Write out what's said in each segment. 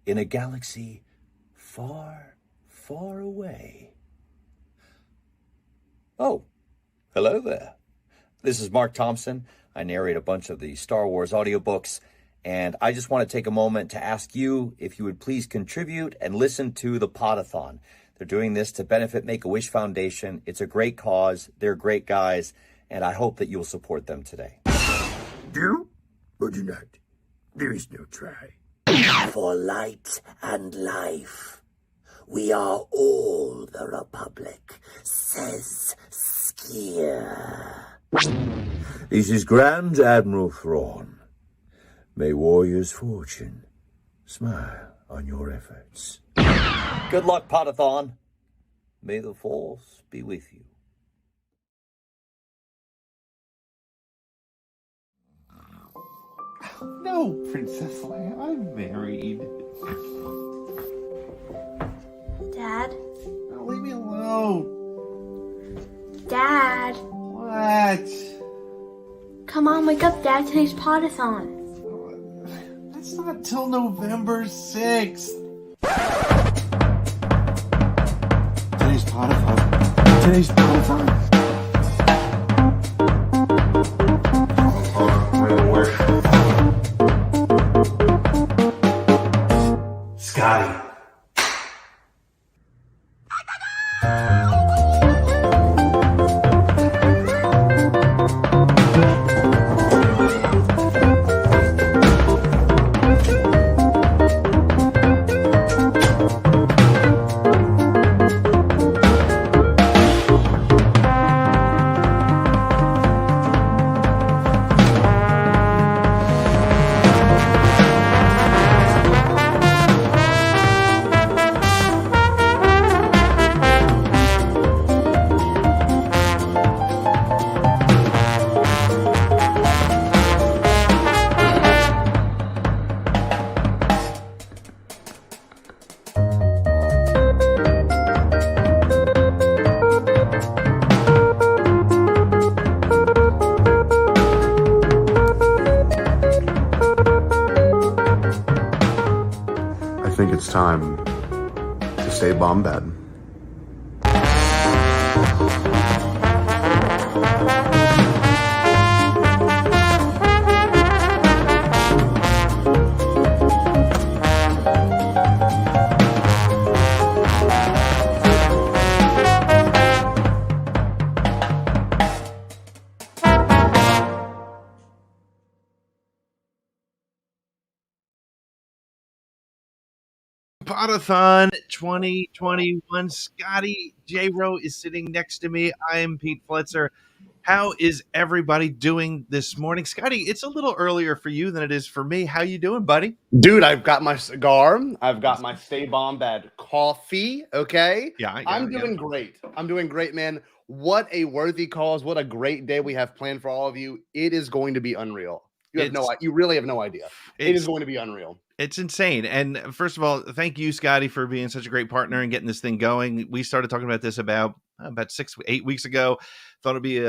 in a galaxy far, far away. Oh, hello there. This is Mark Thompson. I narrate a bunch of the Star Wars audiobooks, and I just want to take a moment to ask you if you would please contribute and listen to the PODATHON. They're doing this to benefit Make-A-Wish Foundation. It's a great cause. They're great guys, and I hope that you'll support them today. Do or do not? There is no try. For light and life, we are all the Republic, says Skier. This is Grand Admiral Thrawn. May warrior's fortune smile on your efforts. Good luck, PODATHON. May the Force be with you. No, Princess Leia, I'm married. Dad? Oh, leave me alone. Dad? What? Come on, wake up, Dad. Today's PODATHON. That's not till November 6th. Today's PODATHON. Today's PODATHon. Scotty. I think it's time to stay bomb bed. PODATHON 2021. Scotty J-Ro is sitting next to me. I am Pete Fletzer. How is everybody doing this morning? Scotty, it's a little earlier for you than it is for me. How you doing, buddy? Dude, I've got my cigar. I've got my Stay Bomb Bed coffee. Okay. I'm doing great. I'm doing great, man. What a worthy cause. What a great day we have planned for all of you. It is going to be unreal. You really have no idea. It is going to be unreal. It's insane. And first of all, thank you, Scotty, for being such a great partner and getting this thing going. We started talking about this about 6-8 weeks ago. Thought it'd be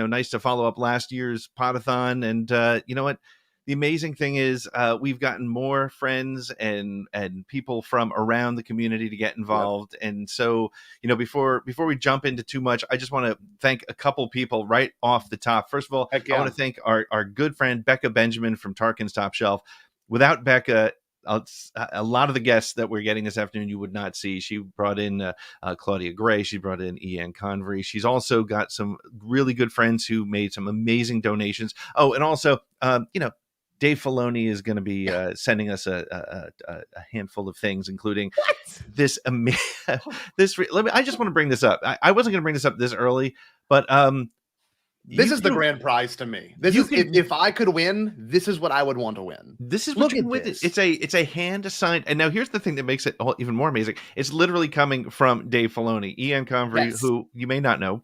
nice to follow up last year's PODATHON. And you know what? The amazing thing is we've gotten more friends and people from around the community to get involved. Yep. And so, before we jump into too much, I just want to thank a couple people right off the top. First of all, I want to thank our good friend Becca Benjamin from Tarkin's Top Shelf. Without Becca, a lot of the guests that we're getting this afternoon you would not see. She brought in Claudia Gray. She brought in Ian Convery. She's also got some really good friends who made some amazing donations. Oh, and also, Dave Filoni is going to be sending us a handful of things, including this. I just want to bring this up. I wasn't going to bring this up this early, but this is the grand prize to me. If I could win, this is what I would want to win. This is what you win. It's a hand assigned. And now here's the thing that makes it even more amazing. It's literally coming from Dave Filoni. Ian Convery, who you may not know,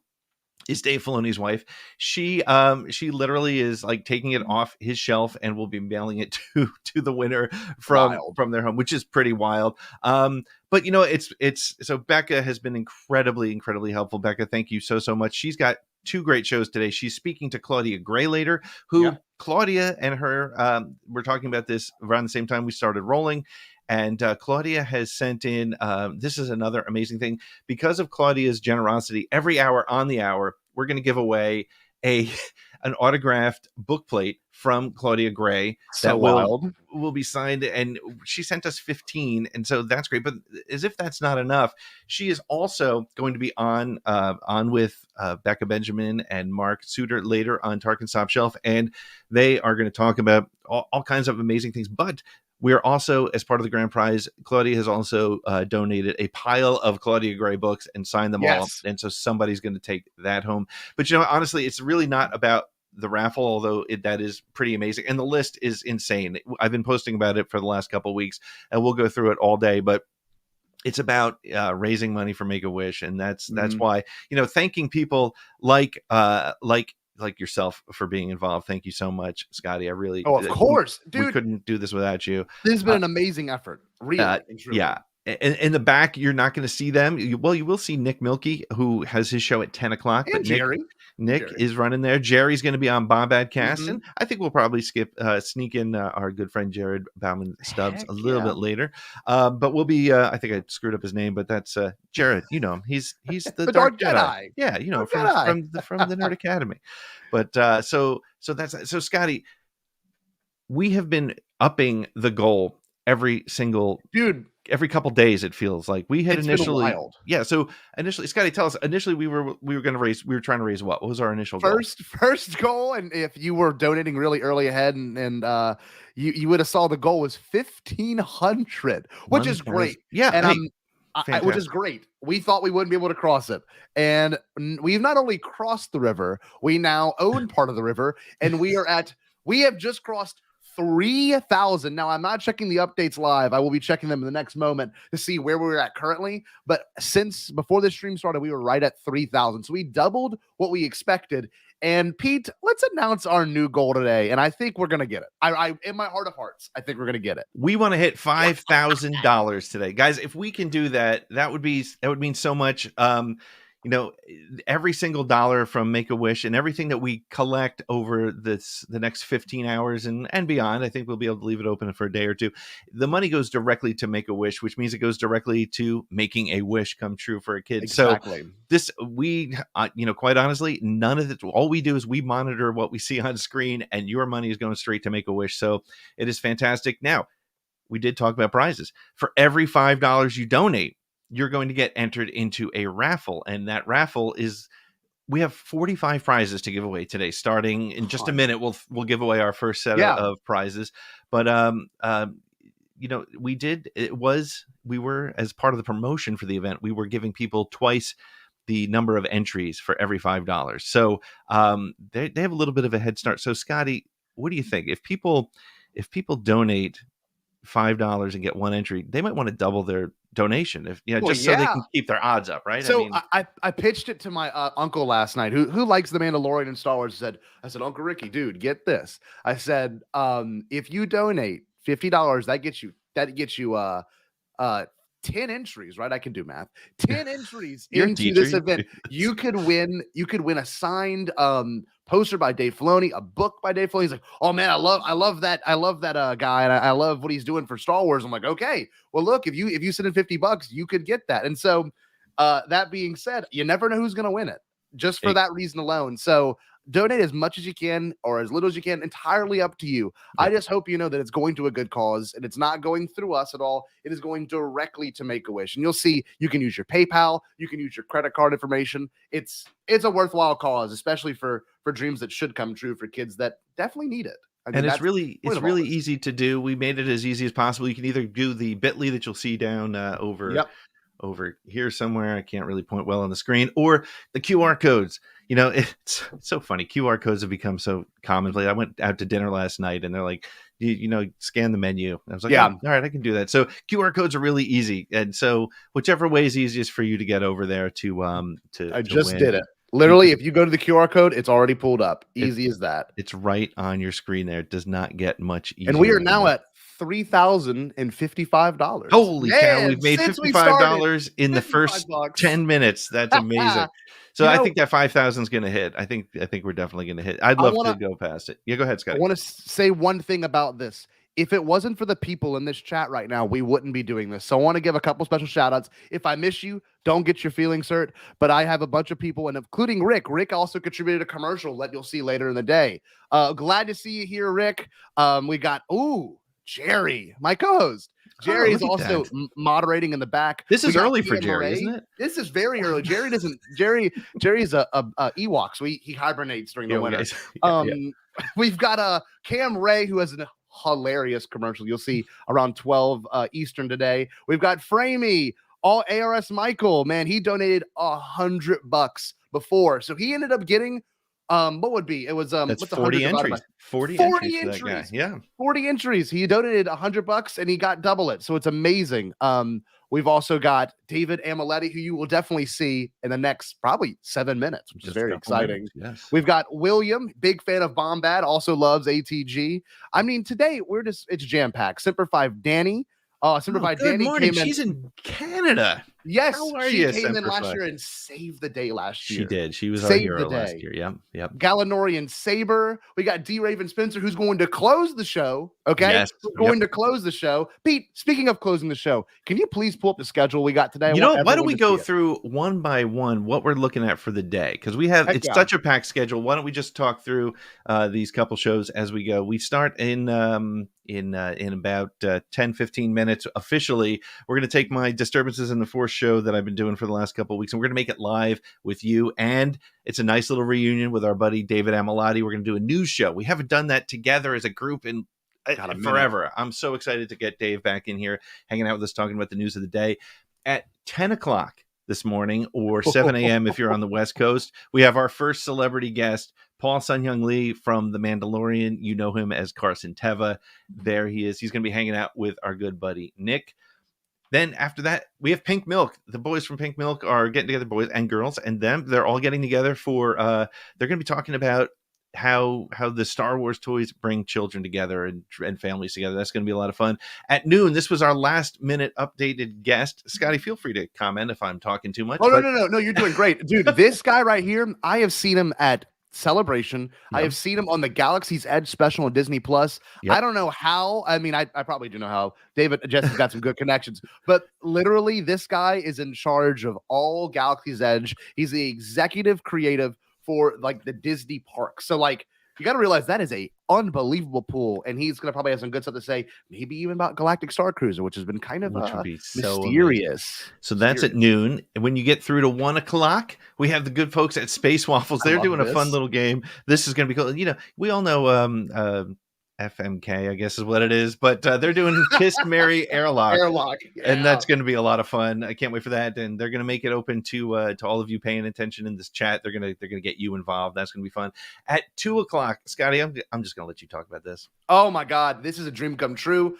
is Dave Filoni's wife. She literally is like taking it off his shelf and will be mailing it to the winner from their home, which is pretty wild. But it's so Becca has been incredibly helpful. Becca, thank you so much. She's got two great shows today. She's speaking to Claudia Gray later, who Claudia and her we're talking about this around the same time we started rolling. And Claudia has sent in, this is another amazing thing. Because of Claudia's generosity, every hour on the hour, we're going to give away an autographed book plate from Claudia Gray So that wild. will be signed. And she sent us 15. And so that's great. But as if that's not enough, she is also going to be on with Becca Benjamin and Mark Suter later on Tarkin's Top Shelf. And they are going to talk about all kinds of amazing things. But we're also, as part of the grand prize, Claudia has also donated a pile of Claudia Gray books and signed them all. And so somebody's going to take that home. But, honestly, it's really not about the raffle, although that is pretty amazing. And the list is insane. I've been posting about it for the last couple of weeks, and we'll go through it all day. But it's about raising money for Make-A-Wish. And that's why, thanking people like yourself for being involved. Thank you so much, Scotty. I really, of course, dude, we couldn't do this without you. This has been an amazing effort. Really. Yeah. In the back, you're not going to see them. You will see Nick Milkey, who has his show at 10 o'clock. And but Jerry. Nick is running there. Jerry's going to be on Bombad Cast. And I think we'll probably sneak in our good friend Jared Bauman Stubbs a little bit later. But we'll be, I think I screwed up his name, but that's Jared. You know him. He's the Dark Jedi. Yeah, from the Nerd Academy. But so Scotty, we have been upping the goal every couple days. It feels like we had initially, So initially, Scotty, tell us. Initially, we were trying to raise what? What was our initial goal? First goal, and if you were donating really early ahead, and you would have saw the goal was 1,500, which is great. Yeah, and which is great. We thought we wouldn't be able to cross it, and we've not only crossed the river, we now own part of the river, and we have just crossed 3,000. Now, I'm not checking the updates live. I will be checking them in the next moment to see where we're at currently. But since before this stream started, we were right at 3,000. So we doubled what we expected. And Pete, let's announce our new goal today. And I think we're going to get it. I in my heart of hearts, I think we're going to get it. We want to hit $5,000 today. Guys, if we can do that, that would mean so much. Every single dollar from Make-A-Wish and everything that we collect over the next 15 hours and beyond, I think we'll be able to leave it open for a day or two. The money goes directly to Make-A-Wish, which means it goes directly to making a wish come true for a kid. Exactly. So quite honestly, none of it. All we do is we monitor what we see on screen, and your money is going straight to Make-A-Wish. So it is fantastic. Now, we did talk about prizes. For every $5 you donate, you're going to get entered into a raffle. And that raffle we have 45 prizes to give away today. Starting in just a minute, we'll give away our first set of prizes. But, we were, as part of the promotion for the event, we were giving people twice the number of entries for every $5. So they have a little bit of a head start. So Scotty, what do you think? If people donate $5 and get one entry, they might want to double their donation so they can keep their odds up, right? So I pitched it to my uncle last night who likes The Mandalorian and Star Wars. I said, Uncle Ricky, dude, get this. I said, if you donate $50, that gets you 10 entries, right? I can do math. 10 entries into this event. You could win a signed poster by Dave Filoni, a book by Dave Filoni. He's like, oh man, I love that guy, and I love what he's doing for Star Wars. I'm like, okay, well look, if you send in $50, you could get that. And so that being said, you never know who's going to win it, just for that reason alone. So donate as much as you can or as little as you can, entirely up to you. Yeah. I just hope you know that it's going to a good cause and it's not going through us at all. It is going directly to Make-A-Wish. And you'll see you can use your PayPal, you can use your credit card information. It's a worthwhile cause, especially for dreams that should come true for kids that definitely need it. I mean, and it's really easy to do. We made it as easy as possible. You can either do the bit.ly that you'll see down over here somewhere. I can't really point well on the screen, or the QR codes. It's so funny. QR codes have become so commonplace. I went out to dinner last night and they're like, scan the menu. I was like, all right, I can do that. So QR codes are really easy. And so whichever way is easiest for you to get over there to did it. Literally, if you go to the QR code, it's already pulled up. Easy as that. It's right on your screen there. It does not get much easier. And we are now at $3,055. Holy cow, we've made $55 in the first 10 minutes. That's amazing. So I think that 5,000 is going to hit. I think we're definitely going to hit. I'd love to go past it. Yeah, go ahead, Scott. I want to say one thing about this. if it wasn't for the people in this chat right now, we wouldn't be doing this. So I want to give a couple special shout outs. If I miss you, don't get your feelings hurt. But I have a bunch of people, and including Rick. Rick also contributed a commercial that you'll see later in the day. Glad to see you here, Rick. We got, Jerry, my co-host. Jerry is also moderating in the back. This is early for Jerry, isn't it? This is very early. Jerry's a Ewok, so he hibernates during the winter. We've got Cam Ray, who has an hilarious commercial you'll see around 12 Eastern today. We've got Framey, all ARS Michael. Man, he donated $100 before, so he ended up getting what would be? It was that's 40 entries. 40 entries. Yeah, 40 entries. He donated $100 and he got double it. So it's amazing. We've also got David Amaletti, who you will definitely see in the next probably 7 minutes, which is very exciting. Yes. We've got William, big fan of Bombad, also loves ATG. I mean, today it's jam packed. Semper Fi Danny. Semper Fi Danny morning. She's in Canada. Yes, how are you? She came in last year and saved the day last year. She did. She was our hero last year. Yep. Galanorian Saber. We got D. Raven Spencer, who's going to close the show. Okay, yes. Going to close the show. Pete, speaking of closing the show, can you please pull up the schedule we got today? Why don't we go through one by one what we're looking at for the day? Because we have such a packed schedule. Why don't we just talk through these couple shows as we go? We start in about 10-15 minutes. Officially, we're going to take my Disturbances in the Force show that I've been doing for the last couple of weeks, and we're going to make it live with you. And it's a nice little reunion with our buddy David Amalotti. We're going to do a news show. We haven't done that together as a group in forever. I'm so excited to get Dave back in here, hanging out with us, talking about the news of the day. At 10 o'clock this morning, or 7 a.m. if you're on the West Coast, we have our first celebrity guest, Paul Sun-Hyung Lee from The Mandalorian. You know him as Carson Teva. There he is. He's going to be hanging out with our good buddy Nick. Then after that, we have Pink Milk. The boys from Pink Milk are getting together, boys and girls, and they're all getting together for they're going to be talking about how the Star Wars toys bring children together and families together. That's going to be a lot of fun. At noon, this was our last minute updated guest. Scotty, feel free to comment if I'm talking too much. No, you're doing great. Dude, this guy right here, I have seen him at Celebration. Yep. I have seen him on the Galaxy's Edge special on Disney Plus. Yep. I don't know how. I mean, I probably do know how. David Jesse's got some good connections, but literally this guy is in charge of all Galaxy's Edge. He's the executive creative for like the Disney park. So like, you got to realize that is a unbelievable pool, and he's going to probably have some good stuff to say, maybe even about Galactic Star Cruiser, which has been kind of mysterious. So that's at noon. And when you get through to 1 o'clock, we have the good folks at Space Waffles. They're doing a fun little game. This is going to be cool. You know, we all know FMK, I guess is what it is, but they're doing Kiss Mary Airlock. And that's going to be a lot of fun. I can't wait for that. And they're going to make it open to all of you paying attention in this chat. They're going to get you involved. That's going to be fun. At 2 o'clock, Scotty, I'm just going to let you talk about this. Oh my God, this is a dream come true.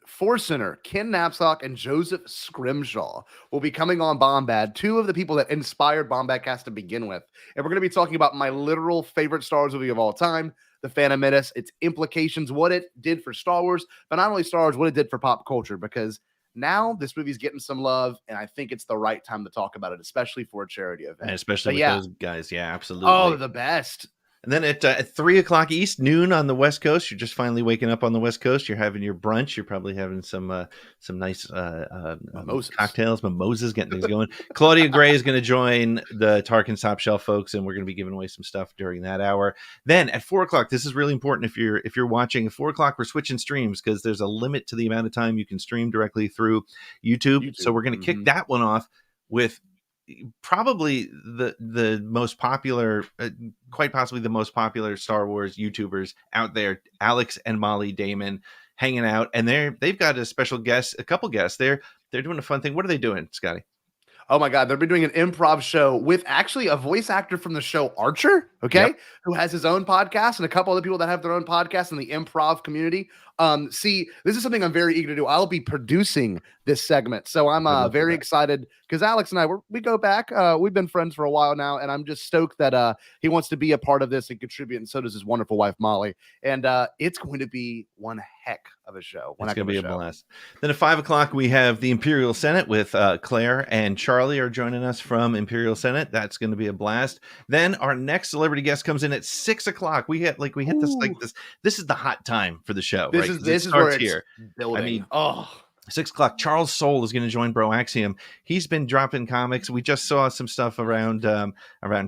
Force Center, Ken Knapsack and Joseph Scrimshaw will be coming on Bombad, two of the people that inspired Bombadcast to begin with. And we're going to be talking about my literal favorite Star Wars movie of all time, The Phantom Menace, its implications, what it did for Star Wars, but not only Star Wars, what it did for pop culture, because now this movie's getting some love, and I think it's the right time to talk about it, especially for a charity event. And especially with those guys. Yeah, absolutely. Oh, the best. And then at 3 o'clock East, noon on the West Coast, you're just finally waking up on the West Coast. You're having your brunch. You're probably having some nice cocktails, mimosas, getting things going. Claudia Gray is going to join the Tarkin Top Shelf folks, and we're going to be giving away some stuff during that hour. Then at 4 o'clock, this is really important if you're watching. At 4 o'clock, we're switching streams because there's a limit to the amount of time you can stream directly through YouTube. So we're going to kick that one off with probably the most popular, quite possibly the most popular Star Wars YouTubers out there, Alex and Molly Damon, hanging out, and they've got a special guest, a couple guests. They're doing a fun thing. What are they doing, Scotty? Oh my God, they've been doing an improv show with actually a voice actor from the show Archer, who has his own podcast, and a couple other people that have their own podcast in the improv community. See, this is something I'm very eager to do. I'll be producing this segment, so I'm very excited because Alex and I, we go back. We've been friends for a while now, and I'm just stoked that he wants to be a part of this and contribute, and so does his wonderful wife, Molly. And it's going to be one heck of a show. It's going to be a blast. Then at 5 o'clock, we have the Imperial Senate with Claire and Charlie are joining us from Imperial Senate. That's going to be a blast. Then our next celebrity celebrity guest comes in at 6 o'clock. We hit this like this. This is the hot time for the show. This right? This is where it's building. I mean, 6 o'clock. Charles Soule is going to join Bro Axiom. He's been dropping comics. We just saw some stuff around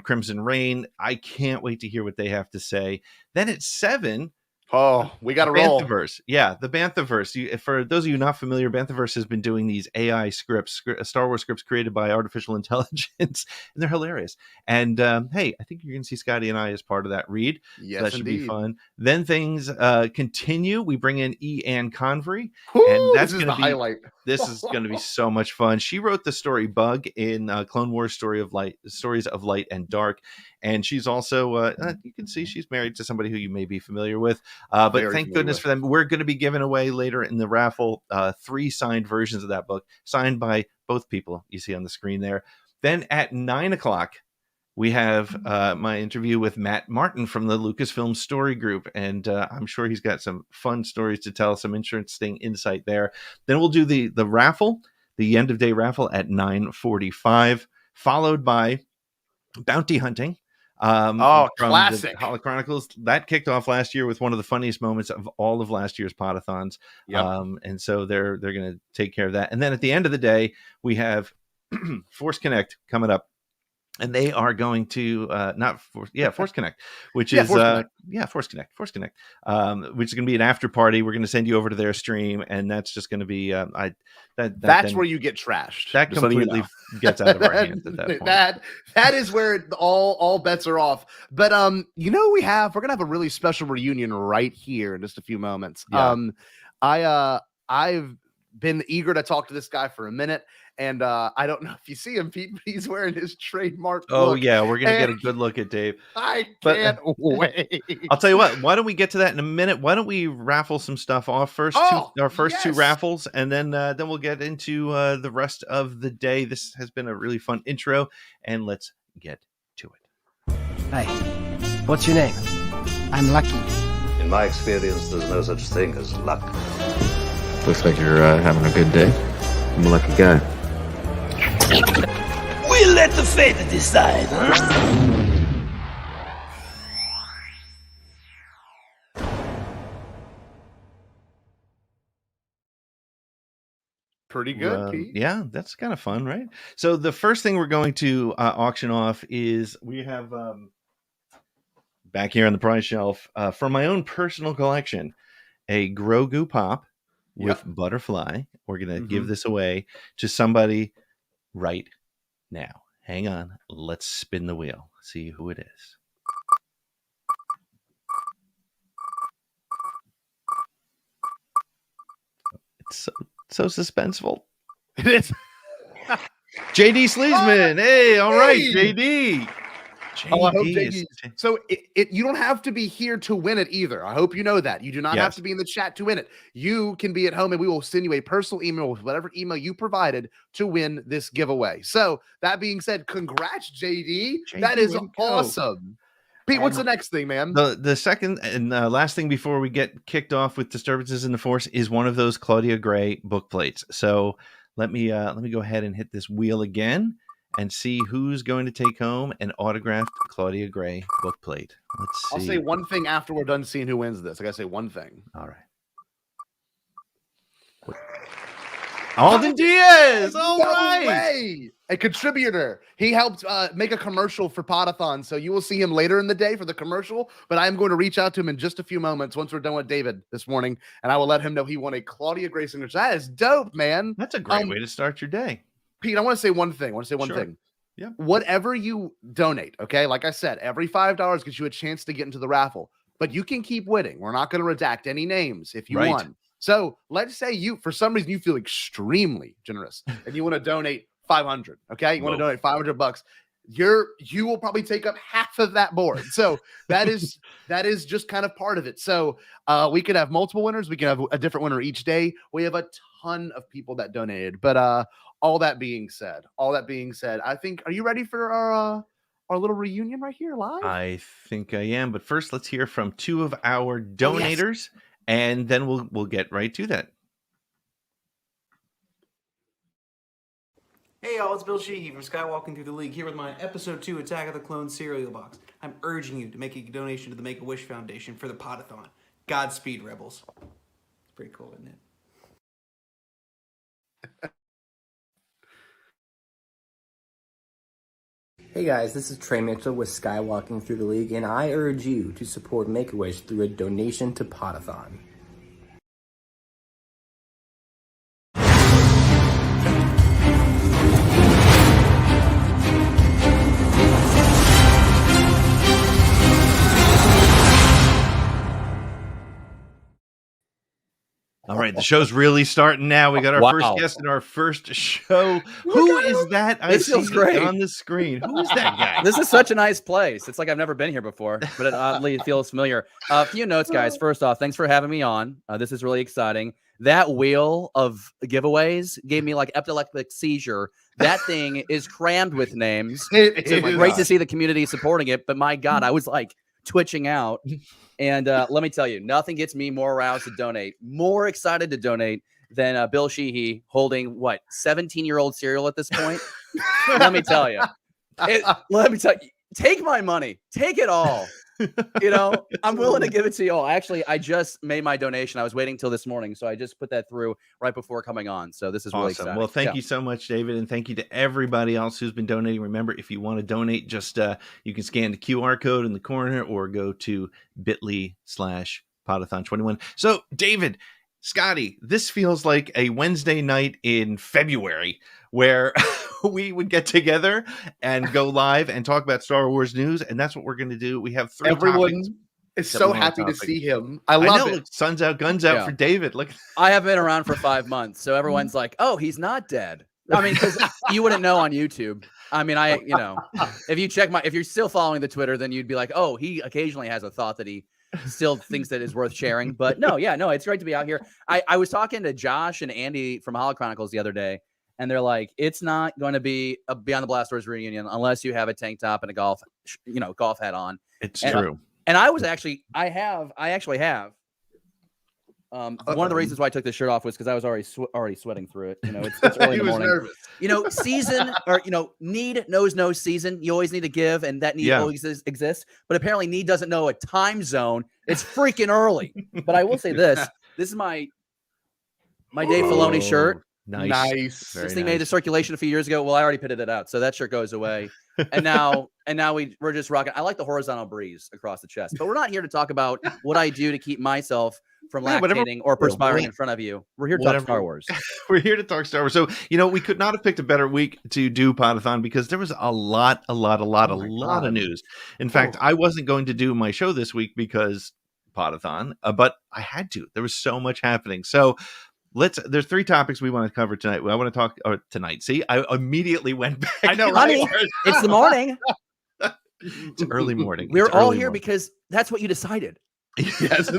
Crimson Reign. I can't wait to hear what they have to say. Then at 7. Oh, we got to roll. Banthaverse. Yeah, the Banthaverse. For those of you not familiar, Banthaverse has been doing these AI scripts, Star Wars scripts created by artificial intelligence, and they're hilarious. And hey, I think you're going to see Scotty and I as part of that read. Yes, so that should indeed. be fun. Then things continue. We bring in E. Ann Convery, Woo, and that's going to be highlight. This is going to be so much fun. She wrote the story Bug in Clone Wars Stories of Light and Dark. And she's also, you can see she's married to somebody who you may be familiar with. But thank goodness for them. We're going to be giving away later in the raffle 3 signed versions of that book, signed by both people you see on the screen there. Then at 9 o'clock, we have my interview with Matt Martin from the Lucasfilm Story Group. And I'm sure he's got some fun stories to tell, some interesting insight there. Then we'll do the raffle, the end of day raffle at 9:45, followed by bounty hunting. Classic Holo Chronicles that kicked off last year with one of the funniest moments of all of last year's Podathons. Yep. And so they're going to take care of that. And then at the end of the day, we have Force Connect coming up. And they are going to Force Connect, which is Force Connect, which is going to be an after party. We're going to send you over to their stream, and that's just going to be that's where you get trashed. That completely gets out of our hands at that point. That is where all bets are off. But we're gonna have a really special reunion right here in just a few moments. Yeah. I've been eager to talk to this guy for a minute. And I don't know if you see him, Pete, but he's wearing his trademark look. Yeah, we're going to get a good look at Dave. I can't wait. I'll tell you what, why don't we get to that in a minute? Why don't we raffle some stuff off first? Our first 2 raffles, and then we'll get into the rest of the day. This has been a really fun intro, and let's get to it. Hey, what's your name? I'm Lucky. In my experience, there's no such thing as luck. Looks like you're having a good day. I'm a lucky guy. We'll let the fate decide. Pretty good, Pete. Yeah, that's kind of fun, right? So the first thing we're going to auction off is we have back here on the prize shelf from my own personal collection, a Grogu Pop with Butterfly. We're going to give this away to somebody right now. Hang on. Let's spin the wheel. See who it is. It's so suspenseful. It is. JD Sleesman. Hey, all right, JD. I hope JD. So you don't have to be here to win it either. I hope you know that. You do not have to be in the chat to win it. You can be at home, and we will send you a personal email with whatever email you provided to win this giveaway. So that being said, congrats, JD. That is awesome. Pete, what's the next thing, man? The second and last thing before we get kicked off with Disturbances in the Force is one of those Claudia Gray book plates. So let me go ahead and hit this wheel again and see who's going to take home an autographed Claudia Gray book plate. Let's see. I'll say one thing after we're done seeing who wins this. I gotta say one thing. All right. Alden Diaz. All right. Way. A contributor. He helped make a commercial for Podathon. So you will see him later in the day for the commercial. But I'm going to reach out to him in just a few moments once we're done with David this morning. And I will let him know he won a Claudia Gray signature. That is dope, man. That's a great way to start your day. Pete, I want to say one thing. Yeah. Whatever you donate, okay? Like I said, every $5 gives you a chance to get into the raffle. But you can keep winning. We're not going to redact any names if you won. So let's say you, for some reason, you feel extremely generous and you want to donate $500. Okay, you want to donate $500. You will probably take up half of that board. So that is just kind of part of it. So we could have multiple winners. We can have a different winner each day. We have a ton of people that donated. But all that being said, I think, are you ready for our little reunion right here live? I think I am. But first, let's hear from 2 of our donators, and then we'll get right to that. Hey y'all, it's Bill Sheehy from Skywalking Through the League here with my Episode 2 Attack of the Clones cereal box. I'm urging you to make a donation to the Make-A-Wish Foundation for the PODATHON. Godspeed, Rebels. It's pretty cool, isn't it? Hey guys, this is Trey Mitchell with Skywalking Through the League, and I urge you to support Make-A-Wish through a donation to PODATHON. All right, the show's really starting now. We got our first guest in our first show. Who is that? This feels great on the screen. Who is that guy? This is such a nice place. It's like I've never been here before, but it oddly feels familiar. A few notes, guys. First off, thanks for having me on. This is really exciting. That wheel of giveaways gave me like epileptic seizure. That thing is crammed with names. It's great to see the community supporting it, but my God, I was like twitching out. And let me tell you, nothing gets me more aroused to donate, more excited to donate than Bill Sheehy holding, 17-year-old cereal at this point? Let me tell you. Take my money. Take it all. I'm willing to give it to you all. Actually, I just made my donation. I was waiting till this morning, so I just put that through right before coming on. So this is really exciting. Well, thank you so much, David, and thank you to everybody else who's been donating. Remember, if you want to donate, just you can scan the QR code in the corner or go to bit.ly/Podathon21. So, David, Scotty, this feels like a Wednesday night in February where we would get together and go live and talk about Star Wars news, and that's what we're going to do. We have 3 Everyone is so happy to see him. I love it. Look, sun's out, guns out for David. Look, I have been around for 5 months, so everyone's like, "Oh, he's not dead." I mean, because you wouldn't know on YouTube. I mean, if you're still following the Twitter, then you'd be like, "Oh, he occasionally has a thought that he still thinks that is worth sharing." But no, it's great to be out here. I was talking to Josh and Andy from Holo Chronicles the other day, and they're like, it's not going to be a Beyond the Blast Doors reunion unless you have a tank top and a golf hat on. It's true. And I actually have. One of the reasons why I took this shirt off was because I was already sweating through it. It's early in the morning. Nervous. Season or need knows no season. You always need to give, and that need always exists. But apparently, need doesn't know a time zone. It's freaking early. But I will say this: this is my Dave Filoni shirt. Nice. This thing made a circulation a few years ago. Well, I already pitted it out, so that shirt goes away. And now we're just rocking. I like the horizontal breeze across the chest, but we're not here to talk about what I do to keep myself from lactating or perspiring in front of you. We're here to talk Star Wars. We're here to talk Star Wars. So, we could not have picked a better week to do Podathon because there was a lot of news. In fact, I wasn't going to do my show this week because Podathon, but I had to. There was so much happening. So, there's 3 topics we want to cover tonight. I want to talk tonight. See, I immediately went back. I know, right? Honey, it's the morning. It's early morning. We're all here because that's what you decided. Yes.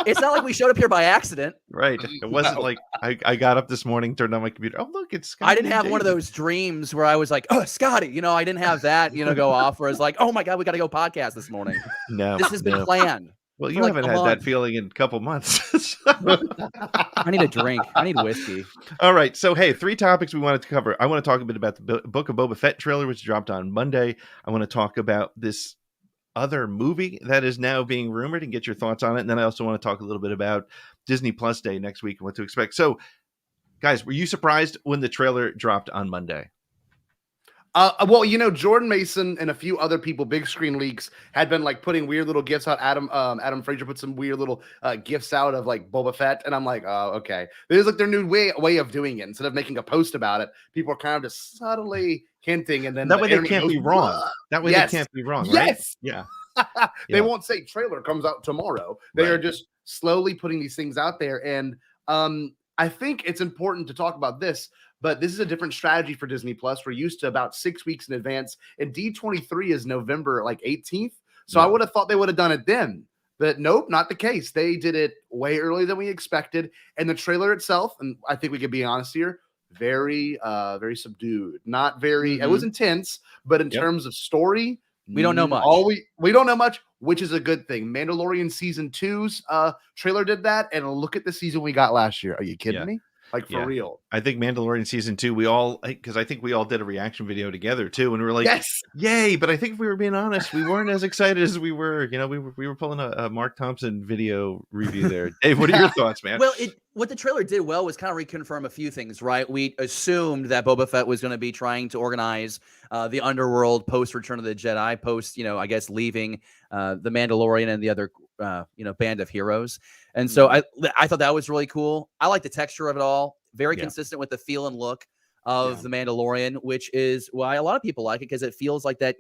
It's not like we showed up here by accident. Right. It wasn't like I got up this morning, turned on my computer. Oh, look, it's Scotty. I didn't have one of those dreams where I was like, oh, Scotty, I didn't have that, go off where I was like, oh my God, we got to go podcast this morning. No. This has been planned. Well, you haven't had that feeling in a couple months. I need a drink. I need whiskey. All right. So, hey, 3 topics we wanted to cover. I want to talk a bit about the Book of Boba Fett trailer, which dropped on Monday. I want to talk about this other movie that is now being rumored and get your thoughts on it. And then I also want to talk a little bit about Disney Plus Day next week and what to expect. So, guys, were you surprised when the trailer dropped on Monday? Well, Jordan Mason and a few other people, big screen leaks, had been like putting weird little gifts out. Adam Frazier put some weird little gifts out of like Boba Fett, and I'm like, oh, okay. This is like their new way of doing it. Instead of making a post about it, people are kind of just subtly hinting, and then that way they can't be wrong. That way they can't be wrong. Right? Yes. Yeah. They won't say trailer comes out tomorrow. They are just slowly putting these things out there, and I think it's important to talk about this. But this is a different strategy for Disney Plus. We're used to about 6 weeks in advance, and D23 is November 18th. So I would have thought they would have done it then. But nope, not the case. They did it way earlier than we expected. And the trailer itself, and I think we could be honest here, very subdued. Not very. It was intense, but in terms of story, we don't know much. We don't know much, which is a good thing. Mandalorian season 2's trailer did that, and look at the season we got last year. Are you kidding me? Like for real. I think Mandalorian season 2, because I think we all did a reaction video together too, and we were like, yes, yay! But I think if we were being honest, we weren't as excited as we were. We were pulling a Mark Thompson video review there. Dave, what are your thoughts, man? Well, what the trailer did well was kind of reconfirm a few things, right? We assumed that Boba Fett was going to be trying to organize the underworld post Return of the Jedi, post I guess leaving the Mandalorian and the other band of heroes. And so I thought that was really cool. I like the texture of it all. Very consistent with the feel and look of the Mandalorian, which is why a lot of people like it, because it feels like that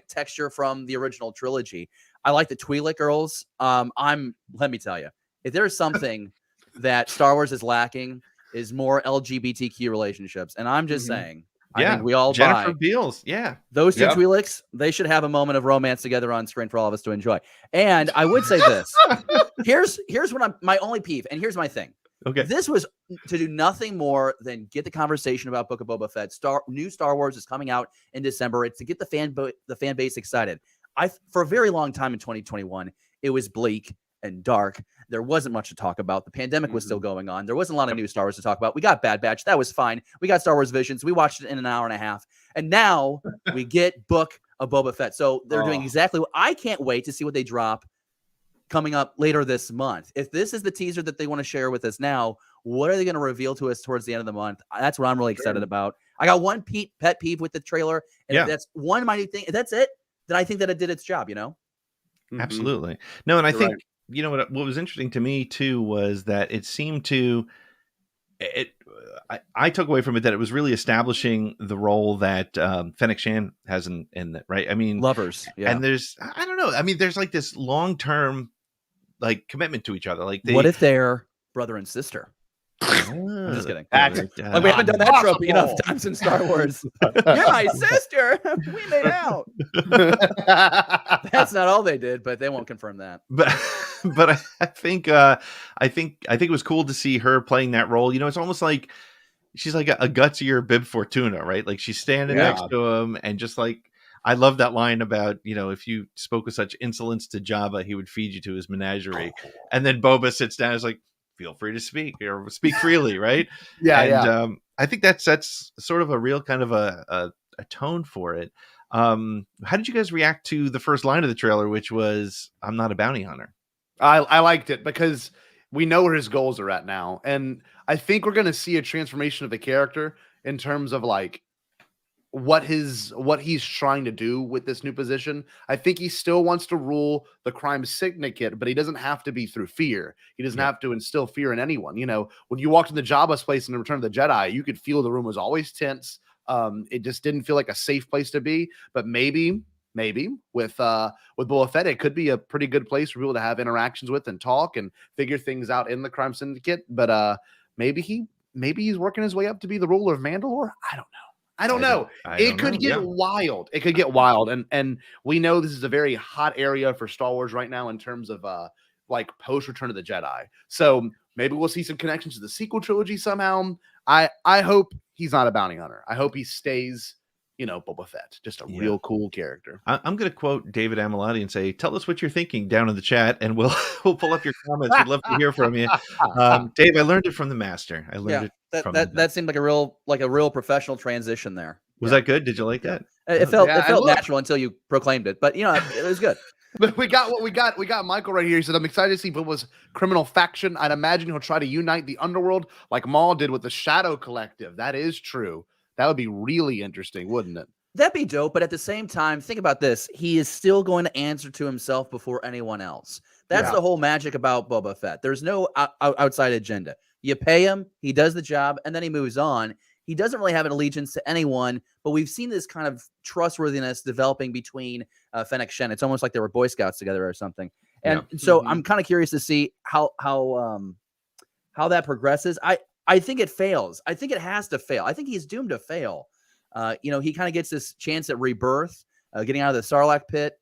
texture from the original trilogy. I like the Twi'lek girls. Let me tell you, if there's something that Star Wars is lacking, is more LGBTQ relationships. And I'm just saying, I think we all Jennifer buy Beals. Those two Twi'leks, they should have a moment of romance together on screen for all of us to enjoy. And I would say this. Here's what my only peeve, and here's my thing. Okay. This was to do nothing more than get the conversation about Book of Boba Fett. New Star Wars is coming out in December. It's to get the fan base excited. For a very long time in 2021, it was bleak and dark. There wasn't much to talk about. The pandemic was still going on. There wasn't a lot of new Star Wars to talk about. We got Bad Batch. That was fine. We got Star Wars Visions. We watched it in an hour and a half. And now we get Book of Boba Fett. So they're doing exactly what I can't wait to see what they drop coming up later this month. If this is the teaser that they want to share with us now, what are they going to reveal to us towards the end of the month? That's what I'm really excited about. I got one pet peeve with the trailer. And if that's one minute thing, if that's it, then I think that it did its job, Absolutely. No, and I think, what was interesting to me too was that it seemed to I took away from it that it was really establishing the role that Fennec Shand has in that, right? I mean, lovers, and I don't know. I mean, there's like this long-term commitment to each other. Like, what if they're brother and sister? I'm just kidding. We haven't done that trope enough times in Star Wars. You're my sister. We made out. That's not all they did, but they won't confirm that. But I think it was cool to see her playing that role. It's almost like she's like a gutsier Bib Fortuna, right? Like she's standing next to him, and just like, I love that line about, if you spoke with such insolence to Jabba, he would feed you to his menagerie. And then Boba sits down and is like, feel free to speak, or speak freely, right? I think that sets sort of a real kind of a tone for it. How did you guys react to the first line of the trailer, which was, "I'm not a bounty hunter"? I liked it because we know where his goals are at now. And I think we're going to see a transformation of the character in terms of like what he's trying to do with this new position. I think he still wants to rule the crime syndicate, but he doesn't have to be through fear. He doesn't have to instill fear in anyone. When you walked into Jabba's place in the Return of the Jedi, you could feel the room was always tense. It just didn't feel like a safe place to be. But maybe with Boba Fett, it could be a pretty good place for people to have interactions with and talk and figure things out in the crime syndicate. But maybe he's working his way up to be the ruler of Mandalore. I don't know. It could get wild. It could get wild. And we know this is a very hot area for Star Wars right now in terms of like post Return of the Jedi. So maybe we'll see some connections to the sequel trilogy somehow. I hope he's not a bounty hunter. I hope he stays, Boba Fett, just a real cool character. I'm going to quote David Amalati and say, "Tell us what you're thinking down in the chat, and we'll pull up your comments. We'd love to hear from you." Dave, I learned it from the master. I learned it from that seemed like a real professional transition there. Was that good? Did you like that? It felt natural until you proclaimed it, but it was good. But we got what we got. We got Michael right here. He said, "I'm excited to see Boba's criminal faction. I'd imagine he'll try to unite the underworld like Maul did with the Shadow Collective." That is true. That would be really interesting, wouldn't it? That'd be dope. But at the same time, think about this. He is still going to answer to himself before anyone else. That's the whole magic about Boba Fett. There's no outside agenda. You pay him, he does the job, and then he moves on. He doesn't really have an allegiance to anyone, but we've seen this kind of trustworthiness developing between Fennec Shand. It's almost like they were Boy Scouts together or something. And so I'm kind of curious to see how that progresses. I think it fails. I think it has to fail. I think he's doomed to fail. He kind of gets this chance at rebirth, getting out of the Sarlacc pit,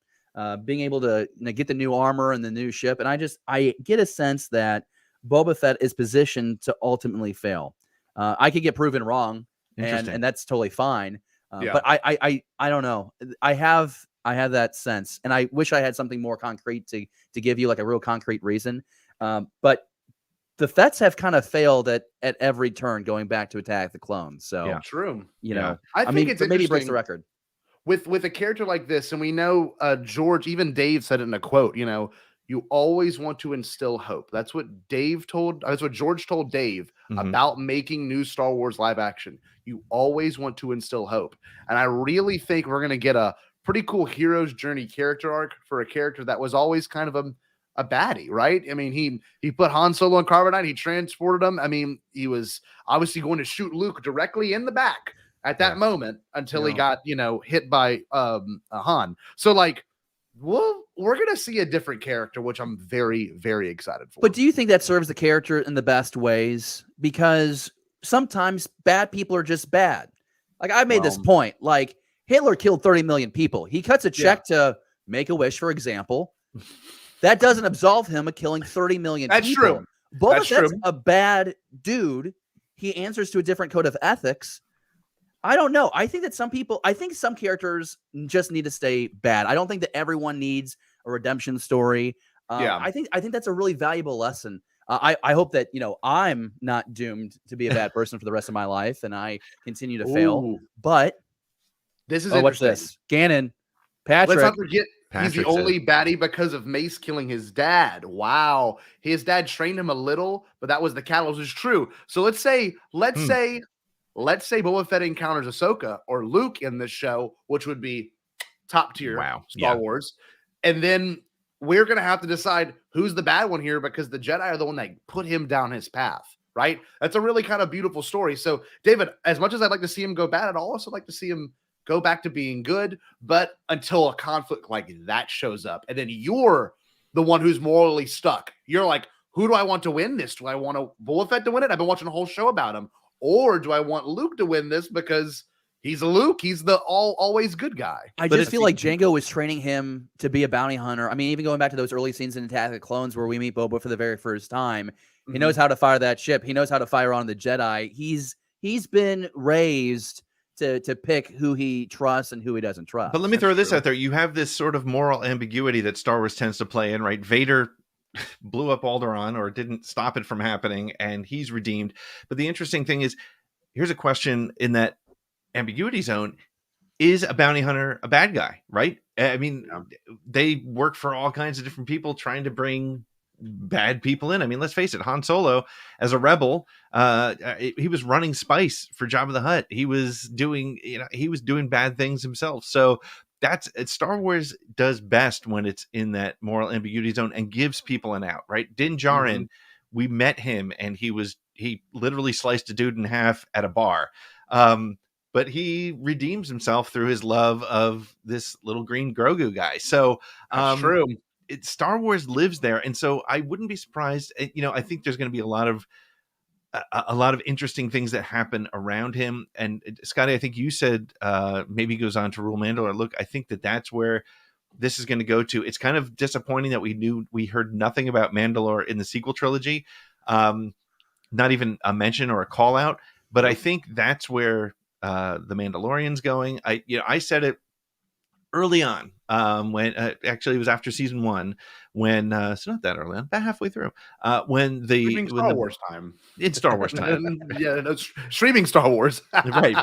being able to get the new armor and the new ship. And I get a sense that Boba Fett is positioned to ultimately fail. I could get proven wrong, and that's totally fine. But I don't know. I have that sense, and I wish I had something more concrete to give you, like a real concrete reason. But the Fets have kind of failed at every turn going back to Attack the Clones. So true. You know, I think it's maybe he breaks the record with a character like this. And we know George, even Dave said it in a quote, you know, you always want to instill hope. That's what George told Dave about making new Star Wars live action. You always want to instill hope. And I really think we're going to get a pretty cool hero's journey character arc for a character that was always kind of a baddie, right? I mean, he put Han Solo in carbonite, he transported him. I mean, he was obviously going to shoot Luke directly in the back at that moment until he got, you know, hit by Han. So like, we're going to see a different character, which I'm very, very excited for. But do you think that serves the character in the best ways? Because sometimes bad people are just bad. Like I made this point, like Hitler killed 30 million people. He cuts a check to Make-A-Wish, for example. That doesn't absolve him of killing 30 million That's people. True. Boba That's Fett's true. a bad dude. He answers to a different code of ethics. I don't know. I think that some characters just need to stay bad. I don't think that everyone needs a redemption story. I think that's a really valuable lesson. I hope that, you know, I'm not doomed to be a bad person for the rest of my life and I continue to fail. But this is what's this? Gannon, Patrick. Let's not forget he's the only baddie because of Mace killing his dad. Wow. His dad trained him a little, but that was the catalyst. Is true. So let's say Boba Fett encounters Ahsoka or Luke in this show, which would be top tier Star Wars. And then we're going to have to decide who's the bad one here because the Jedi are the one that put him down his path, right? That's a really kind of beautiful story. So, David, as much as I'd like to see him go bad, I'd also like to see him go back to being good, but until a conflict like that shows up. And then you're the one who's morally stuck. You're like, who do I want to win this? Do I want Boba Fett to win it? I've been watching a whole show about him. Or do I want Luke to win this because he's a Luke? He's the always good guy. I just feel like Jango was training him to be a bounty hunter. I mean, even going back to those early scenes in Attack of the Clones where we meet Boba for the very first time, he knows how to fire that ship. He knows how to fire on the Jedi. He's been raised to pick who he trusts and who he doesn't trust. But let me throw this out there. You have this sort of moral ambiguity that Star Wars tends to play in, right? Vader blew up Alderaan or didn't stop it from happening, and he's redeemed. But the interesting thing is, here's a question in that ambiguity zone. Is a bounty hunter a bad guy, right? I mean, they work for all kinds of different people trying to bring bad people in. I mean, let's face it, Han Solo as a rebel, he was running spice for Jabba the Hutt. He was doing bad things himself. So Star Wars does best when it's in that moral ambiguity zone and gives people an out, right? Din Djarin, we met him and he literally sliced a dude in half at a bar. But he redeems himself through his love of this little green Grogu guy. So that's true. Star Wars lives there. And so I wouldn't be surprised. You know, I think there's going to be a lot of interesting things that happen around him. And Scotty, I think you said maybe goes on to rule Mandalore. Look, I think that's where this is going to go to. It's kind of disappointing that we heard nothing about Mandalore in the sequel trilogy. Not even a mention or a call out, but I think that's where the Mandalorian's going. I said it early on when actually it was after season 1 when so not that early on, about halfway through when Star Wars time. It's Star Wars time. Streaming Star Wars. Right.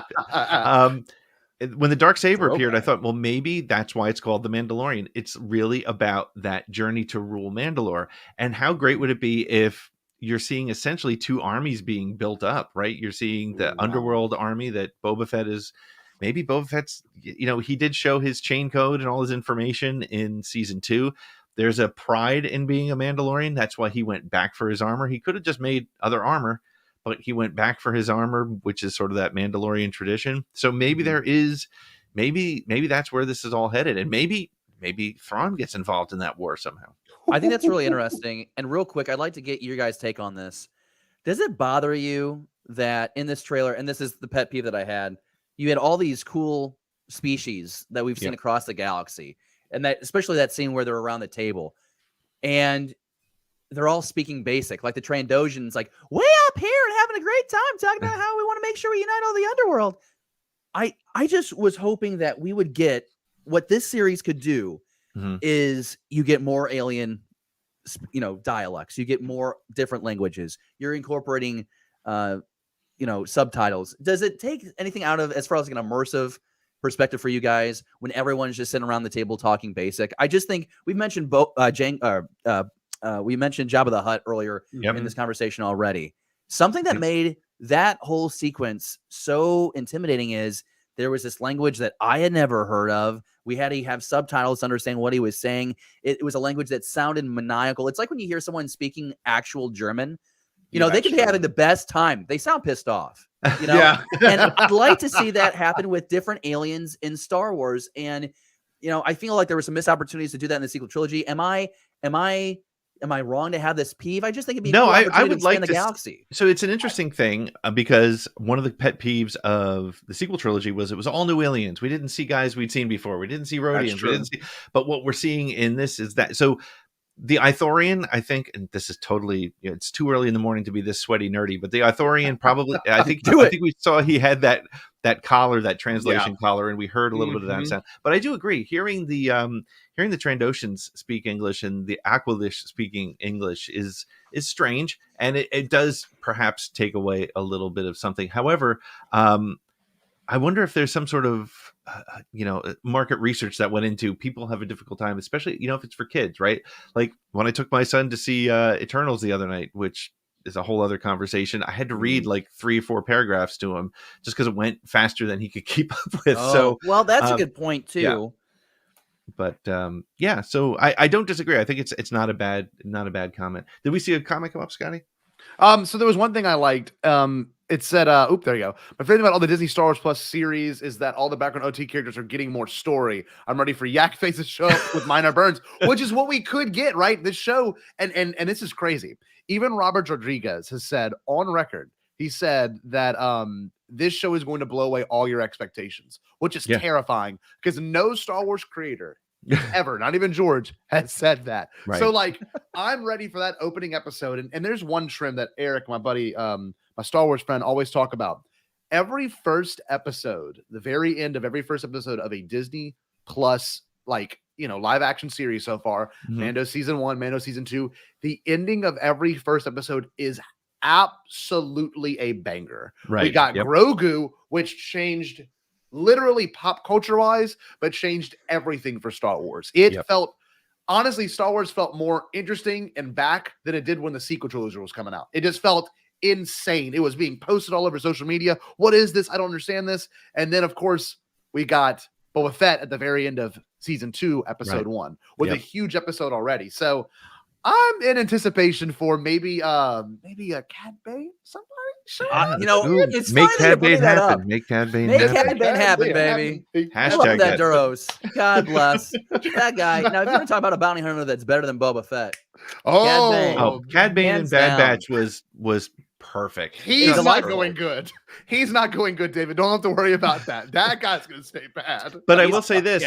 When the Darksaber appeared, I thought, well, maybe that's why it's called the Mandalorian. It's really about that journey to rule Mandalore. And how great would it be if you're seeing essentially two armies being built up, right? You're seeing the underworld army that Boba Fett is. Maybe Boba Fett's, he did show his chain code and all his information in season 2. There's a pride in being a Mandalorian. That's why he went back for his armor. He could have just made other armor, but he went back for his armor, which is sort of that Mandalorian tradition. So maybe maybe that's where this is all headed. And maybe Thrawn gets involved in that war somehow. I think that's really interesting. And real quick, I'd like to get your guys' take on this. Does it bother you that in this trailer, and this is the pet peeve that I had, you had all these cool species that we've seen across the galaxy, and that especially that scene where they're around the table, and they're all speaking basic, like the Trandoshan's like way up here and having a great time talking about how we want to make sure we unite all the underworld. I just was hoping that we would get what this series could do is you get more alien dialects. You get more different languages. You're incorporating, subtitles. Does it take anything out of, as far as like an immersive perspective for you guys, when everyone's just sitting around the table talking basic? I just think we mentioned we mentioned Jabba the Hutt earlier in this conversation already. Something that made that whole sequence so intimidating is there was this language that I had never heard of. We had to have subtitles to understand what he was saying. It was a language that sounded maniacal. It's like when you hear someone speaking actual German, they could be having the best time. They sound pissed off, And I'd like to see that happen with different aliens in Star Wars. And, I feel like there were some missed opportunities to do that in the sequel trilogy. Am I wrong to have this peeve? I just think it'd be I would like the galaxy. So it's an interesting thing because one of the pet peeves of the sequel trilogy was it was all new aliens. We didn't see guys we'd seen before. We didn't see Rhodians. But what we're seeing in this is that. So the Ithorian, I think, and this is totally, it's too early in the morning to be this sweaty nerdy, but the Ithorian probably, I think we saw he had that collar, that translation collar, and we heard a little bit of that sound. But I do agree, hearing the Trandoshans speak English and the Aqualish speaking English is strange, and it does perhaps take away a little bit of something. However, I wonder if there's some sort of market research that went into people have a difficult time, especially if it's for kids, right? Like when I took my son to see Eternals the other night, which is a whole other conversation. I had to read like 3 or 4 paragraphs to him just because it went faster than he could keep up with. So that's a good point too. Yeah. But so I don't disagree. I think it's not a bad comment. Did we see a comment come up, Scotty? So there was one thing I liked. It said, there you go. My favorite about all the Disney Star Wars Plus series is that all the background OT characters are getting more story. I'm ready for Yak Face to show up with Minor Burns, which is what we could get, right? This show, and this is crazy. Even Robert Rodriguez has said on record, he said that this show is going to blow away all your expectations, which is terrifying because no Star Wars creator ever, not even George, has said that. Right. So I'm ready for that opening episode. And there's one trim that Eric, my buddy, my Star Wars friend, always talk about. Every first episode, the very end of every first episode of a Disney Plus, live action series so far, Mando season 1, Mando season 2, the ending of every first episode is absolutely a banger. Right. We got Grogu, which changed literally pop culture wise, but changed everything for Star Wars. It felt, honestly, Star Wars felt more interesting and back than it did when the sequel trilogy was coming out. It just felt insane. It was being posted all over social media. What is this? I don't understand this. And then, of course, we got Boba Fett at the very end of season 2, episode 1, with a huge episode already. So I'm in anticipation for maybe a Cad Bane, somebody. Sure. It's make Cad Bane happen. Make Cad Bane happen. Make Cad Bane happen, baby. Hashtag that Duros. God bless that guy. Now, if you're talking about a bounty hunter that's better than Boba Fett, Cad Bane in Bad Batch was perfect. He's not going good. He's not going good, David. Don't have to worry about that. That guy's going to stay bad. But I will say this,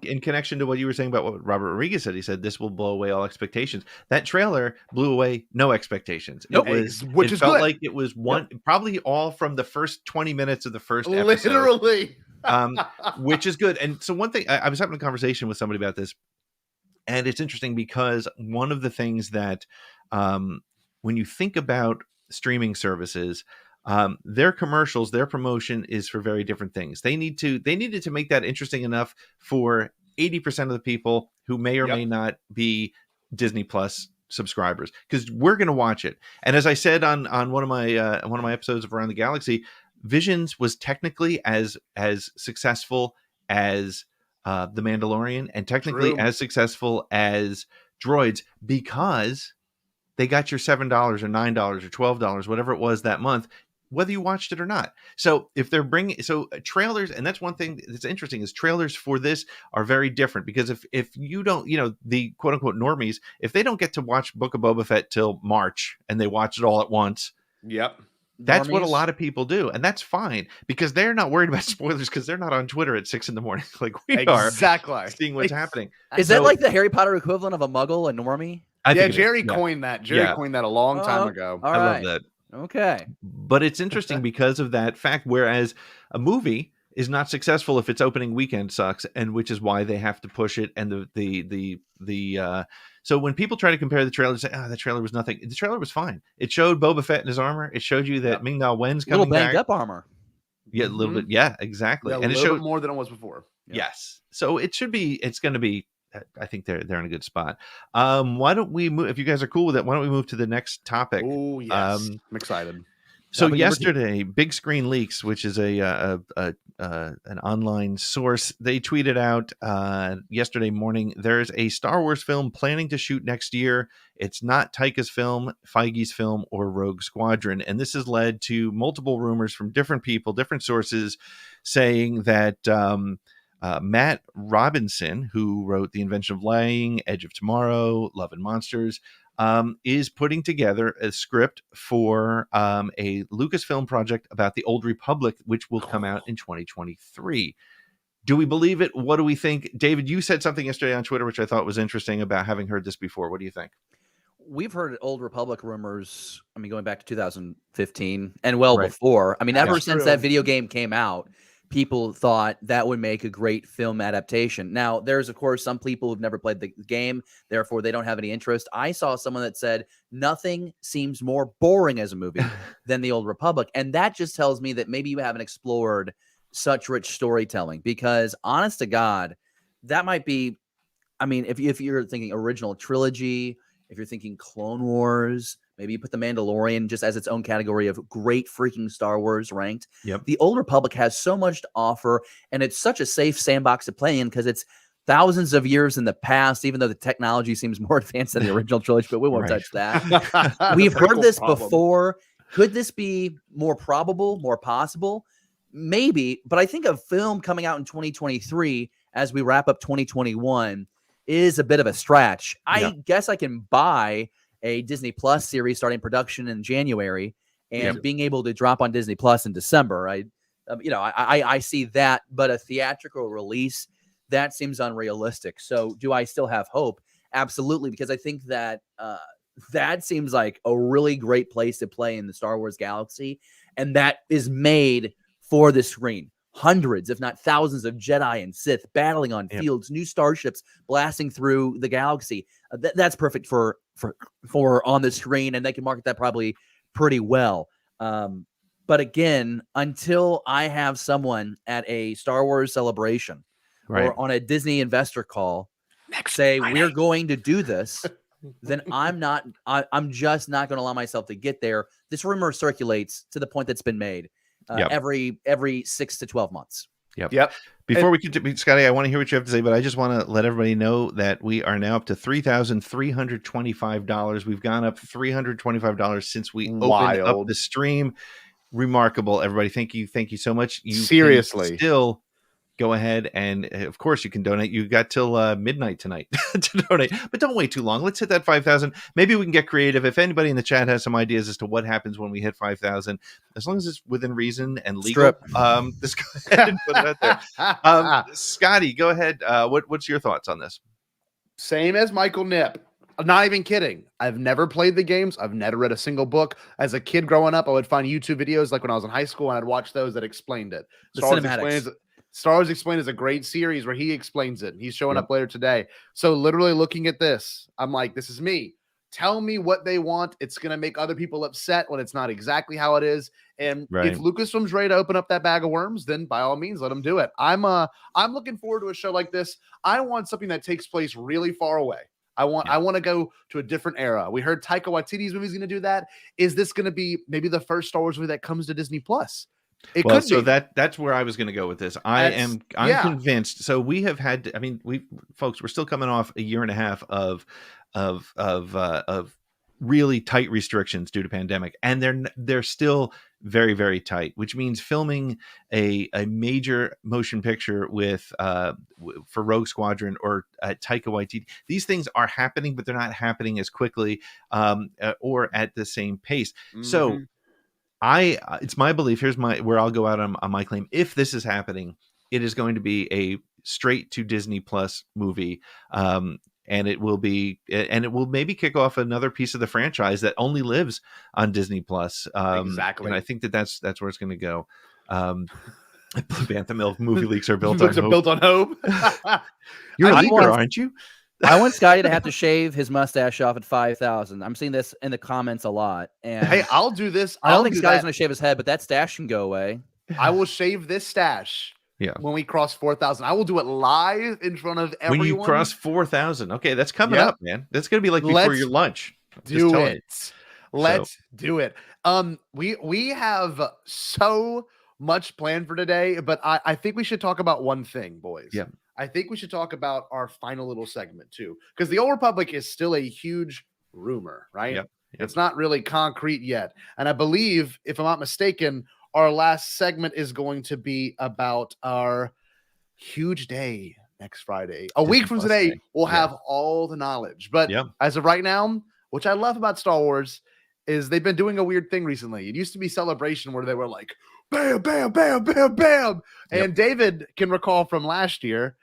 in connection to what you were saying about what Robert Rodriguez said, he said this will blow away all expectations. That trailer blew away no expectations. It felt like it was probably all from the first 20 minutes of the first episode. Literally. Which is good. And so one thing, I was having a conversation with somebody about this, and it's interesting because one of the things that when you think about streaming services, their commercials, their promotion is for very different things. They needed to make that interesting enough for 80% of the people who may or may not be Disney Plus subscribers, because we're going to watch it. And as I said on one of my episodes of Around the Galaxy, Visions was technically as successful as The Mandalorian, and technically as successful as Droids, because they got your $7 or $9 or $12, whatever it was that month, whether you watched it or not. So if they're bringing trailers, and that's one thing that's interesting, is trailers for this are very different, because if you don't, the quote unquote normies, if they don't get to watch Book of Boba Fett till March and they watch it all at once, that's what a lot of people do, and that's fine, because they're not worried about spoilers, because they're not on Twitter at 6 a.m. like we are, seeing what's happening. Is that like the Harry Potter equivalent of a Muggle, a normie? Jerry coined that. Jerry coined that a long time ago. I love that. Okay. But it's interesting because of that fact, whereas a movie, is not successful if its opening weekend sucks, and which is why they have to push it. And so when people try to compare the trailer, say, "Oh, the trailer was nothing." The trailer was fine. It showed Boba Fett in his armor. It showed you that Ming-Na Wen's coming little banged back. up armor. Yeah, a little bit. Yeah, exactly. Yeah, and it showed more than it was before. Yes. So it should be. It's going to be. I think they're in a good spot. Why don't we move? If you guys are cool with it, why don't we move to the next topic? Oh yes, I'm excited. So yesterday, Big Screen Leaks, which is an online source, they tweeted out yesterday morning, there's a Star Wars film planning to shoot next year. It's not Taika's film, Feige's film, or Rogue Squadron. And this has led to multiple rumors from different people, different sources, saying that Matt Robinson, who wrote The Invention of Lying, Edge of Tomorrow, Love and Monsters, is putting together a script for a Lucasfilm project about the Old Republic, which will come out in 2023. Do we believe it? What do we think? David, you said something yesterday on Twitter, which I thought was interesting about having heard this before. What do you think? We've heard Old Republic rumors, I mean, going back to 2015 and before. I mean, ever since that video game came out, people thought that would make a great film adaptation. Now, there's, of course, some people who've never played the game, therefore they don't have any interest. I saw someone that said nothing seems more boring as a movie than the Old Republic. And that just tells me that maybe you haven't explored such rich storytelling, because honest to God, that might be, I mean, if you're thinking original trilogy, if you're thinking Clone Wars, maybe you put The Mandalorian just as its own category of great freaking Star Wars ranked. Yep. The Old Republic has so much to offer, and it's such a safe sandbox to play in because it's thousands of years in the past, even though the technology seems more advanced than the original trilogy, but we won't touch that. We've heard this before. Could this be more probable, more possible? Maybe, but I think a film coming out in 2023 as we wrap up 2021 is a bit of a stretch. I guess I can buy a Disney Plus series starting production in January and being able to drop on Disney Plus in December. I see that, but a theatrical release, that seems unrealistic. So do I still have hope? Absolutely, because I think that that seems like a really great place to play in the Star Wars galaxy, and that is made for the screen. Hundreds, if not thousands, of Jedi and Sith battling on fields, new starships blasting through the galaxy. That's perfect for on the screen, and they can market that probably pretty well. But again, until I have someone at a Star Wars celebration or on a Disney investor call say we're going to do this, then I'm just not going to allow myself to get there. This rumor circulates to the point that's been made. Every 6 to 12 months. Yep. Before we continue, Scotty, I want to hear what you have to say, but I just want to let everybody know that we are now up to $3,325. We've gone up $325 since we opened up the stream. Remarkable, everybody. Thank you so much. You seriously still go ahead and, of course, you can donate. You got till midnight tonight to donate, but don't wait too long. Let's hit that 5,000. Maybe we can get creative. If anybody in the chat has some ideas as to what happens when we hit 5,000, as long as it's within reason and legal, just go ahead and put it out there. Scotty, go ahead. What's your thoughts on this? Same as Michael Nip. I'm not even kidding. I've never played the games. I've never read a single book. As a kid growing up, I would find YouTube videos like when I was in high school, and I'd watch those that explained it. Star Wars Explained is a great series where he explains it. He's showing up later today. So literally looking at this, I'm like, this is me. Tell me what they want. It's going to make other people upset when it's not exactly how it is. And if Lucasfilm's ready to open up that bag of worms, then by all means, let them do it. I'm looking forward to a show like this. I want something that takes place really far away. I want to go to a different era. We heard Taika Waititi's movie is going to do that. Is this going to be maybe the first Star Wars movie that comes to Disney Plus? That's where I was going to go with this. I'm convinced. So we have had, we're still coming off a year and a half of really tight restrictions due to pandemic, and they're still very, very tight, which means filming a major motion picture for Rogue Squadron or Taika Waititi. These things are happening, but they're not happening as quickly or at the same pace. Mm-hmm. So it's my belief. Here's where I'll go out on my claim. If this is happening, it is going to be a straight to Disney Plus movie. And it will maybe kick off another piece of the franchise that only lives on Disney Plus. Exactly. And I think that's where it's going to go. Bantha Milk movie leaks are built Books on are hope. built on hope. You're I eager, want- aren't you? I want Scotty to have to shave his mustache off at 5,000. I'm seeing this in the comments a lot. And Hey, I'll do this. I don't I'll think do Scotty's that. going to shave his head, but that stash can go away. I will shave this stash. Yeah. When we cross 4,000, I will do it live in front of everyone. When you cross 4,000, okay, that's coming Yep. up, man. That's gonna be like before Let's your lunch. Do it. Let's do it. We have so much planned for today, but I think we should talk about one thing, boys. Yeah. I think we should talk about our final little segment too, because the Old Republic is still a huge rumor, right? Yep. It's not really concrete yet. And I believe, if I'm not mistaken, our last segment is going to be about our huge day next Friday. A week from today, we'll have all the knowledge. But as of right now, which I love about Star Wars, is they've been doing a weird thing recently. It used to be Celebration where they were like, bam, bam, bam, bam, bam. And David can recall from last year,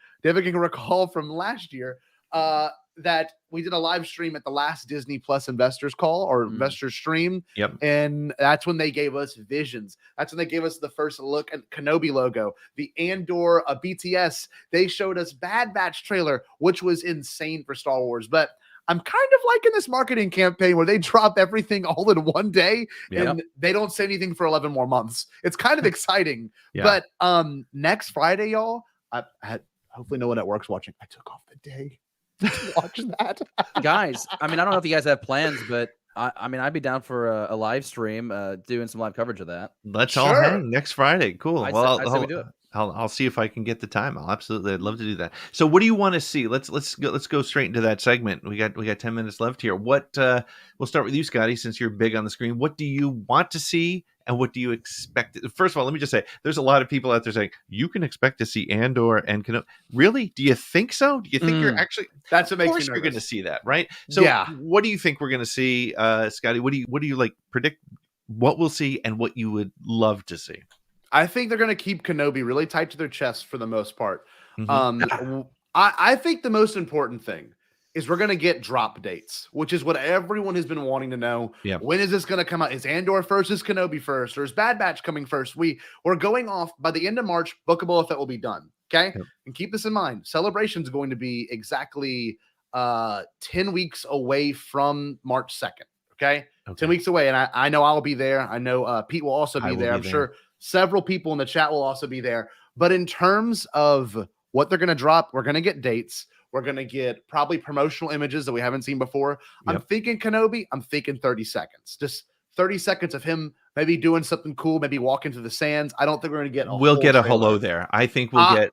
that we did a live stream at the last Disney Plus investors call or investors stream. Yep. And that's when they gave us visions. That's when they gave us the first look at Kenobi logo, the Andor, BTS. They showed us Bad Batch trailer, which was insane for Star Wars. But I'm kind of liking this marketing campaign where they drop everything all in one day and they don't say anything for 11 more months. It's kind of exciting. But next Friday, y'all, I had hopefully no one at work's watching. I took off the day to watch that. Guys, I mean, I don't know if you guys have plans, but I mean, I'd be down for a live stream, doing some live coverage of that. Let's all hang next Friday. Cool. I Well, say we do it. I'll see if I can get the time. I'd love to do that. So what do you want to see? Let's go straight into that segment. We got 10 minutes left here. What we'll start with you, Scotty, since you're big on the screen. What do you want to see and what do you expect? First of all, let me just say there's a lot of people out there saying you can expect to see Andor and Kenobi. Really? Do you think so? Do you think you're actually that's what makes me nervous. You're going to see that, right? So what do you think we're going to see, Scotty? What do you like predict what we'll see and what you would love to see? I think they're going to keep Kenobi really tight to their chest for the most part. I think the most important thing is we're going to get drop dates, which is what everyone has been wanting to know. Yeah. When is this going to come out? Is Andor first? Is Kenobi first? Or is Bad Batch coming first? We're going off by the end of March. Book of Boba Fett will be done. Okay. Yep. And keep this in mind. Celebration is going to be exactly 10 weeks away from March 2nd. Okay. 10 weeks away. And I know I'll be there. I know Pete will also be there. I'm sure several people in the chat will also be there. But in terms of what they're going to drop, we're going to get dates. We're going to get probably promotional images that we haven't seen before. Yep. I'm thinking Kenobi. I'm thinking 30 seconds. Just 30 seconds of him maybe doing something cool, maybe walking through the sands. I don't think we're going to get We'll get a hello there. I think we'll get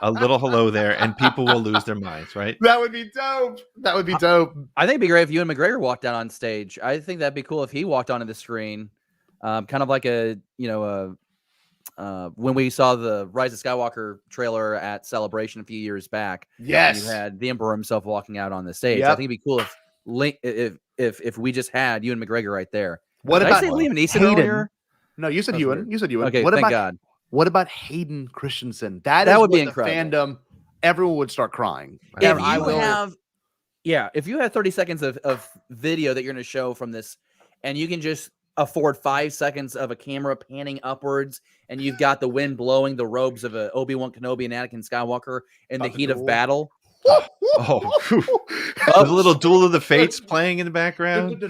a little hello there, and people will lose their minds, right? That would be dope. That would be dope. I think it'd be great if Ewan McGregor walked out on stage. I think that'd be cool if he walked onto the screen. Kind of like when we saw the Rise of Skywalker trailer at Celebration a few years back. Yes, you had the Emperor himself walking out on the stage. Yep. I think it'd be cool if we just had Ewan McGregor right there. What Did about I say Liam Neeson Hayden? earlier? No, you said Ewan. You said Ewan. Okay, what thank about God. What about Hayden Christensen? That would be incredible. Fandom, everyone would start crying. If you have 30 seconds of video that you're going to show from this, and you can just afford 5 seconds of a camera panning upwards, and you've got the wind blowing the robes of Obi-Wan Kenobi and Anakin Skywalker in the heat of battle. There's a little Duel of the Fates playing in the background.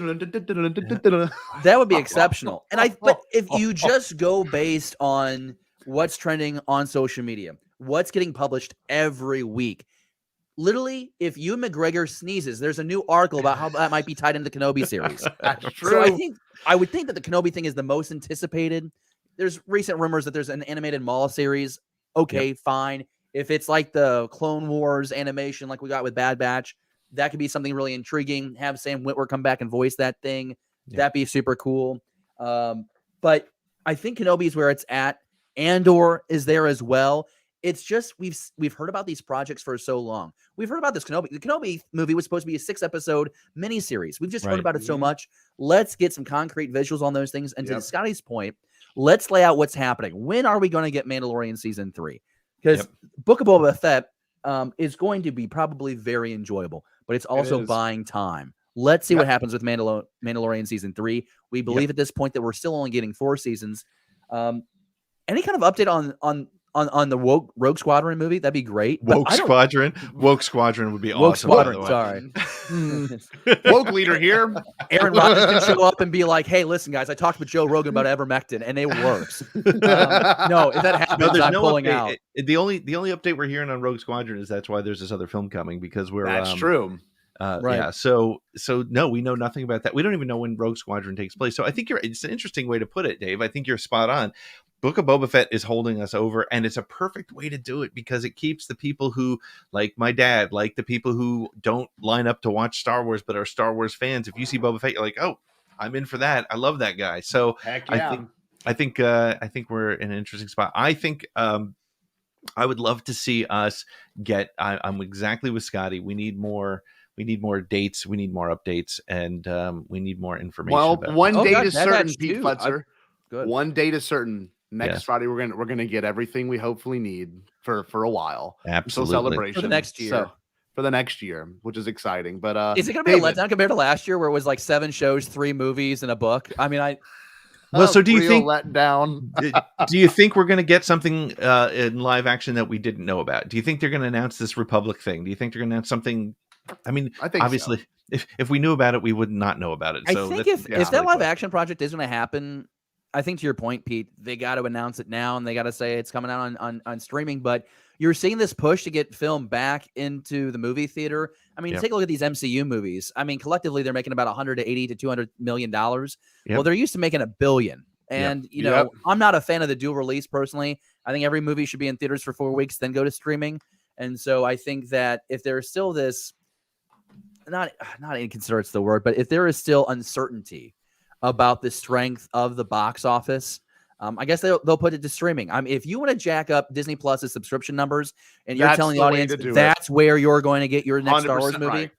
That would be exceptional. But if you just go based on what's trending on social media, what's getting published every week, literally, if Ewan McGregor sneezes, there's a new article about how that might be tied into the Kenobi series. That's true. So I would think that the Kenobi thing is the most anticipated. There's recent rumors that there's an animated Maul series. Okay, fine. If it's like the Clone Wars animation like we got with Bad Batch, that could be something really intriguing. Have Sam Witwer come back and voice that thing. That'd be super cool. But I think Kenobi is where it's at. Andor is there as well. It's just we've heard about these projects for so long. We've heard about this Kenobi. The Kenobi movie was supposed to be a 6-episode miniseries. We've just heard about it so much. Let's get some concrete visuals on those things. And to Scotty's point, let's lay out what's happening. When are we going to get Mandalorian season 3? Because Book of Boba Fett is going to be probably very enjoyable, but it's also buying time. Let's see what happens with Mandalorian season 3. We believe at this point that we're still only getting 4 seasons. any kind of update on the Rogue Squadron movie? That'd be great. Woke Squadron would be Woke awesome. Squadron, sorry. Woke leader here. Aaron Rodgers can show up and be like, "Hey, listen, guys, I talked with Joe Rogan about ivermectin, and it works." No, if that happens, I'm pulling out. The only update we're hearing on Rogue Squadron is that's why there's this other film coming, because that's true. Right. Yeah. So no, we know nothing about that. We don't even know when Rogue Squadron takes place. So I think it's an interesting way to put it, Dave. I think you're spot on. Book of Boba Fett is holding us over, and it's a perfect way to do it because it keeps the people who, like my dad, like the people who don't line up to watch Star Wars but are Star Wars fans. If you see Boba Fett, you're like, oh, I'm in for that. I love that guy. So heck yeah. I think we're in an interesting spot. I think I would love to see us get. I'm exactly with Scotty. We need more dates. We need more updates, and we need more information. Well, about one it. date is certain, Pete Futzer. Good. One date is certain. Next Friday, we're gonna get everything we hopefully need for a while. Absolutely. Until celebration For the next year. So, for the next year, which is exciting. But is it going to be a letdown compared to last year, where it was like 7 shows, 3 movies, and a book? I mean, Well, so do you think let down? Do you think we're going to get something in live action that we didn't know about? Do you think they're going to announce this Republic thing? Do you think they're going to announce something? I mean, I think obviously, if we knew about it, we would not know about it. So I think if that live action project is going to happen, I think to your point, Pete, they got to announce it now, and they got to say it's coming out on streaming. But you're seeing this push to get film back into the movie theater. I mean, take a look at these MCU movies. I mean, collectively, they're making about $180 to $200 million. Well, they're used to making $1 billion. And, you know, I'm not a fan of the dual release personally. I think every movie should be in theaters for 4 weeks, then go to streaming. And so I think that if there's still this, not inconsiderate's the word, but if there is still uncertainty about the strength of the box office, I guess they'll put it to streaming. I mean, if you want to jack up Disney Plus's subscription numbers and you're telling the audience that's where you're going to get your next Star Wars movie,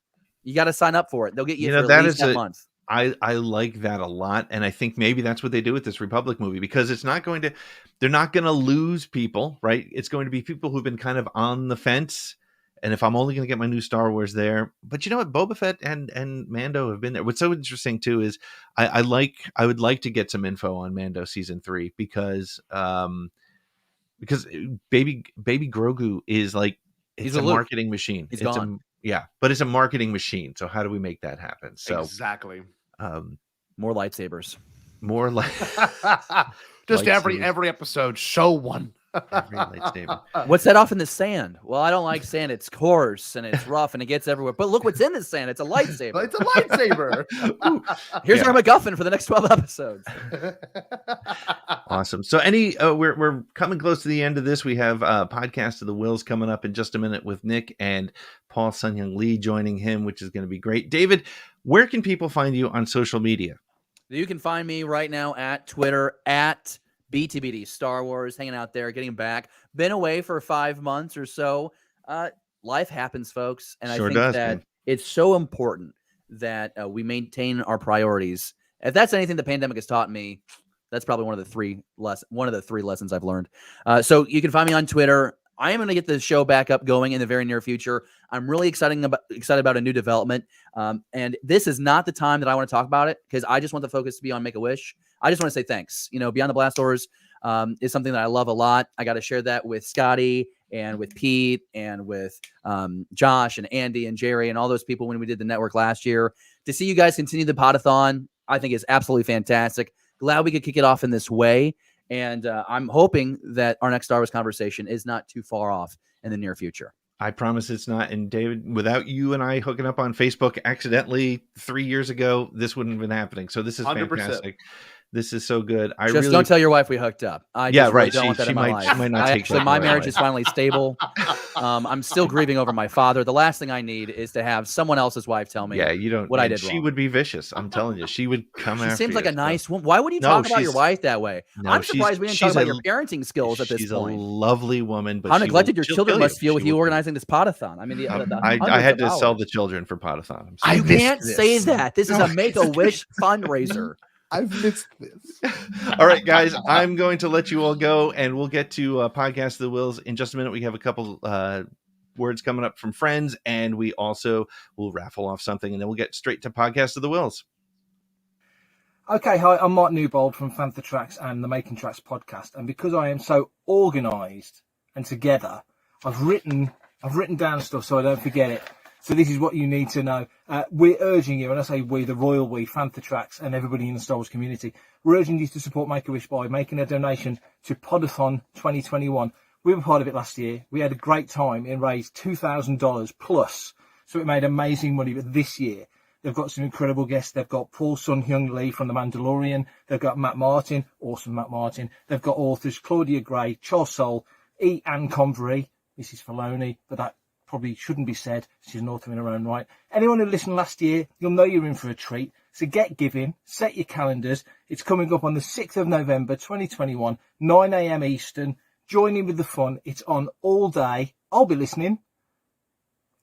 you got to sign up for it. They'll get you for at least that month. I like that a lot, and I think maybe that's what they do with this Republic movie, because they're not going to lose people, right? It's going to be people who've been kind of on the fence. And if I'm only going to get my new Star Wars there, but you know what, Boba Fett and Mando have been there. What's so interesting too is I would like to get some info on Mando season 3 because baby Grogu is like, it's a marketing machine. He's gone. But it's a marketing machine. So how do we make that happen? So exactly. More lightsabers. More like just every episode, show one. Every lightsaber. What's that off in the sand? Well, I don't like sand. It's coarse and it's rough and it gets everywhere. But look what's in the sand. It's a lightsaber. It's a lightsaber. Here's our MacGuffin for the next 12 episodes. Awesome. So we're coming close to the end of this. We have Podcast of the Wills coming up in just a minute with Nick and Paul Sun-Hyung Lee joining him, which is going to be great. David, where can people find you on social media? You can find me right now at Twitter at BTBD Star Wars, hanging out there, getting back. Been away for 5 months or so. Life happens, folks. And I think that it's so important that we maintain our priorities. If that's anything the pandemic has taught me, that's probably one of the three lessons I've learned. So you can find me on Twitter. I am going to get the show back up going in the very near future. I'm really excited about a new development. And this is not the time that I want to talk about it, because I just want the focus to be on Make-A-Wish. I just want to say thanks. You know, Beyond the Blast Doors is something that I love a lot. I got to share that with Scotty and with Pete and with Josh and Andy and Jerry and all those people when we did the network last year. To see you guys continue the Podathon, I think is absolutely fantastic. Glad we could kick it off in this way. And I'm hoping that our next Star Wars conversation is not too far off in the near future. I promise it's not. And David, without you and I hooking up on Facebook accidentally 3 years ago, this wouldn't have been happening. So this is 100%. Fantastic. This is so good. Don't tell your wife we hooked up. I don't want that in my life. She might not take my marriage is finally stable. I'm still grieving over my father. The last thing I need is to have someone else's wife tell me what I did wrong. She would be vicious. I'm telling you. She would come after you. She seems like a nice woman. Why would you talk about your wife that way? I'm surprised we didn't talk about your parenting skills at this point. She's a lovely woman. But how neglected your children must feel with you organizing this Podathon. I mean, I had to sell the children for Podathon. You can't say that. This is a Make-A-Wish fundraiser. I've missed this. All right, guys, I'm going to let you all go, and we'll get to Podcast of the Wills in just a minute. We have a couple words coming up from friends, and we also will raffle off something, and then we'll get straight to Podcast of the Wills. Okay, hi, I'm Mark Newbold from Fantha Tracks and the Making Tracks podcast. And because I am so organised and together, I've written down stuff so I don't forget it. So this is what you need to know. We're urging you, and I say we, the royal we, Fantha Tracks and everybody in the Star Wars community, we're urging you to support Make-A-Wish by making a donation to PODATHON 2021. We were part of it last year. We had a great time and raised $2,000 plus. So it made amazing money. But this year, they've got some incredible guests. They've got Sun-Hyung Lee from The Mandalorian. They've got Matt Martin, awesome Matt Martin. They've got authors Claudia Gray, Charles Soule, E. Ann Convery, Mrs. Filoni, but that probably shouldn't be said. She's an author in her own right. Anyone who listened last year, you'll know you're in for a treat. So get giving, set your calendars. It's coming up on the 6th of November, 2021, 9 a.m. Eastern. Join in with the fun. It's on all day. I'll be listening.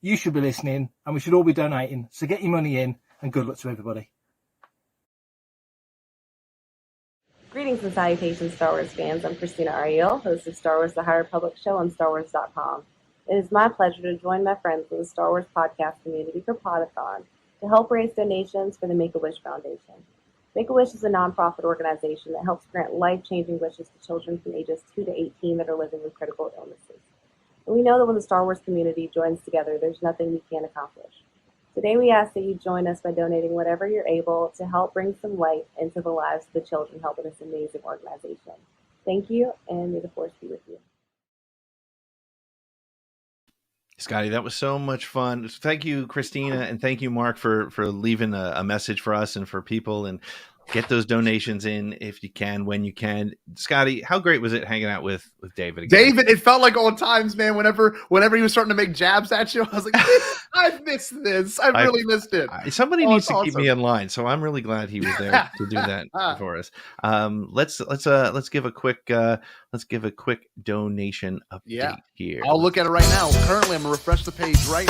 You should be listening, and we should all be donating. So get your money in, and good luck to everybody. Greetings and salutations, Star Wars fans. I'm Christina Ariel, host of Star Wars The High Republic Show on StarWars.com. It is my pleasure to join my friends in the Star Wars podcast community for PODATHON to help raise donations for the Make-A-Wish Foundation. Make-A-Wish is a nonprofit organization that helps grant life-changing wishes to children from ages 2 to 18 that are living with critical illnesses. And we know that when the Star Wars community joins together, there's nothing we can't accomplish. Today we ask that you join us by donating whatever you're able to help bring some light into the lives of the children helping this amazing organization. Thank you, and may the Force be with you. Scotty, that was so much fun. Thank you, Christina, and thank you, Mark, for leaving a message for us and for people. And get those donations in if you can, when you can. Scotty, how great was it hanging out with David again? David, it felt like old times, man. Whenever he was starting to make jabs at you, I was like, I've missed this. I really missed it. Somebody needs to keep me in line, so I'm really glad he was there to do that for us. Let's give a quick donation update here. I'll look at it right now. Currently, I'm gonna refresh the page right.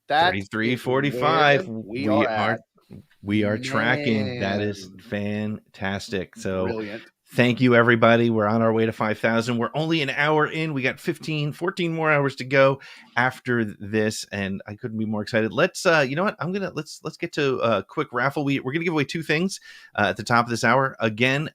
$33.45. We are tracking. That is fantastic. So brilliant. Thank you, everybody. We're on our way to 5,000. We're only an hour in. We got 14 more hours to go after this, and I couldn't be more excited. Let's you know what? Let's get to a quick raffle. We're gonna give away two things at the top of this hour. Again,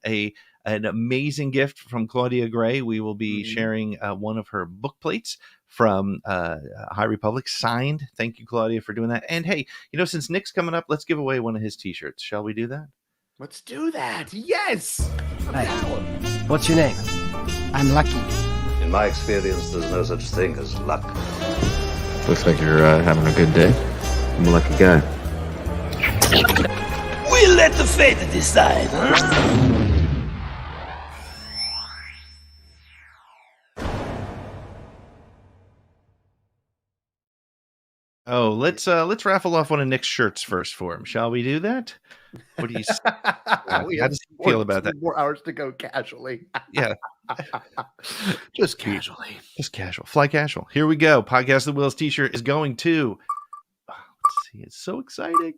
an amazing gift from Claudia Gray. We will be sharing one of her book plates from High Republic, signed. Thank you, Claudia, for doing that. And hey, since Nick's coming up, let's give away one of his t-shirts. Shall we do that? Let's do that. Yes. Hey, what's your name? I'm Lucky. In my experience, there's no such thing as luck. Looks like you're having a good day. I'm a lucky guy. We'll let the fate decide, huh? Oh, let's raffle off one of Nick's shirts first for him. Shall we do that? What do you? How does he feel about that? 4 hours to go casually. Yeah, just casually, just casual, fly casual. Here we go. Podcast of the Wheels T-shirt is going to. Let's see, it's so exciting.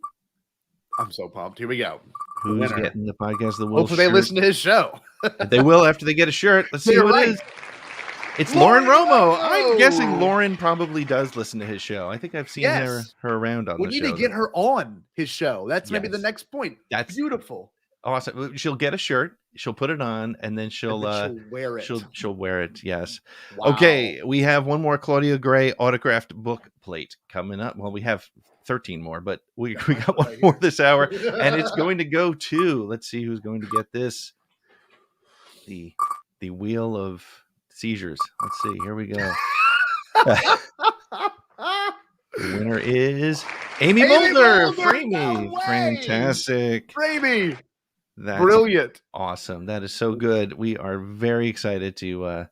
I'm so pumped. Here we go. Who's getting the Podcast of the Wheels? Hopefully, they listen to his show. They will after they get a shirt. Let's see who it is. It's Lauren Romo. I'm guessing Lauren probably does listen to his show. I think I've seen her around on the show. We need to get her on his show. That's maybe the next point. That's beautiful. Awesome. She'll get a shirt. She'll put it on, and then she'll wear it. She'll wear it. Yes. Wow. Okay. We have one more Claudia Gray autographed book plate coming up. Well, we have 13 more, but we got one more this hour, and it's going to go to. Let's see who's going to get this. The Wheel of Seizures. Let's see. Here we go. The winner is Amy Mulder. Framey. No Fantastic. Framey. That's brilliant. Awesome. That is so good. We are very excited to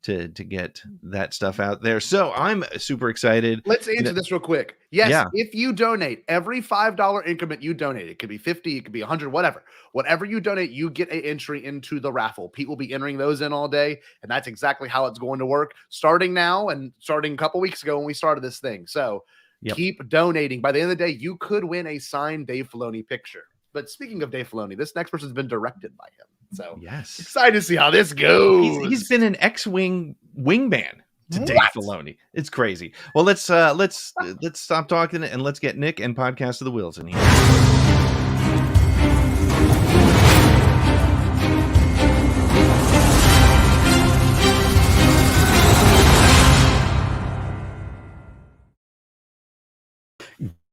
get that stuff out there. So I'm super excited. Let's answer this real quick. Yes, if you donate, every $5 increment you donate, it could be 50, it could be 100, whatever you donate, you get an entry into the raffle. Pete will be entering those in all day, and that's exactly how it's going to work, starting now and starting a couple weeks ago when we started this thing. So keep donating. By the end of the day, you could win a signed Dave Filoni picture. But speaking of Dave Filoni, this next person's been directed by him. So yes, excited to see how this goes. He's been an X-wing wingman to Dave Filoni. It's crazy. Well, let's stop talking and let's get Nick and Podcast of the Wheels in here.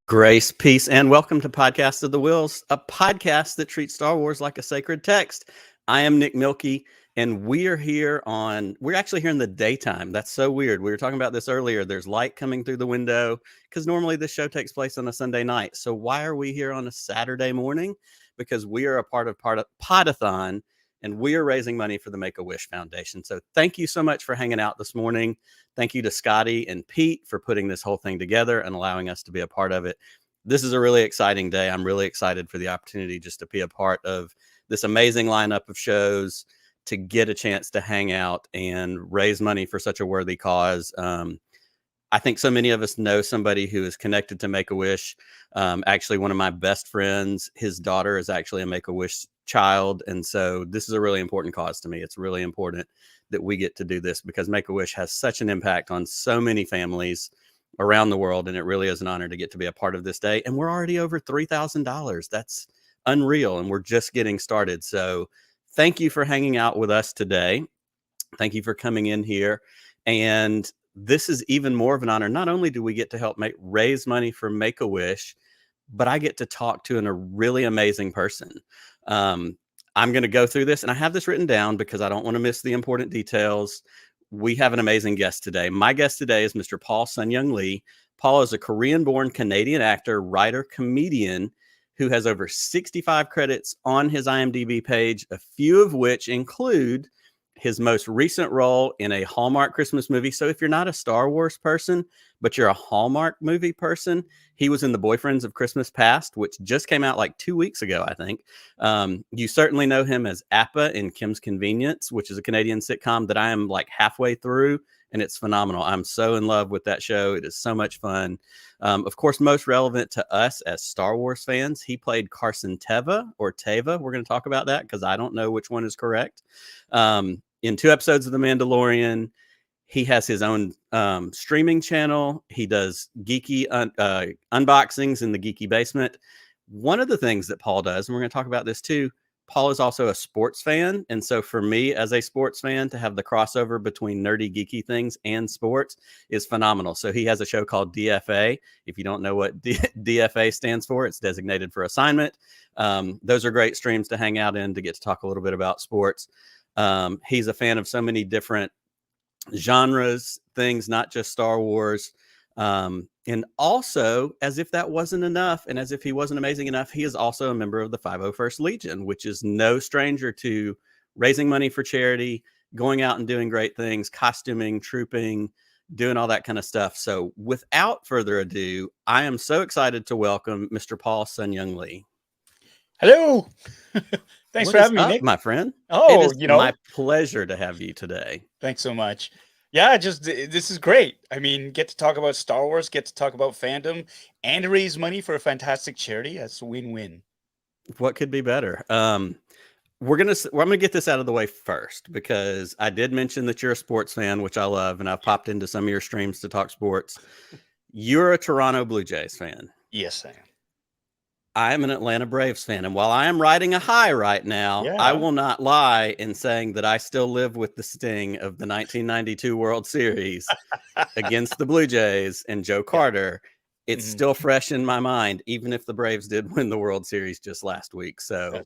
Grace, peace, and welcome to Podcast of the Wheels, a podcast that treats Star Wars like a sacred text. I am Nick Milkey, and we're actually here in the daytime. That's so weird. We were talking about this earlier. There's light coming through the window because normally this show takes place on a Sunday night. So why are we here on a Saturday morning? Because we are a part of PODATHON, and we are raising money for the Make-A-Wish Foundation. So thank you so much for hanging out this morning. Thank you to Scotty and Pete for putting this whole thing together and allowing us to be a part of it. This is a really exciting day. I'm really excited for the opportunity just to be a part of this amazing lineup of shows, to get a chance to hang out and raise money for such a worthy cause. I think so many of us know somebody who is connected to Make-A-Wish. Actually, one of my best friends, his daughter is actually a Make-A-Wish child. And so this is a really important cause to me. It's really important that we get to do this because Make-A-Wish has such an impact on so many families around the world. And it really is an honor to get to be a part of this day. And we're already over $3,000. That's unreal. And we're just getting started. So thank you for hanging out with us today. Thank you for coming in here. And this is even more of an honor. Not only do we get to help raise money for Make-A-Wish, but I get to talk to a really amazing person. I'm going to go through this, and I have this written down because I don't want to miss the important details. We have an amazing guest today. My guest today is Mr. Paul Sun-Hyung Lee. Paul is a Korean-born Canadian actor, writer, comedian who has over 65 credits on his IMDb page, a few of which include his most recent role in a Hallmark Christmas movie. So if you're not a Star Wars person, but you're a Hallmark movie person, he was in The Boyfriends of Christmas Past, which just came out like 2 weeks ago, I think. You certainly know him as Appa in Kim's Convenience, which is a Canadian sitcom that I am like halfway through, and it's phenomenal. I'm so in love with that show. It is so much fun. Of course, most relevant to us as Star Wars fans, he played Carson Teva or Teva. We're going to talk about that because I don't know which one is correct. In 2 episodes of The Mandalorian, he has his own streaming channel. He does geeky unboxings in the Geeky Basement. One of the things that Paul does, and we're going to talk about this too, Paul is also a sports fan. And so for me as a sports fan to have the crossover between nerdy, geeky things and sports is phenomenal. So he has a show called DFA. If you don't know what DFA stands for, it's designated for assignment. Those are great streams to hang out in to get to talk a little bit about sports. He's a fan of so many different genres, things, not just Star Wars. And also, as if that wasn't enough, and as if he wasn't amazing enough, he is also a member of the 501st Legion, which is no stranger to raising money for charity, going out and doing great things, costuming, trooping, doing all that kind of stuff. So without further ado, I am so excited to welcome Mr. Paul Sun-Hyung Lee. Hello. Thanks for having me, Nick. My friend. Oh, it is my pleasure to have you today. Thanks so much. Yeah, this is great. I mean, get to talk about Star Wars, get to talk about fandom, and raise money for a fantastic charity. That's a win-win. What could be better? I'm gonna get this out of the way first because I did mention that you're a sports fan, which I love, and I've popped into some of your streams to talk sports. You're a Toronto Blue Jays fan. Yes, I am. I am an Atlanta Braves fan, and while I am riding a high right now, I will not lie in saying that I still live with the sting of the 1992 World Series against the Blue Jays and Joe Carter. It's still fresh in my mind, even if the Braves did win the World Series just last week. So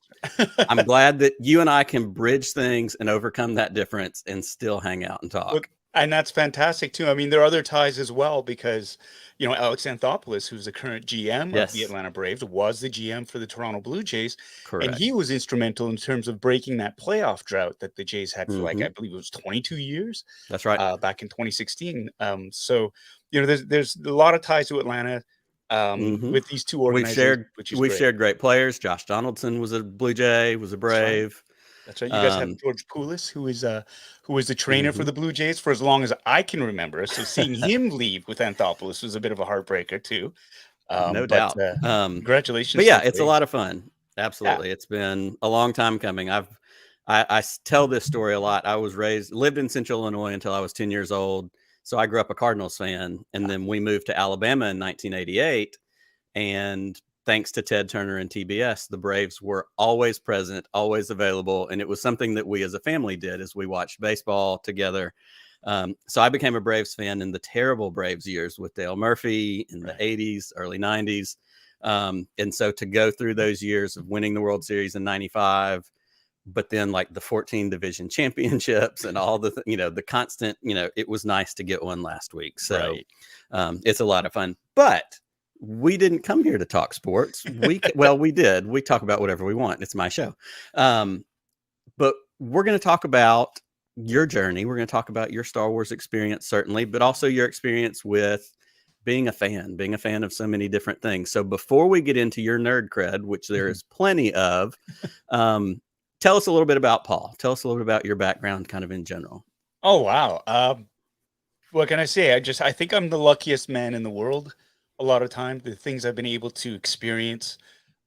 I'm glad that you and I can bridge things and overcome that difference and still hang out and talk. Look, and that's fantastic, too. I mean, there are other ties as well because, you know, Alex Anthopoulos, who's the current GM of the Atlanta Braves, was the GM for the Toronto Blue Jays. Correct. And he was instrumental in terms of breaking that playoff drought that the Jays had for, like, I believe it was 22 years. That's right. Back in 2016. So, you know, there's a lot of ties to Atlanta with these two organizations. We've shared great players. Josh Donaldson was a Blue Jay, was a Brave. That's right. You guys have George Poulis, who is the trainer for the Blue Jays for as long as I can remember. So seeing him leave with Anthopoulos was a bit of a heartbreaker too. No doubt. Congratulations. But yeah, it's a lot of fun. Absolutely. It's been a long time coming. I tell this story a lot. I lived in Central Illinois until I was 10 years old. So I grew up a Cardinals fan, and then we moved to Alabama in 1988. And thanks to Ted Turner and TBS, the Braves were always present, always available. And it was something that we as a family did as we watched baseball together. So I became a Braves fan in the terrible Braves years with Dale Murphy in the 80s, early 90s. And so to go through those years of winning the World Series in 95, but then like the 14 division championships and all the, the constant, it was nice to get one last week. So it's a lot of fun, but we didn't come here to talk sports. We did. We talk about whatever we want. It's my show. But we're going to talk about your journey. We're going to talk about your Star Wars experience, certainly, but also your experience with being a fan of so many different things. So before we get into your nerd cred, which there is plenty of, tell us a little bit about Paul. Tell us a little bit about your background kind of in general. Oh, wow. What can I say? I think I'm the luckiest man in the world. A lot of times, the things I've been able to experience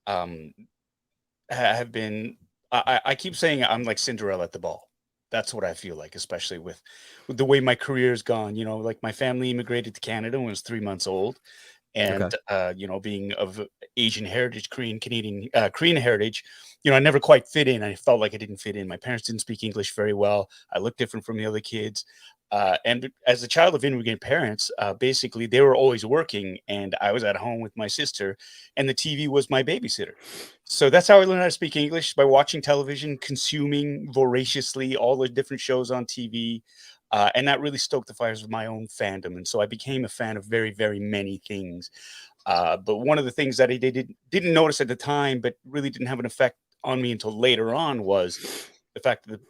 have been, I keep saying I'm like Cinderella at the ball. That's what I feel like, especially with the way my career has gone. Like my family immigrated to Canada when I was 3 months old. And, being of Asian heritage, Canadian heritage, I never quite fit in. I felt like I didn't fit in. My parents didn't speak English very well. I looked different from the other kids. And as a child of immigrant parents, basically they were always working and I was at home with my sister and the TV was my babysitter. So that's how I learned how to speak English, by watching television, consuming voraciously all the different shows on TV. And that really stoked the fires of my own fandom. And so I became a fan of very, very many things. But one of the things that I didn't notice at the time, but really didn't have an effect on me until later on, was the fact that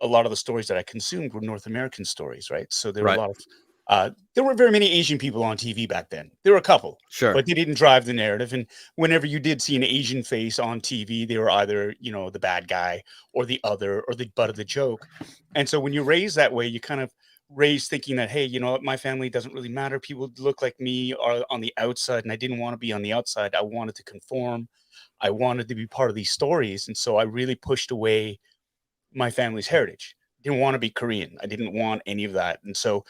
a lot of the stories that I consumed were North American stories, right? So there were a lot of, there weren't very many Asian people on TV back then. There were a couple, but they didn't drive the narrative. And whenever you did see an Asian face on TV, they were either, the bad guy or the other or the butt of the joke. And so when you raise that way, you kind of raised thinking that, hey, you know what, my family doesn't really matter. People look like me are on the outside, and I didn't want to be on the outside. I wanted to conform. I wanted to be part of these stories. And so I really pushed away my family's heritage. Didn't want to be Korean. I didn't want any of that. And so,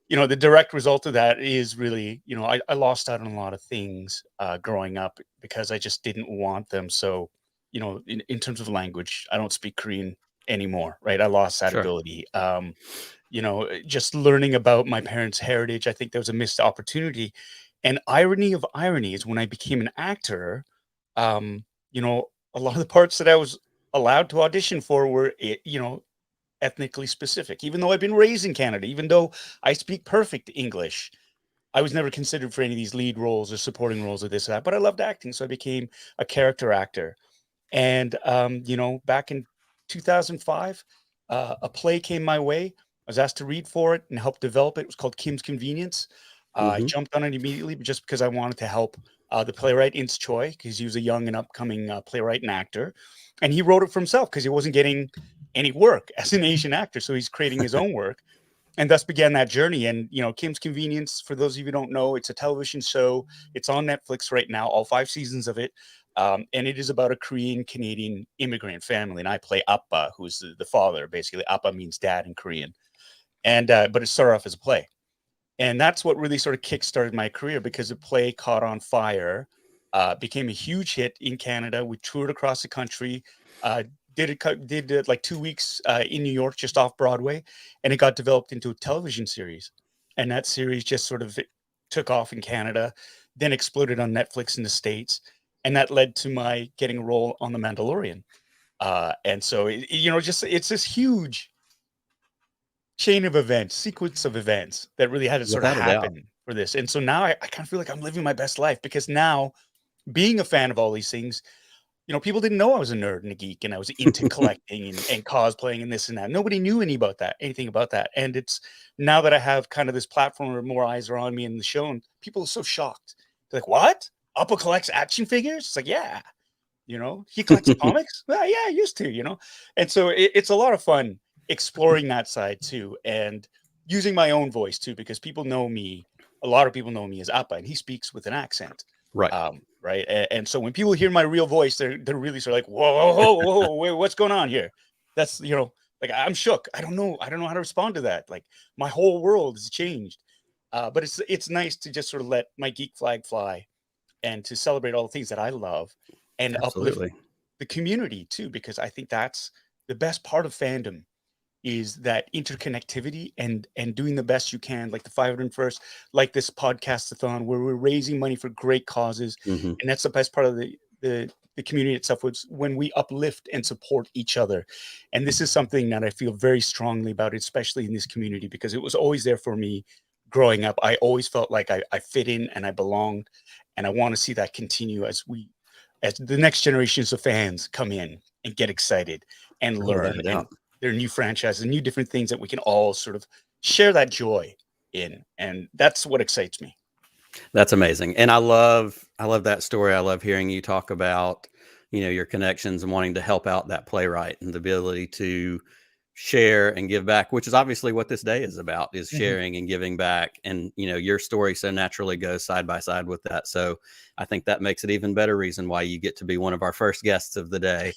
the direct result of that is really, I lost out on a lot of things growing up because I just didn't want them. So, in terms of language, I don't speak Korean anymore, right? I lost that ability. Just learning about my parents' heritage, I think there was a missed opportunity. And irony of ironies, when I became an actor, a lot of the parts that I was allowed to audition for were, ethnically specific. Even though I've been raised in Canada, even though I speak perfect English, I was never considered for any of these lead roles or supporting roles or this or that. But I loved acting, so I became a character actor. And back in 2005, a play came my way. I was asked to read for it and help develop it. It was called Kim's Convenience. I jumped on it immediately, but just because I wanted to help the playwright Ince Choi, because he was a young and upcoming playwright and actor. And he wrote it for himself because he wasn't getting any work as an Asian actor. So he's creating his own work. And thus began that journey. And, Kim's Convenience, for those of you who don't know, it's a television show. It's on Netflix right now, all 5 seasons of it. And it is about a Korean Canadian immigrant family. And I play Appa, who's the father. Basically, Appa means dad in Korean. And but it started off as a play. And that's what really sort of kickstarted my career, because the play caught on fire, became a huge hit in Canada. We toured across the country, did like 2 weeks in New York, just off Broadway, and it got developed into a television series. And that series just sort of took off in Canada, then exploded on Netflix in the States. And that led to my getting a role on The Mandalorian. And so, it's this huge chain of events, sequence of events that really had to sort of happen for this. And so now I kind of feel like I'm living my best life, because now, being a fan of all these things, people didn't know I was a nerd and a geek and I was into collecting and cosplaying and this and that. Nobody knew anything about that. And it's now that I have kind of this platform where more eyes are on me in the show, and people are so shocked. They're like, what? Appa collects action figures? It's like, yeah. He collects comics? Well, yeah, I used to, And so it's a lot of fun exploring that side too, and using my own voice too, because people know me. A lot of people know me as Appa, and he speaks with an accent. Right. right? And so when people hear my real voice, they're really sort of like, whoa, wait, what's going on here? That's, like, I'm shook. I don't know how to respond to that. Like, my whole world has changed. But it's nice to just sort of let my geek flag fly and to celebrate all the things that I love and uplift the community too, because I think that's the best part of fandom, is that interconnectivity and doing the best you can, like the 501st, like this podcast-a-thon, where we're raising money for great causes. And that's the best part of the community itself, was when we uplift and support each other. And this is something that I feel very strongly about, especially in this community, because it was always there for me growing up. I always felt like I fit in and I belonged, and I want to see that continue as the next generations of fans come in and get excited and learn. And there are new franchises and new different things that we can all sort of share that joy in. And that's what excites me. That's amazing. And I love that story. I love hearing you talk about, your connections and wanting to help out that playwright and the ability to share and give back, which is obviously what this day is about, is sharing and giving back. And, your story so naturally goes side by side with that. So I think that makes it even better reason why you get to be one of our first guests of the day.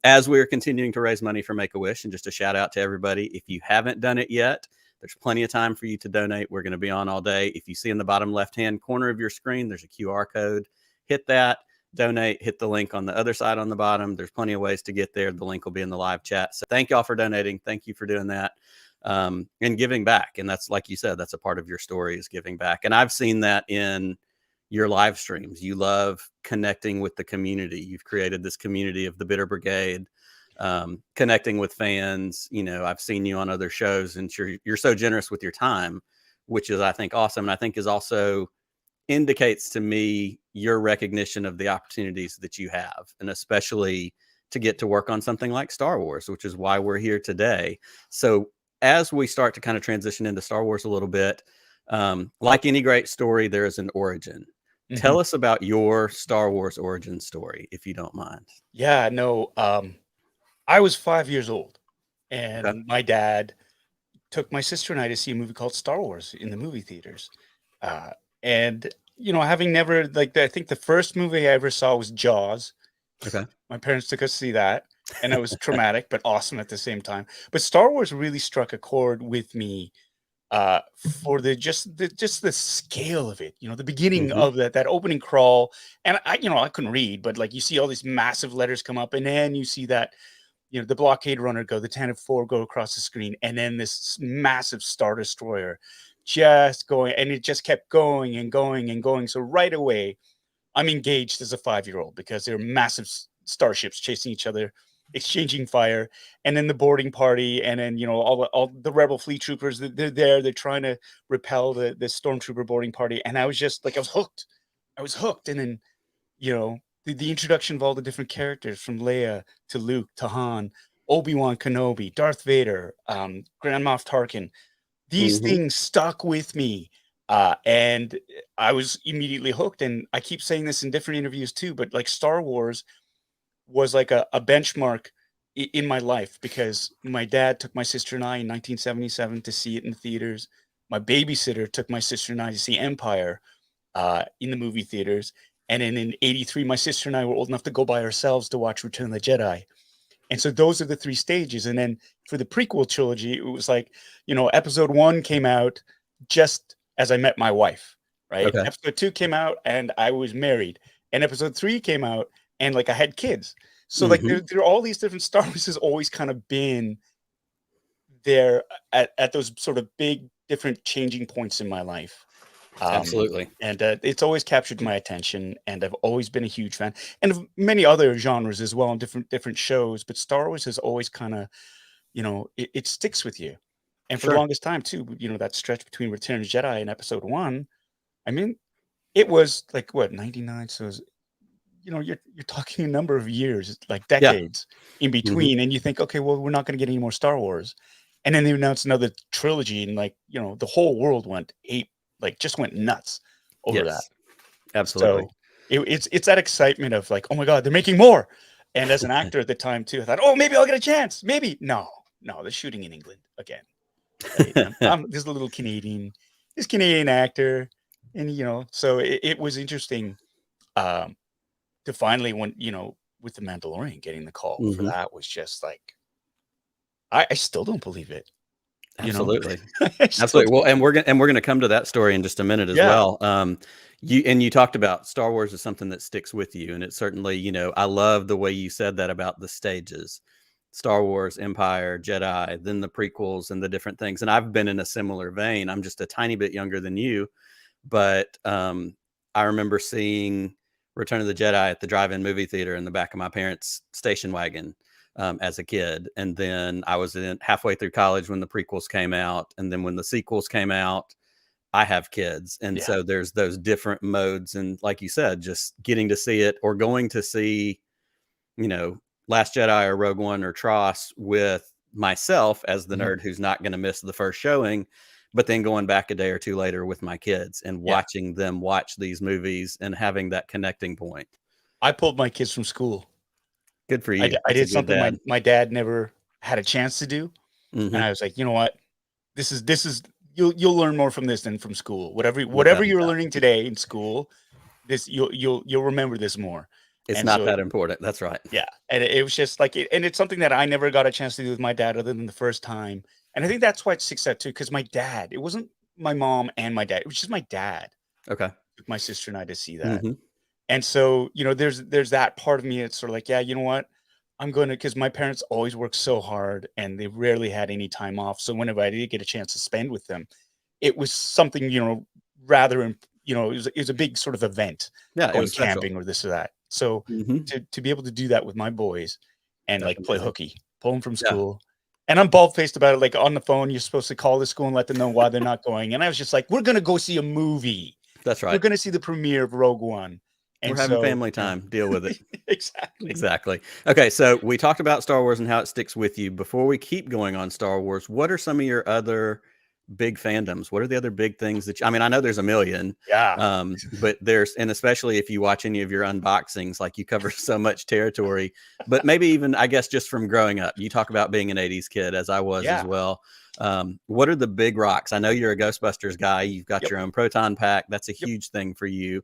As we're continuing to raise money for Make-A-Wish, and just a shout out to everybody, if you haven't done it yet, there's plenty of time for you to donate. We're going to be on all day. If you see in the bottom left-hand corner of your screen, there's a QR code. Hit that, donate, hit the link on the other side on the bottom. There's plenty of ways to get there. The link will be in the live chat. So thank y'all for donating. Thank you for doing that, and giving back. And that's, like you said, that's a part of your story, is giving back. And I've seen that in your live streams. You love connecting with the community. You've created this community of the Bitter Brigade, connecting with fans. I've seen you on other shows, and you're so generous with your time, which is, I think, awesome. And I think is also indicates to me your recognition of the opportunities that you have, and especially to get to work on something like Star Wars, which is why we're here today. So as we start to kind of transition into Star Wars a little bit, like any great story, there is an origin. Tell us about your Star Wars origin story, if you don't mind. Yeah, no. I was 5 years old, and my dad took my sister and I to see a movie called Star Wars in the movie theaters. And, having never, I think the first movie I ever saw was Jaws. Okay. My parents took us to see that, and it was traumatic, but awesome at the same time. But Star Wars really struck a chord with me for just the scale of it, the beginning of that opening crawl. And I couldn't read, but like, you see all these massive letters come up, and then you see that, the blockade runner go, the Tantive 4 go across the screen, and then this massive Star Destroyer just going, and it just kept going and going and going. So right away, I'm engaged as a 5-year-old, because they're massive starships chasing each other, exchanging fire, and then the boarding party, and then all the rebel fleet troopers, they're trying to repel the stormtrooper boarding party. And I was just like, I was hooked. And then the introduction of all the different characters, from Leia to Luke to Han, Obi-Wan Kenobi, Darth Vader, Grand Moff Tarkin. These things stuck with me, and I was immediately hooked. And I keep saying this in different interviews too, but like, Star Wars was like a benchmark in my life, because my dad took my sister and I in 1977 to see it in the theaters. My babysitter took my sister and I to see Empire in the movie theaters. And then in 83, my sister and I were old enough to go by ourselves to watch Return of the Jedi. And so those are the 3 stages. And then for the prequel trilogy, it was like, episode 1 came out just as I met my wife, right? Okay. Episode 2 came out and I was married. And episode 3 came out and like I had kids. So like there are all these different Star Wars has always kind of been there at those sort of big, different changing points in my life. Absolutely. And it's always captured my attention, and I've always been a huge fan, and of many other genres as well, and different shows. But Star Wars has always kind of, it sticks with you. And for the longest time too, that stretch between Return of the Jedi and episode 1, I mean, it was like, what, 99? So it was, you're talking a number of years, like decades in between. And you think, okay, well, we're not going to get any more Star Wars. And then they announced another trilogy, and like, the whole world went just went nuts over that. Absolutely. So it's that excitement of like, oh my God, they're making more. And as an actor at the time too, I thought, oh, maybe I'll get a chance. Maybe. No, they're shooting in England again. Right? There's a little Canadian actor. And, so it was interesting To finally, when with the Mandalorian getting the call for that was just like, I still don't believe it. Absolutely. Absolutely. Well, and we're gonna come to that story in just a minute as well. You talked about Star Wars is something that sticks with you, and it's certainly, I love the way you said that about the stages. Star Wars, Empire, Jedi, then the prequels and the different things. And I've been in a similar vein. I'm just a tiny bit younger than you, but I remember seeing Return of the Jedi at the drive-in movie theater in the back of my parents' station wagon as a kid. And then I was halfway through college when the prequels came out. And then when the sequels came out, I have kids. And so there's those different modes. And like you said, just getting to see it or going to see, Last Jedi or Rogue One or Tross with myself as the nerd who's not going to miss the first showing, but then going back a day or two later with my kids and watching them watch these movies and having that connecting point. I pulled my kids from school. Good for you. I did something my dad never had a chance to do. And I was like, you know what? This is you'll learn more from this than from school. Whatever you're learning today in school, you'll remember this more. It's not that important. That's right. Yeah. And it was just like, and it's something that I never got a chance to do with my dad other than the first time. And I think that's why it sticks out too, because my dad, it wasn't my mom and my dad. It was just my dad. Okay. My sister and I to see that. And so, there's that part of me. It's sort of like, yeah, you know what? I'm going to, because my parents always worked so hard and they rarely had any time off. So whenever I did get a chance to spend with them, it was something, rather, it was a big sort of event. Yeah. Going camping or this or that. So to be able to do that with my boys and play hooky, pull them from school. And I'm bald-faced about it. Like on the phone, you're supposed to call the school and let them know why they're not going. And I was just like, we're going to go see a movie. That's right. We're going to see the premiere of Rogue One. And we're having family time. Deal with it. Exactly. Okay. So we talked about Star Wars and how it sticks with you. Before we keep going on Star Wars, what are some of your other big fandoms? What are the other big things that I know there's a million, but and especially if you watch any of your unboxings, like you cover so much territory, but maybe even, I guess, just from growing up, you talk about being an 80s kid as I was as well. What are the big rocks? I know you're a Ghostbusters guy. You've got your own proton pack. That's a huge thing for you.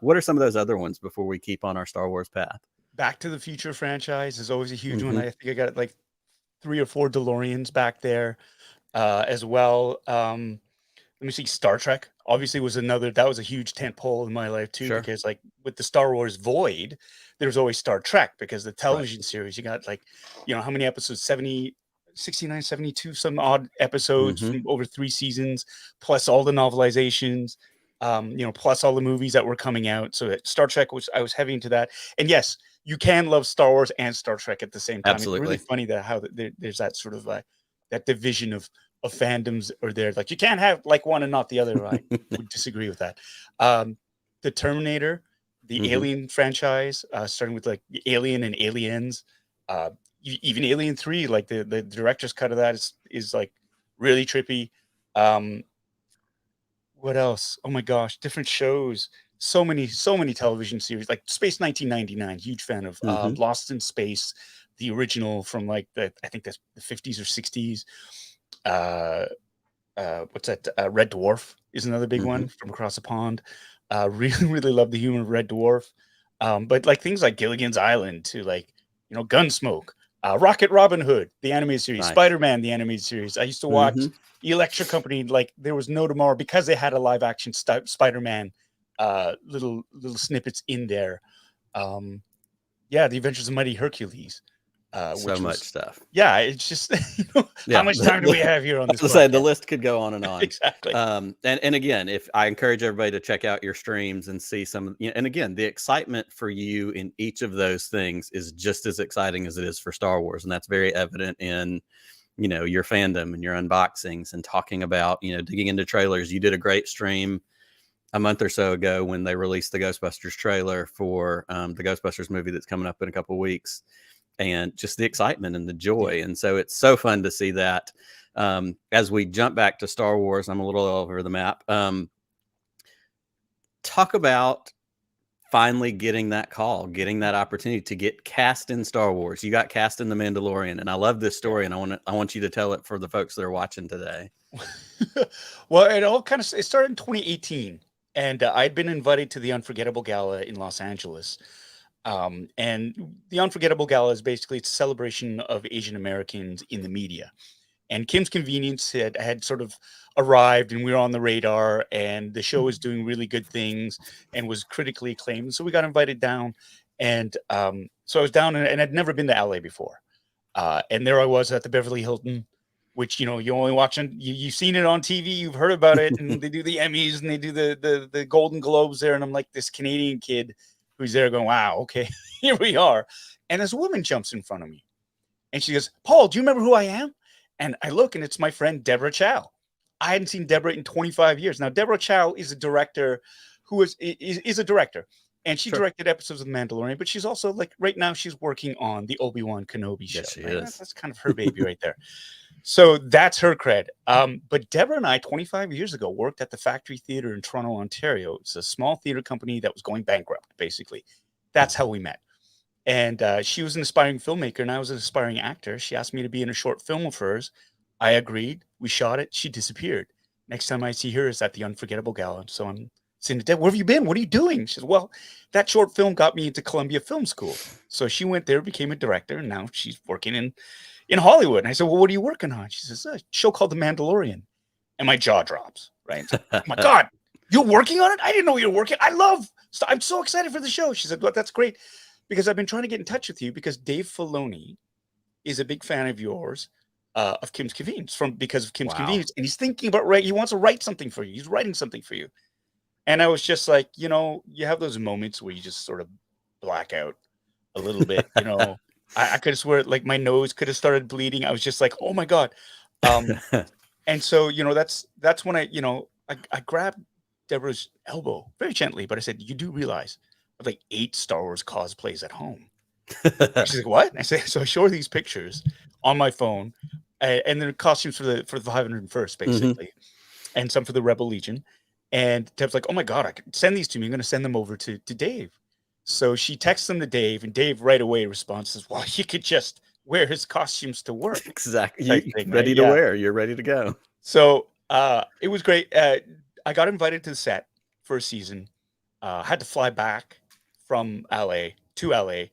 What are some of those other ones before we keep on our Star Wars path? Back to the Future franchise is always a huge one. I think I got like 3 or 4 DeLoreans back there. As well. Let me see. Star Trek obviously was that was a huge tent pole in my life too, because like with the Star Wars void, there's always Star Trek because the television series, you got like, how many episodes? 69, 72, some odd episodes from over 3 seasons, plus all the novelizations, plus all the movies that were coming out. So Star Trek I was heavy into that. And yes, you can love Star Wars and Star Trek at the same time. Absolutely. It's really funny that how there's that sort of that division of fandoms are there. Like you can't have like one and not the other. I would disagree with that. The Terminator, the Alien franchise, starting with like Alien and Aliens, even Alien 3, like the director's cut of that is like really trippy. What else? Oh my gosh, different shows. So many television series, like Space 1999, huge fan of Lost in Space, the original from like I think that's the 50s or 60s. What's that? Red Dwarf is another big one from across the pond. Really love the humor of Red Dwarf. But like things like Gilligan's Island to like, Gunsmoke, Rocket Robin Hood, the animated series, Spider-Man, the animated series. I used to watch Electric Company. Like there was no tomorrow because they had a live action Spider-Man, little snippets in there. The Adventures of Mighty Hercules. So much stuff. Yeah, it's just how much time do we have here on this? The list could go on and on. Exactly. And again, if I encourage everybody to check out your streams and see some, and again, the excitement for you in each of those things is just as exciting as it is for Star Wars, and that's very evident in your fandom and your unboxings and talking about digging into trailers. You did a great stream a month or so ago when they released the Ghostbusters trailer for the Ghostbusters movie that's coming up in a couple of weeks. And just the excitement and the joy. And so it's so fun to see that. As we jump back to Star Wars, I'm a little over the map. Talk about finally getting that call, getting that opportunity to get cast in Star Wars. You got cast in The Mandalorian. And I love this story. And I want you to tell it for the folks that are watching today. Well, it started in 2018. And I'd been invited to the Unforgettable Gala in Los Angeles. And the Unforgettable Gala is basically it's a celebration of Asian Americans in the media. And Kim's Convenience had sort of arrived, and we were on the radar, and the show was doing really good things and was critically acclaimed. So we got invited down, and so I was down, and I'd never been to LA before. And there I was at the Beverly Hilton, which, you only watching, you've seen it on TV, you've heard about it, and they do the Emmys and they do the Golden Globes there. And I'm like this Canadian kid who's there going, wow, okay, here we are. And this woman jumps in front of me and she goes, Paul, do you remember who I am? And I look, and it's my friend Deborah Chow. I hadn't seen Deborah in 25 years. Now, Deborah Chow is a director who is a director. And she directed episodes of The Mandalorian, but she's also like right now she's working on the Obi-Wan Kenobi show. Yes, she right? is. That's kind of her baby right there. So that's her cred. But Deborah and I, 25 years ago, worked at the Factory Theatre in Toronto, Ontario. It's a small theater company that was going bankrupt, basically. That's how we met. And she was an aspiring filmmaker, and I was an aspiring actor. She asked me to be in a short film of hers. I agreed. We shot it. She disappeared. Next time I see her is at the Unforgettable Gala. So I'm saying to Deb, where have you been? What are you doing? She says, well, that short film got me into Columbia Film School. So she went there, became a director, and now she's working in Hollywood. And I said, well, what are you working on? She says, a show called The Mandalorian. And my jaw drops, right? So, oh my God, you're working on it? I didn't know you were working. I'm so excited for the show. She said, well, that's great. Because I've been trying to get in touch with you because Dave Filoni is a big fan of yours, of Kim's Convenience, because of Kim's Convenience. And he's thinking about, he wants to write something for you. He's writing something for you. And I was just like, you have those moments where you just sort of black out a little bit, I could have swear like my nose could have started bleeding. I was just like, oh my God. And so, that's when I grabbed Deborah's elbow very gently, but I said, you do realize I have like 8 Star Wars cosplays at home. She's like, what? And I said, so I show her these pictures on my phone and then costumes for the 501st, basically, and some for the Rebel Legion. And Deb's like, oh my God, I can send these to me. I'm going to send them over to Dave. So she texts them to Dave, and Dave right away responds, says, well, you could just wear his costumes to work. Exactly. You're ready to wear. You're ready to go. So it was great. I got invited to the set for a season. Had to fly back from LA to LA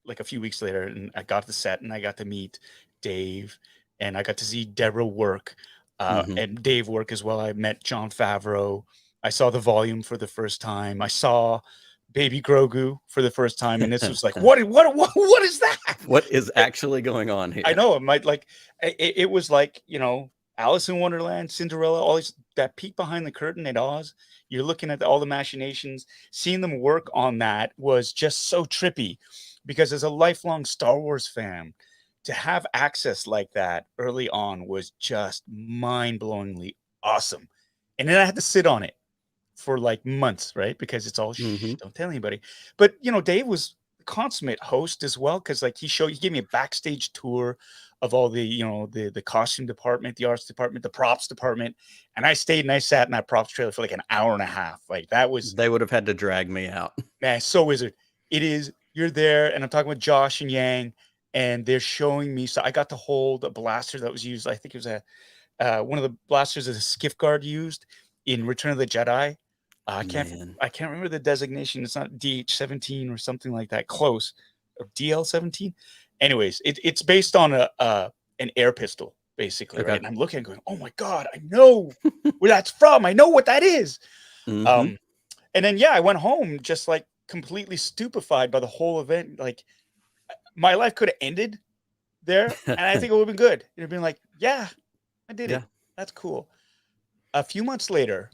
like a few weeks later, and I got to the set, and I got to meet Dave, and I got to see Deborah work. And Dave work as well. I met Jon Favreau. I saw The Volume for the first time. I saw Baby Grogu for the first time, and this was like, what is that? What is actually going on here? I know. It was like, Alice in Wonderland, Cinderella, all these, that peek behind the curtain at Oz. You're looking at all the machinations. Seeing them work on that was just so trippy, because as a lifelong Star Wars fan, to have access like that early on was just mind-blowingly awesome. And then I had to sit on it for like months, right? Because it's all don't tell anybody. But Dave was a consummate host as well, because like he gave me a backstage tour of all the the costume department, the arts department, the props department, and I stayed and I sat in that props trailer for like an hour and a half. Like that was, they would have had to drag me out. Man, so wizard. It is, you're there, and I'm talking with Josh and Yang, and they're showing me. So I got to hold a blaster that was used. I think it was one of the blasters that the Skiff Guard used in Return of the Jedi. I can't remember the designation. It's not DH-17 or something like that. Close, or DL-17. Anyways, it's based on an air pistol, basically, right? And I'm looking and going, oh my God, I know where that's from. I know what that is. And then I went home just like completely stupefied by the whole event. Like my life could have ended there, and I think it would have been good. It would have been like, yeah, I did it. That's cool. A few months later,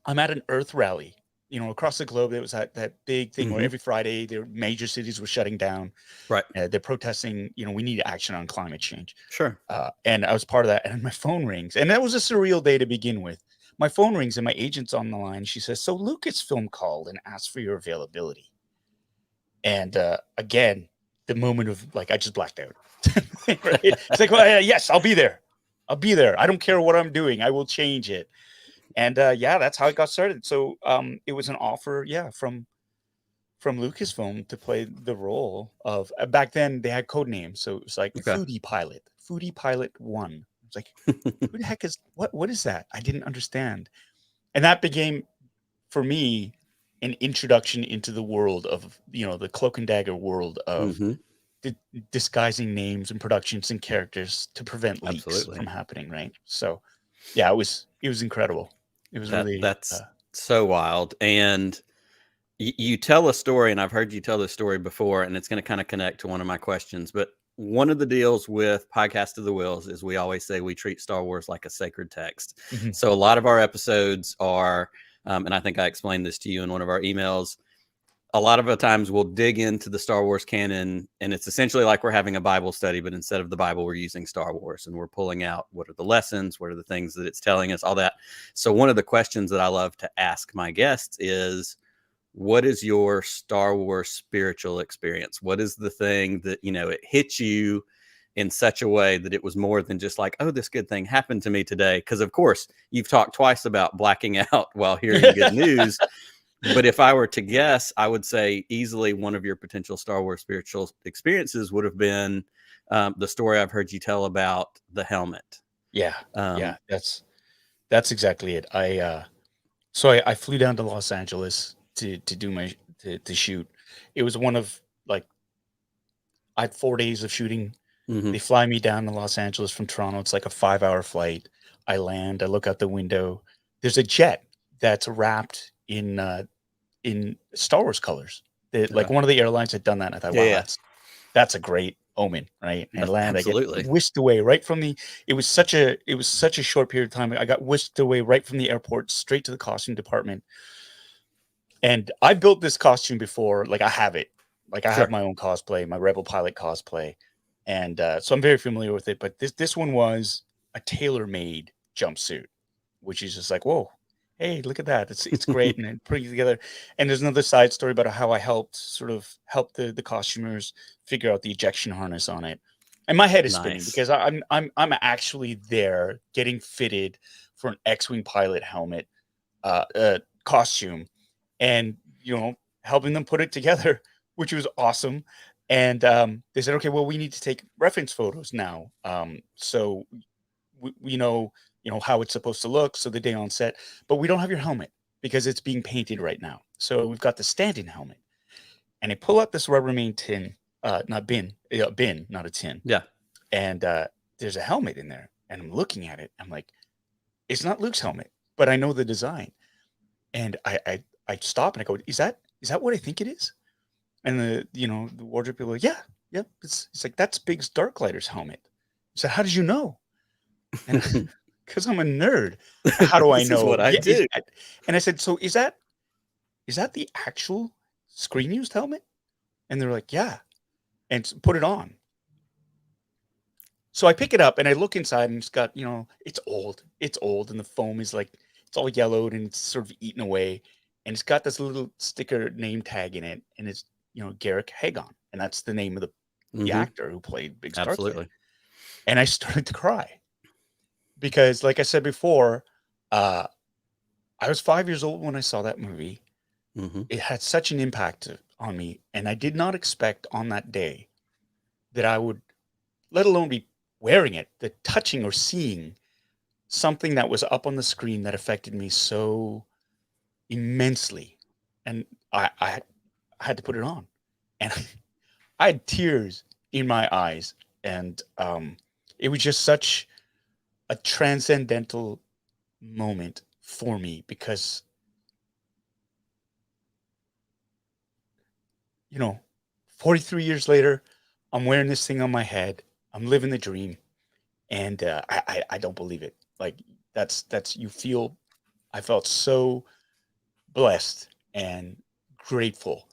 I'm at an Earth rally, across the globe. There was that big thing where every Friday, their major cities were shutting down. Right. They're protesting, we need action on climate change. Sure. And I was part of that. And my phone rings. And that was a surreal day to begin with. My phone rings and my agent's on the line. She says, so Lucasfilm called and asked for your availability. And again, the moment of like, I just blacked out. Right? It's like, well, yes, I'll be there. I'll be there. I don't care what I'm doing. I will change it. And that's how it got started. So it was an offer, from Lucasfilm to play the role of back then they had code names. So it was like Foodie Pilot 1. It's like, who the heck is what is that? I didn't understand. And that became, for me, an introduction into the world of, the Cloak and Dagger world of disguising names and productions and characters to prevent leaks from happening, right? So, yeah, it was incredible. It was that's so wild. And you tell a story, and I've heard you tell this story before, and it's going to kind of connect to one of my questions. But one of the deals with Podcast of the Wheels is we always say we treat Star Wars like a sacred text. So a lot of our episodes are, and I think I explained this to you in one of our emails, a lot of the times we'll dig into the Star Wars canon, and it's essentially like we're having a Bible study, but instead of the Bible, we're using Star Wars, and we're pulling out what are the lessons, what are the things that it's telling us, all that. So one of the questions that I love to ask my guests is, what is your Star Wars spiritual experience? What is the thing that, it hit you in such a way that it was more than just like, oh, this good thing happened to me today? Because, of course, you've talked twice about blacking out while hearing good news. But if I were to guess, I would say easily one of your potential Star Wars spiritual experiences would have been the story I've heard you tell about the helmet. Yeah. That's exactly it. I flew down to Los Angeles to do to shoot. It was one of I had 4 days of shooting. They fly me down to Los Angeles from Toronto. It's like a 5-hour flight. I land, I look out the window. There's a jet that's wrapped in Star Wars colors. One of the airlines had done that, and I thought, wow, that's a great omen, right? And I land, absolutely. I get whisked away right from it was such a short period of time. I got whisked away right from the airport straight to the costume department. And I built this costume before, I have it. I have my own cosplay, my Rebel pilot cosplay. And so I'm very familiar with it. But this one was a tailor-made jumpsuit, which is just like, whoa, hey, look at that. It's great. And putting it together. And there's another side story about how I helped the costumers figure out the ejection harness on it. And my head is spinning because I'm actually there getting fitted for an X-Wing pilot helmet costume. And, helping them put it together, which was awesome. And they said, okay, well, we need to take reference photos now. So we know, how it's supposed to look. So the day on set, but we don't have your helmet because it's being painted right now. So we've got the stand-in helmet. And I pull out this Rubbermaid tin, bin, not a tin. Yeah. And there's a helmet in there. And I'm looking at it. I'm like, it's not Luke's helmet, but I know the design. And I stop and I go, is that what I think it is? And the wardrobe people are like, yeah. It's like, that's Biggs Darklighter's helmet. So how did you know? And because I'm a nerd. How do I know? This is what I do. And I said, so is that the actual screen used helmet? And they're like, yeah. And put it on. So I pick it up and I look inside and it's got, it's old. It's old and the foam is it's all yellowed and it's sort of eaten away. And it's got this little sticker name tag in it. And it's, Garrick Hagon. And that's the name of the actor who played Biggs Darklighter. Absolutely. And I started to cry. Because like I said before, I was 5 years old when I saw that movie. It had such an impact on me. And I did not expect on that day that I would, let alone be wearing it, the touching or seeing something that was up on the screen that affected me so immensely. And I had to put it on. And I had tears in my eyes. And it was just such a transcendental moment for me because, 43 years later, I'm wearing this thing on my head. I'm living the dream. And I don't believe it. I felt so blessed and grateful.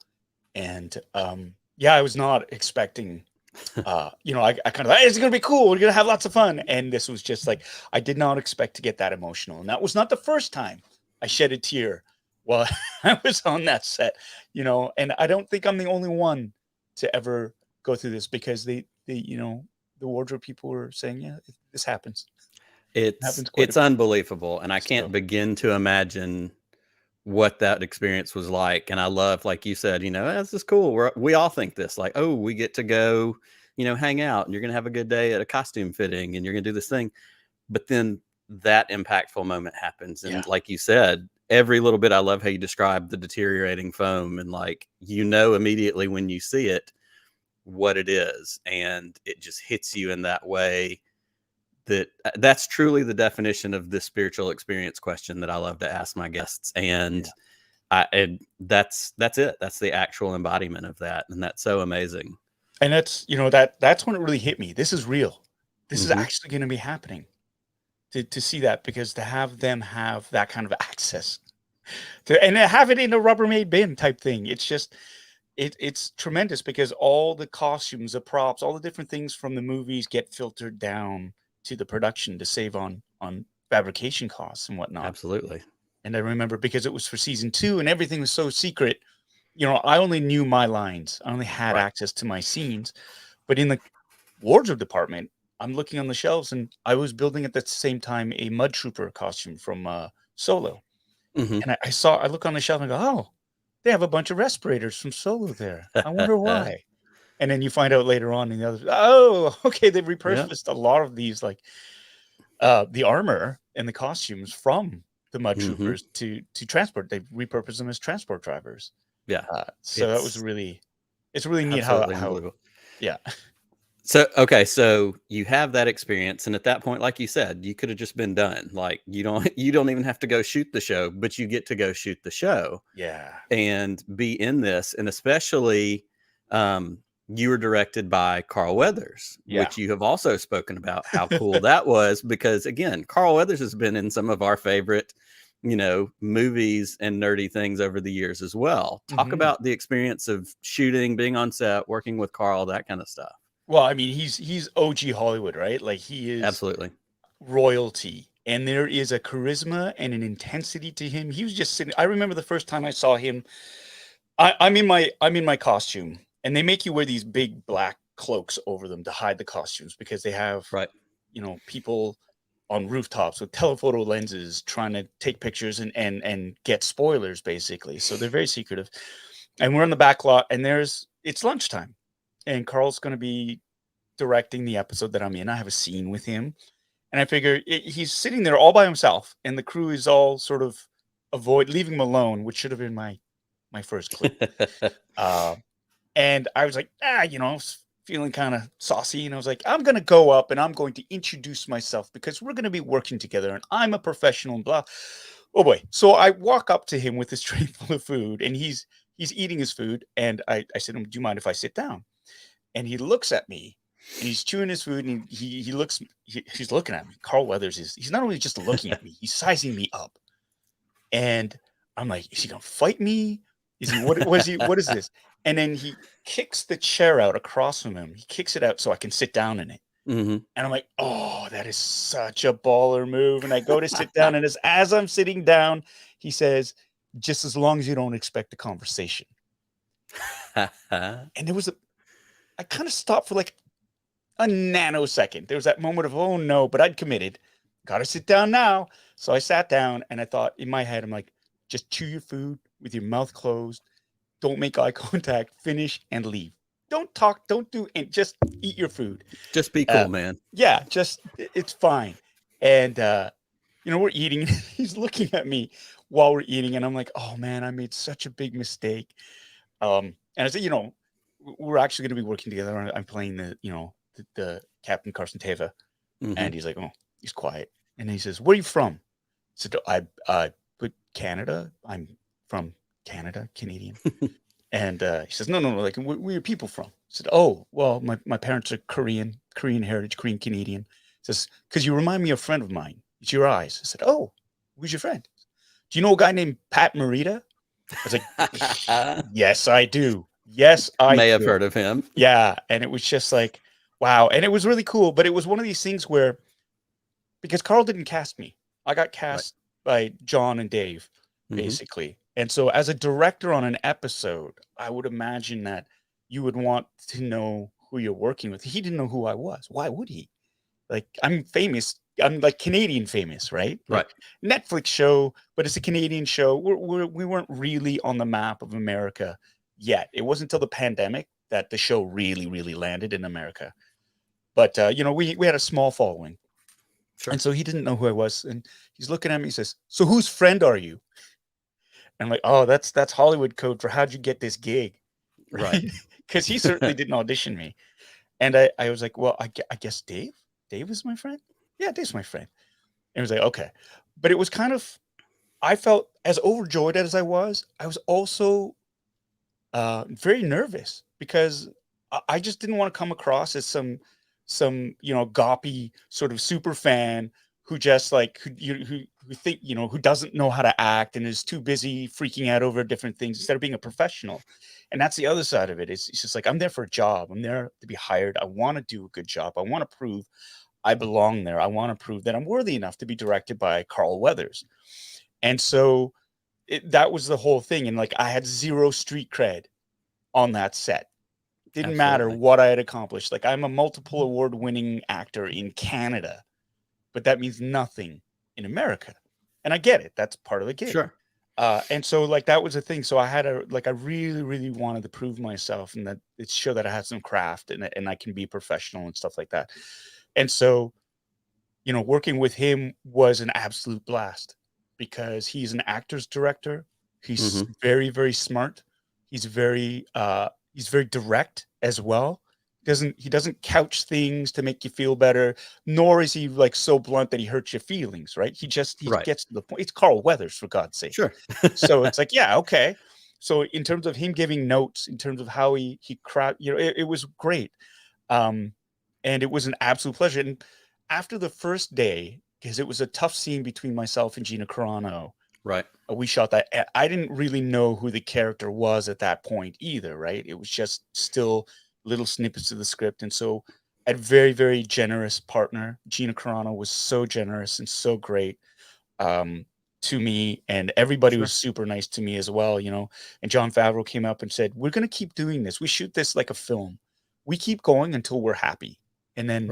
And I was not expecting, I kind of, it's going to be cool. We're going to have lots of fun. And this was just I did not expect to get that emotional. And that was not the first time I shed a tear while I was on that set, and I don't think I'm the only one to ever go through this because the wardrobe people were saying, yeah, this happens. It's unbelievable. And I can't begin to imagine what that experience was like. And I love, like you said, this is cool. We all think this, we get to go, hang out and you're going to have a good day at a costume fitting and you're going to do this thing. But then that impactful moment happens. And like you said, every little bit. I love how you describe the deteriorating foam, and like, you know, immediately when you see it what it is, and it just hits you in that way. That's truly the definition of this spiritual experience question that I love to ask my guests. And that's it. That's the actual embodiment of that. And that's so amazing. And that's, you know, that's when it really hit me. This is real. This is actually going to be happening. To see that, because to have them have that kind of access and have it in a Rubbermaid bin type thing. It's just, it's tremendous, because all the costumes, the props, all the different things from the movies get filtered down to the production to save on fabrication costs and whatnot. Absolutely. And I remember, because it was for season 2 and everything was so secret, you know, I only knew my lines. I only had access to my scenes. But in the wardrobe department, I'm looking on the shelves, and I was building at the same time a Mud Trooper costume from Solo. And I look on the shelf and go, oh, they have a bunch of respirators from Solo there. I wonder why. And then you find out later on in the other, oh, okay, they've repurposed a lot of these, like the armor and the costumes from the Mud Troopers to transport. They repurposed them as transport drivers. Yeah. So that was really, it's really neat how yeah. So, okay. So you have that experience. And at that point, like you said, you could have just been done. Like, you don't even have to go shoot the show, but you get to go shoot the show. Yeah. And be in this. And especially, you were directed by Carl Weathers, which you have also spoken about how cool that was, because again, Carl Weathers has been in some of our favorite, you know, movies and nerdy things over the years as well. Talk about the experience of shooting, being on set, working with Carl, that kind of stuff. Well, I mean, he's OG Hollywood, right? Like, he is absolutely royalty, and there is a charisma and an intensity to him. He was just sitting. I remember the first time I saw him. I'm in my costume, and they make you wear these big black cloaks over them to hide the costumes, because they have you know, people on rooftops with telephoto lenses trying to take pictures and get spoilers, basically. So they're very secretive. And we're in the back lot, and it's lunchtime. And Carl's going to be directing the episode that I'm in. I have a scene with him. And I figure he's sitting there all by himself, and the crew is all sort of leaving him alone, which should have been my first clip. And I was like, you know, I was feeling kind of saucy. And I was like, I'm going to go up and I'm going to introduce myself, because we're going to be working together, and I'm a professional and blah. Oh boy. So I walk up to him with this tray full of food, and he's eating his food. And I said, do you mind if I sit down? And he looks at me, and he's chewing his food, and he's looking at me. Carl Weathers he's not only just looking at me, he's sizing me up. And I'm like, is he going to fight me? Is he, what is this? And then he kicks the chair out across from him. He kicks it out so I can sit down in it. And I'm like, oh, that is such a baller move. And I go to sit down, and as I'm sitting down, he says, just as long as you don't expect a conversation. And there was I kind of stopped for like a nanosecond. There was that moment of, oh no, but I'd committed. Got to sit down now. So I sat down, and I thought in my head, I'm like, just chew your food with your mouth closed. Don't make eye contact, finish, and leave. Don't talk, don't do, and just eat your food. Just be cool, man. Yeah, it's fine. And, you know, we're eating. He's looking at me while we're eating, and I'm like, oh man, I made such a big mistake. And I said, you know, we're actually going to be working together. I'm playing the Captain Carson Teva. And he's like, oh, he's quiet. And he says, where are you from? I said, I put Canada. I'm from Canada, Canadian. And he says, no, like, where are your people from? I said, oh, well, my parents are Korean heritage, Korean Canadian. He says, because you remind me of a friend of mine. It's your eyes. I said, oh, who's your friend? Do you know a guy named Pat Morita? I was like, yes, I do. Yes, I may have heard of him. Yeah. And it was just like, wow. And it was really cool. But it was one of these things where, because Carl didn't cast me, I got cast by John and Dave, basically. And so as a director on an episode, I would imagine that you would want to know who you're working with. He didn't know who I was. Why would he? Like, I'm famous. I'm like Canadian famous, right? Right. Like, Netflix show, but it's a Canadian show. We weren't really on the map of America yet. It wasn't until the pandemic that the show really, really landed in America. But, you know, we had a small following. Sure. And so he didn't know who I was. And he's looking at me, he says, so whose friend are you? And I'm like, oh, that's Hollywood code for how'd you get this gig, Right? Because he certainly didn't audition me. And I was like, well, I guess Dave is my friend. Yeah, Dave's my friend. And he was like, okay. But it was kind of, I felt as overjoyed as I was also very nervous because I just didn't want to come across as some goppy sort of super fan who just like who think who doesn't know how to act and is too busy freaking out over different things instead of being a professional. And that's the other side of it. It's just like, I'm there for a job. I'm there to be hired. I want to do a good job. I want to prove I belong there. I want to prove that I'm worthy enough to be directed by Carl Weathers. And so that was the whole thing. And like, I had zero street cred on that set. Didn't matter what I had accomplished. Like, I'm a multiple award-winning actor in Canada, but that means nothing in America. And I get it. That's part of the gig. Sure. And so like, that was the thing. So I had I really, really wanted to prove myself and that it showed that I had some craft and I can be professional and stuff like that. And so, working with him was an absolute blast because he's an actor's director. He's very, very smart. He's very direct as well. He doesn't couch things to make you feel better, nor is he like so blunt that he hurts your feelings, right? He gets to the point. It's Carl Weathers, for God's sake. Sure. So it's like, yeah, okay. So in terms of him giving notes, in terms of how he crowd, it was great. And it was an absolute pleasure. And after the first day, because it was a tough scene between myself and Gina Carano. Right. We shot that. I didn't really know who the character was at that point either, right? It was just still little snippets of the script. And so I had a very, very generous partner. Gina Carano was so generous and so great to me. And everybody was super nice to me as well, And Jon Favreau came up and said, we're going to keep doing this. We shoot this like a film. We keep going until we're happy. And then,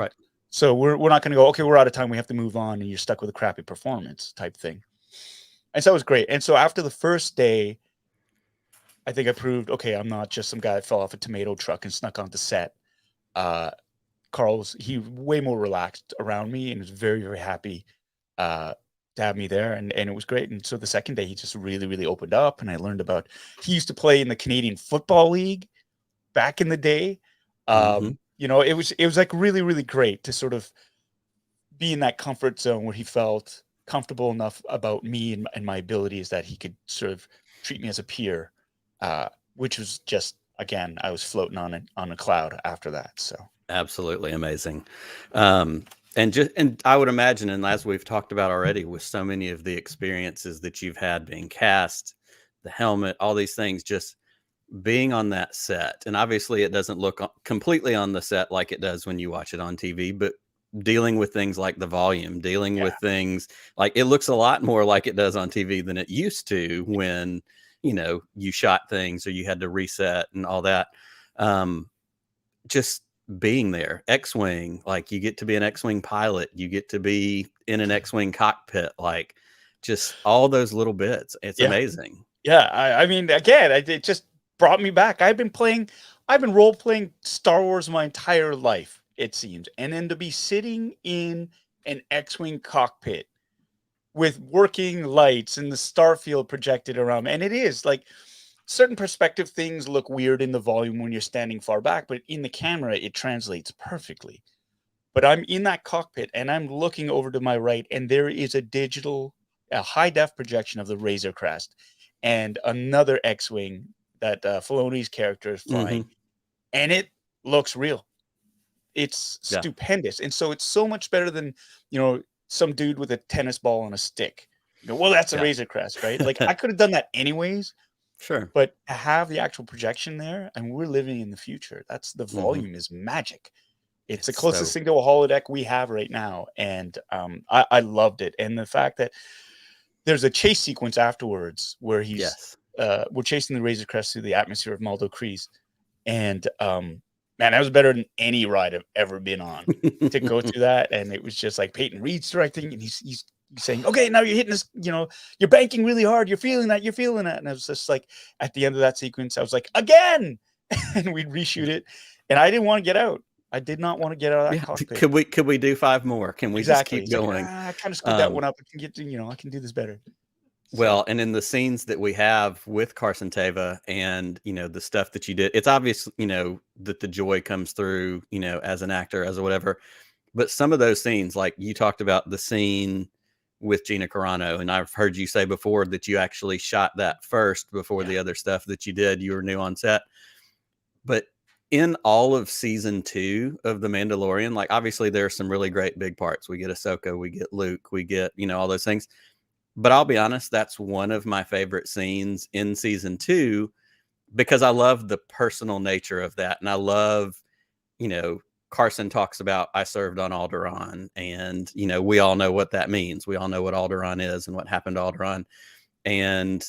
so we're not going to go, okay, we're out of time. We have to move on. And you're stuck with a crappy performance type thing. And so it was great. And so after the first day, I think I proved, okay, I'm not just some guy that fell off a tomato truck and snuck onto set. He was way more relaxed around me and was very, very happy to have me there. And it was great. And so the second day, he just really, really opened up. And I learned he used to play in the Canadian Football League back in the day. It was like really, really great to sort of be in that comfort zone where he felt comfortable enough about me and my abilities that he could sort of treat me as a peer, which was just, again, I was floating on a cloud after that. So absolutely amazing. And I would imagine, and as we've talked about already, with so many of the experiences that you've had being cast, the helmet, all these things, just being on that set. And obviously it doesn't look completely on the set like it does when you watch it on TV, but dealing with things like the volume, dealing with things like it looks a lot more like it does on TV than it used to when, you shot things or you had to reset and all that. Just being there, X-Wing, like you get to be an X-Wing pilot, you get to be in an X-Wing cockpit, like just all those little bits. It's amazing. Yeah. I mean, again, it just brought me back. I've been role playing Star Wars my entire life, it seems. And then to be sitting in an X-Wing cockpit with working lights and the starfield projected around me. And it is like certain perspective things look weird in the volume when you're standing far back, but in the camera, it translates perfectly. But I'm in that cockpit and I'm looking over to my right and there is a high def projection of the Razor Crest and another X-Wing that Filoni's character is flying. And it looks real. It's stupendous. And so it's so much better than, some dude with a tennis ball on a stick. Well, that's a Razor Crest, right? Like I could have done that anyways. Sure. But to have the actual projection there, and we're living in the future. That's the volume is magic. It's the closest thing to a holodeck we have right now. And I loved it. And the fact that there's a chase sequence afterwards where we're chasing the Razor Crest through the atmosphere of Maldo Kreese. And man, that was better than any ride I've ever been on to go through that. And it was just like Peyton Reed's directing, and he's saying, okay, now you're hitting this, you're banking really hard. You're feeling that. And I was just like, at the end of that sequence, I was like, again, and we'd reshoot it. And I didn't want to get out. I did not want to get out of that cockpit. Could we do 5 more? Can we just keep going? I kind of screwed that one up. I can do this better. Well, and in the scenes that we have with Carson Teva and, the stuff that you did, it's obvious, that the joy comes through, as an actor, as a whatever. But some of those scenes, like you talked about the scene with Gina Carano, and I've heard you say before that you actually shot that first before the other stuff that you did. You were new on set. But in all of season 2 of The Mandalorian, like obviously there are some really great big parts. We get Ahsoka, we get Luke, we get, all those things. But I'll be honest, that's one of my favorite scenes in season 2 because I love the personal nature of that. And I love, Carson talks about, I served on Alderaan, and, we all know what that means. We all know what Alderaan is and what happened to Alderaan. And,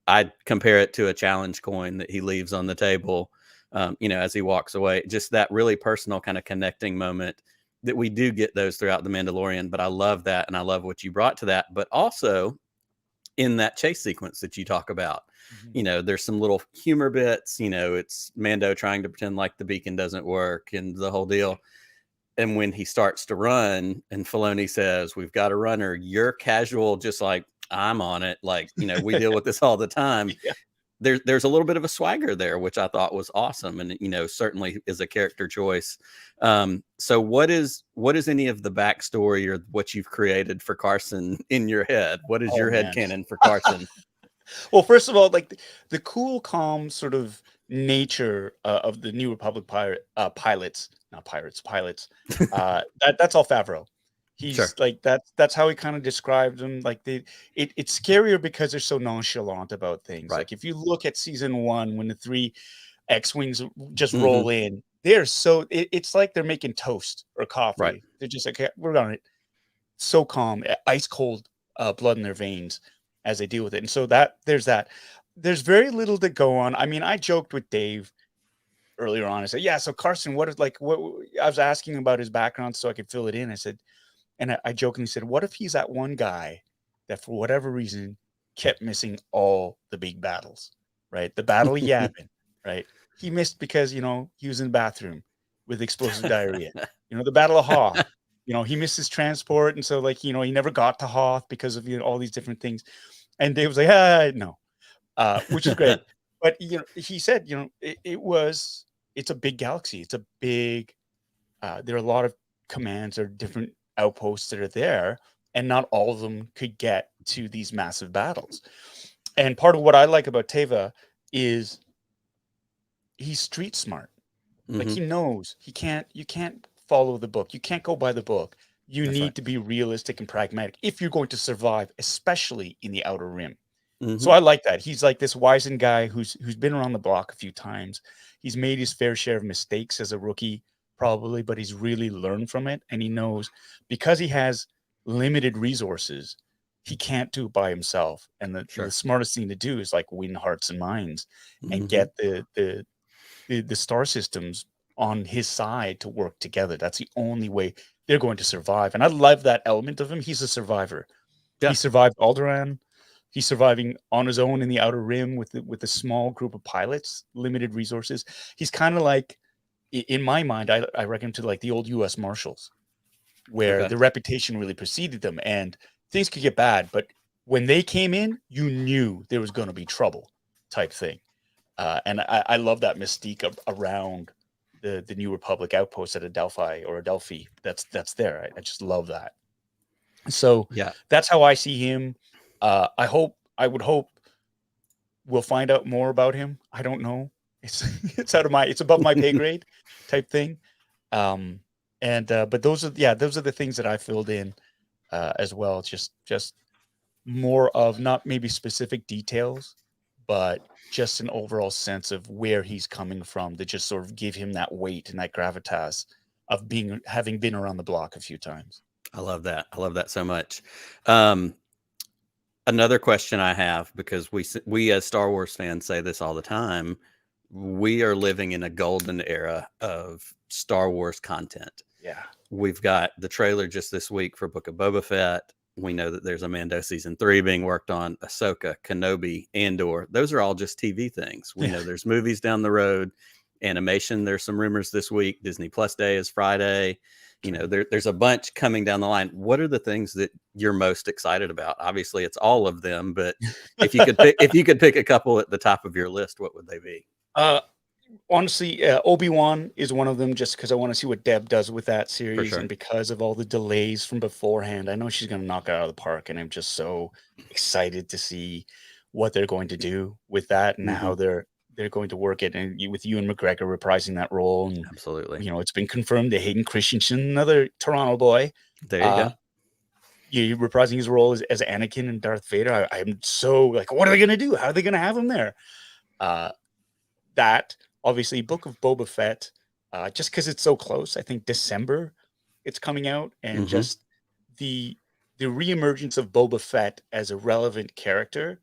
I compare it to a challenge coin that he leaves on the table, as he walks away. Just that really personal kind of connecting moment that we do get those throughout The Mandalorian. But I love that. And I love what you brought to that. But also in that chase sequence that you talk about, there's some little humor bits, it's Mando trying to pretend like the beacon doesn't work and the whole deal. And when he starts to run and Filoni says, "We've got a runner," you're casual, just like, "I'm on it." Like, we deal with this all the time. Yeah. There's a little bit of a swagger there, which I thought was awesome. And, certainly is a character choice. So what is any of the backstory or what you've created for Carson in your head? What is your headcanon for Carson? Well, first of all, like the cool, calm sort of nature of the New Republic pilots, that's all Favreau. He's like that's how he kind of described them. Like it's scarier because they're so nonchalant about things. Right. Like if you look at season 1, when the 3 X-Wings just roll in, they're so it's like they're making toast or coffee. Right. They're just like, we're on it. So calm, ice cold blood in their veins as they deal with it. And so there's very little to go on. I mean, I joked with Dave earlier on. I said, yeah, so Carson, what I was asking about his background so I could fill it in. I said, and I jokingly said, what if he's that one guy that for whatever reason kept missing all the big battles, right? The Battle of Yavin, right? He missed because, he was in the bathroom with explosive diarrhea. The Battle of Hoth, he missed his transport. And so like, he never got to Hoth because of, all these different things. And Dave was like, no, which is great. But, he said, it's a big galaxy. It's a big, there are a lot of commands or different outposts that are there, and not all of them could get to these massive battles. And part of what I like about Teva is he's street smart. Like he knows you can't follow the book. You can't go by the book. You need to be realistic and pragmatic if you're going to survive, especially in the Outer Rim. So I like that. He's like this wizened guy who's been around the block a few times. He's made his fair share of mistakes as a rookie, probably, but he's really learned from it. And he knows because he has limited resources, he can't do it by himself. And the smartest thing to do is like win hearts and minds and get the star systems on his side to work together. That's the only way they're going to survive. And I love that element of him. He's a survivor. Yeah. He survived Alderaan. He's surviving on his own in the Outer Rim with a small group of pilots, limited resources. He's kind of like, in my mind, I reckon him to like the old U.S. Marshals, where the reputation really preceded them, and things could get bad. But when they came in, you knew there was going to be trouble, type thing. And I love that mystique around the New Republic outpost at Adelphi that's there. I just love that. So that's how I see him. I would hope we'll find out more about him. I don't know. It's above my pay grade type thing. But those are the things that I filled in as well. It's just more of not maybe specific details, but just an overall sense of where he's coming from to just sort of give him that weight and that gravitas of having been around the block a few times. I love that. I love that so much. Another question I have, because we as Star Wars fans say this all the time, we are living in a golden era of Star Wars content. Yeah. We've got the trailer just this week for Book of Boba Fett. We know that there's a Mando season 3 being worked on, Ahsoka, Kenobi, Andor. Those are all just TV things. We know there's movies down the road, animation. There's some rumors this week. Disney Plus Day is Friday. You know, there's a bunch coming down the line. What are the things that you're most excited about? Obviously, it's all of them, but if you could pick a couple at the top of your list, what would they be? Honestly, Obi-Wan is one of them, just because I want to see what Deb does with that series, sure. and because of all the delays from beforehand, I know she's going to knock it out of the park, and I'm just so excited to see what they're going to do with that and how they're going to work it, and with Ewan McGregor reprising that role. And absolutely, you know, it's been confirmed that Hayden Christensen, another Toronto boy, there you go. You reprising his role as Anakin and Darth Vader. I'm so like, what are they going to do? How are they going to have him there? That obviously, Book of Boba Fett, just because it's so close. I think December it's coming out, and just the reemergence of Boba Fett as a relevant character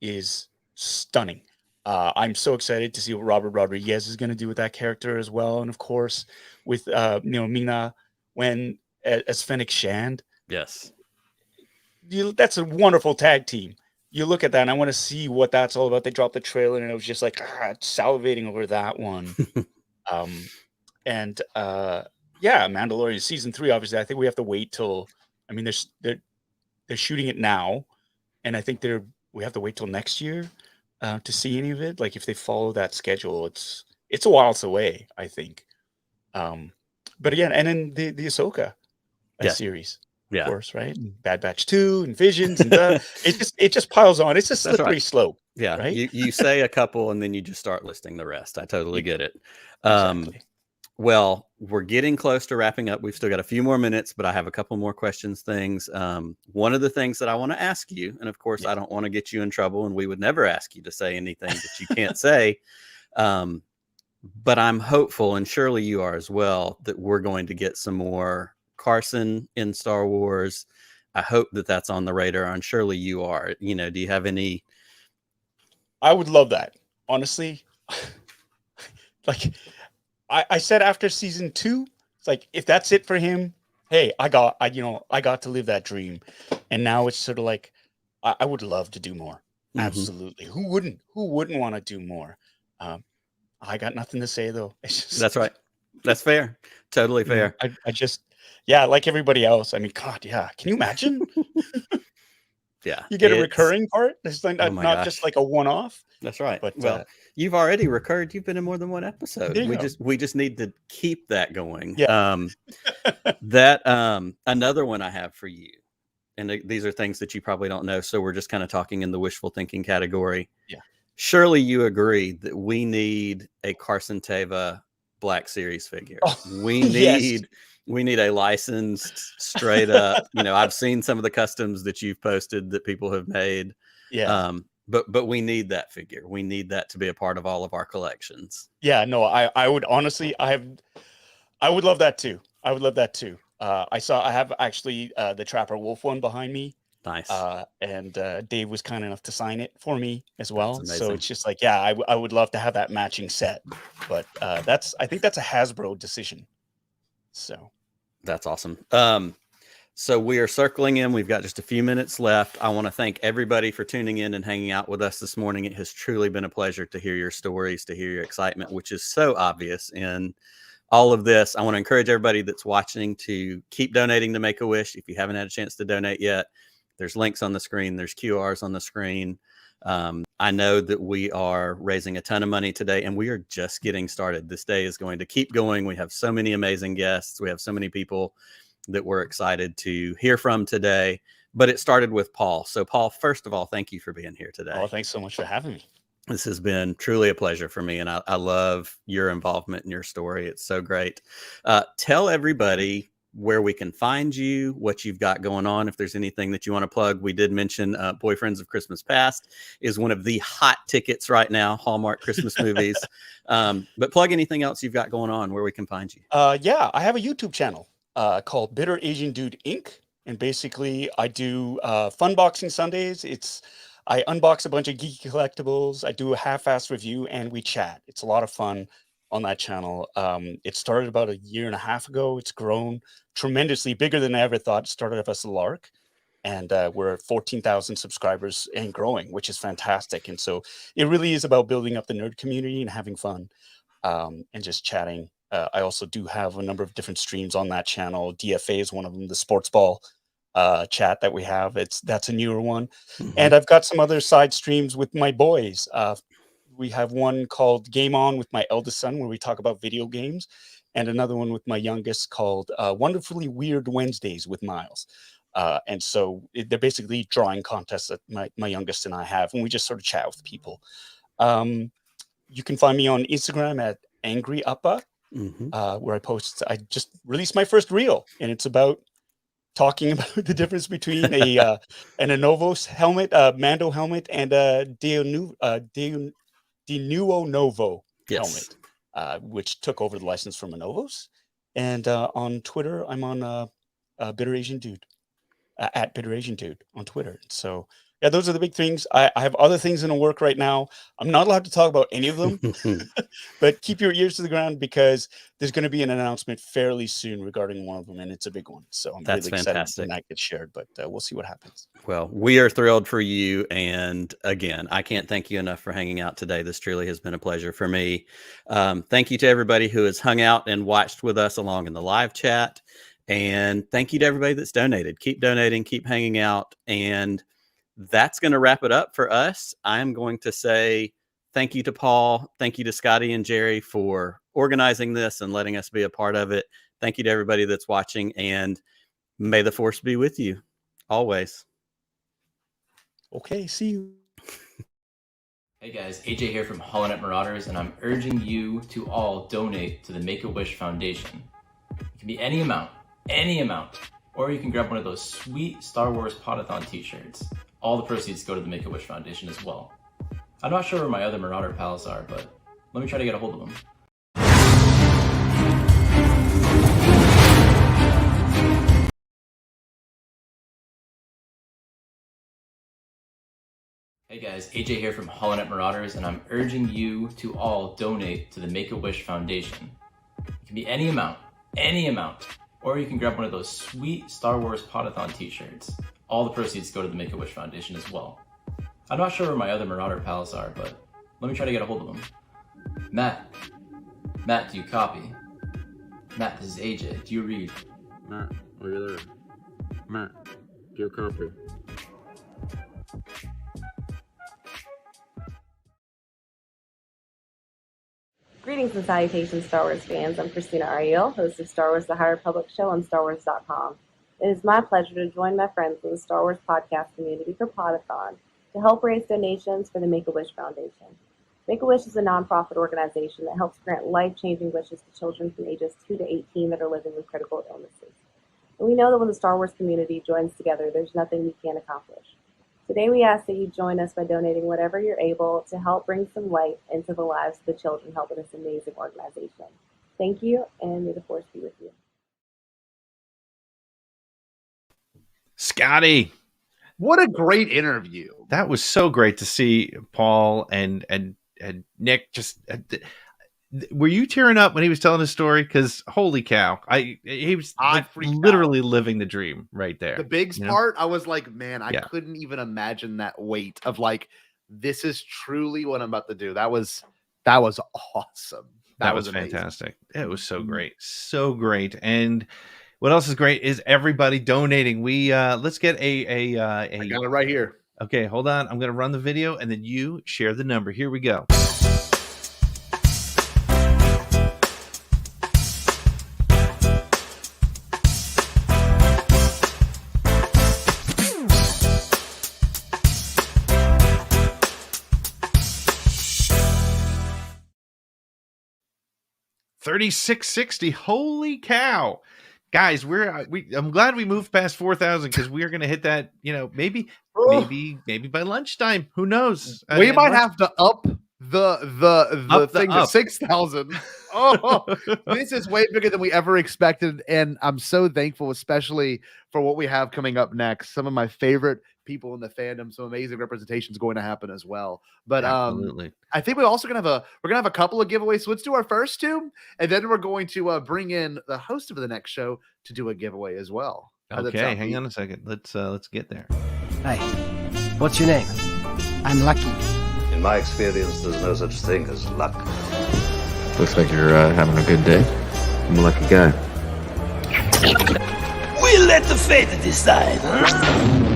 is stunning. I'm so excited to see what Robert Rodriguez is going to do with that character as well, and of course with Mina Wen as Fennec Shand. Yes, that's a wonderful tag team. You look at that, and I want to see what that's all about. They dropped the trailer, and I was just like salivating over that one. Mandalorian season 3. Obviously, I think we have to wait till. I mean, they're shooting it now, and I think we have to wait till next year to see any of it. Like if they follow that schedule, it's a while away, I think. But again, and then the Ahsoka series. Yeah. Of course, right? Bad Batch 2 and Visions and it just piles on. It's a slippery slope. Yeah. Right. You say a couple and then you just start listing the rest. I totally get it. Exactly. Well, we're getting close to wrapping up. We've still got a few more minutes, but I have a couple more questions, things. One of the things that I want to ask you, and of course I don't want to get you in trouble, and we would never ask you to say anything that you can't say. But I'm hopeful, and surely you are as well, that we're going to get some more Carson in Star Wars. I hope that that's on the radar, and surely you are. You know, do you have any? I would love that, honestly. Like I said after season 2, it's like if that's it for him, hey, I got to live that dream. And now it's sort of like I would love to do more. Absolutely. Who wouldn't want to do more? I got nothing to say though. That's right. That's fair. Totally fair. I just like everybody else. I mean, God, yeah. Can you imagine? Yeah. You get a recurring part. It's like not just like a one-off. That's right. But well, you've already recurred. You've been in more than one episode. We just need to keep that going. Yeah. Another one I have for you, and these are things that you probably don't know, so we're just kind of talking in the wishful thinking category. Yeah. Surely you agree that we need a Carson Teva Black Series figure. We need a licensed, straight up. You know, I've seen some of the customs that you've posted that people have made. Yeah. But we need that figure. We need that to be a part of all of our collections. Yeah. No, I would honestly, I would love that too. I would love that too. I have actually the Trapper Wolf one behind me. Nice. And Dave was kind enough to sign it for me as well. So it's just like, yeah, I would love to have that matching set. But I think that's a Hasbro decision. So that's awesome. So we are circling in. We've got just a few minutes left. I want to thank everybody for tuning in and hanging out with us this morning. It has truly been a pleasure to hear your stories, to hear your excitement, which is so obvious in all of this. I want to encourage everybody that's watching to keep donating to Make-A-Wish. If you haven't had a chance to donate yet, there's links on the screen. There's QRs on the screen. I know that we are raising a ton of money today, and we are just getting started. This day is going to keep going. We have so many amazing guests. We have so many people that we're excited to hear from today. But it started with Paul. So, Paul, first of all, thank you for being here today. Oh, thanks so much for having me. This has been truly a pleasure for me, and I love your involvement in your story. It's so great. Tell everybody where we can find you, what you've got going on, if there's anything that you want to plug. We did mention Boyfriends of Christmas Past is one of the hot tickets right now, Hallmark Christmas movies. But plug anything else you've got going on, where we can find you. Yeah, I have a YouTube channel called Bitter Asian Dude Inc. And basically I do Funboxing Sundays. I unbox a bunch of geeky collectibles. I do a half-assed review, and we chat. It's a lot of fun on that channel. It started about 1.5 years ago. It's grown tremendously, bigger than I ever thought. It started off as a lark, and we're at 14,000 subscribers and growing, which is fantastic. And so it really is about building up the nerd community and having fun, and just chatting I also do have a number of different streams on that channel. DFA is one of them, the sports ball chat that we have. That's a newer one. And I've got some other side streams with my boys. We have one called Game On with my eldest son, where we talk about video games, and another one with my youngest called Wonderfully Weird Wednesdays with Miles. And so they're basically drawing contests that my youngest and I have, and we just sort of chat with people. You can find me on Instagram at Angry Uppa, where I just released my first reel, and it's about talking about the difference between an Anovos helmet, Mando helmet, and a De Nuo Novo helmet, which took over the license from Anovos. And on Twitter, I'm on Bitter Asian Dude, at Bitter Asian Dude on Twitter. So yeah, those are the big things. I have other things in the work right now. I'm not allowed to talk about any of them, but keep your ears to the ground, because there's going to be an announcement fairly soon regarding one of them, and it's a big one. So I'm That's really fantastic. excited when that gets shared, but we'll see what happens. Well, we are thrilled for you. And again, I can't thank you enough for hanging out today. This truly has been a pleasure for me. Thank you to everybody who has hung out and watched with us along in the live chat. And thank you to everybody that's donated. Keep donating, keep hanging out. And that's going to wrap it up for us. I'm going to say thank you to Paul. Thank you to Scotty and Jerry for organizing this and letting us be a part of it. Thank you to everybody that's watching, and may the force be with you always. Okay, see you. Hey guys, AJ here from Holonet Marauders, and I'm urging you to all donate to the Make-A-Wish Foundation. It can be any amount, or you can grab one of those sweet Star Wars PODATHON t-shirts. All the proceeds go to the Make-A-Wish Foundation as well. I'm not sure where my other Marauder pals are, but let me try to get a hold of them. Hey guys, AJ here from Holonet Marauders, and I'm urging you to all donate to the Make-A-Wish Foundation. It can be any amount, or you can grab one of those sweet Star Wars PODATHON t-shirts. All the proceeds go to the Make-A-Wish Foundation as well. I'm not sure where my other Marauder pals are, but let me try to get a hold of them. Matt, do you copy? Matt, this is AJ. Do you read? Matt, are you there? Matt, do you copy? Greetings and salutations, Star Wars fans. I'm Christina Ariel, host of Star Wars The High Republic Show on StarWars.com. It is my pleasure to join my friends in the Star Wars podcast community for PODATHON to help raise donations for the Make-A-Wish Foundation. Make-A-Wish is a nonprofit organization that helps grant life-changing wishes to children from ages 2 to 18 that are living with critical illnesses. And we know that when the Star Wars community joins together, there's nothing we can't accomplish. Today we ask that you join us by donating whatever you're able to help bring some light into the lives of the children helping this amazing organization. Thank you, and may the Force be with you. Scotty, what a great interview. That was so great to see Paul and Nick. Just were you tearing up when he was telling his story? Because holy cow, he was literally living the dream right there. The Biggs part, I was like, man, I couldn't even imagine that weight of like, this is truly what I'm about to do. That was awesome. That was fantastic. It was so great, so great. And what else is great is everybody donating. We let's get I got it right here. Okay, hold on. I'm going to run the video and then you share the number. Here we go. $36.60. Holy cow. Guys, I'm glad we moved past 4,000 because we are going to hit that, maybe by lunchtime. Who knows? We might have to up the thing to 6,000. Oh, this is way bigger than we ever expected, and I'm so thankful, especially for what we have coming up next. Some of my favorite people in the fandom, some amazing representation is going to happen as well. But absolutely. I think we're also gonna have a couple of giveaways. So let's do our first two, and then we're going to bring in the host of the next show to do a giveaway as well. Okay, hang on a second. Let's get there. Hey, what's your name? I'm Lucky. In my experience, there's no such thing as luck. Looks like you're having a good day. I'm a lucky guy. We'll let the fate decide, huh?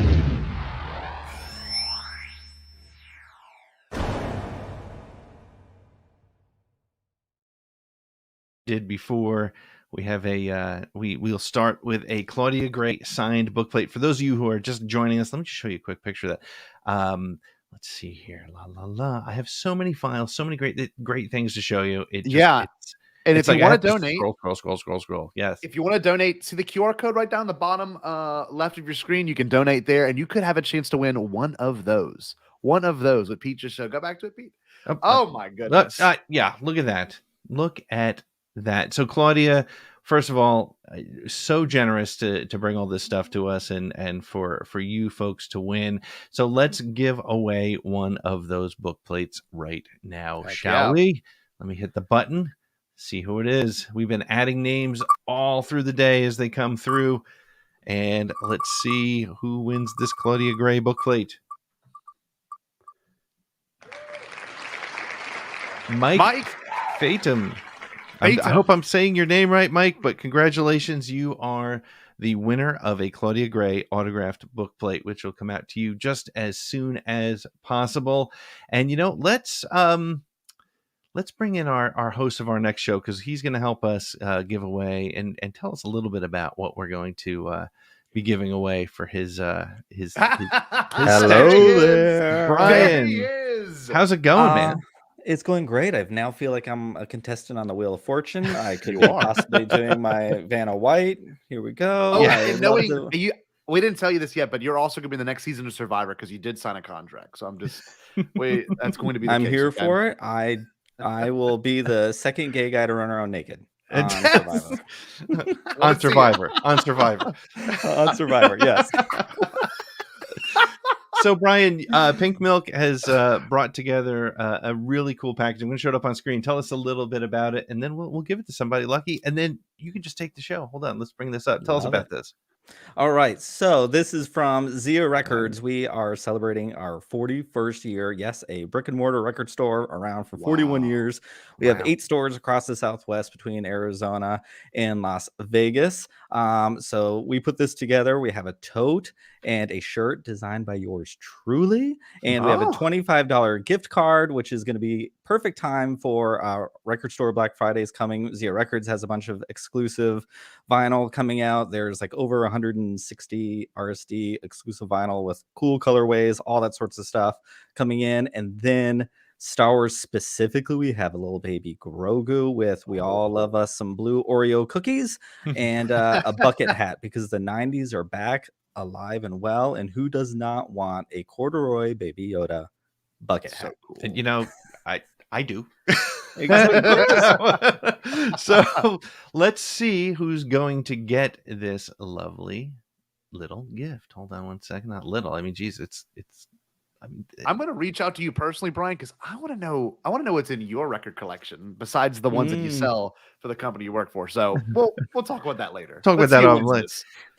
Did before. We have a we'll start with a Claudia Gray signed bookplate. For those of you who are just joining us, let me just show you a quick picture of that. Let's see here. La la la. I have so many files, so many great things to show you. And if you want to donate, scroll. Yes. If you want to donate, see the QR code right down the bottom left of your screen. You can donate there, and you could have a chance to win one of those. One of those with Pete just showed. Go back to it, Pete. Oh my goodness. Yeah, look at that. Look at that. So Claudia, first of all, so generous to bring all this stuff to us and for you folks to win. So let's give away one of those book plates right now, shall we? Let me hit the button. See who it is. We've been adding names all through the day as they come through. And let's see who wins this Claudia Gray book plate. Mike Fatum. I hope I'm saying your name right, Mike, but congratulations. You are the winner of a Claudia Gray autographed book plate, which will come out to you just as soon as possible. And, let's bring in our host of our next show, because he's going to help us give away and tell us a little bit about what we're going to be giving away for his Hello there, Brian. There he is. How's it going, man? It's going great. I now feel like I'm a contestant on the Wheel of Fortune. I could be possibly doing my Vanna White. Here we go. Oh, and knowing we didn't tell you this yet, but you're also going to be in the next season of Survivor because you did sign a contract. So I'm just wait. That's going to be. I'm here for it. I will be the second gay guy to run around naked on Survivor. on Survivor. On Survivor. Yes. So, Brian, Pink Milk has brought together a really cool package. I'm going to show it up on screen. Tell us a little bit about it, and then we'll give it to somebody lucky, and then you can just take the show. Hold on. Let's bring this up. Tell us about this. All right. So this is from Zia Records. We are celebrating our 41st year. Yes, a brick and mortar record store around for 41 years. We have 8 stores across the Southwest between Arizona and Las Vegas. So we put this together. We have a tote and a shirt designed by yours truly. And we have a $25 gift card, which is going to be perfect time for our record store Black Fridays coming. Zia Records has a bunch of exclusive vinyl coming out. There's like over 160 RSD exclusive vinyl with cool colorways, all that sorts of stuff coming in. And then Star Wars specifically, we have a little baby Grogu with We All Love Us some blue Oreo cookies and a bucket hat, because the 90s are back alive and well. And who does not want a corduroy baby Yoda bucket hat? Cool. And I do. So let's see who's going to get this lovely little gift. Hold on one second. Not little. I mean, geez, it's. I'm going to reach out to you personally, Brian, because I want to know what's in your record collection besides the ones that you sell for the company you work for. So we'll talk about that later.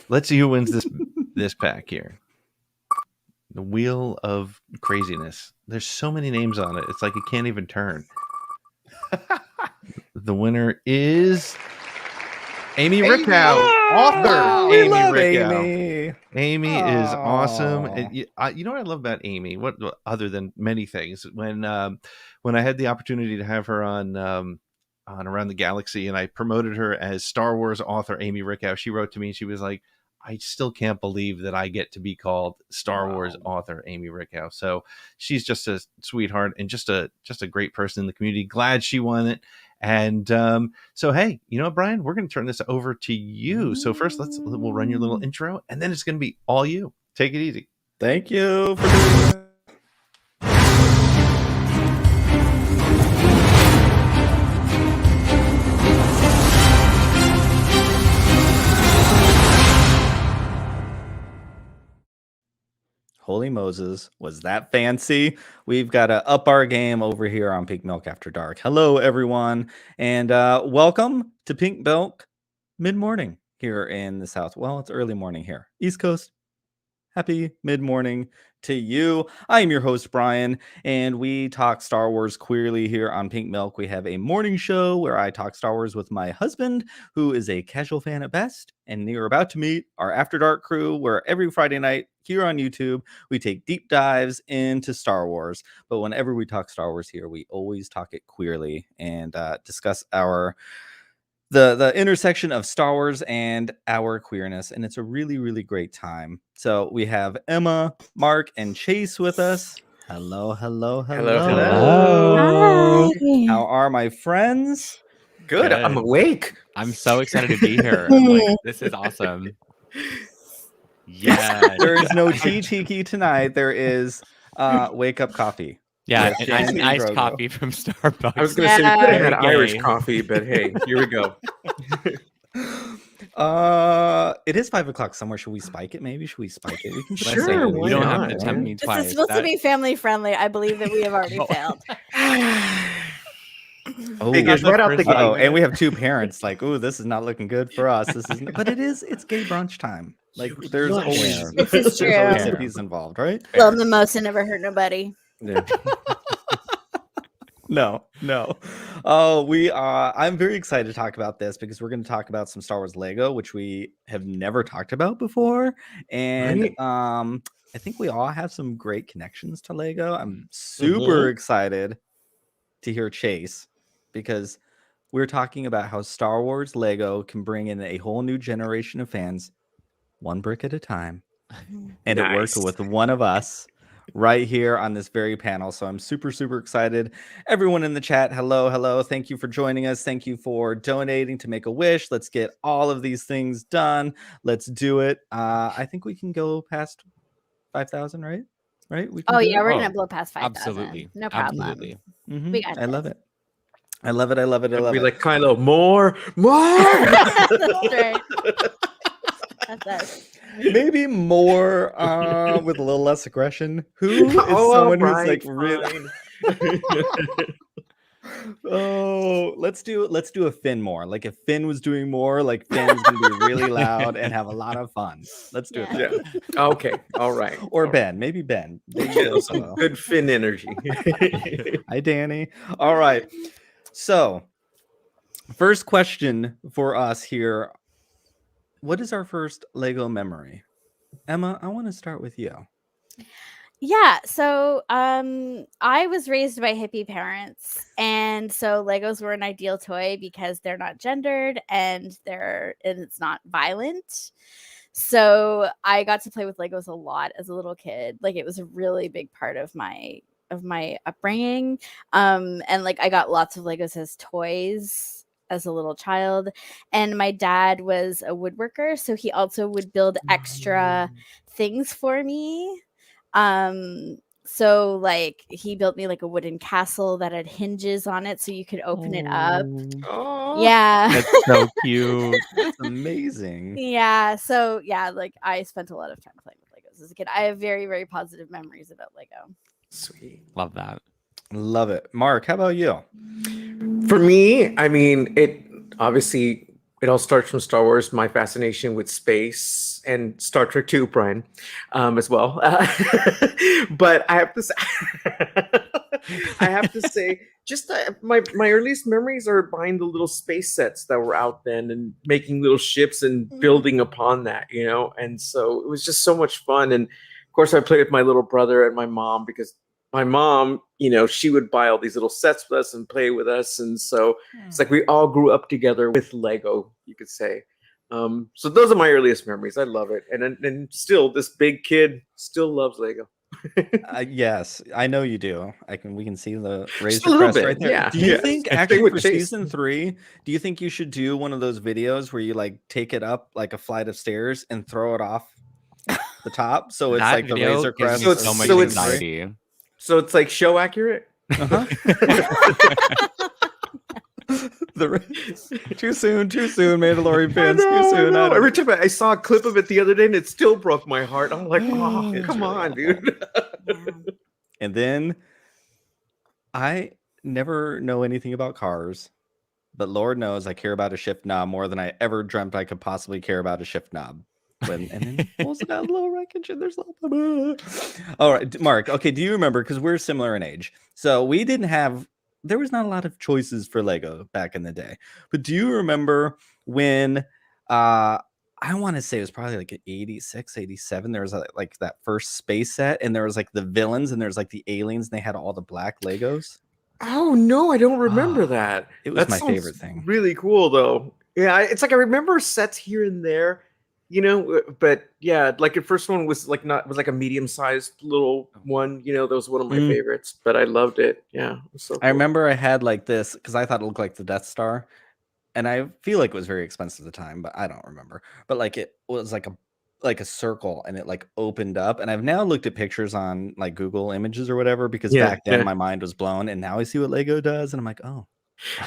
Let's see who wins this pack here. The Wheel of Craziness. There's so many names on it. It's like you can't even turn. The winner is Amy Rickow, author Amy Rickow. Amy is awesome. And you know what I love about Amy? What other than many things? When I had the opportunity to have her on Around the Galaxy, and I promoted her as Star Wars author Amy Rickow, she wrote to me and she was like, I still can't believe that I get to be called Star Wars author Amy Rickow. So she's just a sweetheart and just a great person in the community. Glad she won it. And so, hey, you know what, Brian? We're going to turn this over to you. So first, we'll run your little intro, and then it's going to be all you. Take it easy. Thank you for doing that. Holy Moses, was that fancy? We've got to up our game over here on Pink Milk After Dark. Hello, everyone, and welcome to Pink Milk mid-morning here in the South. Well, it's early morning here. East Coast, happy mid-morning to you. I am your host, Brian, and we talk Star Wars queerly here on Pink Milk. We have a morning show where I talk Star Wars with my husband, who is a casual fan at best, and you're about to meet our After Dark crew, where every Friday night here on YouTube, we take deep dives into Star Wars. But whenever we talk Star Wars here, we always talk it queerly and discuss the intersection of Star Wars and our queerness, and it's a really, really great time. So we have Emma, Mark, and Chase with us. Hello. Hi. How are my friends? Good. I'm awake. I'm so excited to be here. I'm like, this is awesome. Yeah. There is no tea tiki tonight. There is wake up coffee. Yeah, With an Danny iced Grogu. coffee from Starbucks. I was going to say we could have had Every Irish day. coffee, but hey, here we go. It is 5 o'clock somewhere. Should we spike it? Maybe should we spike it? We can Sure, spike it. why You don't not, have to tempt man? me This twice. is supposed to be family friendly. I believe that we have already failed. Oh, Figures right out the gate. oh, and we have two parents. Like, oh, this is not looking good for us. This is, but it's gay brunch time. Like, there's always This is true. hippies involved, right? Love the most and never hurt nobody. Yeah. No. Oh, I'm very excited to talk about this because we're going to talk about some Star Wars Lego, which we have never talked about before. And I think we all have some great connections to Lego. I'm super excited to hear Chase because we're talking about how Star Wars Lego can bring in a whole new generation of fans, one brick at a time. And it worked with one of us right here on this very panel. So I'm super, super excited. Everyone in the chat, hello. Thank you for joining us. Thank you for donating to Make-A-Wish. Let's get all of these things done. Let's do it. I think we can go past 5,000, right? We can Oh do yeah, it? we're gonna blow past 5,000. Absolutely. No problem. Absolutely. We got I love this. it. I love it. Be like Kylo, more. That's right. That's us. Maybe more with a little less aggression. Who is someone who's like really Oh, let's do a Finn more. Like if Finn was doing more, like Finn's gonna be really loud and have a lot of fun. Let's do it. Yeah. Okay. All right. Or Ben, maybe Ben. Yeah, some good Finn energy. Hi, Danny. All right. So, first question for us here. What is our first Lego memory? Emma, I want to start with you. Yeah, so I was raised by hippie parents, and so Legos were an ideal toy because they're not gendered and it's not violent. So I got to play with Legos a lot as a little kid. Like it was a really big part of my upbringing. And like I got lots of Legos as toys as a little child, and my dad was a woodworker, so he also would build extra things for me. So like he built me like a wooden castle that had hinges on it so you could open it up. Yeah. That's so cute. That's amazing. Yeah, so yeah, like I spent a lot of time playing with Legos as a kid. I have very, very positive memories about Lego. Sweet. Love that. Love it. Mark, how about you? For me, I mean, it all starts from Star Wars, my fascination with space and Star Trek 2, Brian, as well. But I have to say, just my earliest memories are buying the little space sets that were out then and making little ships and building upon that, and so it was just so much fun. And of course, I played with my little brother and my mom because my mom, she would buy all these little sets with us and play with us. And so it's like we all grew up together with Lego, you could say. So those are my earliest memories. I love it. And still, this big kid still loves Lego. Yes, I know you do. We can see the raised a little crest bit, right there. yeah. Do you Yes. think I actually think for with Chase. season 3, do you think you should do one of those videos where you like take it up like a flight of stairs and throw it off the top? So it's That like the video Razor gives Crest. me so much anxiety. So it's like show accurate. Too soon, Mandalorian fans. I Too soon. know. Every time I saw a clip of it the other day, and it still broke my heart. I'm like, oh, come on, dude. And then I never know anything about cars, but Lord knows I care about a shift knob more than I ever dreamt I could possibly care about a shift knob. and then pulls it out a little wreckage and there's all right, Mark. Okay, do you remember? Because we're similar in age, so we didn't have. There was not a lot of choices for Lego back in the day. But do you remember when? I want to say it was probably like 86, 87. There was like that first space set, and there was like the villains, and there's like the aliens, and they had all the black Legos. Oh no, I don't remember that. It was That my sounds favorite thing. Really cool though. Yeah, it's like I remember sets here and there, you know, but yeah, like the first one was like a medium-sized little one, you know, that was one of my favorites, but I loved it. Yeah. It was so I cool. remember I had like this because I thought it looked like the Death Star, and I feel like it was very expensive at the time, but I don't remember. But like it was like a circle, and it like opened up. And I've now looked at pictures on like Google Images or whatever because Yeah, back then yeah. my mind was blown, and now I see what Lego does, and I'm like, oh,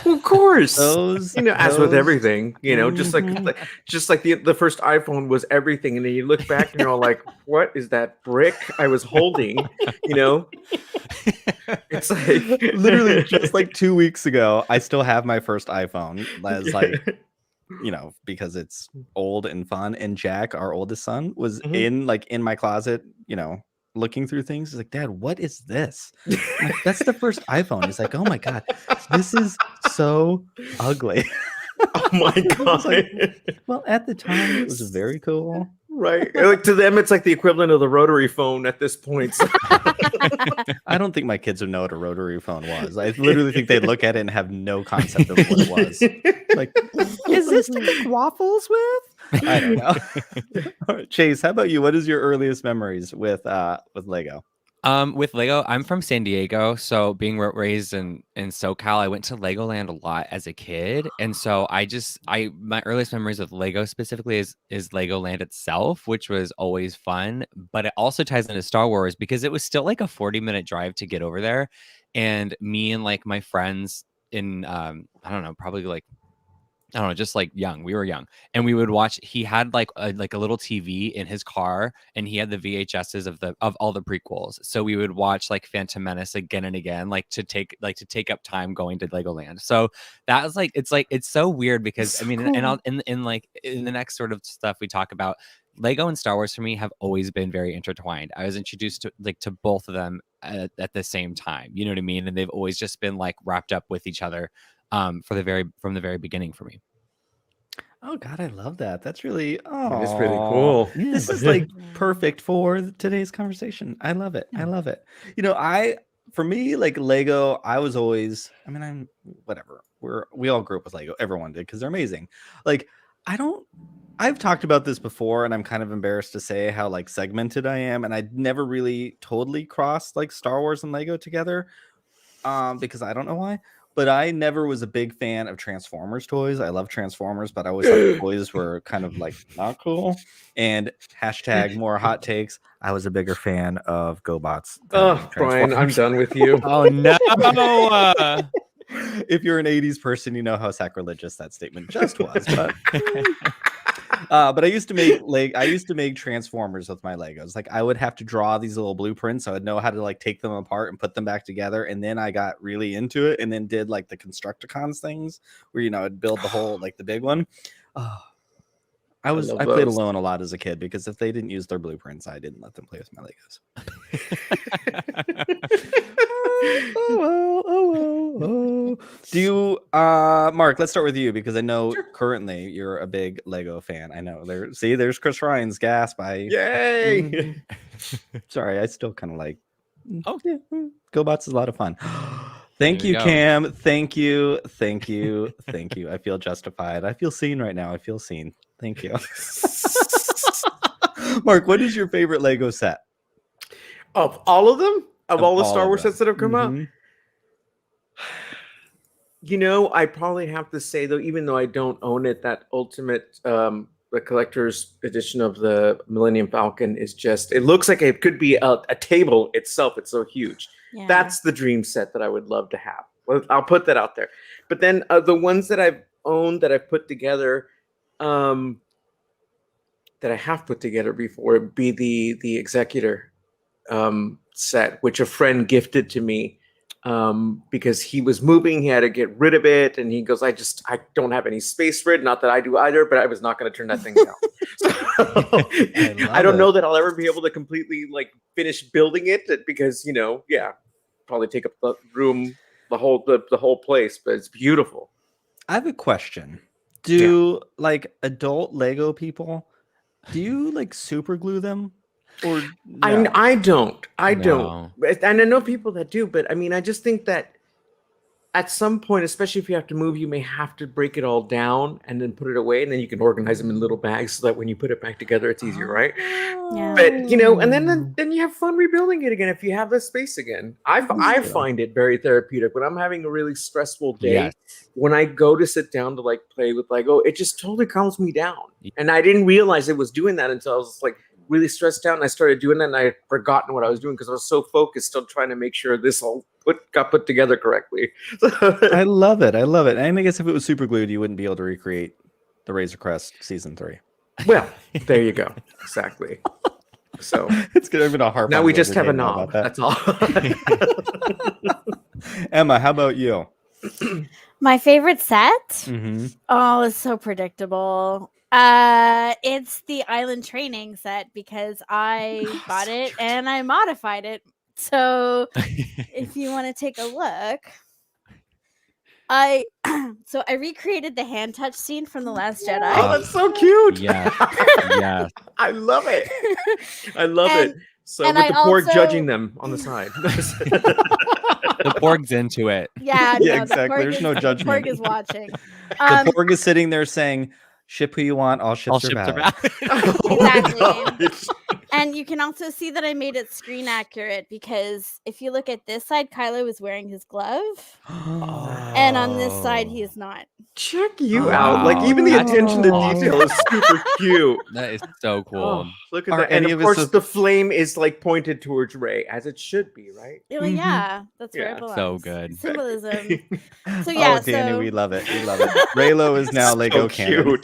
Well, of course. those, You know, as with those- everything, you know, just like the first iPhone was everything, and then you look back and you're all like, "What is that brick I was holding?" You know, it's like literally just like 2 weeks ago, I still have my first iPhone. That's like, you know, because it's old and fun. And Jack, our oldest son, was in my closet, you know, looking through things. He's like, Dad, what is this? I'm like, that's the first iPhone. He's like, oh my God, this is so ugly. Oh my God. Like, well, at the time, it was very cool. Right. Like to them, it's like the equivalent of the rotary phone at this point. So. I don't think my kids would know what a rotary phone was. I literally think they'd look at it and have no concept of what it was. Like, is this to make waffles with? I don't know. All right, Chase, how about you? What is your earliest memories with Lego? With Lego, I'm from San Diego, so being raised in SoCal, I went to Legoland a lot as a kid, and so my earliest memories of Lego specifically is Legoland itself, which was always fun, but it also ties into Star Wars because it was still like a 40-minute drive to get over there, and me and like my friends in I don't know, probably like I don't know, just like young. We were young, and we would watch. He had like a little TV in his car, and he had the VHSs of all the prequels. So we would watch like Phantom Menace again and again, like to take up time going to Legoland. So that was like it's so weird because I mean, cool. and I'll, in the next sort of stuff we talk about, Lego and Star Wars for me have always been very intertwined. I was introduced to both of them at the same time. You know what I mean? And they've always just been like wrapped up with each other. From the very beginning for me. Oh God, I love that. That's really It's pretty cool. This is like perfect for today's conversation. I love it. I love it. You know, for me, like Lego, I was always, I mean, I'm whatever. We all grew up with Lego. Everyone did because they're amazing. Like, I've talked about this before, and I'm kind of embarrassed to say how like segmented I am, and I never really totally crossed like Star Wars and Lego together, because I don't know why. But I never was a big fan of Transformers toys. I love Transformers, but I always thought toys were kind of like not cool. And hashtag more hot takes. I was a bigger fan of GoBots. Oh, Brian, I'm done with you. Oh no! If you're an 80s person, you know how sacrilegious that statement just was. But I used to make Transformers with my Legos. Like I would have to draw these little blueprints, so I'd know how to like take them apart and put them back together. And then I got really into it, and then did like the Constructicons things, where I'd build the whole like the big one. Oh, I played alone a lot as a kid because if they didn't use their blueprints, I didn't let them play with my Legos. Oh. Do you, Mark? Let's start with you because I know currently you're a big Lego fan. I know there's Chris Ryan's gasp. Yay! Sorry, I still kind of like. Oh yeah, GoBots is a lot of fun. Thank There you, we go. Cam. Thank you. I feel justified. I feel seen right now. I feel seen. Thank you. Mark, what is your favorite Lego set? Of all of them? Of all the all Star of Wars them. sets that have come out? Mhm. You know, I probably have to say though, even though I don't own it, that ultimate the collector's edition of the Millennium Falcon is just, it looks like it could be a table itself. It's so huge. Yeah. That's the dream set that I would love to have. Well, I'll put that out there. But then the ones that I've owned that I've put together, that I have put together before, would be the Executor set, which a friend gifted to me because he was moving. He had to get rid of it. And he goes, I don't have any space for it. Not that I do either, but I was not going to turn that thing down. I don't know that I'll ever be able to completely like finish building it because, probably take up the room, the whole place, but it's beautiful. I have a question. Do like adult Lego people, do you like super glue them? Or no? I don't. And I know people that do, but I mean, I just think that at some point, especially if you have to move, you may have to break it all down and then put it away, and then you can organize them in little bags so that when you put it back together, it's easier, right? Yeah. But and then you have fun rebuilding it again if you have the space again. I find it very therapeutic when I'm having a really stressful day. Yes. When I go to sit down to like play with Lego, it just totally calms me down. And I didn't realize it was doing that until I was like really stressed out and I started doing that and I had forgotten what I was doing because I was so focused on trying to make sure this all got put together correctly. I love it. And I guess if it was super glued, you wouldn't be able to recreate the Razor Crest season 3. Well, there you go. Exactly. So it's gonna be a hard. Now we just have a knob. That's all. Emma, how about you? My favorite set? Mm-hmm. Oh, it's so predictable. It's the Island Training set because I bought it and I modified it. So if you want to take a look, I recreated the hand touch scene from The Last Jedi. Oh, that's so cute. Yeah. Yeah. I love it. I love it. So with the porg judging them on the side. The porg's into it. Yeah, yeah, exactly. There's no judgment. The porg is watching. The porg is sitting there saying, "Ship who you want. All ships are valid." Exactly. And you can also see that I made it screen accurate because if you look at this side, Kylo is wearing his glove, and on this side, he is not. Check you out! Like even the attention to detail is super cute. That is so cool. Oh, look at that! And of course, the flame is like pointed towards Rey, as it should be, right? Well, yeah, that's where it belongs. So good. Symbolism. So yeah, Danny, we love it. We love it. Raylo is now Lego canon.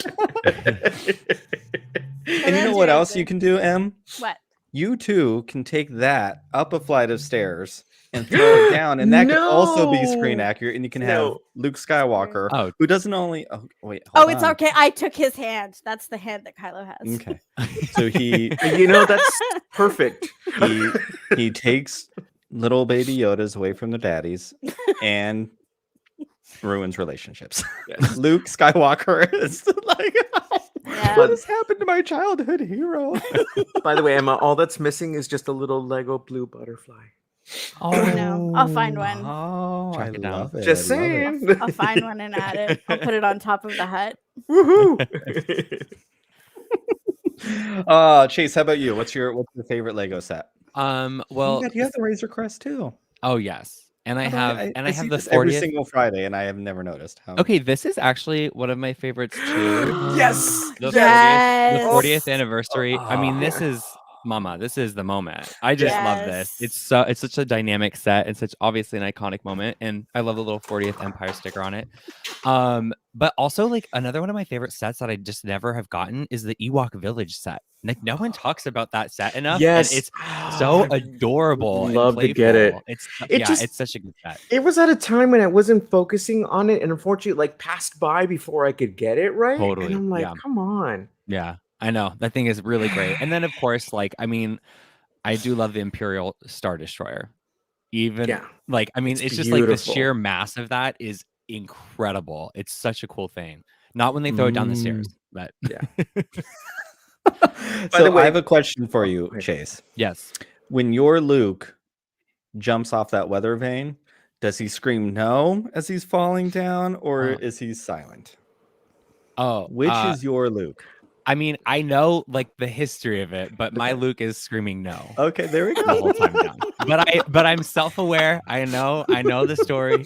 And you know what else you can do, Em? What? You too can take that up a flight of stairs and throw it down, and that can also be screen accurate. And you can have Luke Skywalker, who doesn't only. Oh, wait. It's okay. I took his hand. That's the hand that Kylo has. Okay. So he, that's perfect. He takes little baby Yodas away from their daddies and ruins relationships. Yes. Luke Skywalker is like. What has happened to my childhood hero? By the way, Emma, all that's missing is just a little Lego blue butterfly. Oh no, I'll find one. Oh, I love it. Just saying. I'll find one and add it. I'll put it on top of the hut. Woohoo! Chase, how about you? What's your favorite Lego set? Well, you have the Razor Crest too. Oh yes. And I have the 40th every single Friday, and I have never noticed. Okay, this is actually one of my favorites too. Yes, the 40th anniversary. I mean, this is Mama. This is the moment. I just love this. It's such a dynamic set. It's such obviously an iconic moment, and I love the little 40th Empire sticker on it. But also like another one of my favorite sets that I just never have gotten is the Ewok Village set. Like no one talks about that set enough. Yes, and it's so adorable. Love to get it. It's such a good set. It was at a time when I wasn't focusing on it, and unfortunately, like passed by before I could get it right. Totally. And I'm like, come on. Yeah, I know that thing is really great. And then of course, like I mean, I do love the Imperial Star Destroyer. Even like I mean, it's just like the sheer mass of that is incredible. It's such a cool thing. Not when they throw it down the stairs, but yeah. So I have a question for you, Chase. Yes. When your Luke jumps off that weather vane, does he scream no as he's falling down, or is he silent? Oh, which is your Luke? I mean, I know like the history of it, but my Luke is screaming no. Okay, there we go. The whole time down. But I'm self-aware. I know the story.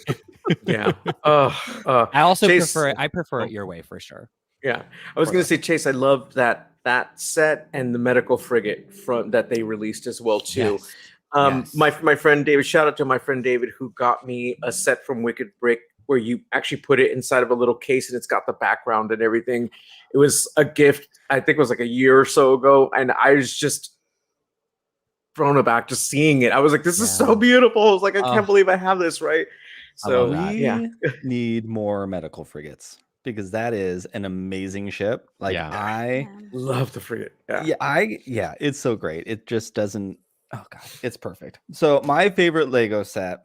Yeah. I also Chase, prefer it your way for sure. Yeah. I was going to say, Chase, I love that set and the medical frigate front that they released as well too. Yes. My friend David, shout out to my friend David, who got me a set from Wicked Brick where you actually put it inside of a little case and it's got the background and everything. It was a gift. I think it was like a year or so ago. And I was just thrown aback just seeing it. I was like, this is so beautiful. I was like, I can't believe I have this, right? So we need more medical frigates because that is an amazing ship. Like I love the frigate. It's so great. It just doesn't. Oh god, it's perfect. So my favorite Lego set,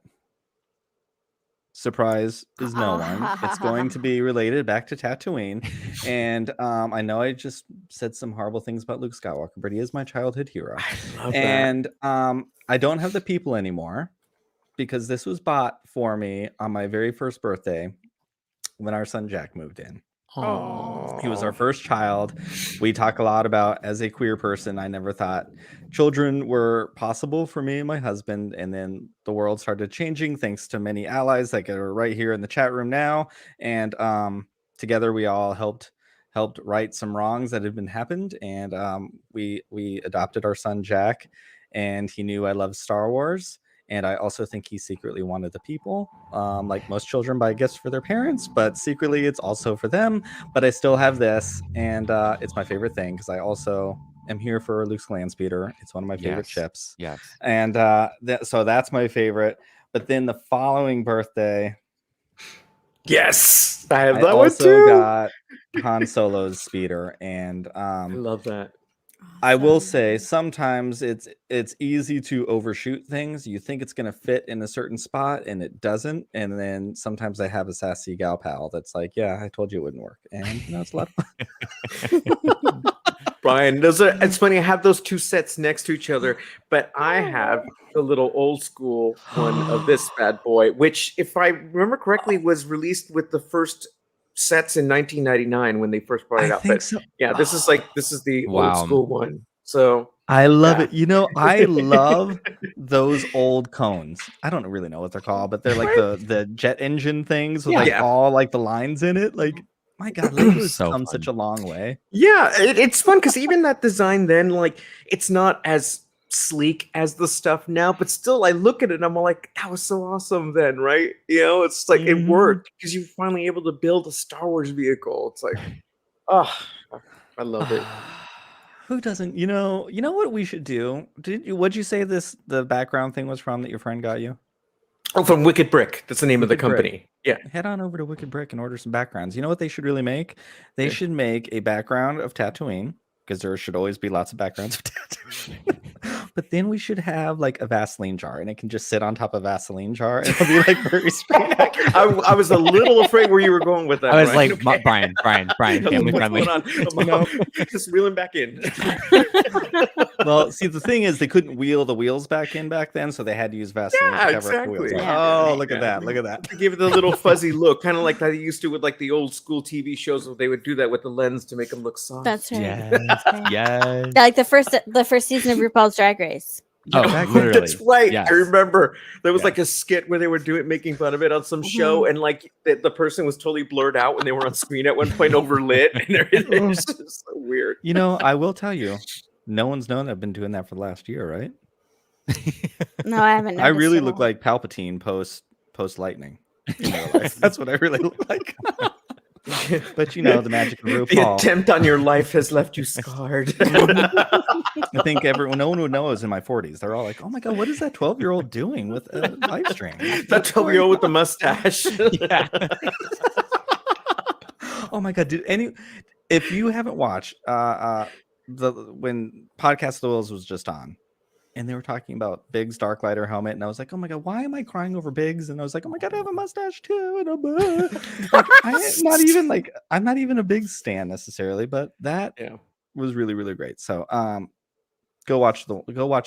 surprise, is no one. It's going to be related back to Tatooine, and I know I just said some horrible things about Luke Skywalker, but he is my childhood hero. I love and I don't have the people anymore because this was bought for me on my very first birthday when our son Jack moved in. Oh, he was our first child. We talk a lot about, as a queer person, I never thought children were possible for me and my husband, and then the world started changing thanks to many allies that are right here in the chat room now, and together we all helped right some wrongs that had been happened, and we adopted our son Jack, and he knew I loved Star Wars. And I also think he secretly wanted the people, like most children buy gifts for their parents, but secretly it's also for them. But I still have this, and it's my favorite thing because I also am here for Luke's Landspeeder. It's one of my favorite ships. Yes. And so that's my favorite. But then the following birthday, yes, I have that I one also too. got Han Solo's speeder, and I love that. I will say sometimes it's easy to overshoot things. You think it's going to fit in a certain spot and it doesn't. And then sometimes I have a sassy gal pal that's like, yeah, I told you it wouldn't work. And it's a lot of fun. Brian, it's funny. I have those two sets next to each other, but I have the little old school one of this bad boy, which, if I remember correctly, was released with the first sets in 1999 when they first brought it out. But yeah, this is the old school one. So I love it. You know, I love those old cones. I don't really know what they're called, but they're like the jet engine things with all like the lines in it. Like, my God, Lego's come such a long way. Yeah, it's fun because even that design then, like, it's not as sleek as the stuff now, but still I look at it and I'm like, that was so awesome then, right? You know, it's like it worked because you're finally able to build a Star Wars vehicle. It's like, oh, I love it. Who doesn't? You know what we should do? What'd you say the background thing was from that your friend got you? Oh, from Wicked Brick. That's the name of the company. Brick. Yeah. Head on over to Wicked Brick and order some backgrounds. You know what they should really make? They should make a background of Tatooine, because there should always be lots of backgrounds of Tatooine. But then we should have like a Vaseline jar, and it can just sit on top of a Vaseline jar, and it'll be like very straight. I was a little afraid where you were going with that. I was Brian. like, Brian, family friendly. Just reeling back in. Well, see, the thing is, they couldn't wheel the wheels back in back then, so they had to use Vaseline to cover up the wheels. Look at that! Look at that! To give it a little fuzzy look, kind of like that they used to with like the old school TV shows, where they would do that with the lens to make them look soft. That's right. Yes. Yeah, like the first season of RuPaul's Drag Race. Literally. That's right. Yes. I remember there was like a skit where they were making fun of it on some show, and like the person was totally blurred out when they were on screen at one point, overlit, and everything. It's just so weird. You know, I will tell you, no one's known I've been doing that for the last year, right? No, I haven't. I really look like Palpatine post lightning. That's what I really look like. But you know, the magic of RuPaul. The attempt on your life has left you scarred. I think no one would know I was in my 40s. They're all like, "Oh my God, what is that 12-year-old doing with a live stream?" That 12-year-old with the mustache. Yeah. Oh my God, if you haven't watched when Podcast of the Wills was just on, and they were talking about Biggs Darklighter helmet, and I was like, oh my God, why am I crying over Biggs? And I was like, oh my God, I have a mustache too. And I'm not even a Biggs stan necessarily, but that was really, really great. So go watch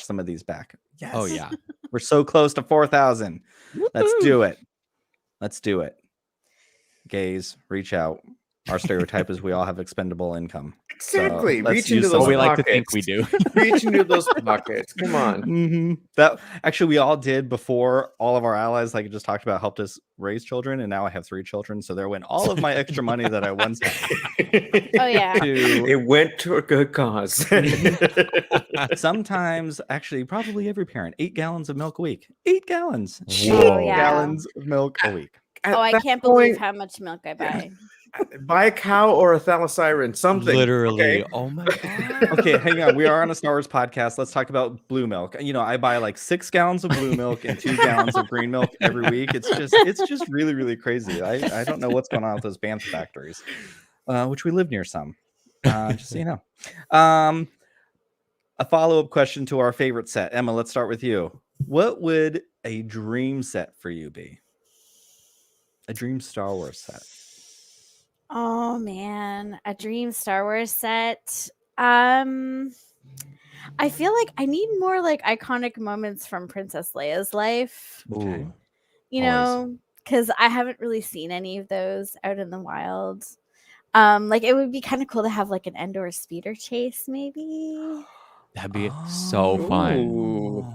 some of these back. Yes. Oh yeah. We're so close to 4,000. Let's do it. Gays, reach out. Our stereotype is we all have expendable income. Exactly. So reach into those pockets. We like to think we do. Reach into those pockets. Come on. Mm-hmm. That actually we all did before all of our allies, like I just talked about, helped us raise children, and now I have 3 children. So there went all of my extra money that I once had. Oh yeah. It went to a good cause. Sometimes, actually, probably every parent, 8 gallons of milk a week. 8 gallons. Oh, yeah. Gallons of milk a week. I can't believe how much milk I buy. Buy a cow or a thalasiren, something. Literally. Okay? Oh my god. Okay, hang on. We are on a Star Wars podcast. Let's talk about blue milk. You know, I buy like 6 gallons of blue milk and 2 gallons of green milk every week. It's just really, really crazy. I don't know what's going on with those Bantha factories, which we live near some. Just so you know. A follow-up question to our favorite set. Emma, let's start with you. What would a dream set for you be? A dream Star Wars set. Oh man, a dream Star Wars set. I feel like I need more like iconic moments from Princess Leia's life. Ooh. You know, because I haven't really seen any of those out in the wild. Like it would be kind of cool to have like an Endor speeder chase, maybe. That'd be so fun. Ooh.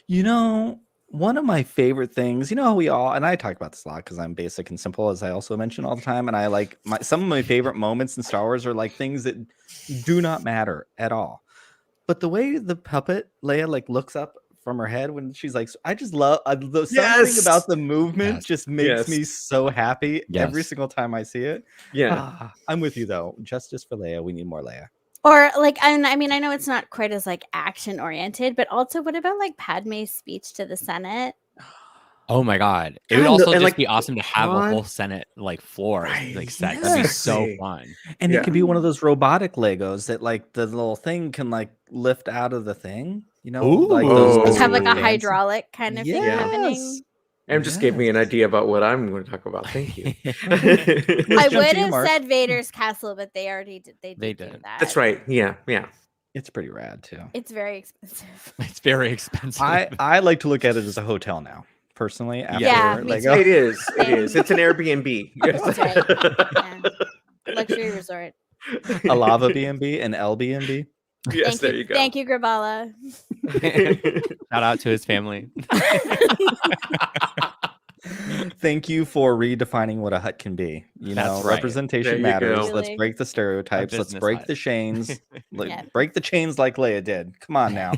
You know, one of my favorite things, you know, and I talk about this a lot because I'm basic and simple, as I also mention all the time. And I like some of my favorite moments in Star Wars are like things that do not matter at all. But the way the puppet Leia like looks up from her head when she's like, I just love something about the movement just makes me so happy every single time I see it. Yeah. I'm with you though. Justice for Leia. We need more Leia. Or like, and I mean, I know it's not quite as like action oriented, but also what about like Padme's speech to the Senate? Oh my god. It would also just be awesome to have a whole Senate like floor like set. That'd be so fun. And it could be one of those robotic Legos that like the little thing can like lift out of the thing, you know, like those have like a hydraulic kind of thing happening. Em just gave me an idea about what I'm going to talk about. Thank you. I would have said Vader's castle, but they already did. They did that. That's right. Yeah. It's pretty rad too. It's very expensive. It's very expensive. I like to look at it as a hotel now, personally. After Lego. It is. It's an Airbnb. That's right. Luxury resort. A lava B&B, an LB&B. Yes, there you go. Thank you, Grabala. Shout out to his family. Thank you for redefining what a hut can be. You know, representation matters. Let's break the stereotypes. Let's break the chains. Break the chains like Leia did. Come on now.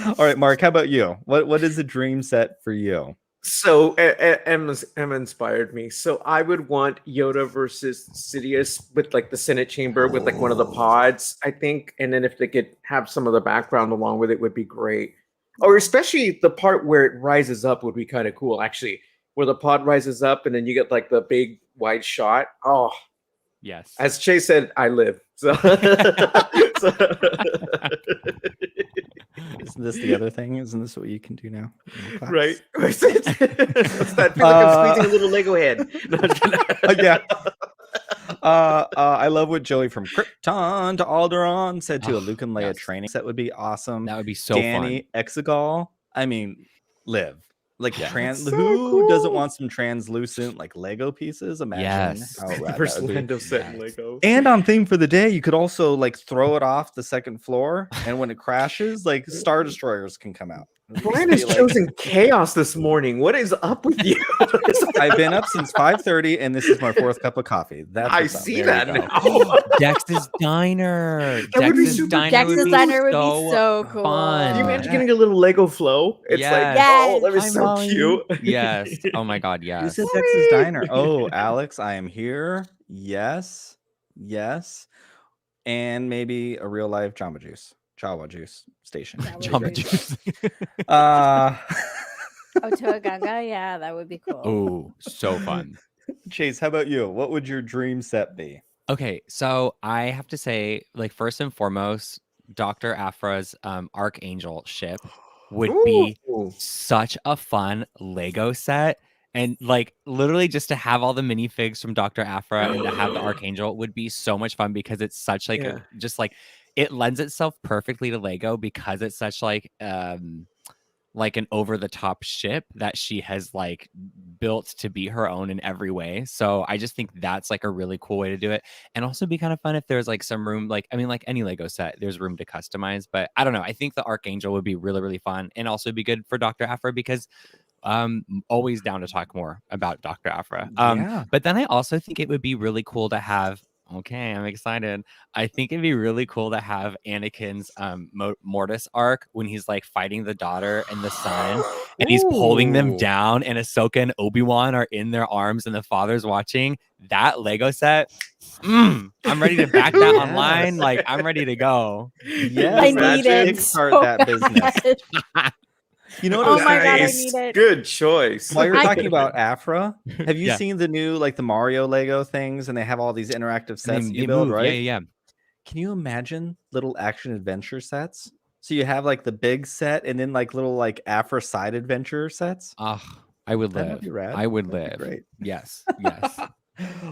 All right, Mark, how about you? What is a dream set for you? So Emma inspired me. So I would want Yoda versus Sidious with like the Senate chamber with like one of the pods, I think. And then if they could have some of the background along with it would be great. Or especially the part where it rises up would be kind of cool, actually. Where the pod rises up and then you get like the big wide shot. Oh, yes. As Chase said, I live. So Isn't this the other thing? Isn't this what you can do now? Right. What's that? Feel like I'm squeezing a little Lego head. Yeah. I love what Joey from Krypton to Alderaan said to a Luke and Leia training set would be awesome. That would be so Danny fun. Exegol. I mean, live. Like so who doesn't want some translucent like Lego pieces? Imagine how rad that First would be. Lando set in Lego. And on theme for the day, you could also like throw it off the second floor, and when it crashes, like Star Destroyers can come out. Brian has chosen chaos this morning. What is up with you? I've been up since 5:30, and this is my 4th cup of coffee. That's I what's up. see There that you go. now. Dex's Diner. That would be Dex's super- Diner Dex's would be Diner would be so cool. fun. Can you imagine getting a little Lego flow? It's like, Yes. oh, that was Hi, so Molly. cute. Yes. Oh my god, Who yes. said Texas Diner? Oh, Alex, I am here. Yes. And maybe a real life Jamba Juice station. Jamba Juice. Otoa Ganga, yeah, that would be cool. Oh, so fun. Chase, how about you? What would your dream set be? Okay, so I have to say, like, first and foremost, Dr. Aphra's Archangel ship would be such a fun Lego set. And like literally just to have all the minifigs from Dr. Aphra and to have the Archangel would be so much fun because it's such like just like it lends itself perfectly to Lego because it's such like an over the top ship that she has like built to be her own in every way. So I just think that's like a really cool way to do it. And also be kind of fun if there's like some room, like, I mean, like any Lego set, there's room to customize, but I don't know. I think the Archangel would be really, really fun and also be good for Dr. Aphra because always down to talk more about Dr. Aphra. But then I also think it would be really cool to have Okay, I'm excited. I think it'd be really cool to have Anakin's Mortis arc when he's like fighting the daughter and the son, and he's pulling them down, and Ahsoka and Obi-Wan are in their arms, and the father's watching. That Lego set, I'm ready to back that online. Like, I'm ready to go. Yes, I need it kickstart so that business. You know what? Oh my God, I need it. Good choice. While you're talking about Afra, have you Yeah. seen the new like the Mario Lego things, and they have all these interactive sets that you build, right? Yeah. Can you imagine little action adventure sets? So you have like the big set, and then like little like Afra side adventure sets. I would That'd live. be rad. I would That'd live. be great. Yes.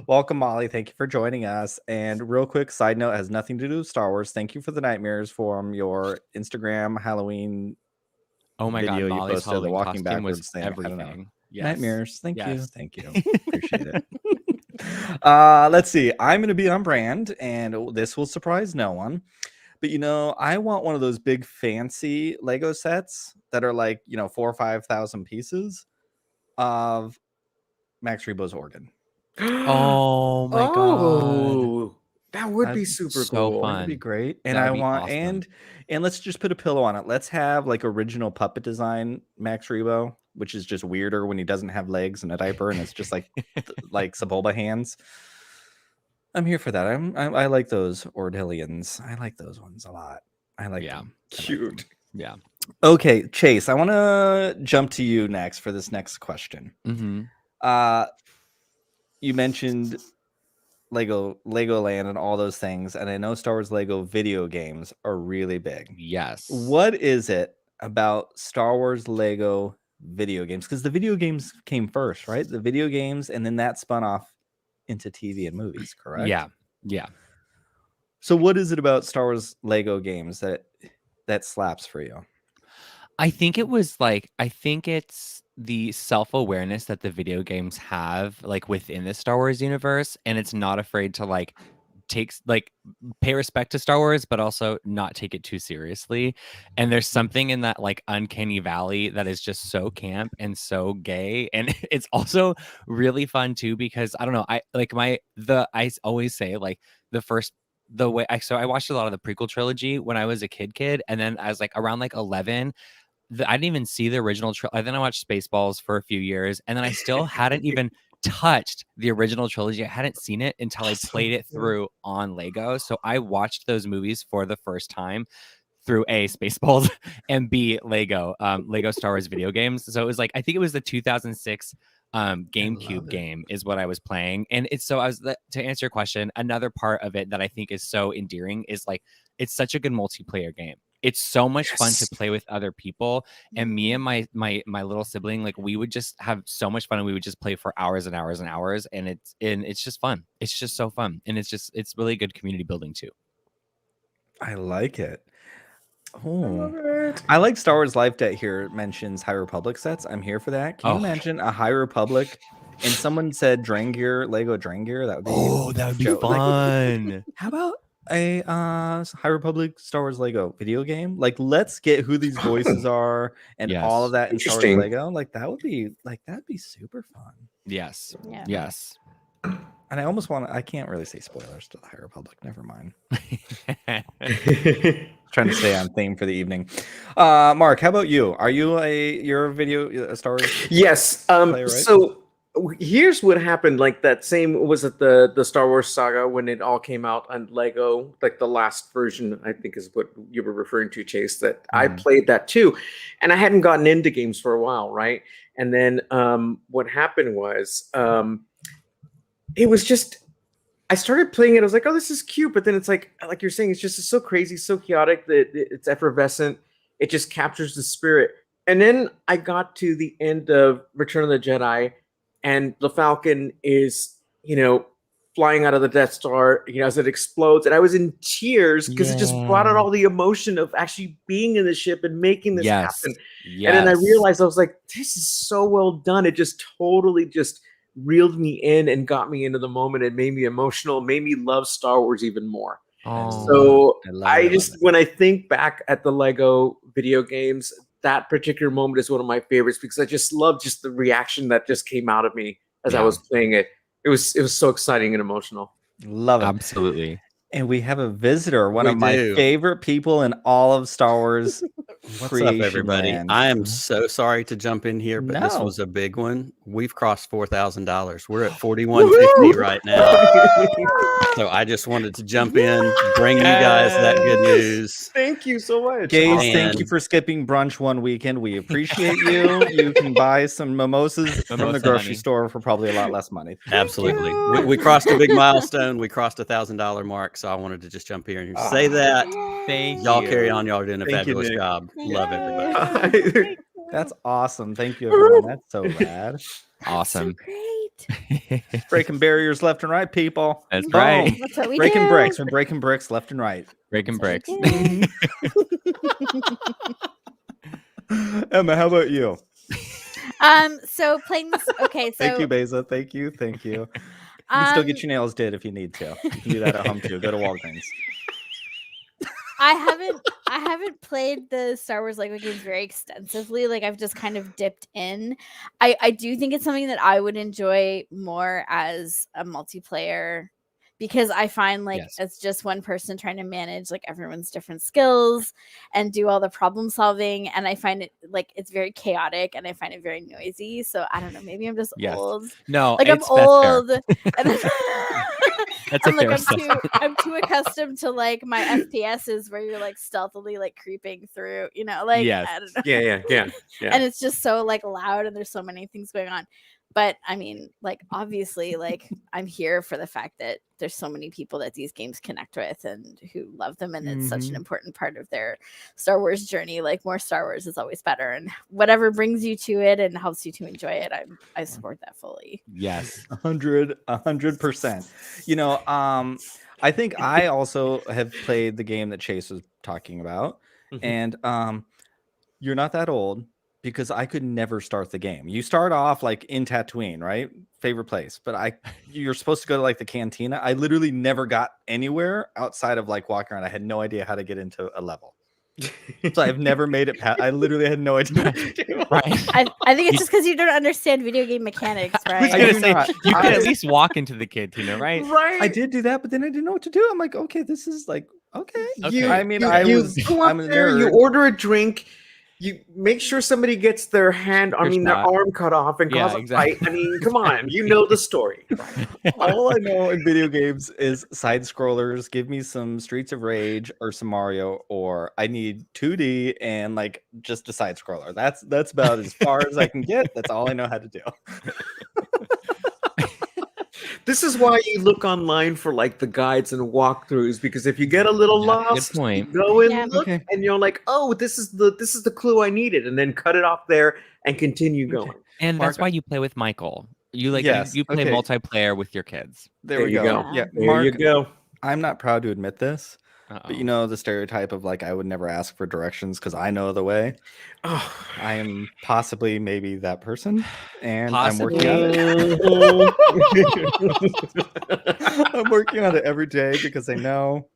Welcome, Molly. Thank you for joining us. And real quick side note, has nothing to do with Star Wars. Thank you for the nightmares from your Instagram Halloween. Oh my God, video you Molly's posted, the Halloween walking costume was backwards thing. I don't know. everything. Yes. Nightmares. Thank you. Yes. Thank you. Appreciate it. Let's see. I'm going to be on brand, and this will surprise no one. But I want one of those big fancy Lego sets that are like 4,000 or 5,000 pieces of Max Rebo's organ. Oh my God. That would be super cool. That'd be great. And I want awesome. and let's just put a pillow on it. Let's have like original puppet design Max Rebo, which is just weirder when he doesn't have legs and a diaper, and it's just like like Sebulba hands. I'm here for that. I like those Ordillions. I like those ones a lot. I like them. Cute. Yeah. Okay, Chase, I want to jump to you next for this next question. You mentioned Legoland and all those things, and I know Star Wars Lego video games are really big. Yes. What is it about Star Wars Lego video games? Because the video games came first, right? The video games, and then that spun off into TV and movies, correct? Yeah. So what is it about Star Wars Lego games that slaps for you? I think it's the self-awareness that the video games have like within the Star Wars universe, and it's not afraid to pay respect to Star Wars, but also not take it too seriously. And there's something in that like uncanny valley that is just so camp and so gay, and it's also really fun too, because I don't know, I always say like I watched a lot of the prequel trilogy when I was a kid, and then I was like around like 11. I didn't even see the original then I watched Spaceballs for a few years, and then I still hadn't even touched the original trilogy. I hadn't seen it until I played it through on Lego. So I watched those movies for the first time through A, Spaceballs, and B, Lego Star Wars video games. So it was like, I think it was the 2006 GameCube game is what I was playing. And to answer your question, another part of it that I think is so endearing is like, it's such a good multiplayer game. It's so much fun to play with other people, and me and my little sibling, like we would just have so much fun, and we would just play for hours and hours and hours, and it's just fun. It's just so fun, and it's really good community building too. I like it. I like Star Wars Life Debt here mentions High Republic sets. I'm here for that. Can you imagine a High Republic and someone said Lego Drangear? That would be fun. How about a High Republic Star Wars Lego video game? Like, let's get who these voices are and all of that in Star Wars Lego. Like, that'd be super fun. Yes. Yeah. Yes. And I can't really say spoilers to the High Republic. Never mind. Trying to stay on theme for the evening. Mark, how about you? Are you a Star Wars? Yes. player, right? So here's what happened. Like that same, was it the Star Wars saga when it all came out on Lego, like the last version, I think is what you were referring to, Chase, that I played that too. And I hadn't gotten into games for a while, right? And then what happened was it was just, I started playing it. I was like, oh, this is cute. But then it's like you're saying, it's just so crazy, so chaotic that it's effervescent. It just captures the spirit. And then I got to the end of Return of the Jedi, and the Falcon is, flying out of the Death Star, as it explodes. And I was in tears because it just brought out all the emotion of actually being in the ship and making this happen. Yes. And then I realized, I was like, this is so well done. It just totally just reeled me in and got me into the moment and made me emotional, made me love Star Wars even more. So when I think back at the Lego video games, that particular moment is one of my favorites because I just love the reaction that just came out of me as I was playing it. It was so exciting and emotional. Love it. Absolutely. And we have a visitor, one We of my do. favorite people in all of Star Wars. What's creation up, everybody? land. I am so sorry to jump in here, but this No. was a big one. We've crossed $4,000. We're at $4,150 right now. So I just wanted to jump in, bring you guys that good news. Thank you so much. Gaze, thank you for skipping brunch one weekend. We appreciate you. You can buy some mimosas from the Mimosa grocery honey. store for probably a lot less money. Absolutely. We crossed a big milestone. We crossed $1,000 mark. So I wanted to just jump here and say that. Thank Y'all you. carry on. Y'all are doing a Thank you, fabulous Nick. job. Love everybody. That's awesome. Thank you, everyone. That's so rad. Awesome. Great. Breaking barriers left and right, people. That's Boom. right. That's what we Breaking do. bricks. We're breaking bricks left and right. Breaking bricks. Emma, how about you? So playing this. Okay, so Thank you, Beza. Thank you. Thank you. You can still get your nails did if you need to. You can do that at home too. Go to Walgreens. I haven't played the Star Wars Lego games very extensively. Like I've just kind of dipped in. I do think it's something that I would enjoy more as a multiplayer, because I find like it's just one person trying to manage like everyone's different skills and do all the problem solving, and I find it like it's very chaotic and I find it very noisy. So I don't know, maybe I'm just old. No, like I'm it's- that's fair. old and That's a I'm like fair I'm too accustomed to like my FPSs where you're like stealthily like creeping through, you know, like Yes. I don't know. Yeah. And it's just so like loud and there's so many things going on. But I mean, like obviously, like I'm here for the fact that there's so many people that these games connect with and who love them, and it's such an important part of their Star Wars journey. Like more Star Wars is always better, and whatever brings you to it and helps you to enjoy it, I support that fully. Yes. 100%. You know, I think I also have played the game that Chase was talking about, and you're not that old, because I could never start the game. You start off like in Tatooine, right? Favorite place, but you're supposed to go to like the cantina. I literally never got anywhere outside of like walking around. I had no idea how to get into a level. So I've never made it past. I literally had no idea. I think it's just because you don't understand video game mechanics, right? I was gonna say you can at least walk into the cantina, right? I did do that, but then I didn't know what to do. I'm like, okay, this is like okay. You, I mean, you, I'm go a up there, you nerd. order a drink, you make sure somebody gets their hand, their arm cut off and cause a fight. I mean, come on, you know the story. All I know in video games is side scrollers. Give me some Streets of Rage or some Mario, or I need 2D and like just a side scroller. That's about as far as I can get. That's all I know how to do. This is why you look online for like the guides and walkthroughs, because if you get a little lost, good point. you go and look, and you're like, oh, this is the clue I needed, and then cut it off there and continue going. And that's why you play with Michael. You like Yes, you play okay. multiplayer with your kids. There we go. Yeah, There Mark, you go. I'm not proud to admit this, but you know the stereotype of like I would never ask for directions because I know the way. I am possibly maybe that person, and I'm working on it. I'm working on it every day because I know.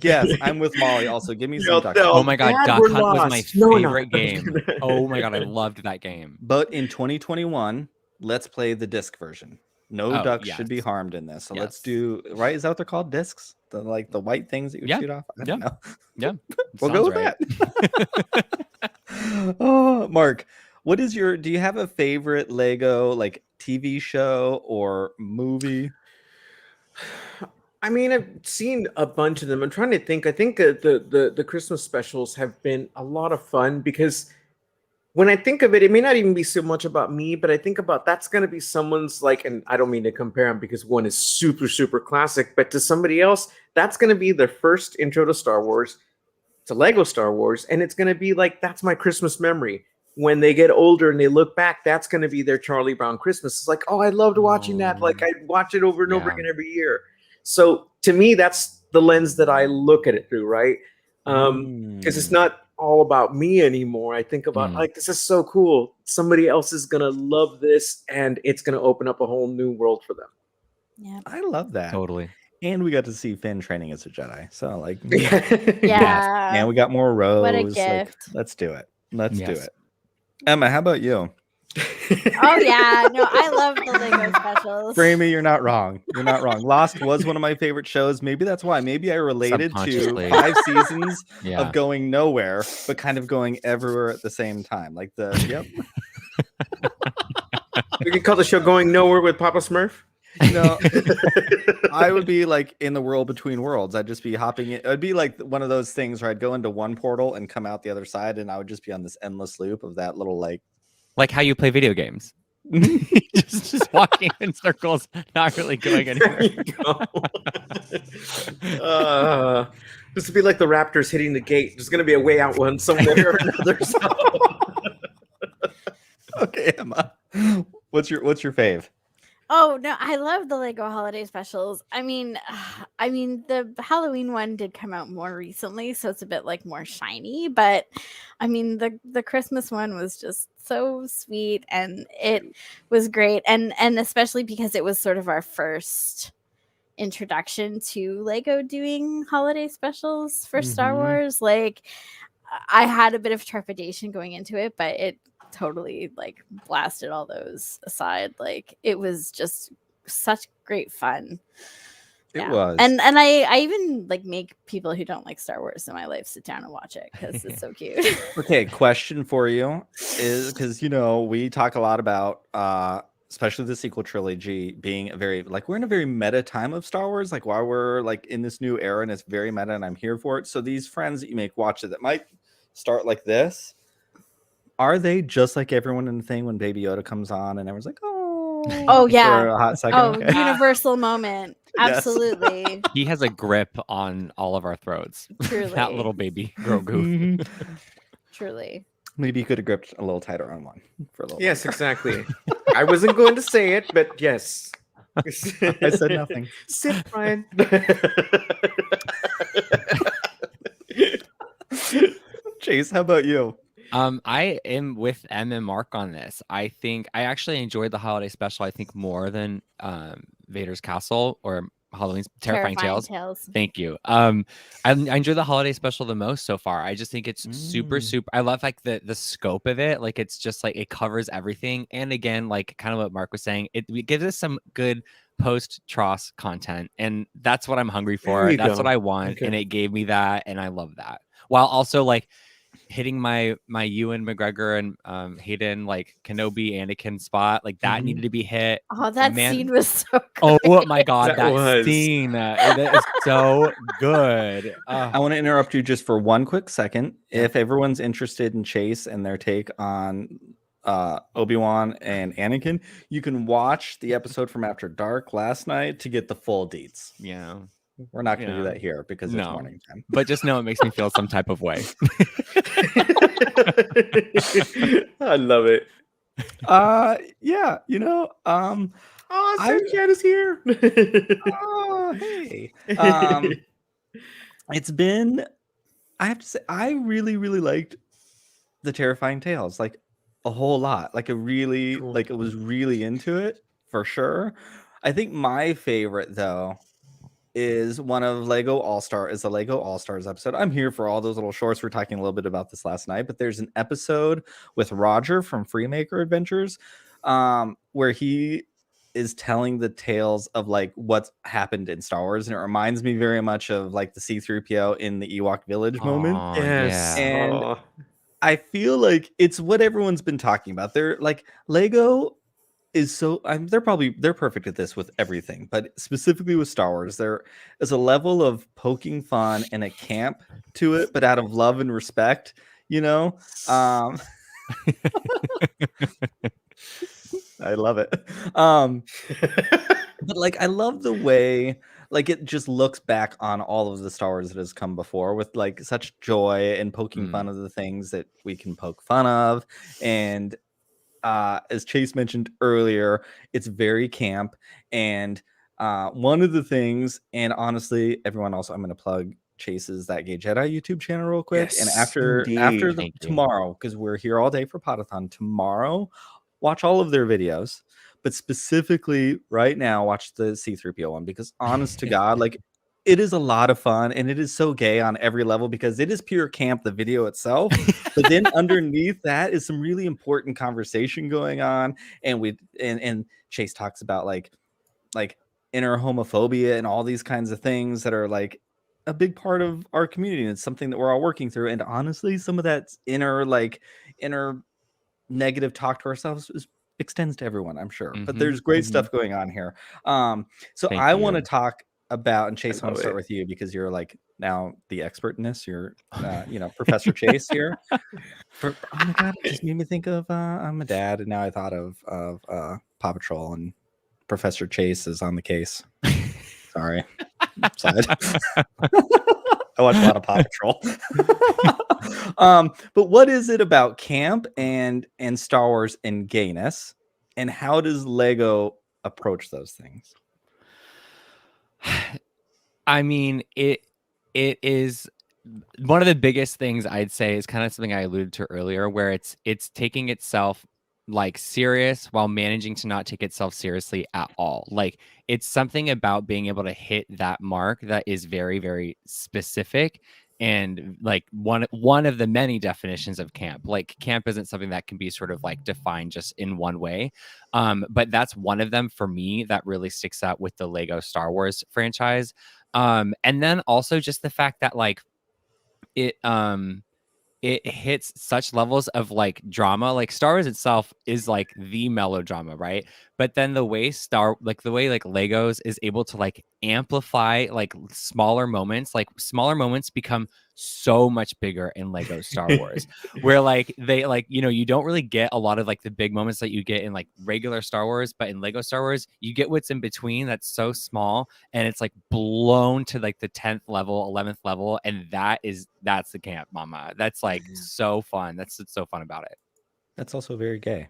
Yes, I'm with Molly. Also, give me some duck. Oh my god, Duck Hunt was my No, favorite game. Oh my god, I loved that game. But in 2021, let's play the disc version. No Oh, ducks yes. should be harmed in this. So Yes. let's do right. Is that what they're called? Discs? The like the white things that you Yeah. shoot off? I Yeah. don't know. Yeah. We'll go with Sounds that. Oh, Mark, what is your? Do you have a favorite Lego like TV show or movie? I mean, I've seen a bunch of them. I'm trying to think. I think the Christmas specials have been a lot of fun, because when I think of it, it may not even be so much about me, but I think about that's going to be someone's like, and I don't mean to compare them because one is super, super classic, but to somebody else, that's going to be their first intro to Star Wars, to Lego Star Wars. And it's going to be like, that's my Christmas memory. When they get older and they look back, that's going to be their Charlie Brown Christmas. It's like, oh, I loved watching that. Like I watch it over and over again every year. So to me, that's the lens that I look at it through, right? Because it's not all about me anymore. I think about like, this is so cool. Somebody else is gonna love this, and it's gonna open up a whole new world for them. Yeah, I love that. Totally. And we got to see Finn training as a Jedi. So like, Yeah. And we got more Rose. What a Like, gift. let's do it. Let's do Yes. it. Emma, how about you? Oh yeah, no, I love the Lego specials. Framey, you're not wrong. You're not wrong. Lost was one of my favorite shows. Maybe that's why. Maybe I related to 5 seasons of going nowhere, but kind of going everywhere at the same time. Like yep. We could call the show "Going Nowhere" with Papa Smurf. No, I would be like in the world between worlds. I'd just be hopping in. It'd be like one of those things where I'd go into one portal and come out the other side, and I would just be on this endless loop of that little like how you play video games. just walking in circles, not really going anywhere. This would be like the Raptors hitting the gate. There's going to be a way out one somewhere or another. Okay, Emma, what's your fave? Oh no, I love the Lego holiday specials. I mean, the Halloween one did come out more recently, so it's a bit like more shiny. But I mean, the Christmas one was just so sweet, and it was great, and especially because it was sort of our first introduction to Lego doing holiday specials for Star Wars. Like, I had a bit of trepidation going into it, but it totally like blasted all those aside. Like, it was just such great fun. It was. And I even like make people who don't like Star Wars in my life sit down and watch it because it's so cute. Okay, question for you is, because we talk a lot about especially the sequel trilogy being a very we're in a very meta time of Star Wars, like while we're like in this new era, and it's very meta, and I'm here for it. So these friends that you make watch it that might start like this, are they just like everyone in the thing when Baby Yoda comes on and everyone's like, oh yeah, for a hot second? Oh, okay. Universal moment. Absolutely. He has a grip on all of our throats. Truly. That little baby Grogu. Truly. Maybe you could have gripped a little tighter on one for a little. Yes, exactly. I wasn't going to say it, but yes. I said nothing. Sit, Brian. Chase, how about you? I am with Em and Mark on this. I think I actually enjoyed the holiday special, I think, more than Vader's Castle or Halloween's Terrifying Tales. Thank you. I enjoy the holiday special the most so far. I just think it's super. I love like the scope of it. Like, it's just like it covers everything. And again, like kind of what Mark was saying, it gives us some good post-Tross content, and that's what I'm hungry for. That's what I want, and it gave me that, and I love that. While also like hitting my Ewan McGregor and Hayden like Kenobi Anakin spot, like that needed to be hit. Oh, that scene was so good. Oh my god, that scene that is so good. I want to interrupt you just for one quick second. If everyone's interested in Chase and their take on Obi-Wan and Anakin, you can watch the episode from After Dark last night to get the full deets. Yeah. We're not going to do that here because it's morning time. But just know it makes me feel some type of way. I love it. Yeah, Cat is here. Oh, hey. It's been, I have to say, I really, really liked the Terrifying Tales, like a whole lot. Like, like it was really into it for sure. I think my favorite though is one of the Lego All-Stars episode. I'm here for all those little shorts. We're talking a little bit about this last night, but there's an episode with Roger from Freemaker Adventures where he is telling the tales of like what's happened in Star Wars, and it reminds me very much of like the C-3PO in the Ewok village moment. Yes. And I feel like it's what everyone's been talking about. They're like, Lego is so they're perfect at this with everything, but specifically with Star Wars, there is a level of poking fun and a camp to it, but out of love and respect, I love it. But like, I love the way like it just looks back on all of the Star Wars that has come before with like such joy and poking fun of the things that we can poke fun of. And as Chase mentioned earlier, it's very camp. And one of the things, and honestly, everyone also, I'm going to plug Chase's That Gay Jedi YouTube channel real quick. Yes, and after tomorrow, because we're here all day for PODATHON, tomorrow, watch all of their videos. But specifically right now, watch the C-3PO one, because honest to God, like it is a lot of fun, and it is so gay on every level because it is pure camp, the video itself. But then underneath that is some really important conversation going on, and Chase talks about like inner homophobia and all these kinds of things that are like a big part of our community, and it's something that we're all working through. And honestly, some of that inner negative talk to ourselves extends to everyone, I'm sure. But there's great stuff going on here. So Thank I you. want to talk about, and Chase, I want to start with you because you're like now the expert in this. You're Professor Chase here. Oh my god, it just made me think of I'm a dad, and now I thought of Paw Patrol, and Professor Chase is on the case. Sorry. Side. I watch a lot of Paw Patrol. But what is it about camp and Star Wars and gayness, and how does Lego approach those things? I mean, it is one of the biggest things I'd say is kind of something I alluded to earlier, where it's taking itself like serious while managing to not take itself seriously at all. Like, it's something about being able to hit that mark that is very, very specific, and like one of the many definitions of camp. Like, camp isn't something that can be sort of like defined just in one way, but that's one of them for me that really sticks out with the Lego Star Wars franchise. And then also just the fact that like it hits such levels of like drama. Like, Star Wars itself is like the melodrama, right? But then the way Legos is able to like amplify like smaller moments become so much bigger in Lego Star Wars, where like they like, you don't really get a lot of like the big moments that you get in like regular Star Wars, but in Lego Star Wars you get what's in between that's so small, and it's like blown to like the 10th level, 11th level, and that's the camp, mama. That's like so fun. That's what's so fun about it. That's also very gay.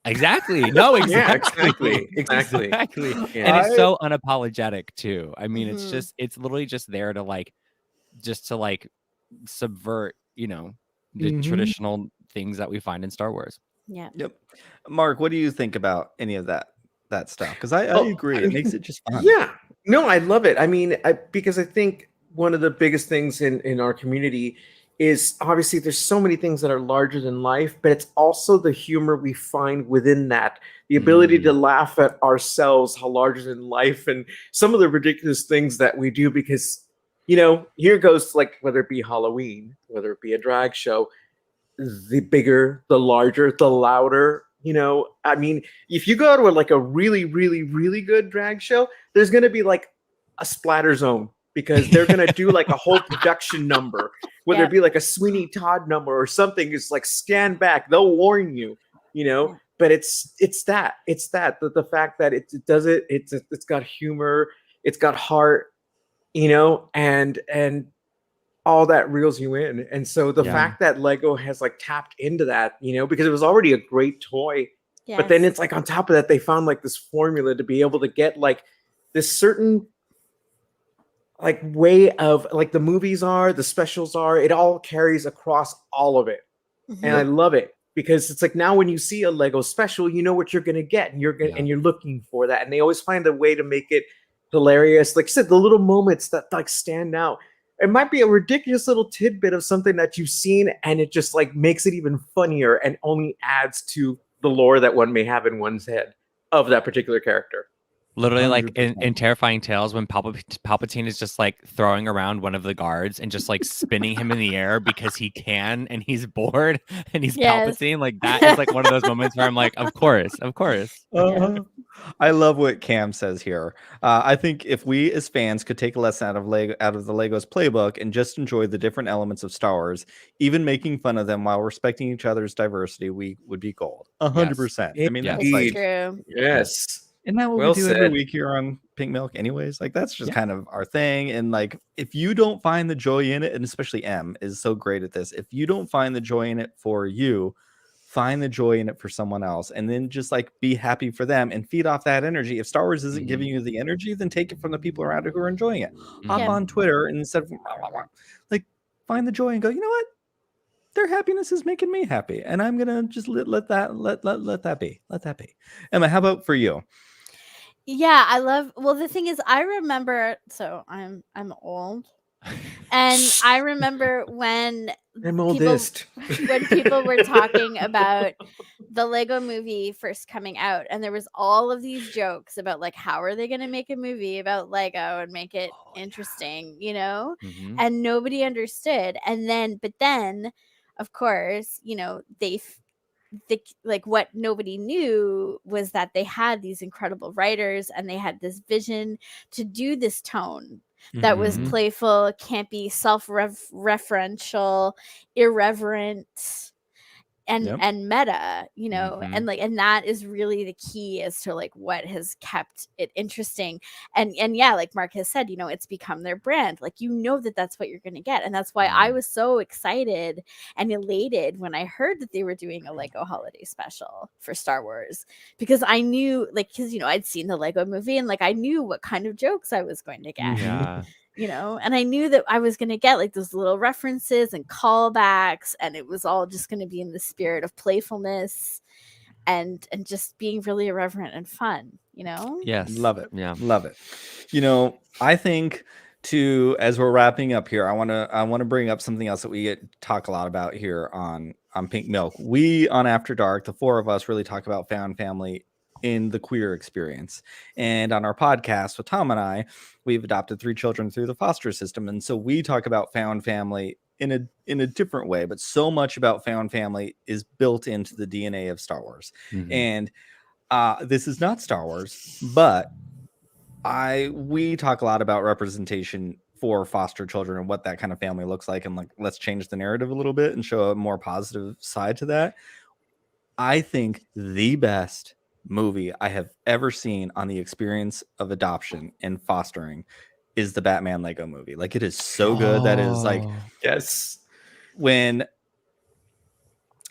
Exactly. No, exactly. Exactly. Yeah. And it's so unapologetic too. I mean, it's literally just there to like subvert, the traditional things that we find in Star Wars. Yeah. Yep. Mark, what do you think about any of that stuff? Because I agree. It makes it just fun. Yeah. No, I love it. I mean, because I think one of the biggest things in our community is obviously there's so many things that are larger than life, but it's also the humor we find within that, the ability to laugh at ourselves, how larger than life, and some of the ridiculous things that we do. Because, here goes, like, whether it be Halloween, whether it be a drag show, the bigger, the larger, the louder. I mean, if you go to a really, really, really good drag show, there's going to be like a splatter zone, because they're going to do like a whole production number, whether it be like a Sweeney Todd number or something. It's like, stand back. They'll warn you, but it's the fact that it's got humor, it's got heart, and all that reels you in. And so the fact that Lego has like tapped into that, because it was already a great toy, but then it's like on top of that, they found like this formula to be able to get like this certain like way of like the movies are, the specials are, it all carries across all of it. And I love it, because it's like, now when you see a Lego special, you know what you're going to get, and you're looking for that. And they always find a way to make it hilarious. Like I said, the little moments that like stand out. It might be a ridiculous little tidbit of something that you've seen, and it just like makes it even funnier and only adds to the lore that one may have in one's head of that particular character. Literally, like in Terrifying Tales, when Palpatine is just like throwing around one of the guards and just like spinning him in the air because he can, and he's bored, and he's Palpatine. Like, that is like one of those moments where I'm like, of course. I love what Cam says here. I think if we as fans could take a lesson out of the Lego's playbook and just enjoy the different elements of Star Wars, even making fun of them while respecting each other's diversity, we would be gold. 100%. I mean, that's like true. Yes. Isn't that what we do every week here on Pink Milk anyways? Like, that's just kind of our thing. And like, if you don't find the joy in it, and especially M is so great at this, if you don't find the joy in it for you, find the joy in it for someone else, and then just like be happy for them and feed off that energy. If Star Wars isn't giving you the energy, then take it from the people around you who are enjoying it. Hop on Twitter, and instead of like, find the joy and go, you know what? Their happiness is making me happy, and I'm gonna just let that be. Emma, how about for you? Yeah, I love. Well, the thing is, I remember. So I'm old, and I remember when I'm people oldest. when people were talking about the Lego movie first coming out, and there was all of these jokes about like how are they going to make a movie about Lego and make it interesting, you know? Mhm. And nobody understood. And then, but then, of course, you know, like what nobody knew was that they had these incredible writers and they had this vision to do this tone that was Mhm. playful, campy, self-referential, irreverent, Yep. and meta, you know, Mhm. and like, and that is really the key as to like what has kept it interesting. And yeah, like Mark has said, you know, it's become their brand. Like, you know, that that's what you're going to get. And that's why I was so excited and elated when I heard that they were doing a Lego holiday special for Star Wars, because I knew, like, because, you know, I'd seen the Lego movie and like I knew what kind of jokes I was going to get. Yeah. You know, and I knew that I was going to get like those little references and callbacks, and it was all just going to be in the spirit of playfulness and just being really irreverent and fun, you know? Yes. Love it. Yeah. Love it. You know, I think as we're wrapping up here, I want to bring up something else that we talk a lot about here on Pink Milk. We on After Dark, the four of us really talk about found family in the queer experience. And on our podcast with Tom and I, we've adopted 3 children through the foster system. And so we talk about found family in a different way, but so much about found family is built into the DNA of Star Wars. Mhm. And this is not Star Wars, but we talk a lot about representation for foster children and what that kind of family looks like. And like, let's change the narrative a little bit and show a more positive side to that. I think the best movie I have ever seen on the experience of adoption and fostering is the Batman Lego movie. Like, it is so good. That is like, yes, when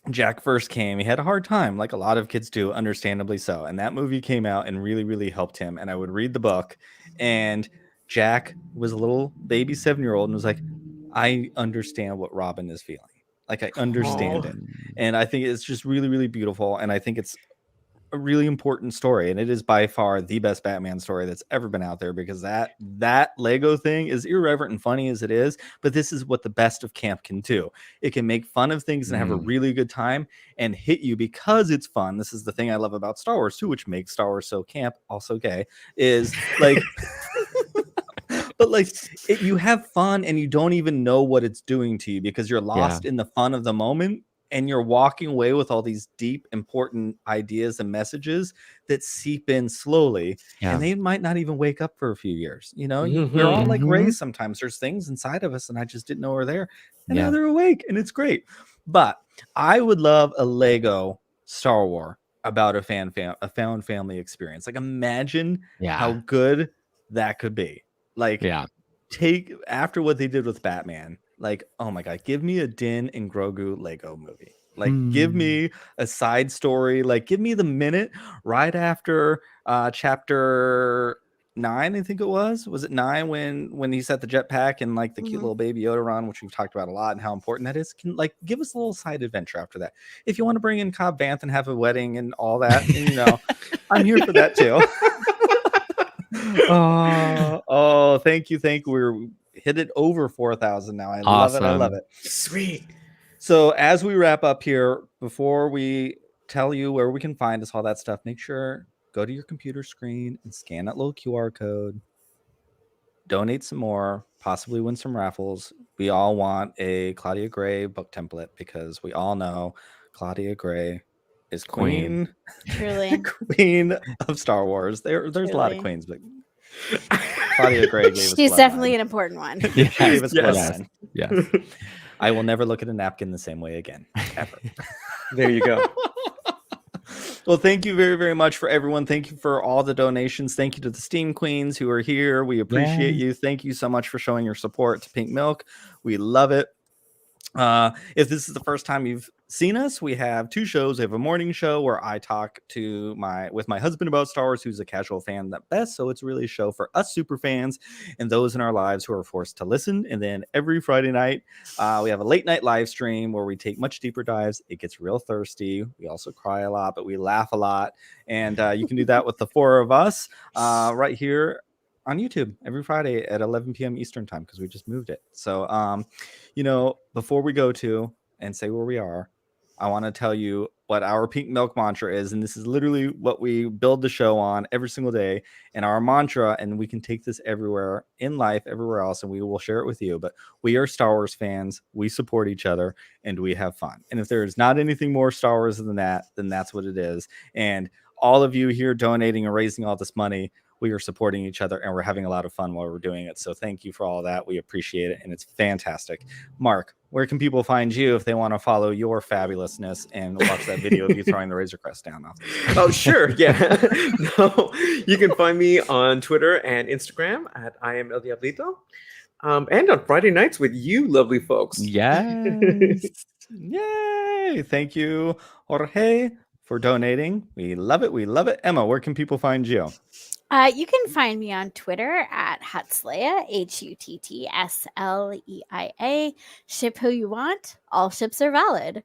Jack first came, he had a hard time, like a lot of kids do, understandably so. And that movie came out and really, really helped him. And I would read the book, and Jack was a little baby 7-year-old and was like, I understand what Robin is feeling. Like, I understand it. And I think it's just really, really beautiful. And I think it's a really important story, and it is by far the best Batman story that's ever been out there, because that Lego thing, is irreverent and funny as it is, but this is what the best of camp can do. It can make fun of things and have a really good time and hit you because it's fun. This is the thing I love about Star Wars too, which makes Star Wars so camp, also gay, is like but like you have fun and you don't even know what it's doing to you, because you're lost in the fun of the moment. And you're walking away with all these deep, important ideas and messages that seep in slowly. Yeah. And they might not even wake up for a few years. You know, we're all like Ray sometimes. There's things inside of us and I just didn't know were there. And now they're awake, and it's great. But I would love a Lego Star Wars about a found family experience. Like, imagine how good that could be. Like, take after what they did with Batman. Like, oh my God, give me a Din and Grogu Lego movie. Like, give me a side story. Like, give me the minute right after chapter 9, I think it was. Was it 9 when he set the jetpack and like the cute little baby Yoda run, which we've talked about a lot and how important that is? Can like give us a little side adventure after that. If you want to bring in Cobb Vanth and have a wedding and all that, and, you know, I'm here for that too. Oh, thank you. We're hit it over 4,000 now. I love it. Sweet. So as we wrap up here, before we tell you where we can find us, all that stuff, make sure go to your computer screen and scan that little QR code. Donate some more, possibly win some raffles. We all want a Claudia Gray book template, because we all know Claudia Gray is queen. Truly. Queen of Star Wars. There's a lot of queens, but Claudia Gray gave us She's definitely an important one. Yes. I will never look at a napkin the same way again, ever. There you go. Well, thank you very, very much for everyone. Thank you for all the donations. Thank you to the Steam Queens who are here. We appreciate you. Thank you so much for showing your support to Pink Milk. We love it. If this is the first time you've seen us, we have 2 shows. We have a morning show where I talk with my husband about Star Wars, who's a casual fan at best. So it's really a show for us super fans and those in our lives who are forced to listen. And then every Friday night, we have a late night live stream where we take much deeper dives. It gets real thirsty. We also cry a lot, but we laugh a lot. And you can do that with the 4 of us right here on YouTube every Friday at 11 p.m. Eastern time, because we just moved it. So, before we go to and say where we are, I want to tell you what our pink milk mantra is. And this is literally what we build the show on every single day. And our mantra, and we can take this everywhere in life, everywhere else, and we will share it with you. But we are Star Wars fans. We support each other and we have fun. And if there is not anything more Star Wars than that, then that's what it is. And all of you here donating and raising all this money, we are supporting each other and we're having a lot of fun while we're doing it. So thank you for all that. We appreciate it. And it's fantastic. Mark, where can people find you if they want to follow your fabulousness and watch that video of you throwing the Razor Crest down off? Oh, sure. Yeah. No, you can find me on Twitter and Instagram at I am El Diablito. And on Friday nights with you lovely folks. Yes. Yay. Thank you, Jorge, for donating. We love it. We love it. Emma, where can people find you? You can find me on Twitter at Hutsleia, HUTTSLEIA. Ship who you want. All ships are valid.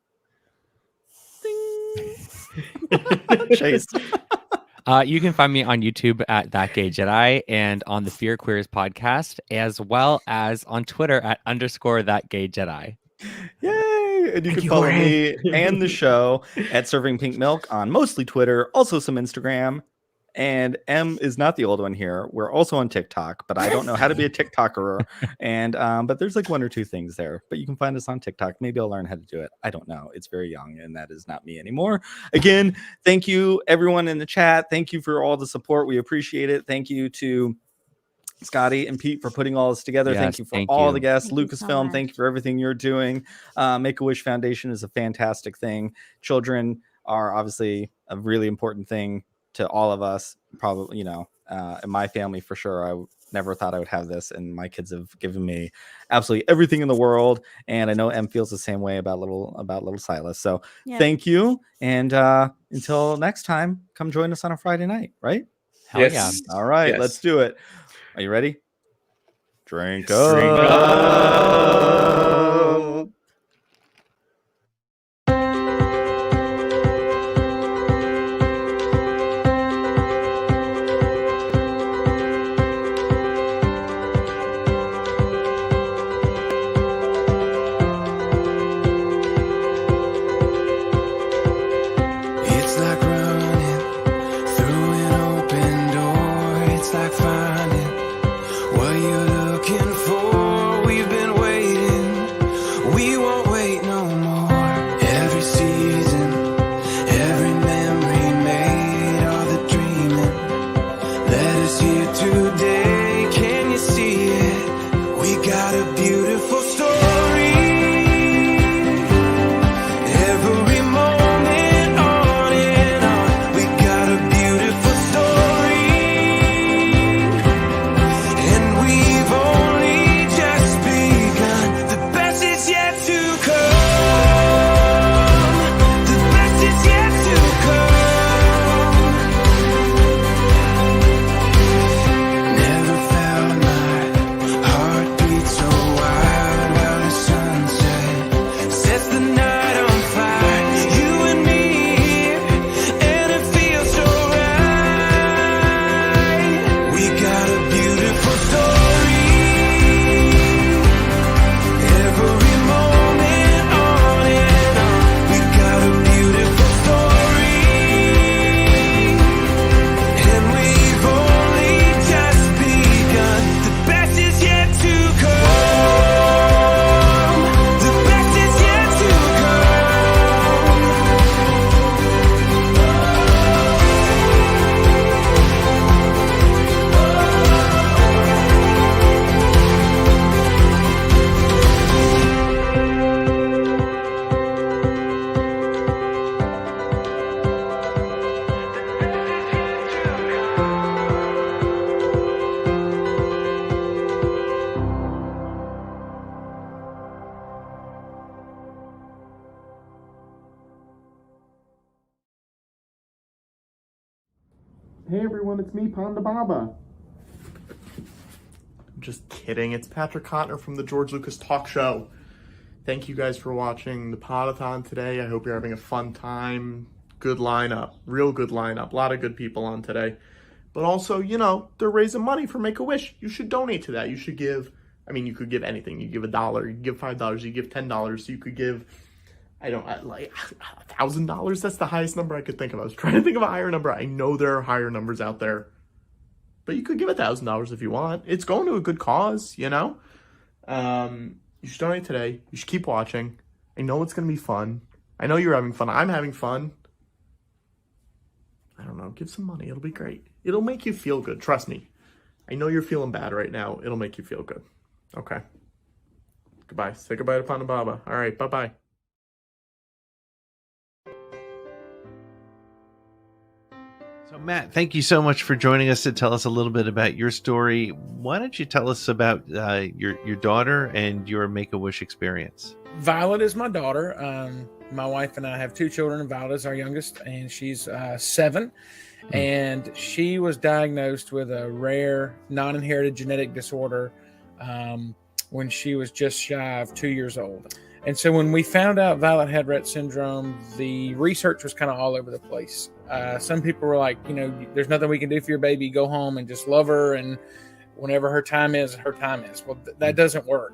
Chase. You can find me on YouTube at That Gay Jedi and on the Fear Queers podcast, as well as on Twitter at _That Gay Jedi. Yay! And you can follow me and the show at Serving Pink Milk on mostly Twitter, also some Instagram. And M is not the old one here. We're also on TikTok, but I don't know how to be a TikToker. And but there's like 1 or 2 things there. But you can find us on TikTok. Maybe I'll learn how to do it. I don't know. It's very young, and that is not me anymore. Again, thank you everyone in the chat. Thank you for all the support. We appreciate it. Thank you to Scotty and Pete for putting all this together. Yes, thank you for all the guests. Lucasfilm, thank you for everything you're doing. Make-A-Wish Foundation is a fantastic thing. Children are obviously a really important thing to all of us, probably, in my family for sure. I never thought I would have this, and my kids have given me absolutely everything in the world. And I know M feels the same way about little Silas. So Thank you. And until next time, come join us on a Friday night, right? Hell yeah. All right, Yes. let's do it. Are you ready? Drink up. up. It's like running through an open door. It's like finding what you're looking for. We've been waiting. We won't wait no more. Every season, every memory made, all the dreaming led us here today. Can you see it? We got a beautiful story. Every moment on and on, we got a beautiful story, and we've only just begun. The best is yet to come. The best is yet to come. Never Hey everyone, it's me, Panda Baba. I'm just kidding. It's Patrick Cotner from the George Lucas Talk Show. Thank you guys for watching the Podathon today. I hope you're having a fun time. Good lineup, real good lineup. A lot of good people on today. But also, you know, they're raising money for Make-A-Wish. You should donate to that. You should give, I mean, you could give anything. You give $1, you give $5, you give $10. You could give, I don't like $1,000. That's the highest number I could think of. I was trying to think of a higher number. I know there are higher numbers out there, but you could give $1,000 if you want. It's going to a good cause, you know. You should donate today. You should keep watching. I know it's going to be fun. I know you're having fun. I'm having fun. I don't know. Give some money. It'll be great. It'll make you feel good. Trust me. I know you're feeling bad right now. It'll make you feel good. Okay. Goodbye. Say goodbye to Panda Baba. All right. Bye-bye. So, Matt, thank you so much for joining us to tell us a little bit about your story. Why don't you tell us about your daughter and your Make-A-Wish experience? Violet is my daughter. My wife and I have 2 children, and Violet is our youngest, and she's 7. And she was diagnosed with a rare, non-inherited genetic disorder when she was just shy of 2 years old. And so when we found out Violet had Rett syndrome, the research was kind of all over the place. Some people were like, you know, there's nothing we can do for your baby. Go home and just love her. And whenever her time is, her time is. Well, that doesn't work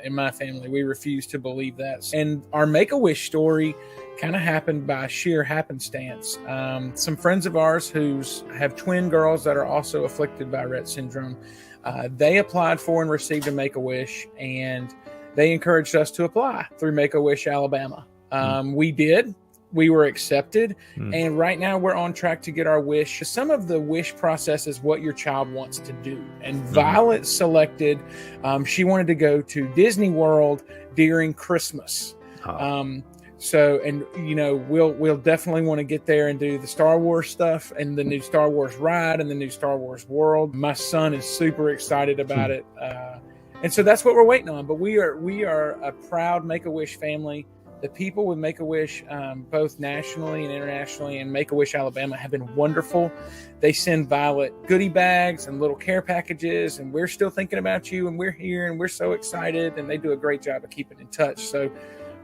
in my family. We refuse to believe that. And our Make-A-Wish story kind of happened by sheer happenstance. Some friends of ours who have twin girls that are also afflicted by Rett syndrome, they applied for and received a Make-A-Wish, and they encouraged us to apply through Make-A-Wish Alabama. We did. We were accepted. And right now we're on track to get our wish. Some of the wish process is what your child wants to do. And Violet selected, she wanted to go to Disney World during Christmas. So, and you know, we'll definitely want to get there and do the Star Wars stuff and the new Star Wars ride and the new Star Wars world. My son is super excited about it. And so that's what we're waiting on. But we are a proud Make-A-Wish family. The people with Make-A-Wish, both nationally and internationally, and Make-A-Wish Alabama have been wonderful. They send Violet goodie bags and little care packages, and we're still thinking about you, and we're here, and we're so excited, and they do a great job of keeping in touch. So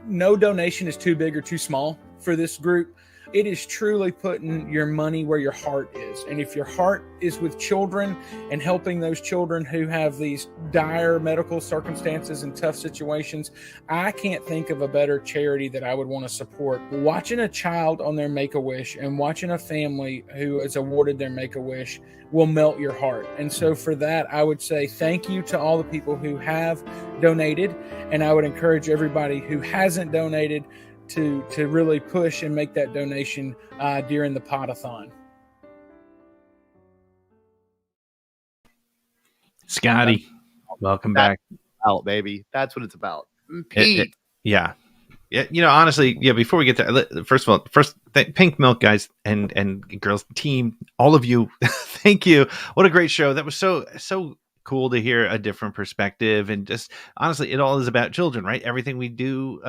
no donation is too big or too small for this group. It is truly putting your money where your heart is. And if your heart is with children and helping those children who have these dire medical circumstances and tough situations, I can't think of a better charity that I would want to support. Watching a child on their Make-A-Wish and watching a family who is awarded their Make-A-Wish will melt your heart. And so for that, I would say thank you to all the people who have donated. And I would encourage everybody who hasn't donated to really push and make that donation during the Podathon. Scotty, welcome back. Out, baby. That's what it's about. Pete. Yeah. You know, honestly, yeah, before we get there, first of all, Pink Milk guys and girls team, all of you, thank you. What a great show. That was so cool to hear a different perspective. And just honestly, it all is about children, right? Everything we do,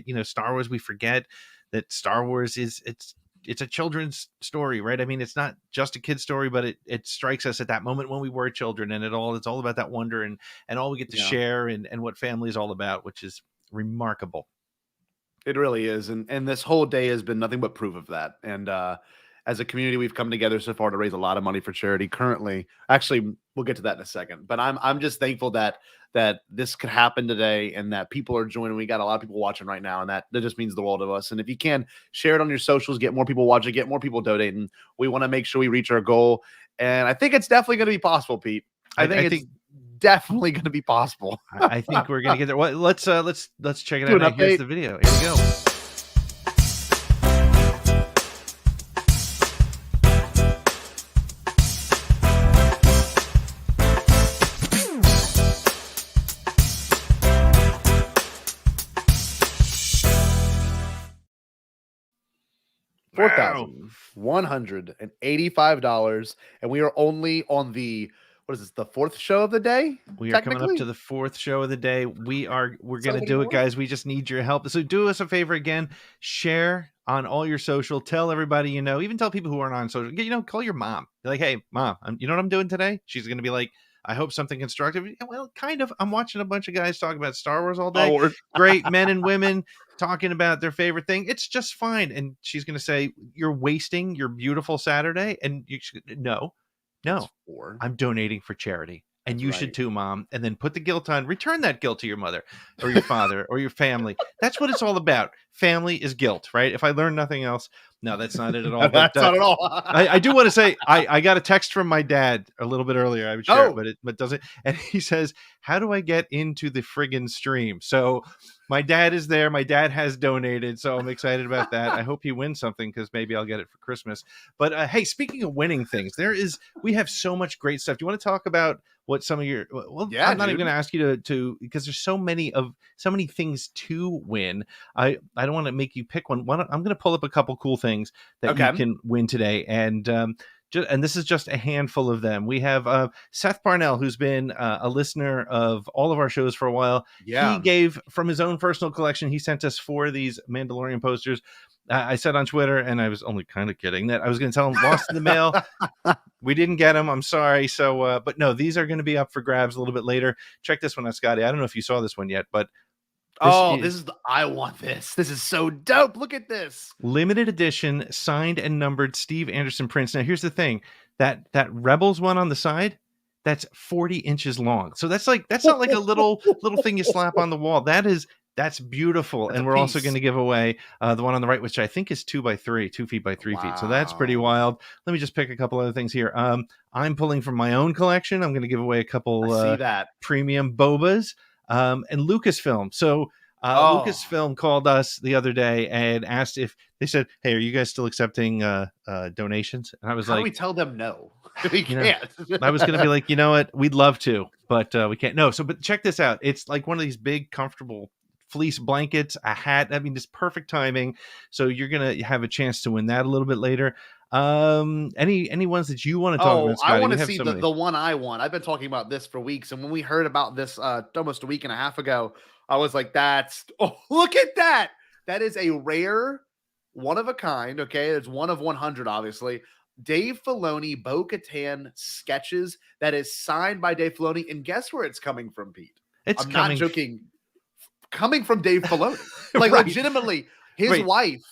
you know, Star Wars, we forget that Star Wars it's a children's story, right? I mean, it's not just a kid's story, but it strikes us at that moment when we were children, and it's all about that wonder and all we get to share and what family is all about, which is remarkable. It really is. And this whole day has been nothing but proof of that. And as a community, we've come together so far to raise a lot of money for charity. Currently, actually, we'll get to that in a second. But I'm just thankful that this could happen today and that people are joining. We got a lot of people watching right now, and that just means the world to us. And if you can, share it on your socials, get more people watching, get more people donating. We want to make sure we reach our goal. And I think it's definitely going to be possible, Pete. I think it's definitely going to be possible. I think we're going to get there. Well, let's check it out. Here's the video. Here we go. $4,185, and we are only on the what is this? The fourth show of the day? We are coming up to the fourth show of the day. We're going to do it, guys. We just need your help. So do us a favor again. Share on all your social. Tell everybody you know. Even tell people who aren't on social. You know, call your mom. Be like, hey, mom, you know what I'm doing today? She's going to be like, I hope something constructive. Well, kind of. I'm watching a bunch of guys talk about Star Wars all day. Great men and women talking about their favorite thing. It's just fine. And she's going to say, you're wasting your beautiful Saturday. And you should, no, I'm donating for charity. And you should too, Mom. And then put the guilt on. Return that guilt to your mother or your father or your family. That's what it's all about. Family is guilt, right? If I learn nothing else. No, that's not it at all. That's not at all. I do want to say I got a text from my dad a little bit earlier. I would share it, but doesn't. And he says, how do I get into the friggin' stream? So my dad is there. My dad has donated. So I'm excited about that. I hope he wins something because maybe I'll get it for Christmas. But hey, speaking of winning things, we have so much great stuff. Do you want to talk about what some of your, I'm not even going to ask you to, because there's so many things to win. I don't want to make you pick one. I'm going to pull up a couple cool things that you can win today. And this is just a handful of them. We have Seth Parnell, who's been a listener of all of our shows for a while. Yeah. He gave from his own personal collection. He sent us 4 of these Mandalorian posters. I said on Twitter, and I was only kind of kidding, that I was going to tell him lost in the mail. We didn't get them. I'm sorry. So, but no, these are going to be up for grabs a little bit later. Check this one out, Scotty. I don't know if you saw this one yet, but I want this. This is so dope. Look at this. Limited edition, signed and numbered Steve Anderson prints. Now, here's the thing. That Rebels one on the side, that's 40 inches long. So that's not like a little thing you slap on the wall. That's beautiful. And we're also going to give away the one on the right, which I think is 2 by 3 feet by 3 feet. So that's pretty wild. Let me just pick a couple other things here. I'm pulling from my own collection. I'm going to give away a couple premium bobas. And Lucasfilm. So Lucasfilm called us the other day and asked if they said, hey, are you guys still accepting donations? And I was How do we tell them no? We can't. I was going to be like, you know what? We'd love to, but we can't. No. So, but check this out. It's like one of these big, comfortable fleece blankets, a hat. I mean, it's perfect timing. So you're going to have a chance to win that a little bit later. Any ones that you want to talk about, Scotty? I want to see the one I want. I've been talking about this for weeks, and when we heard about this almost a week and a half ago, I was like, look at that. That is a rare, one of a kind. Okay, it's one of 100, obviously. Dave Filoni Bo-Katan sketches that is signed by Dave Filoni, and guess where it's coming from, Pete? I'm not joking. Coming from Dave Filoni, like legitimately, his wife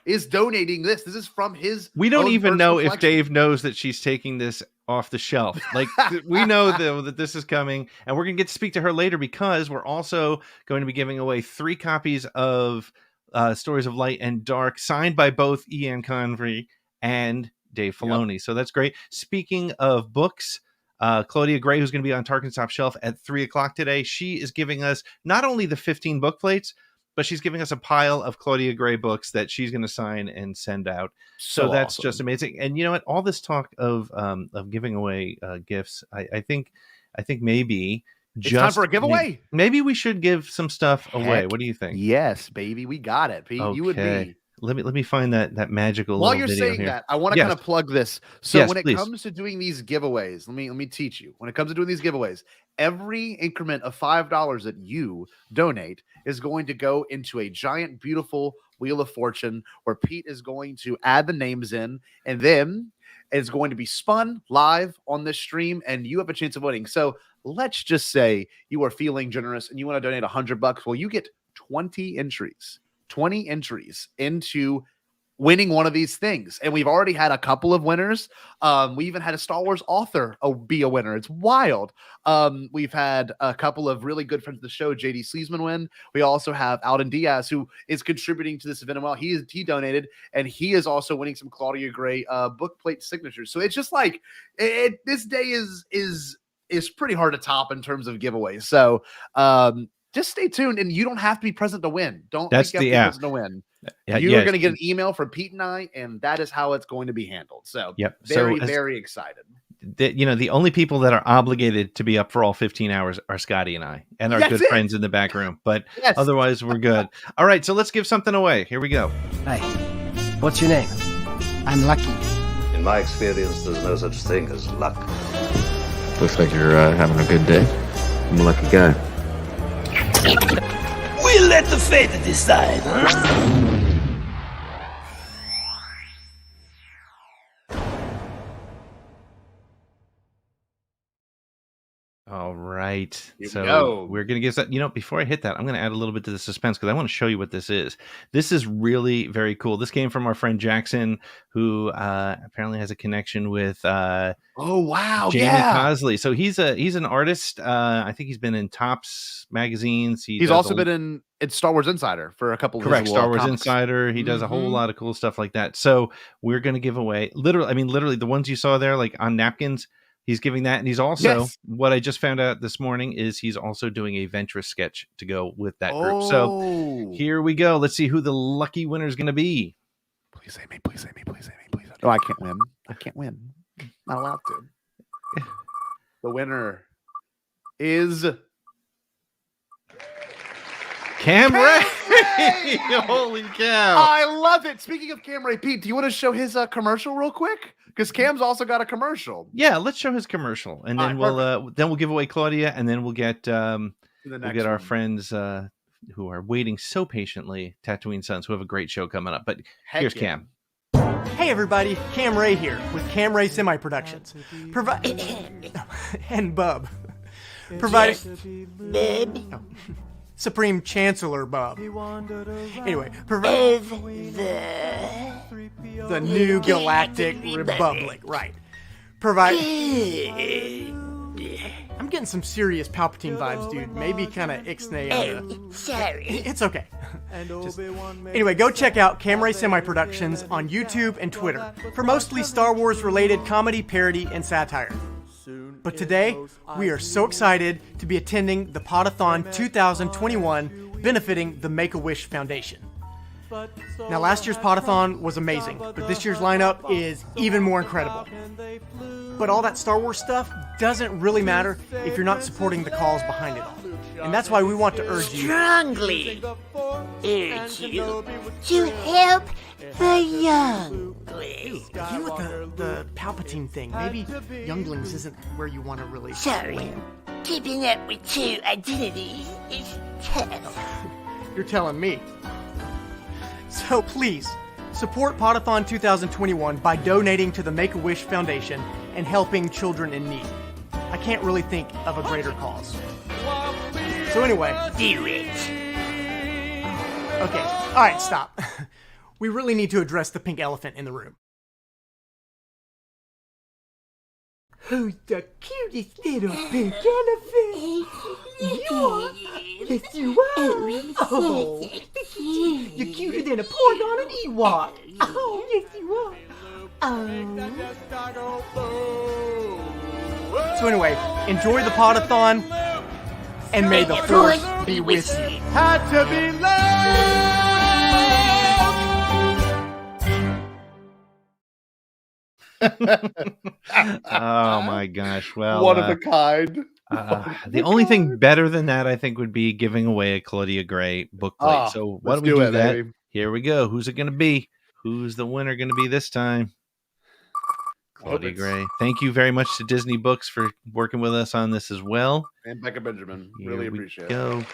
is donating this. This is from his. We don't even know if Dave knows that she's taking this off the shelf. Like we know though that this is coming, and we're gonna get to speak to her later because we're also going to be giving away 3 copies of Stories of Light and Dark, signed by both Ian Convery and Dave Filoni. Yep. So that's great. Speaking of books. Claudia Gray, who's going to be on Tarkin's Top Shelf at 3:00 today. She is giving us not only the 15 book plates, but she's giving us a pile of Claudia Gray books that she's going to sign and send out. So that's awesome. Just amazing. And you know what? All this talk of giving away gifts, I think maybe it's time for a giveaway. Maybe we should give some stuff away. What do you think? Yes, baby, we got it. Pete, you would be. Let me find that magical. While you're saying that, I want to kind of plug this. So when it comes to doing these giveaways, let me teach you. When it comes to doing these giveaways, every increment of $5 that you donate is going to go into a giant, beautiful Wheel of Fortune where Pete is going to add the names in, and then it's going to be spun live on this stream, and you have a chance of winning. So let's just say you are feeling generous and you want to donate $100. Well, you get 20 entries into winning one of these things. And we've already had a couple of winners. We even had a Star Wars author be a winner. It's wild. We've had a couple of really good friends of the show, JD Sleesman win. We also have Alden Diaz, who is contributing to this event as well. He donated, and he is also winning some Claudia Gray book plate signatures. So it's just like this day is pretty hard to top in terms of giveaways. So just stay tuned, and you don't have to be present to win. Don't think you have to be present to win. You're going to get an email from Pete and I, and that is how it's going to be handled. So very excited. The only people that are obligated to be up for all 15 hours are Scotty and I, and our good friends in the back room. But otherwise, we're good. All right, so let's give something away. Here we go. Hey, what's your name? I'm Lucky. In my experience, there's no such thing as luck. Looks like you're having a good day. I'm a lucky guy. We'll let the fate decide, huh? All right. Here we So go. we're going to give that, before I hit that, I'm going to add a little bit to the suspense because I want to show you what this is. This is really very cool. This came from our friend Jackson, who apparently has a connection with oh, wow. Jamie Yeah. Cosley. So he's an artist. I think he's been in Tops magazines. He's also been in Star Wars Insider for a couple of correct visual Star Wars comics. Insider. He does a whole lot of cool stuff like that. So we're going to give away literally the ones you saw there, like on napkins. He's giving that, and he's also what I just found out this morning is he's also doing a Ventress sketch to go with that group. So here we go. Let's see who the lucky winner is going to be. Please say me. Please say me. Please say me. Please. Oh, I can't win. I can't win. Not allowed to. The winner is Cam Ray. Holy cow! I love it. Speaking of Cam Ray, Pete, do you want to show his commercial real quick? Because Cam's also got a commercial. Yeah, let's show his commercial, and then we'll give away Claudia, and then we'll get our friends who are waiting so patiently, Tatooine Suns, who have a great show coming up. But here's Cam. Hey everybody, Cam Ray here with Cam Ray Semi Productions. And Bub. Supreme Chancellor Bub. Anyway, the New Galactic Republic, right. I'm getting some serious Palpatine vibes, dude. Maybe kind of Ixnay on the... Sorry. It's okay. Anyway, go check out Cam Ray Semi Productions on YouTube and Twitter for mostly Star Wars related comedy, parody, and satire. But today, we are so excited to be attending the PODATHON 2021 benefiting the Make-A-Wish Foundation. Now, last year's PODATHON was amazing, but this year's lineup is even more incredible. But all that Star Wars stuff doesn't really matter if you're not supporting the cause behind it all. And that's why we want to urge you... Strongly urge you to help the younglings. Again with the Palpatine thing. Maybe younglings isn't where you want to really... Sorry. Keeping up with two identities is tough. You're telling me. So please, support PODATHON 2021 by donating to the Make-A-Wish Foundation and helping children in need. I can't really think of a greater cause. So anyway... Do it. Okay, alright, stop. We really need to address the pink elephant in the room. Who's the cutest little pink elephant? You are. Yes, you are. Oh, you're cuter than a pork on an Ewok. Oh, yes, you are. Oh. So anyway, enjoy the Podathon, and may the Force be with you. Had to be Oh my gosh! Well, one of a kind. The only thing better than that, I think, would be giving away a Claudia Gray bookplate. So why don't we do that? Baby. Here we go. Who's it going to be? Who's the winner going to be this time? Claudia Gray. Thank you very much to Disney Books for working with us on this as well. And Becca Benjamin. Really appreciate it.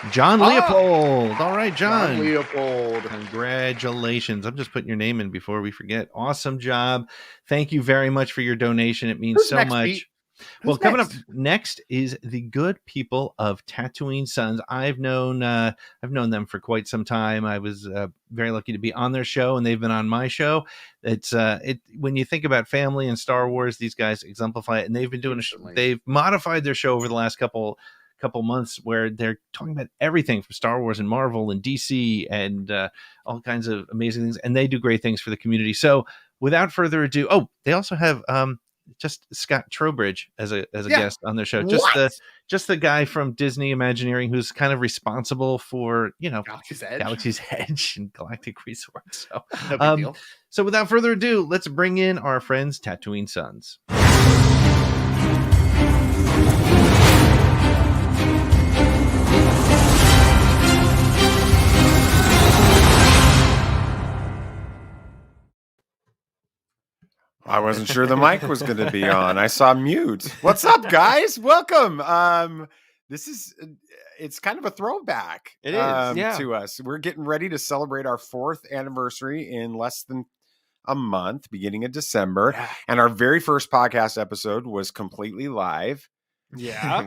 John Leopold. All right, John. Leopold. Congratulations. I'm just putting your name in before we forget. Awesome job. Thank you very much for your donation. It means so much. Pete? Well, coming up next is the good people of Tatooine Suns. I've known them for quite some time. I was very lucky to be on their show, and they've been on my show. It's when you think about family and Star Wars, these guys exemplify it, and they've been doing they've modified their show over the last couple months where they're talking about everything from Star Wars and Marvel and DC and all kinds of amazing things, and they do great things for the community. So without further ado, they also have just Scott Trowbridge as a guest on their show. Just the guy from Disney Imagineering who's kind of responsible for, Galaxy's Edge and Galactic Resorts. So, no big deal. So without further ado, let's bring in our friends Tatooine Suns. I wasn't sure the mic was going to be on. I saw mute. What's up, guys? Welcome. This is it's kind of a throwback. It is, to us. We're getting ready to celebrate our 4th anniversary in less than a month, beginning of December. Yeah. And our very first podcast episode was completely live. Yeah.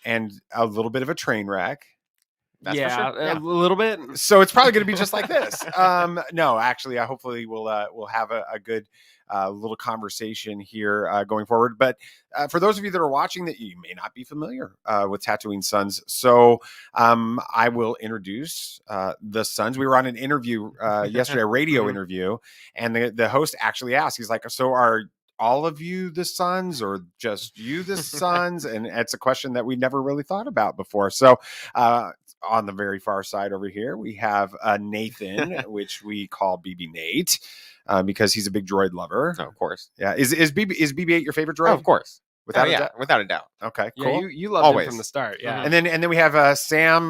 And a little bit of a train wreck. That's for sure. A little bit. So it's probably going to be just like this. No, actually, hopefully we'll have a good little conversation here going forward. But for those of you that are watching that you may not be familiar with Tatooine Suns, so I will introduce the Suns. We were on an interview yesterday, a radio interview, and the host actually asked, he's like, so are all of you the Suns or just you the Suns? And it's a question that we never really thought about before. So on the very far side over here, we have Nathan, which we call BB Nate, because he's a big droid lover. Oh, of course. Yeah. Is BB-8 your favorite droid? Oh, of course. Without a doubt. Without a doubt. Okay, Yeah, cool. you loved him from the start. Yeah. And then we have Sam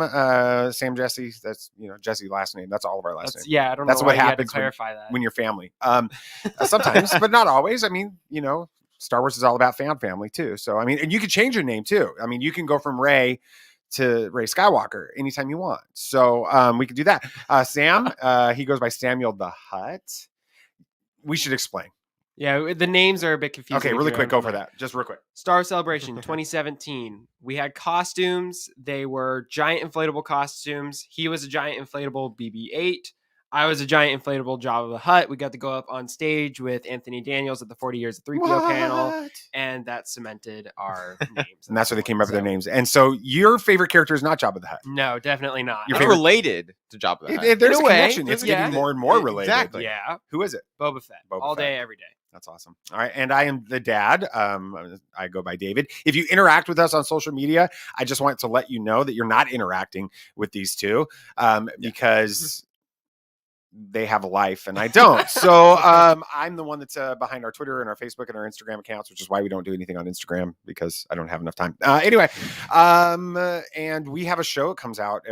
Jesse. That's Jesse last name. That's all of our last names. Yeah, I don't That's know what why you had to happens clarify that. when you're family. Sometimes, but not always. I mean, Star Wars is all about family too. So I mean, and you could change your name too. I mean, you can go from Rey to Rey Skywalker anytime you want. So we could do that. Sam, he goes by Samuel the Hutt. We should explain. Yeah, the names are a bit confusing. Okay, really quick, go for that. Just real quick. Star Wars Celebration 2017. We had costumes. They were giant inflatable costumes. He was a giant inflatable BB-8. I was a giant inflatable Jabba the Hutt. We got to go up on stage with Anthony Daniels at the 40 Years of 3PO panel, and that cemented our names. And that's where they came up with their names. And so your favorite character is not Jabba the Hutt. No, definitely not. Your I'm favorite- related to Jabba the Hutt. There's In a a way, connection. It's getting more and more related. Exactly. Yeah. Who is it? Boba Fett. All day, every day. That's awesome. All right. And I am the dad. I go by David. If you interact with us on social media, I just want to let you know that you're not interacting with these two because they have a life and I don't. So I'm the one that's behind our Twitter and our Facebook and our Instagram accounts, which is why we don't do anything on Instagram because I don't have enough time. Anyway, and we have a show. It comes out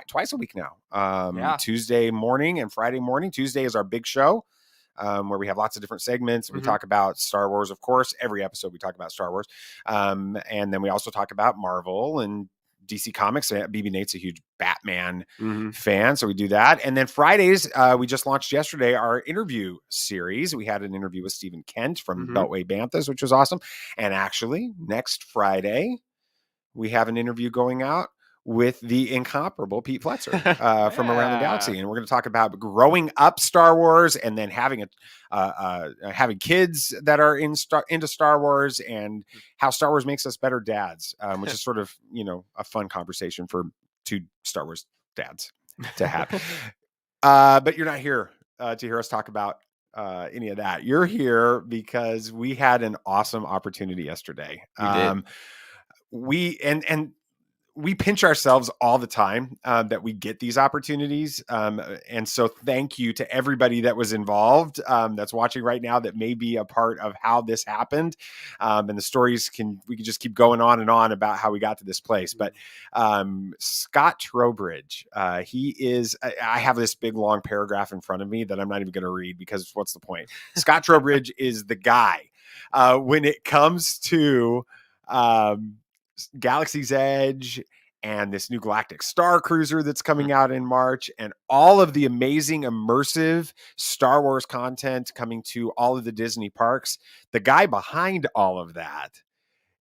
twice a week now. Tuesday morning and Friday morning. Tuesday is our big show. Where we have lots of different segments. We talk about Star Wars, of course. Every episode we talk about Star Wars. And then we also talk about Marvel and DC Comics. BB Nate's a huge Batman fan, so we do that. And then Fridays, we just launched yesterday our interview series. We had an interview with Stephen Kent from Beltway Banthas, which was awesome. And actually, next Friday, we have an interview going out with the incomparable Pete Fletcher from Around the Galaxy, and we're going to talk about growing up Star Wars, and then having having kids that are into Star Wars, and how Star Wars makes us better dads, which is sort of a fun conversation for two Star Wars dads to have. But you're not here to hear us talk about any of that. You're here because we had an awesome opportunity yesterday. We pinch ourselves all the time that we get these opportunities. And so thank you to everybody that was involved that's watching right now that may be a part of how this happened. And the stories we can just keep going on and on about how we got to this place. But Scott Trowbridge, I have this big long paragraph in front of me that I'm not even going to read because what's the point? Scott Trowbridge is the guy when it comes to Galaxy's Edge and this new Galactic Star Cruiser that's coming out in March, and all of the amazing immersive Star Wars content coming to all of the Disney parks. The guy behind all of that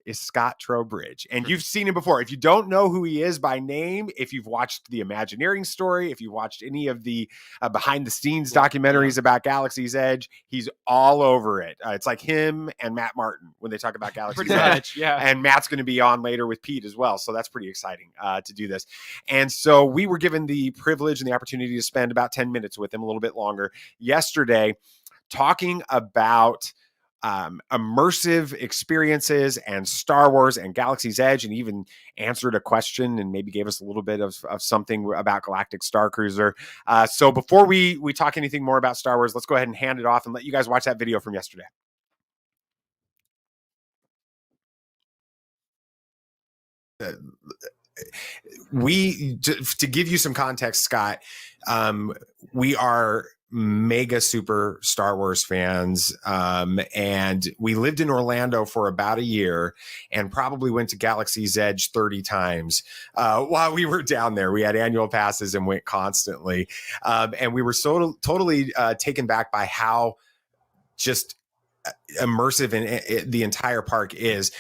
is Scott Trowbridge. And you've seen him before. If you don't know who he is by name, if you've watched the Imagineering story, if you've watched any of the behind the scenes documentaries about Galaxy's Edge, he's all over it. It's like him and Matt Martin when they talk about Galaxy's Edge. Yeah. And Matt's going to be on later with Pete as well. So that's pretty exciting to do this. And so we were given the privilege and the opportunity to spend about 10 minutes with him, a little bit longer, yesterday, talking about immersive experiences and Star Wars and Galaxy's Edge, and even answered a question and maybe gave us a little bit of something about Galactic Star Cruiser. So before we talk anything more about Star Wars, let's go ahead and hand it off and let you guys watch that video from yesterday. To give you some context, Scott, we are mega super Star Wars fans. And we lived in Orlando for about a year and probably went to Galaxy's Edge 30 times while we were down there. We had annual passes and went constantly. And we were so totally taken back by how just immersive the entire park is.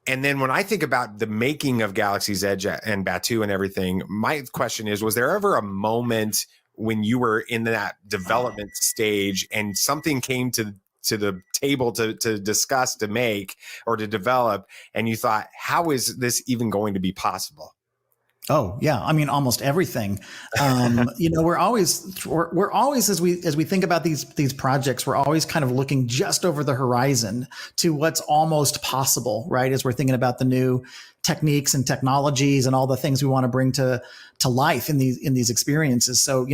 And then when I think about the making of Galaxy's Edge and Batuu and everything, my question is, was there ever a moment when you were in that development stage and something came to the table to discuss, to make, or to develop, and you thought, how is this even going to be possible? Oh yeah, I mean almost everything. We're always as we think about these projects, we're always kind of looking just over the horizon to what's almost possible, right? As we're thinking about the new techniques and technologies and all the things we want to bring to life in these experiences. So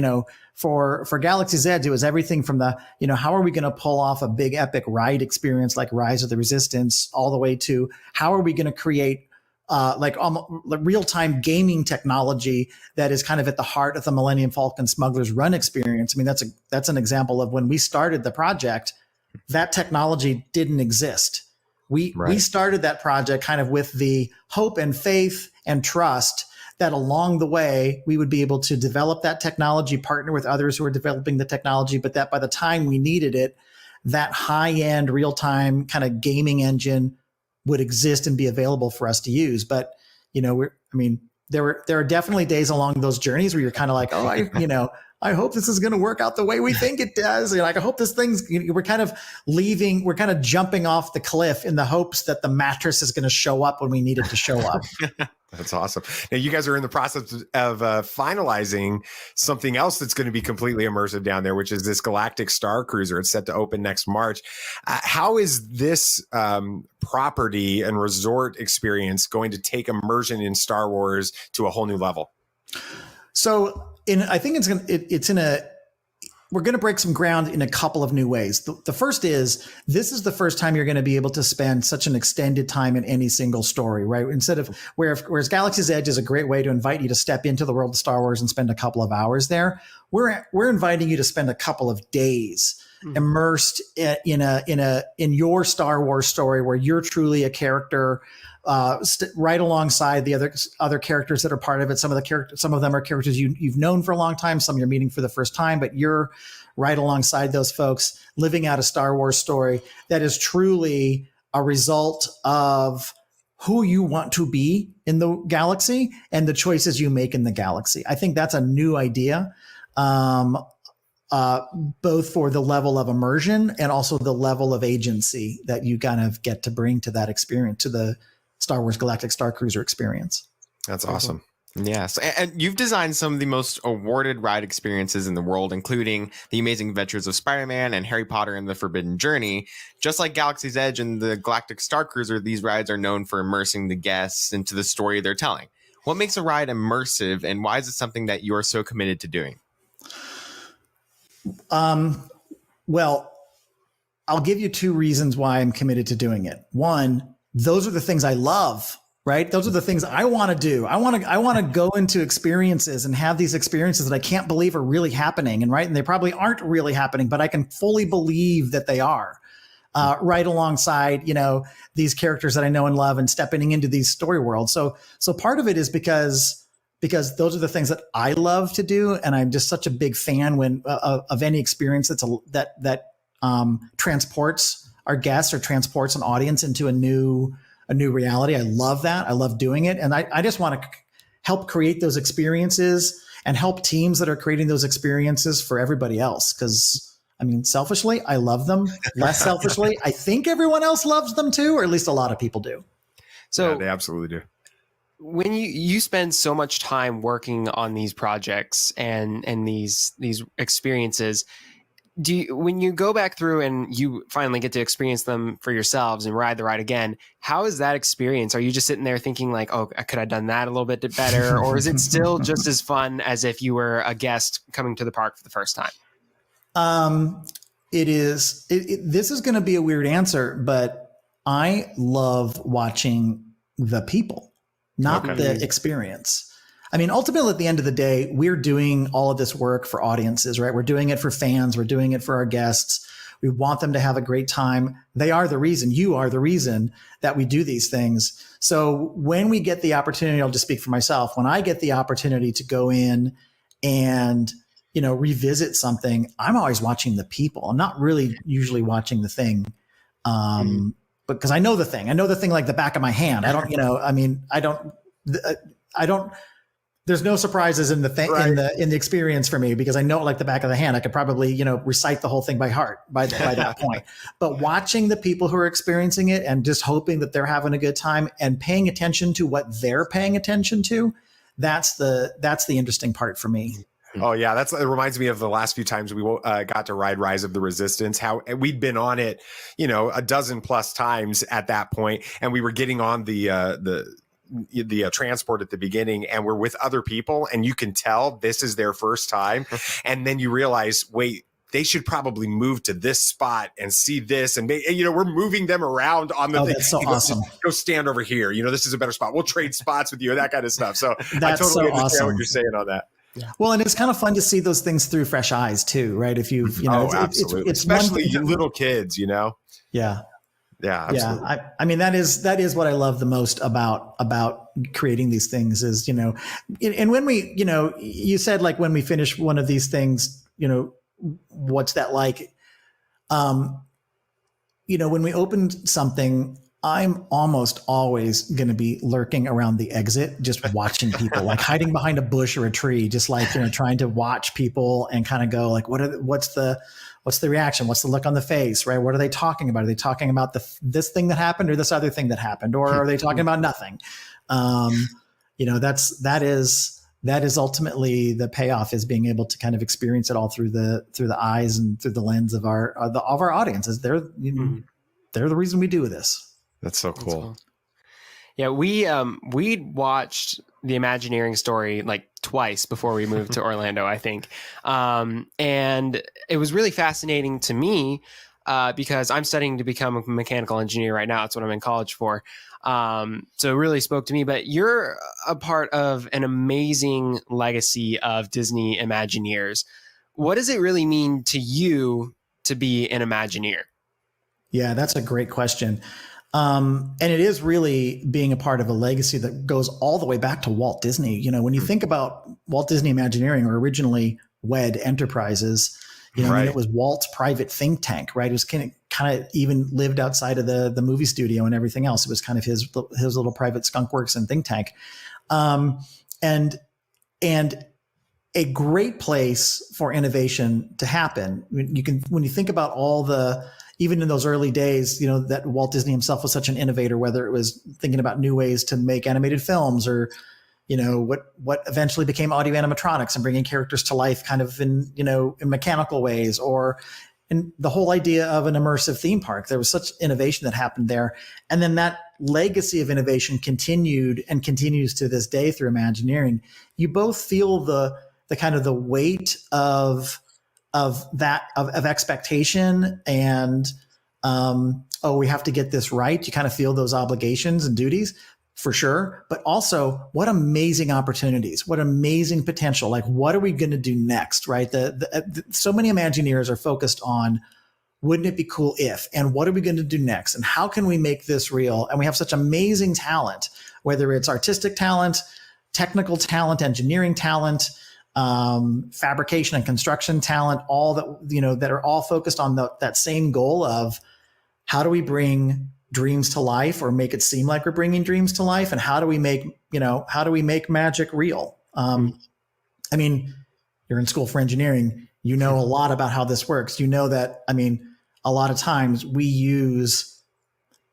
for Galaxy's Edge, it was everything from the how are we going to pull off a big epic ride experience like Rise of the Resistance, all the way to how are we going to create like real-time gaming technology that is kind of at the heart of the Millennium Falcon Smuggler's Run experience. I mean, that's an example of when we started the project, that technology didn't exist. We started that project kind of with the hope and faith and trust that along the way we would be able to develop that technology, partner with others who are developing the technology, but that by the time we needed it, that high-end real-time kind of gaming engine would exist and be available for us to use. But, there are definitely days along those journeys where you're kind of like, I hope this is going to work out the way we think it does. I hope this we're kind of jumping off the cliff in the hopes that the mattress is going to show up when we need it to show up. That's awesome. Now you guys are in the process of finalizing something else that's going to be completely immersive down there, which is this Galactic Star Cruiser. It's set to open next March. How is this property and resort experience going to take immersion in Star Wars to a whole new level? So I think we're going to break some ground in a couple of new ways. The first is, this is the first time you're going to be able to spend such an extended time in any single story, right? Instead of whereas Galaxy's Edge is a great way to invite you to step into the world of Star Wars and spend a couple of hours there. We're inviting you to spend a couple of days immersed in your Star Wars story, where you're truly a character, right alongside the other characters that are part of it. Some of them are characters you've known for a long time. Some you're meeting for the first time, but you're right alongside those folks, living out a Star Wars story that is truly a result of who you want to be in the galaxy and the choices you make in the galaxy. I think that's a new idea, both for the level of immersion and also the level of agency that you kind of get to bring to that experience, to the Star Wars Galactic Star Cruiser experience. That's awesome. Yes. And you've designed some of the most awarded ride experiences in the world, including The Amazing Adventures of Spider-Man and Harry Potter and the Forbidden Journey. Just like Galaxy's Edge and the Galactic Star Cruiser, these rides are known for immersing the guests into the story they're telling. What makes a ride immersive, and why is it something that you're so committed to doing? Well, I'll give you two reasons why I'm committed to doing it. One, those are the things I love, right? Those are the things I want to do. I want to go into experiences and have these experiences that I can't believe are really happening, and they probably aren't really happening, but I can fully believe that they are, right alongside, these characters that I know and love, and stepping into these story worlds. So part of it is because those are the things that I love to do, and I'm just such a big fan of any experience that transports our guests or transports an audience into a new reality. I love that. I love doing it. And I just want to help create those experiences and help teams that are creating those experiences for everybody else. Because, selfishly, I love them. Less selfishly, I think everyone else loves them too, or at least a lot of people do. So yeah, they absolutely do. When you spend so much time working on these projects and these experiences, when you go back through and you finally get to experience them for yourselves and ride the ride again, how is that experience? Are you just sitting there thinking like, oh, could I have done that a little bit better? Or is it still just as fun as if you were a guest coming to the park for the first time? It is. This is going to be a weird answer, but I love watching the people, not the experience. I mean, ultimately, at the end of the day, we're doing all of this work for audiences, right? We're doing it for fans. We're doing it for our guests. We want them to have a great time. They are the reason, you are the reason that we do these things. So when we get the opportunity, I'll just speak for myself. When I get the opportunity to go in and, revisit something, I'm always watching the people. I'm not really usually watching the thing. Because I know the thing like the back of my hand. I don't, there's no surprises in the thing, in the experience for me, because I know it like the back of the hand. I could probably, recite the whole thing by heart by that point. But watching the people who are experiencing it and just hoping that they're having a good time and paying attention to what they're paying attention to, that's the interesting part for me. Oh yeah, it reminds me of the last few times we got to ride Rise of the Resistance. How we'd been on it, a dozen plus times at that point, and we were getting on the transport at the beginning, and we're with other people, and you can tell this is their first time, and then you realize, wait, they should probably move to this spot and see this, and we're moving them around on the thing. That's so awesome. Go stand over here. This is a better spot. We'll trade spots with you, that kind of stuff. So that's I totally so understand awesome. what you're saying on that. Yeah. Well, and it's kind of fun to see those things through fresh eyes too, right? If you've, absolutely. it's especially little kids, Yeah. Yeah. Absolutely. Yeah. I mean, that is what I love the most about creating these things is, and when we, you said like when we finish one of these things, what's that like? When we open something, I'm almost always going to be lurking around the exit, just watching people, like hiding behind a bush or a tree, just like, trying to watch people and kind of go like, what's the reaction? What's the look on the face, right? What are they talking about? Are they talking about this thing that happened or this other thing that happened? Or are they talking about nothing? That is ultimately the payoff, is being able to kind of experience it all through the eyes and through the lens of our audiences. They're the reason we do this. That's so cool. Yeah, we watched the Imagineering story like twice before we moved to Orlando, I think. And it was really fascinating to me because I'm studying to become a mechanical engineer right now. That's what I'm in college for. So it really spoke to me. But you're a part of an amazing legacy of Disney Imagineers. What does it really mean to you to be an Imagineer? Yeah, that's a great question. And it is really being a part of a legacy that goes all the way back to Walt Disney. When you think about Walt Disney Imagineering, or originally WED Enterprises, it was Walt's private think tank, right? It was kind of even lived outside of the movie studio and everything else. It was kind of his little private skunk works and think tank. And a great place for innovation to happen. When you think about even in those early days, that Walt Disney himself was such an innovator, whether it was thinking about new ways to make animated films or, what eventually became audio animatronics and bringing characters to life kind of in mechanical ways, or in the whole idea of an immersive theme park. There was such innovation that happened there. And then that legacy of innovation continued and continues to this day through Imagineering. You both feel the kind of the weight of expectation and, we have to get this right. You kind of feel those obligations and duties for sure, but also what amazing opportunities, what amazing potential. Like, what are we going to do next? Right. So many Imagineers are focused on, wouldn't it be cool if, and what are we going to do next? And how can we make this real? And we have such amazing talent, whether it's artistic talent, technical talent, engineering talent, fabrication and construction talent, all that, that are all focused on that same goal of how do we bring dreams to life, or make it seem like we're bringing dreams to life? And how do we make magic real? I mean, you're in school for engineering, a lot about how this works. That, a lot of times we use,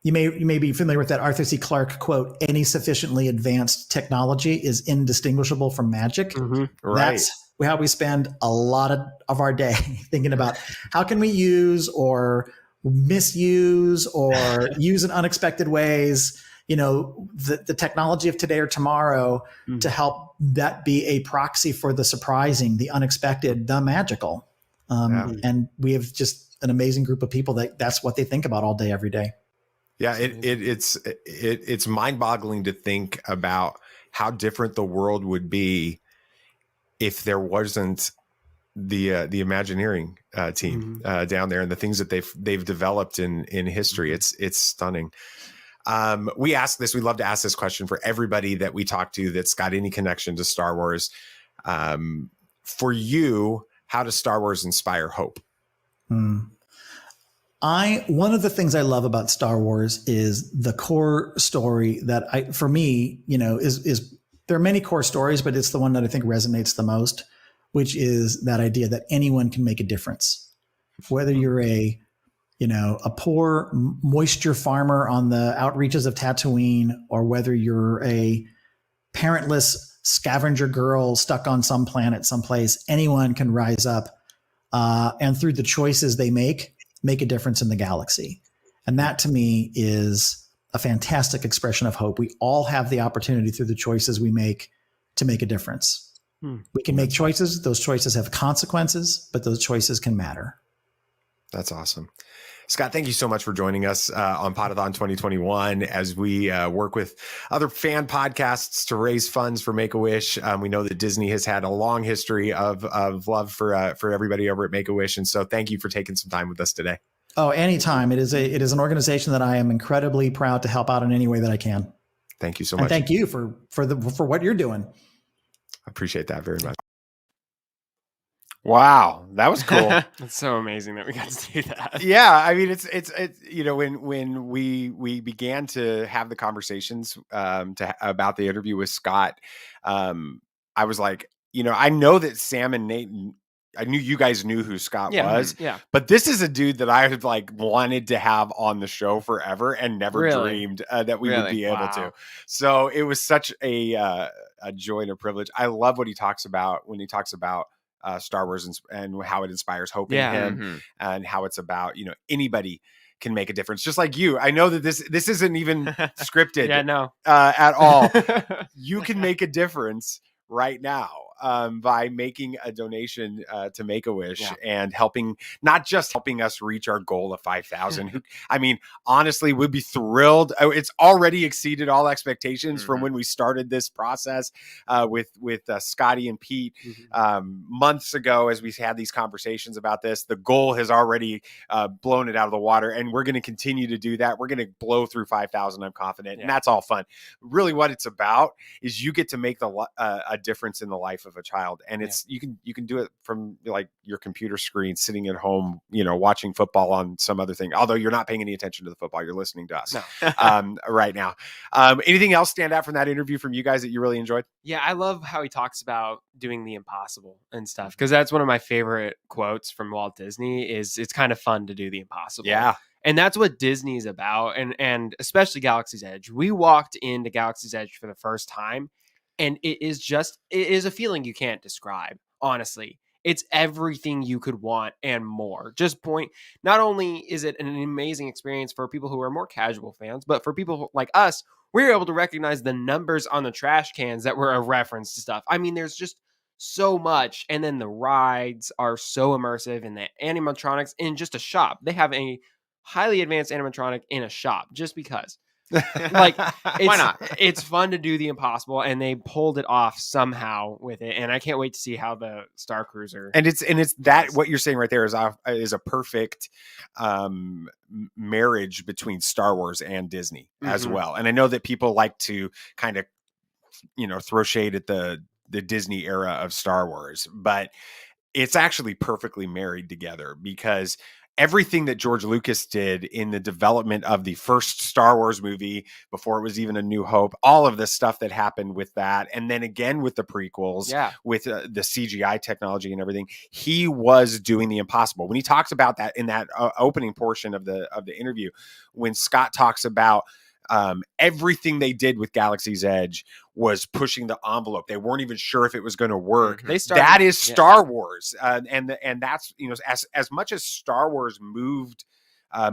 you may be familiar with that Arthur C. Clarke quote, any sufficiently advanced technology is indistinguishable from magic. Mm-hmm. Right. That's how we spend a lot of our day thinking about how can we use or misuse or use in unexpected ways, the technology of today or tomorrow to help that be a proxy for the surprising, the unexpected, the magical. And we have just an amazing group of people that's what they think about all day, every day. Yeah, it's mind-boggling to think about how different the world would be if there wasn't the Imagineering team down there and the things that they've developed in history. It's stunning. We love to ask this question for everybody that we talk to that's got any connection to Star Wars. For you, how does Star Wars inspire hope? One of the things I love about Star Wars is the core story that for me, is there are many core stories, but it's the one that I think resonates the most, which is that idea that anyone can make a difference. Whether you're a poor moisture farmer on the outreaches of Tatooine, or whether you're a parentless scavenger girl stuck on some planet someplace, anyone can rise up and through the choices they make a difference in the galaxy. And that to me is a fantastic expression of hope. We all have the opportunity through the choices we make to make a difference. We can make choices. Those choices have consequences, but those choices can matter. That's awesome. Scott, thank you so much for joining us on PODATHON 2021 as we work with other fan podcasts to raise funds for Make-A-Wish. We know that Disney has had a long history of love for everybody over at Make-A-Wish. And so thank you for taking some time with us today. Oh, anytime. It is an organization that I am incredibly proud to help out in any way that I can. Thank you so much. And thank you for what you're doing. I appreciate that very much. Wow, that was cool. It's so amazing that we got to do that. Yeah, I mean, it's when we began to have the conversations about the interview with Scott, I was like, I know that Sam and Nate, I knew you guys knew who Scott was, but this is a dude that I had wanted to have on the show forever and never dreamed that we would be able to. So it was such a joy and a privilege. I love what he talks about when he talks about Star Wars and how it inspires hope in him, and how it's about, anybody can make a difference. Just like you. I know that this isn't even scripted at all. You can make a difference right now by making a donation to Make-A-Wish and not just helping us reach our goal of 5,000. I mean, honestly, we'd be thrilled. It's already exceeded all expectations from when we started this process with Scotty and Pete months ago as we had these conversations about this. The goal has already blown it out of the water, and we're going to continue to do that. We're going to blow through 5,000, I'm confident, and that's all fun. Really what it's about is you get to make a difference in the life of a child, and it's you can do it from your computer screen sitting at home, watching football on some other thing, although you're not paying any attention to the football, you're listening to us right now. Anything else stand out from that interview from you guys that you really enjoyed? Yeah, I love how he talks about doing the impossible and stuff, because that's one of my favorite quotes from Walt Disney is it's kind of fun to do the impossible. And that's what Disney's about, and especially Galaxy's Edge. We walked into Galaxy's Edge for the first time, and it is a feeling you can't describe, honestly. It's everything you could want and more. Not only is it an amazing experience for people who are more casual fans, but for people like us, we were able to recognize the numbers on the trash cans that were a reference to stuff. I mean, there's just so much. And then the rides are so immersive, and the animatronics in just a shop. They have a highly advanced animatronic in a shop just because. Why not? It's fun to do the impossible, and they pulled it off somehow with it, and I can't wait to see how the Star Cruiser and it's that what you're saying right there is a perfect marriage between Star Wars and Disney as well. And I know that people like to kind of throw shade at the Disney era of Star Wars, but it's actually perfectly married together, because everything that George Lucas did in the development of the first Star Wars movie before it was even A New Hope, all of the stuff that happened with that, and then again with the prequels, with the CGI technology and everything, he was doing the impossible. When he talks about that in that opening portion of the interview, when Scott talks about everything they did with Galaxy's Edge was pushing the envelope. They weren't even sure if it was going to work. That is Star Wars. And that's, as much as Star Wars moved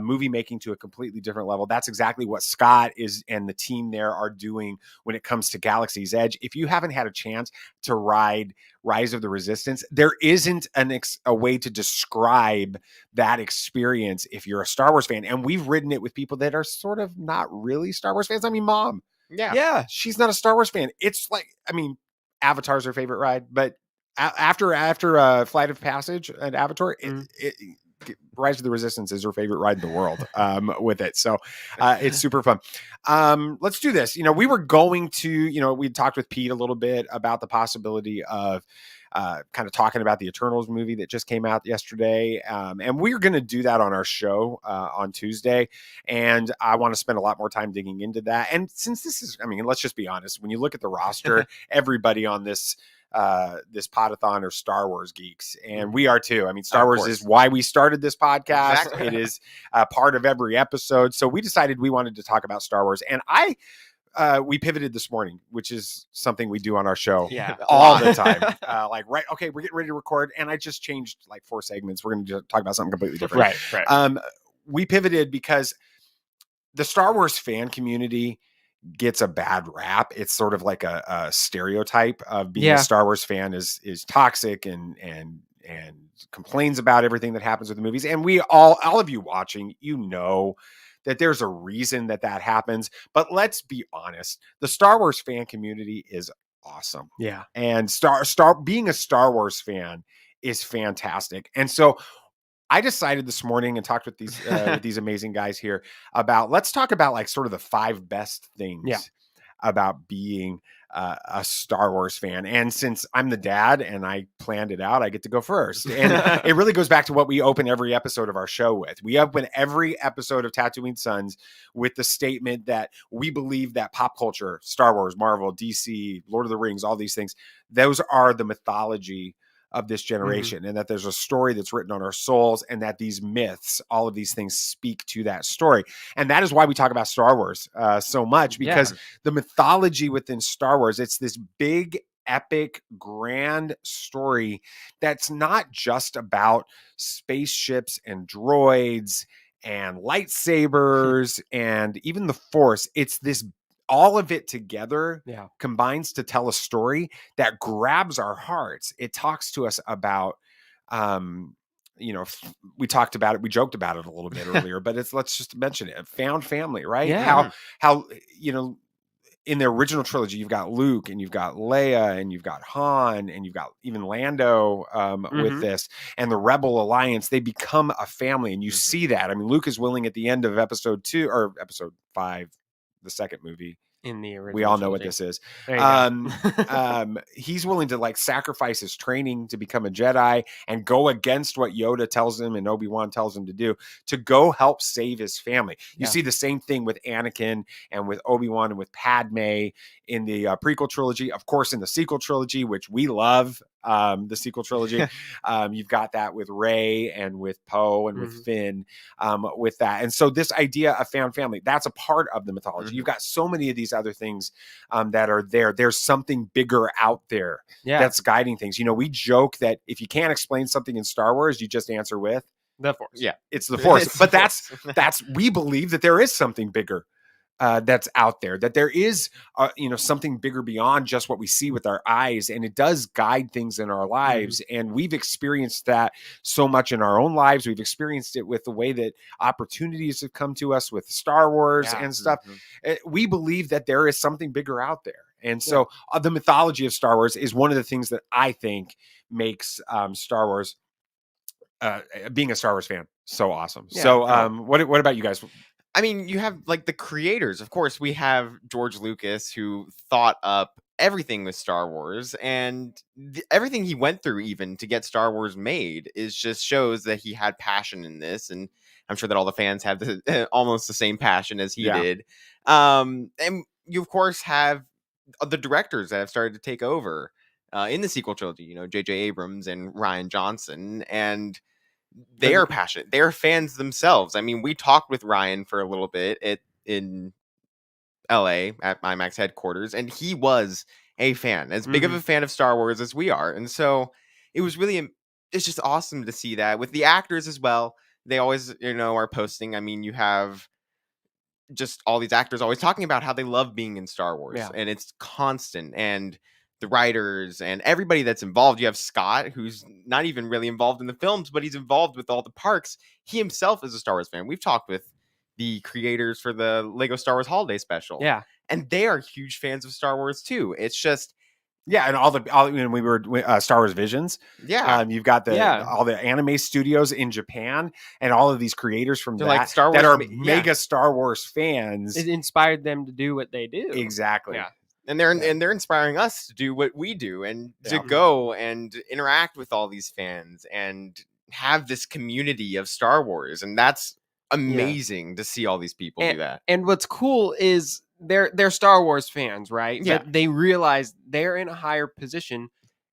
movie making to a completely different level, that's exactly what Scott is and the team there are doing when it comes to Galaxy's Edge. If you haven't had a chance to ride Rise of the Resistance, there isn't a way to describe that experience if you're a Star Wars fan. And we've ridden it with people that are sort of not really Star Wars fans. I mean, Mom. Yeah. She's not a Star Wars fan. It's like, I mean, Avatar's her favorite ride, but after Flight of Passage and Avatar, Rise of the Resistance is her favorite ride in the world with it. So it's super fun. Let's do this. We were going to, we talked with Pete a little bit about the possibility of kind of talking about the Eternals movie that just came out yesterday. And we're going to do that on our show on Tuesday. And I want to spend a lot more time digging into that. And since this is, I mean, let's just be honest, when you look at the roster, everybody on this podathon are Star Wars geeks, and we are too. I mean, Star Wars is why we started this podcast. Exactly. It is part of every episode. So we decided we wanted to talk about Star Wars, and we pivoted this morning, which is something we do on our show all the time. Okay, we're getting ready to record, and I just changed like 4 segments. We're going to talk about something completely different. Right. We pivoted because the Star Wars fan community gets a bad rap. It's sort of like a stereotype of being a Star Wars fan is toxic and complains about everything that happens with the movies. And we all of you watching, that there's a reason that happens. But let's be honest, the Star Wars fan community is awesome. Yeah. And being a Star Wars fan is fantastic. And so I decided this morning and talked with these amazing guys here about, let's talk about like sort of the 5 best things about being a Star Wars fan. And since I'm the dad and I planned it out, I get to go first. And it really goes back to what we open every episode of our show with. We open every episode of Tatooine Suns with the statement that we believe that pop culture, Star Wars, Marvel, DC, Lord of the Rings, all these things, those are the mythology of this generation, and that there's a story that's written on our souls, and that these myths, all of these things speak to that story. And that is why we talk about Star Wars so much, because the mythology within Star Wars, it's this big, epic, grand story that's not just about spaceships and droids and lightsabers and even the Force. It's this, all of it together combines to tell a story that grabs our hearts. It talks to us about, we talked about it, we joked about it a little bit earlier, but let's just mention it. Found family, right? Yeah. How, in the original trilogy, you've got Luke and you've got Leia and you've got Han and you've got even Lando with this, and the Rebel Alliance, they become a family. And you see that. I mean, Luke is willing at the end of episode 2 or episode 5, the second movie. In the original we all know trilogy. What this is. There you go. He's willing to like sacrifice his training to become a Jedi and go against what Yoda tells him and Obi-Wan tells him to do, to go help save his family. You see the same thing with Anakin and with Obi-Wan and with Padme in the prequel trilogy. Of course, in the sequel trilogy, which we love, the sequel trilogy, you've got that with Rey and with Poe and with Finn, with that. And so this idea of found family, that's a part of the mythology. You've got so many of these other things that are there. There's something bigger out there that's guiding things. We joke that if you can't explain something in Star Wars, you just answer with the Force. Yeah, it's the Force. But that's we believe that there is something bigger that's out there, that there is something bigger beyond just what we see with our eyes, and it does guide things in our lives. And we've experienced that so much in our own lives. We've experienced it with the way that opportunities have come to us with Star Wars and stuff. We believe that there is something bigger out there. And so the mythology of Star Wars is one of the things that I think makes Star Wars, being a Star Wars fan, so awesome. What about you guys? I mean, you have like the creators. Of course, we have George Lucas, who thought up everything with Star Wars, and everything he went through even to get Star Wars made is just shows that he had passion in this. And I'm sure that all the fans have almost the same passion as he did. And you, of course, have the directors that have started to take over in the sequel trilogy, J.J. Abrams and Rian Johnson, and they are passionate. They are fans themselves. I mean, we talked with Ryan for a little bit in LA at IMAX headquarters, and he was a fan, as big of a fan of Star Wars as we are. And so it was really, it's just awesome to see that with the actors as well. They always, are posting. I mean, you have just all these actors always talking about how they love being in Star Wars, and it's constant. And the writers and everybody that's involved. You have Scott, who's not even really involved in the films, but he's involved with all the parks. He himself is a Star Wars fan. We've talked with the creators for the Lego Star Wars Holiday Special. Yeah. and they are huge fans of Star Wars too. It's just and we were Star Wars Visions. You've got all the anime studios in Japan and all of these creators from They're like Star Wars, that are mega Star Wars fans. It inspired them to do what they do. Exactly. Yeah. And they're inspiring us to do what we do and to go and interact with all these fans and have this community of Star Wars. And that's amazing to see all these people do that. And what's cool is they're Star Wars fans, right? Yeah. But they realize they're in a higher position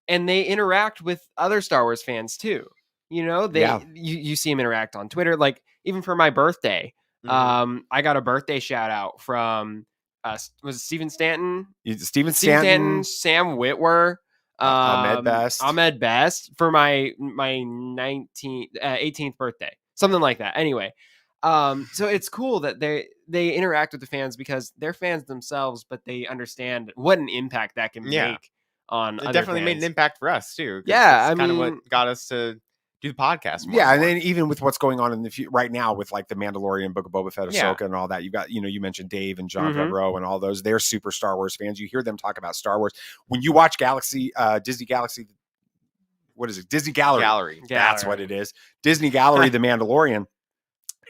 and they interact with other Star Wars fans too. You know, you see them interact on Twitter. Like even for my birthday, I got a birthday shout out from was it Steven Stanton? Steven Stanton, Sam Witwer, Ahmed Best for my 18th birthday, something like that. Anyway, so it's cool that they interact with the fans because they're fans themselves, but they understand what an impact that can make on. It definitely made an impact for us too. Yeah, I mean, what got us to do the podcast more. Yeah, and then even with what's going on in the right now with like the Mandalorian, Book of Boba Fett, Ahsoka, and all that, you got, you mentioned Dave and John Favreau and all those. They're super Star Wars fans. You hear them talk about Star Wars when you watch Disney Galaxy. What is it? Disney Gallery. That's what it is. Disney Gallery, The Mandalorian.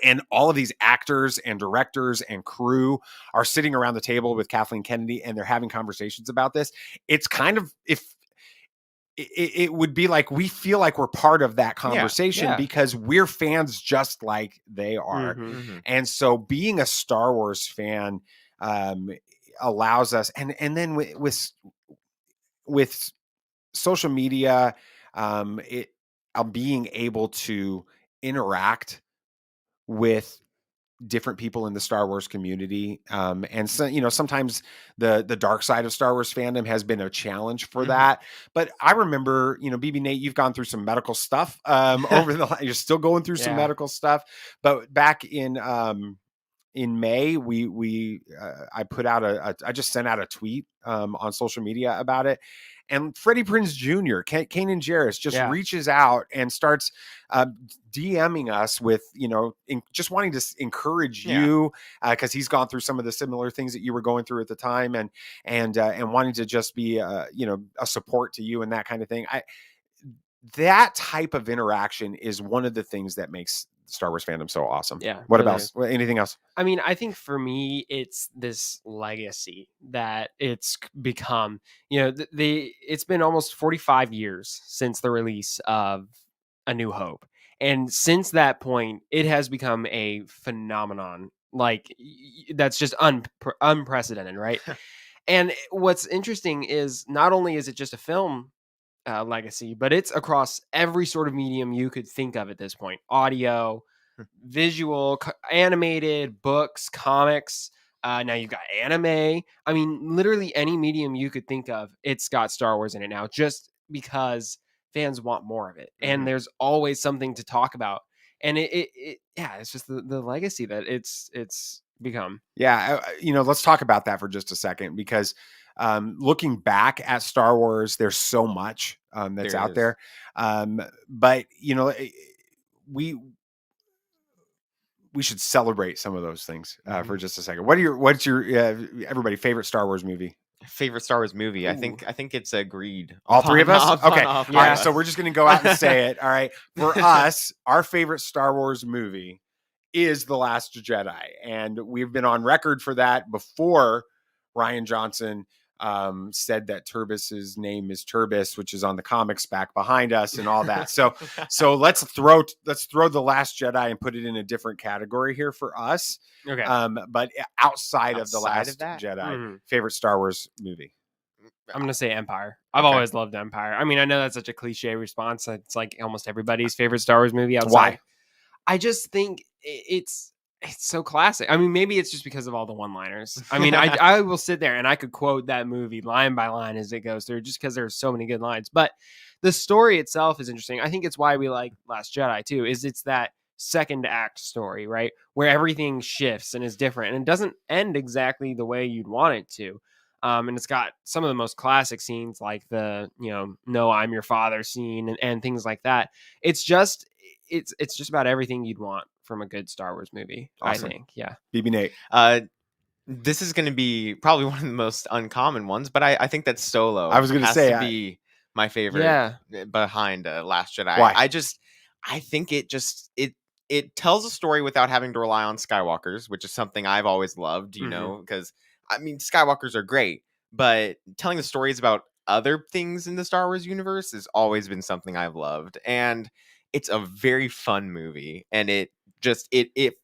And all of these actors and directors and crew are sitting around the table with Kathleen Kennedy, and they're having conversations about this. It's kind of it would be like we feel like we're part of that conversation because we're fans just like they are. And so being a Star Wars fan allows us, and then with social media, being able to interact with different people in the Star Wars community. And so, sometimes the dark side of Star Wars fandom has been a challenge for that. But I remember, BB Nate, you've gone through some medical stuff you're still going through some medical stuff. But back in May, I put out I just sent out a tweet on social media about it. And Freddie Prinze Jr., Kanan Jarrus just reaches out and starts DMing us with, just wanting to encourage you because he's gone through some of the similar things that you were going through at the time and wanting to just be, a support to you and that kind of thing. That type of interaction is one of the things that makes Star Word fandom so awesome. Yeah. What about anything else? I mean, I think for me, it's this legacy that it's become. It's been almost 45 years since the release of A New Hope, and since that point, it has become a phenomenon. Like that's just unprecedented, right? And what's interesting is not only is it just a film legacy, but it's across every sort of medium you could think of at this point: audio, visual, animated, books, comics. Now you've got anime. I mean, literally any medium you could think of, it's got Star Wars in it now, just because fans want more of it. And there's always something to talk about. And it's just the legacy that it's become. Yeah. Let's talk about that for just a second, because looking back at Star Wars, there's so much that's out there. But we should celebrate some of those things for just a second. What's your everybody favorite Star Wars movie? Favorite Star Wars movie? Ooh. I think it's agreed. All three of us? Okay. All right. So we're just going to go out and say it. All right. For us, our favorite Star Wars movie is The Last Jedi. And we've been on record for that before Rian Johnson said that Turbis's name is Turbis, which is on the comics back behind us and all that. So let's throw The Last Jedi and put it in a different category here for us. Okay. But outside of The Last Jedi, favorite Star Wars movie? I'm gonna say Empire. I've always loved Empire. I mean, I know that's such a cliche response. It's like almost everybody's favorite Star Wars movie outside. Why? I just think it's so classic. I mean, maybe it's just because of all the one-liners. I mean, I will sit there and I could quote that movie line by line as it goes through, just because there's so many good lines. But the story itself is interesting. I think it's why we like Last Jedi too. It's that second act story, right, where everything shifts and is different, and it doesn't end exactly the way you'd want it to. And it's got some of the most classic scenes, like the "No, I'm your father" scene and things like that. It's just about everything you'd want from a good Star Wars movie. Awesome. I think. Yeah. BB Nate. this is going to be probably one of the most uncommon ones, but I think that Solo. I was going to say be my favorite. Yeah. Behind Last Jedi. Why? I think it tells a story without having to rely on Skywalkers, which is something I've always loved. You know, because I mean Skywalkers are great, but telling the stories about other things in the Star Wars universe has always been something I've loved, and it's a very fun movie, and it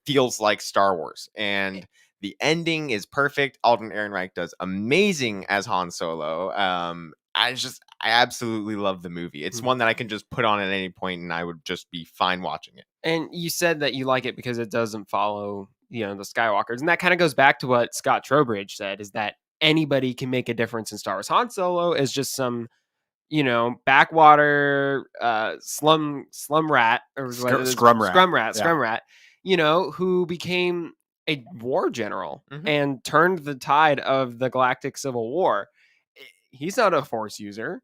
feels like Star Wars, and the ending is perfect. Alden Ehrenreich does amazing as Han Solo. I absolutely love the movie. It's one that I can just put on at any point and I would just be fine watching it. And you said that you like it because it doesn't follow, the Skywalkers. And that kind of goes back to what Scott Trowbridge said, is that anybody can make a difference in Star Wars. Han Solo is just some, backwater slum rat or scrum rat, who became a war general and turned the tide of the Galactic Civil War. He's not a Force user,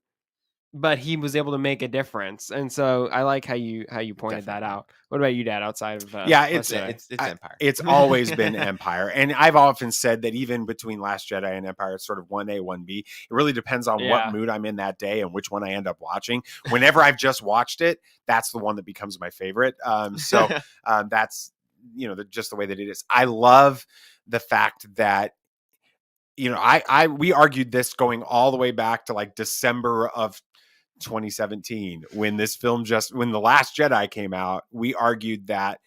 but he was able to make a difference. And so I like how you pointed that out. What about you, Dad, outside of it's Empire. It's always been Empire. And I've often said that even between Last Jedi and Empire, it's sort of 1A, 1B. It really depends on what mood I'm in that day and which one I end up watching. Whenever I've just watched it, that's the one that becomes my favorite. So that's, just the way that it is. I love the fact that, we argued this going all the way back to like December of 2017 when The Last Jedi came out. We argued that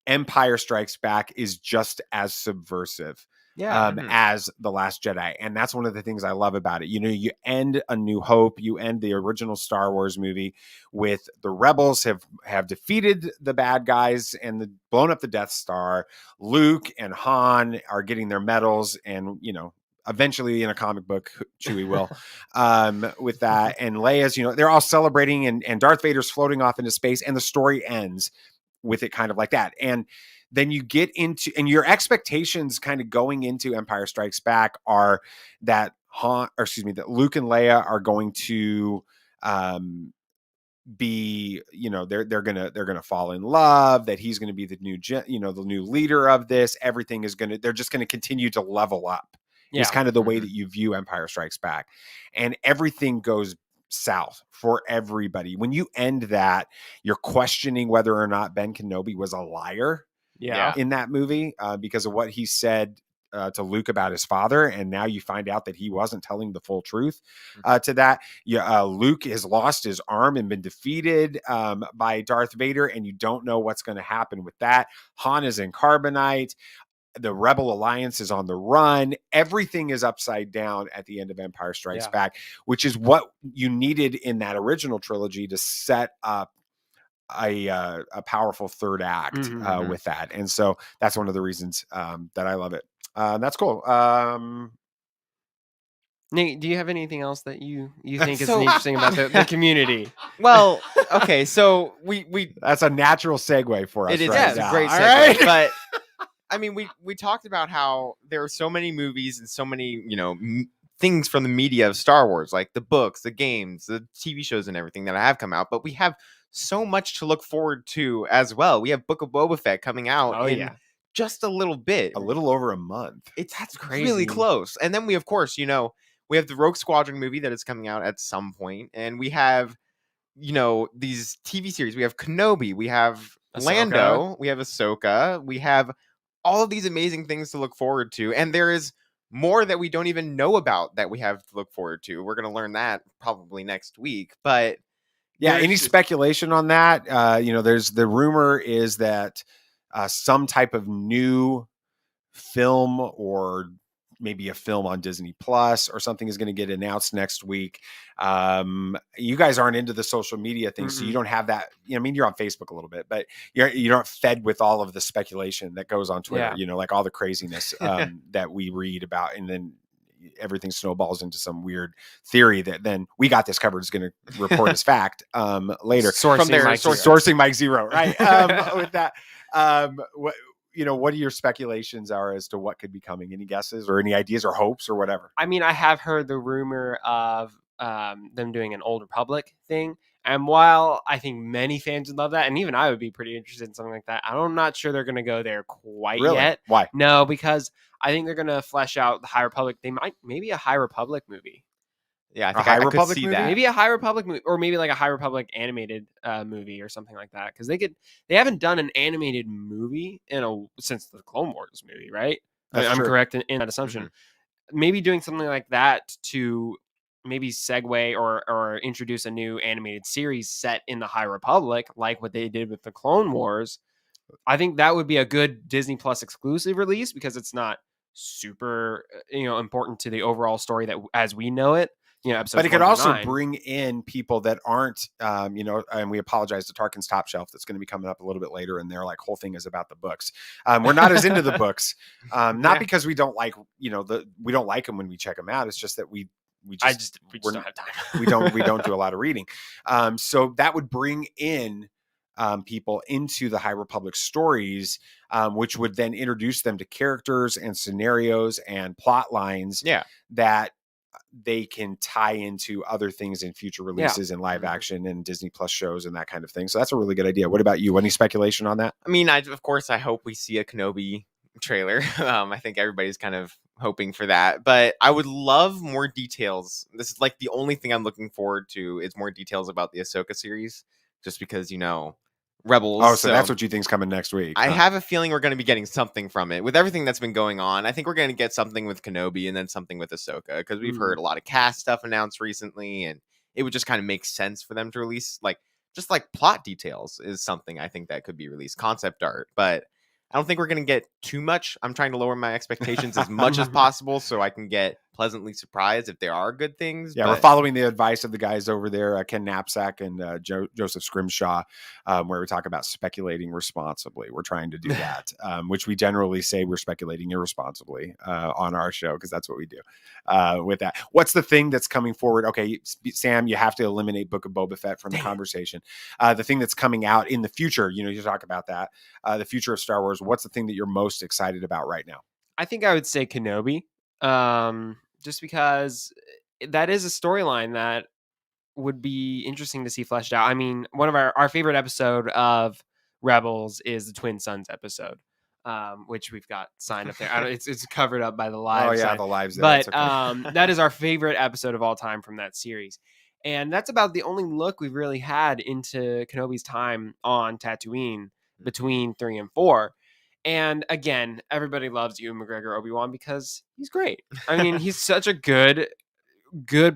Empire Strikes Back is just as subversive as The Last Jedi, and that's one of the things I love about it. You end A New Hope, you end the original Star Wars movie with the rebels have defeated the bad guys and blown up the Death Star. Luke and Han are getting their medals, and eventually in a comic book, Chewie will, with that. And Leia's, they're all celebrating, and Darth Vader's floating off into space, and the story ends with it kind of like that. And then you get into, and your expectations kind of going into Empire Strikes Back are that that Luke and Leia are going to be, they're gonna fall in love, that he's gonna be the new the new leader of this. Everything is they're just gonna continue to level up. Yeah. It's kind of the way that you view Empire Strikes Back, and everything goes south for everybody. When you end that, you're questioning whether or not Ben Kenobi was a liar in that movie because of what he said to Luke about his father. And now you find out that he wasn't telling the full truth to that. Luke has lost his arm and been defeated by Darth Vader, and you don't know what's going to happen with that. Han is in carbonite. The Rebel Alliance is on the run. Everything is upside down at the end of Empire Strikes Back, which is what you needed in that original trilogy to set up a powerful third act with that. And so that's one of the reasons that I love it. That's cool. Nate, do you have anything else that you think is interesting about the community? Well, okay, so we that's a natural segue for us. It is right a great segue, right? but I mean, we talked about how there are so many movies and so many, things from the media of Star Wars, like the books, the games, the TV shows and everything that have come out. But we have so much to look forward to as well. We have Book of Boba Fett coming out in just a little bit. A little over a month. That's crazy. Really close. And then we, of course, we have the Rogue Squadron movie that is coming out at some point. And we have, these TV series. We have Kenobi. We have Lando. We have Ahsoka. We have all of these amazing things to look forward to. And there is more that we don't even know about that we have to look forward to. We're going to learn that probably next week. But any speculation on that? There's the rumor is that some type of new film or maybe a film on Disney Plus or something is going to get announced next week. You guys aren't into the social media thing, so you don't have that. You're on Facebook a little bit, but you're not fed with all of the speculation that goes on Twitter. Like all the craziness that we read about, and then everything snowballs into some weird theory that then we got this covered is going to report as fact later. Sourcing Mike Zero, right? With that, what are your speculations are as to what could be coming? Any guesses or any ideas or hopes or whatever? I mean, I have heard the rumor of them doing an Old Republic thing. And while I think many fans would love that, and even I would be pretty interested in something like that, I'm not sure they're going to go there quite yet. Why? No, because I think they're going to flesh out the High Republic. They might maybe a High Republic movie. Yeah, I think High I could Republic see movie? that. Maybe a High Republic movie, or maybe like a High Republic animated movie or something like that. Because they haven't done an animated movie since the Clone Wars movie, right? I'm true. correct in that assumption. Maybe doing something like that to maybe segue or introduce a new animated series set in the High Republic, like what they did with the Clone Wars. I think that would be a good Disney Plus exclusive release because it's not super, important to the overall story that as we know it. But it could also bring in people that aren't, and we apologize to Tarkin's Top Shelf. That's going to be coming up a little bit later. And their whole thing is about the books. We're not as into the books, not because we don't like, we don't like them when we check them out. It's just that we just don't have time. we don't do a lot of reading. So that would bring in people into the High Republic stories, which would then introduce them to characters and scenarios and plot lines that they can tie into other things in future releases and live action and Disney Plus shows and that kind of thing. So that's a really good idea. What about you? Any speculation on that? I mean, of course, I hope we see a Kenobi trailer. I think everybody's kind of hoping for that, but I would love more details. This is like the only thing I'm looking forward to is more details about the Ahsoka series, just because, Rebels. Oh, so that's what you think's coming next week. I have a feeling we're going to be getting something from it. With everything that's been going on, I think we're going to get something with Kenobi and then something with Ahsoka, because we've heard a lot of cast stuff announced recently, and it would just kind of make sense for them to release, just plot details is something I think that could be released, concept art, but I don't think we're going to get too much. I'm trying to lower my expectations as much as possible so I can get pleasantly surprised if there are good things. Yeah, we're following the advice of the guys over there, Ken Knapsack and Joseph Scrimshaw, where we talk about speculating responsibly. We're trying to do that, which we generally say we're speculating irresponsibly on our show, because that's what we do with that. What's the thing that's coming forward? Okay, Sam, you have to eliminate Book of Boba Fett from the conversation. The thing that's coming out in the future, you talk about that, the future of Star Wars. What's the thing that you're most excited about right now? I think I would say Kenobi. Just because that is a storyline that would be interesting to see fleshed out. I mean, one of our favorite episode of Rebels is the Twin Suns episode, which we've got signed up there. It's covered up by the lives. Oh yeah, the lives. But that is our favorite episode of all time from that series. And that's about the only look we've really had into Kenobi's time on Tatooine between 3 and 4. And again, everybody loves Ewan McGregor Obi-Wan because he's great. I mean, he's such a good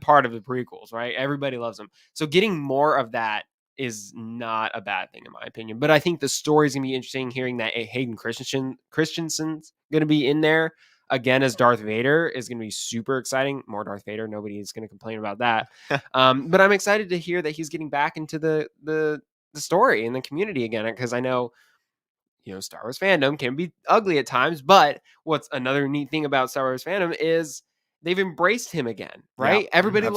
part of the prequels, right? Everybody loves him. So getting more of that is not a bad thing in my opinion. But I think the story's gonna be interesting. Hearing that Hayden Christensen's gonna be in there again as Darth Vader is gonna be super exciting. More Darth Vader, nobody is gonna complain about that. But I'm excited to hear that he's getting back into the story and the community again, because I know, Star Wars fandom can be ugly at times, but what's another neat thing about Star Wars fandom is they've embraced him again, right? Yeah, Everybody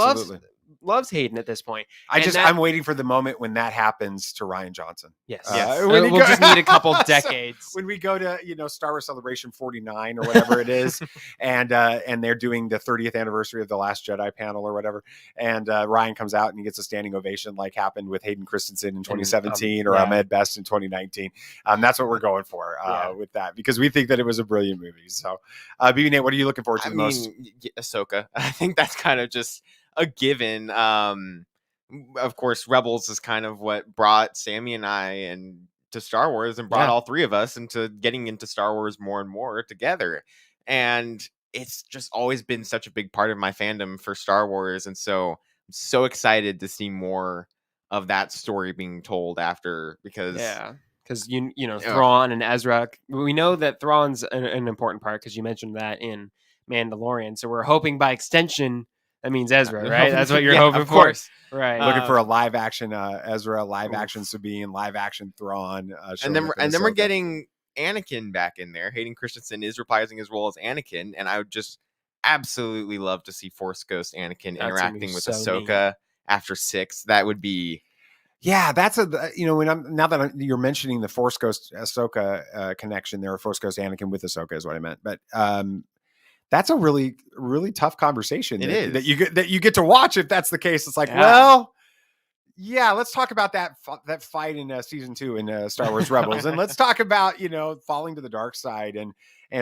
loves Hayden at this point. I'm waiting for the moment when that happens to Rian Johnson. Yes. We'll just need a couple decades. When we go to, Star Wars Celebration 49 or whatever it is, and they're doing the 30th anniversary of The Last Jedi panel or whatever, and Ryan comes out and he gets a standing ovation like happened with Hayden Christensen in 2017 or Ahmed Best in 2019. That's what we're going for with that, because we think that it was a brilliant movie. So, BB Nate, what are you looking forward to the most? Ahsoka. I think that's kind of just a given. Of course, Rebels is kind of what brought Sammy and I to Star Wars and brought all three of us into getting into Star Wars more and more together. And it's just always been such a big part of my fandom for Star Wars. And so I'm so excited to see more of that story being told after, because Thrawn and Ezra, we know that Thrawn's an important part because you mentioned that in Mandalorian. So we're hoping by extension that means Ezra, right? That's what you're hoping of course. for, right? Looking for a live action Ezra, live action Sabine, live action Thrawn, and then we're getting Anakin back in there. Hayden Christensen is reprising his role as Anakin, and I would just absolutely love to see Force Ghost Anakin interacting with Ahsoka after 6. That would be. Yeah, that's you're mentioning the Force Ghost Ahsoka connection there, or Force Ghost Anakin with Ahsoka is what I meant, but. That's a really, really tough conversation. That you get to watch. If that's the case, it's like, Yeah, let's talk about that fight in season 2 in Star Wars Rebels, and let's talk about falling to the dark side and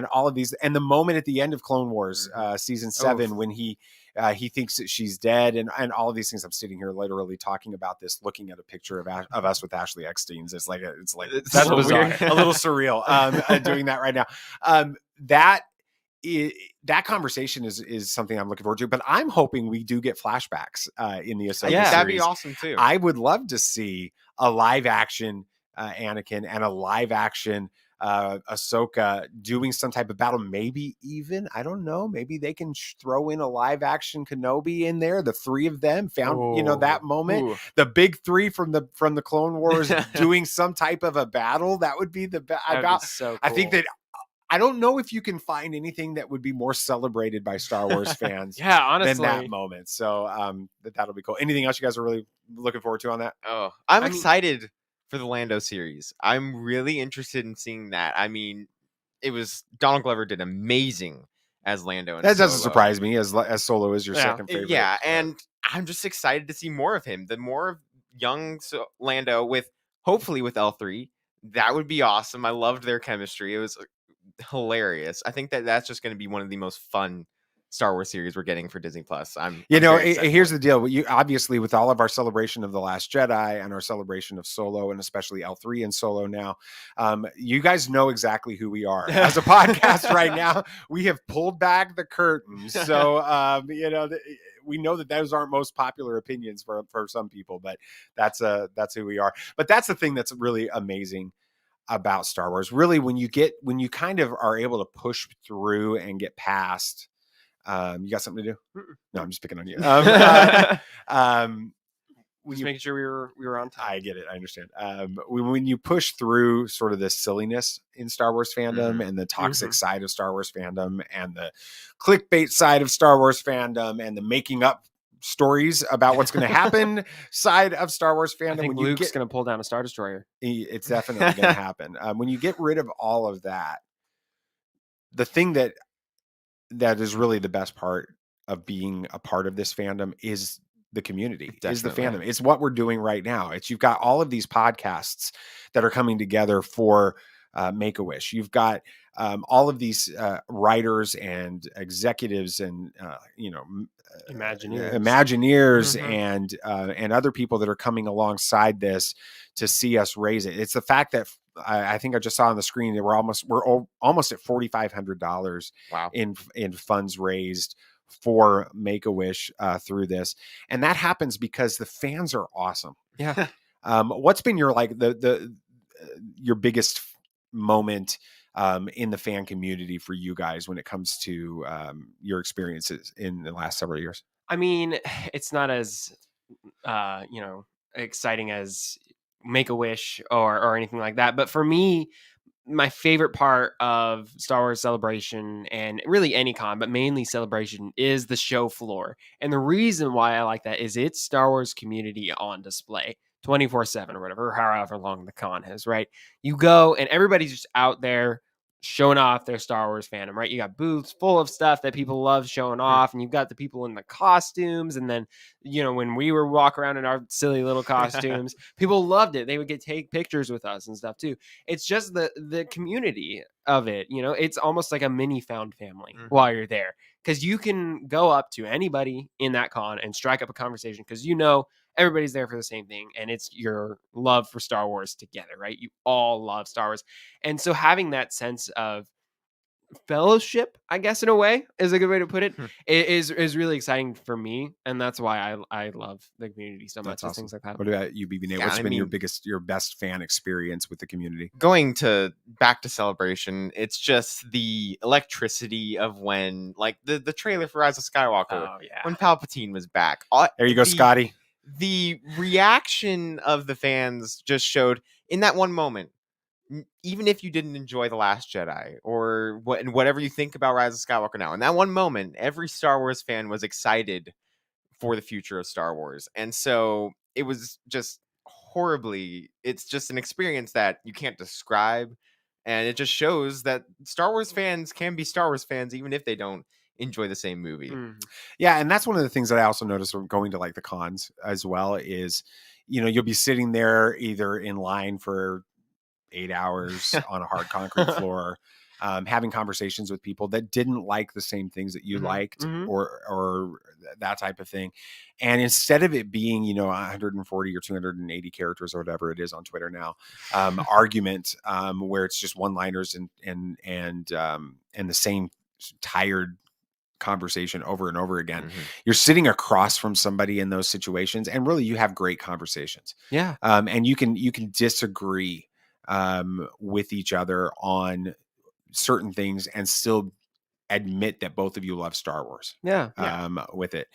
all of these, and the moment at the end of Clone Wars season 7 when he thinks that she's dead, and all of these things. I'm sitting here literally talking about this, looking at a picture of us with Ashley Ecksteins. It's that's so bizarre, a little surreal doing that right now. That conversation is something I'm looking forward to, but I'm hoping we do get flashbacks in the Ahsoka series. That'd be awesome too. I would love to see a live action Anakin and a live action Ahsoka doing some type of battle. Maybe even, I don't know, maybe they can throw in a live action Kenobi in there. The 3 of them found, that moment, the big 3 from the Clone Wars doing some type of a battle. That would be the best. So cool. I think that. I don't know if you can find anything that would be more celebrated by Star Wars fans honestly, than that moment. So that'll be cool. Anything else you guys are really looking forward to on that? Oh, I'm excited for the Lando series. I'm really interested in seeing that. I mean, Donald Glover did amazing as Lando. That doesn't surprise me as Solo is your second favorite. Yeah, and I'm just excited to see more of him. The more of young Lando hopefully with L3, that would be awesome. I loved their chemistry. It was hilarious. I think that's just going to be one of the most fun Star Wars series we're getting for Disney Plus. Here's the deal. You obviously, with all of our celebration of The Last Jedi and our celebration of Solo, and especially L3 and Solo now, you guys know exactly who we are as a podcast right now. We have pulled back the curtains. So, we know that those aren't most popular opinions for some people, but that's who we are. But that's the thing that's really amazing about Star Wars. Really, when you kind of are able to push through and get past. You got something to do? No, I'm just picking on you. Just making sure we were on time. I get it. I understand. When you push through sort of the silliness in Star Wars fandom and the toxic side of Star Wars fandom and the clickbait side of Star Wars fandom and the making up stories about what's going to happen side of Star Wars fandom. I think Luke's going to pull down a Star Destroyer. It's definitely going to happen. When you get rid of all of that, the thing that is really the best part of being a part of this fandom is the community, is the fandom. It's what we're doing right now. You've got all of these podcasts that are coming together for Make-A-Wish. You've got all of these writers and executives and Imagineers and other people that are coming alongside this to see us raise it. It's the fact that I think I just saw on the screen that we're almost at $4,500 in funds raised for Make-A-Wish through this, and that happens because the fans are awesome. Yeah. What's been your your biggest moment in the fan community for you guys when it comes to your experiences in the last several years? I mean, it's not as exciting as Make-A-Wish or anything like that, but for me, my favorite part of Star Wars Celebration, and really any con, but mainly Celebration, is the show floor. And the reason why I like that is it's Star Wars community on display 24/7 or whatever, however long the con is, right? You go and everybody's just out there showing off their Star Wars fandom, right? You got booths full of stuff that people love showing off, and you've got the people in the costumes, and then when we were walking around in our silly little costumes, people loved it. They would take pictures with us and stuff too. It's just the community of it. It's almost like a mini found family while you're there, because you can go up to anybody in that con and strike up a conversation, because everybody's there for the same thing, and it's your love for Star Wars together, right? You all love Star Wars. And so having that sense of fellowship, I guess, in a way, is a good way to put it, is really exciting for me. And that's why I love the community so much. Awesome. Things like that. What about you, BB-Nate? What's been your best fan experience with the community? Going back to Celebration, it's just the electricity of when, the trailer for Rise of Skywalker, when Palpatine was back. There you go, Scotty. The reaction of the fans just showed in that one moment, even if you didn't enjoy The Last Jedi or whatever you think about Rise of Skywalker now, in that one moment, every Star Wars fan was excited for the future of Star Wars. And so it was just it's just an experience that you can't describe. And it just shows that Star Wars fans can be Star Wars fans, even if they don't enjoy the same movie. Yeah, and that's one of the things that I also noticed when going to the cons as well is you'll be sitting there either in line for 8 hours on a hard concrete floor, having conversations with people that didn't like the same things that you liked, or that type of thing. And instead of it being, 140 or 280 characters or whatever it is on Twitter now, argument, where it's just one-liners and the same tired conversation over and over again. You're sitting across from somebody in those situations, and really you have great conversations. Yeah. And you can disagree with each other on certain things and still admit that both of you love Star Wars. Yeah. With it.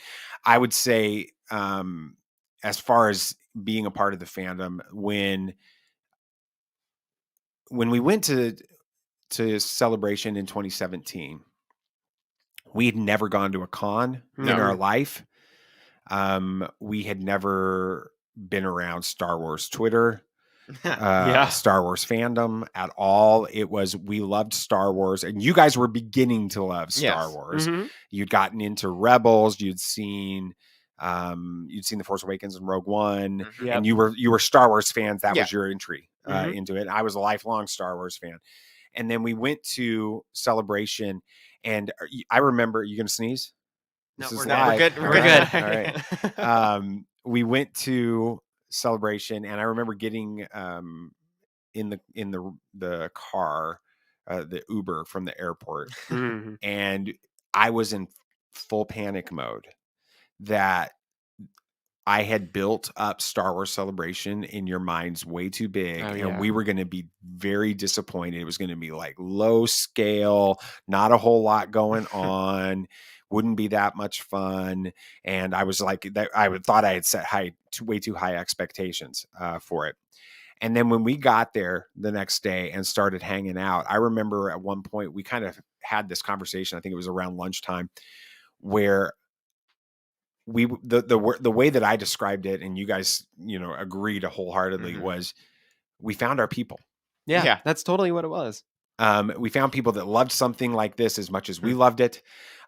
I would say, as far as being a part of the fandom, when we went to Celebration in 2017, we had never gone to a con in our life. We had never been around Star Wars Twitter, Star Wars fandom at all. It was, we loved Star Wars, and you guys were beginning to love Star Wars. You'd gotten into Rebels, you'd seen The Force Awakens and Rogue One, and you were Star Wars fans. That was your entry into it. I was a lifelong Star Wars fan. And then we went to Celebration, and I remember, you going to sneeze? No, we're good. We're good. All right. We went to Celebration, and I remember getting in the car, the Uber from the airport, and I was in full panic mode that I had built up Star Wars Celebration in your minds way too big, and we were going to be very disappointed. It was going to be like low scale, not a whole lot going on, wouldn't be that much fun. And I was like, thought I had set way too high expectations for it. And then when we got there the next day and started hanging out, I remember at one point we kind of had this conversation. I think it was around lunchtime, where the way that I described it, and you guys, agreed wholeheartedly, was we found our people. Yeah, that's totally what it was. We found people that loved something like this as much as we loved it,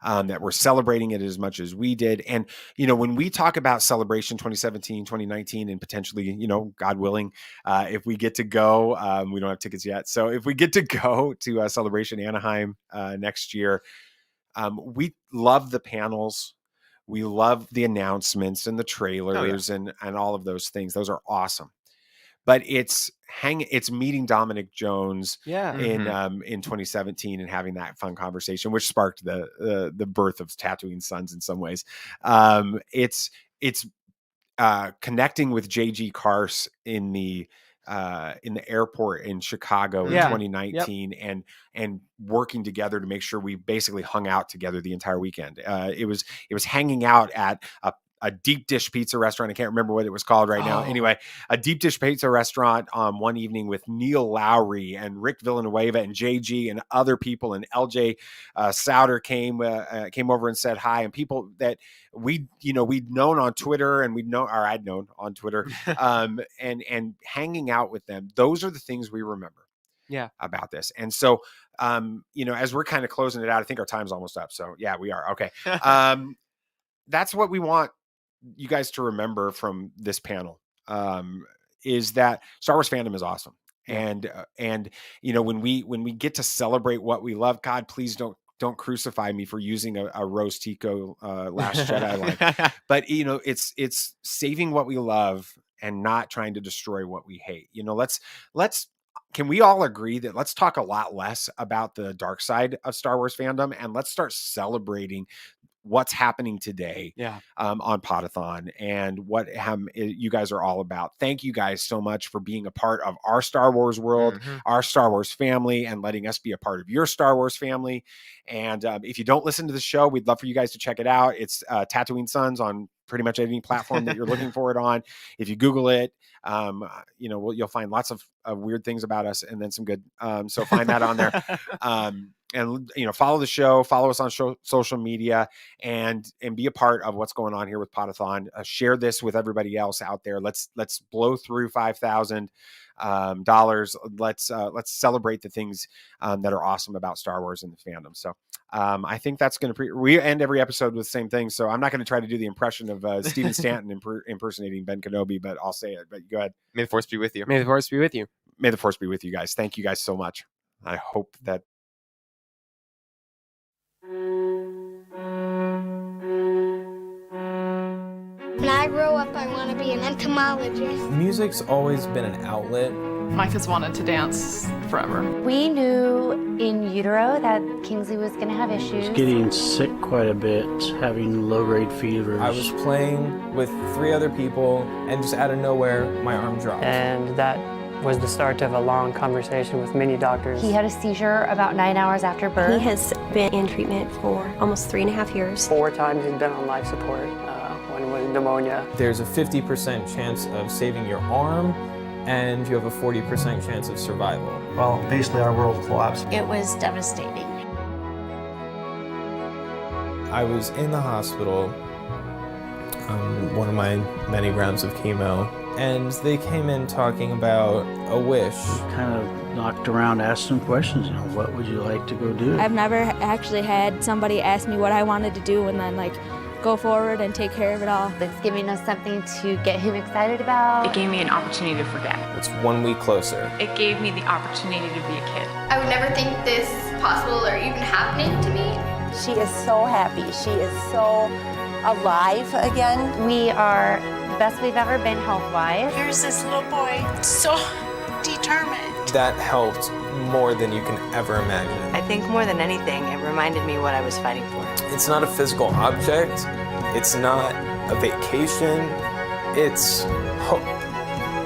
that were celebrating it as much as we did. And, when we talk about Celebration 2017, 2019, and potentially, God willing, if we get to go, we don't have tickets yet. So if we get to go to Celebration Anaheim next year, we love the panels. We love the announcements and the trailers and all of those things. Those are awesome. But it's meeting Dominic Jones in 2017 and having that fun conversation, which sparked the birth of Tatooine Suns in some ways. It's connecting with JG Cars in the airport in Chicago in 2019 and working together to make sure we basically hung out together the entire weekend. It was hanging out at a deep dish pizza restaurant. I can't remember what it was called right now. Anyway, a deep dish pizza restaurant one evening with Neil Lowry and Rick Villanueva and JG and other people, and LJ Souter came over and said hi, and people that we'd known on Twitter, and I'd known on Twitter, and hanging out with them. Those are the things we remember about this. And so, as we're kind of closing it out, I think our time's almost up. So yeah, we are. Okay. That's what we want you guys to remember from this panel, is that Star Wars fandom is awesome. And when we get to celebrate what we love, God, please don't crucify me for using a Rose Tico Last Jedi line. But it's saving what we love and not trying to destroy what we hate. Can we all agree that let's talk a lot less about the dark side of Star Wars fandom, and let's start celebrating what's happening today on PODATHON and what you guys are all about. Thank you guys so much for being a part of our Star Wars world, our Star Wars family, and letting us be a part of your Star Wars family. And if you don't listen to the show, we'd love for you guys to check it out. It's Tatooine Suns on pretty much any platform that you're looking for it on. If you Google it, you'll find lots of weird things about us, and then some good. So find that on there. follow the show, follow us on social media, and be a part of what's going on here with PODATHON. Share this with everybody else out there. Let's blow through $5,000. Let's celebrate the things that are awesome about Star Wars and the fandom. So I think that's going to we end every episode with the same thing. So I'm not going to try to do the impression of Stephen Stanton impersonating Ben Kenobi, but I'll say it. But go ahead. May the Force be with you. May the Force be with you. May the Force be with you guys. Thank you guys so much. I hope that. When I grow up, I want to be an entomologist. Music's always been an outlet. Mike has wanted to dance forever. We knew in utero that Kingsley was going to have issues. Getting sick quite a bit, having low-grade fevers. I was playing with 3 other people, and just out of nowhere, my arm dropped. And that was the start of a long conversation with many doctors. He had a seizure about 9 hours after birth. He has been in treatment for almost 3.5 years. 4 times he's been on life support, one with pneumonia. There's a 50% chance of saving your arm, and you have a 40% chance of survival. Well, basically our world collapsed. It was devastating. I was in the hospital, one of my many rounds of chemo, and they came in talking about a wish. Kind of knocked around, asked some questions, what would you like to go do? I've never actually had somebody ask me what I wanted to do and then go forward and take care of it all. It's giving us something to get him excited about. It gave me an opportunity to forget. It's 1 week closer. It gave me the opportunity to be a kid. I would never think this possible or even happening to me. She is so happy. She is so alive again. We are the best we've ever been health-wise. Here's this little boy, so determined. That helped more than you can ever imagine. I think more than anything, it reminded me what I was fighting for. It's not a physical object. It's not a vacation. It's hope.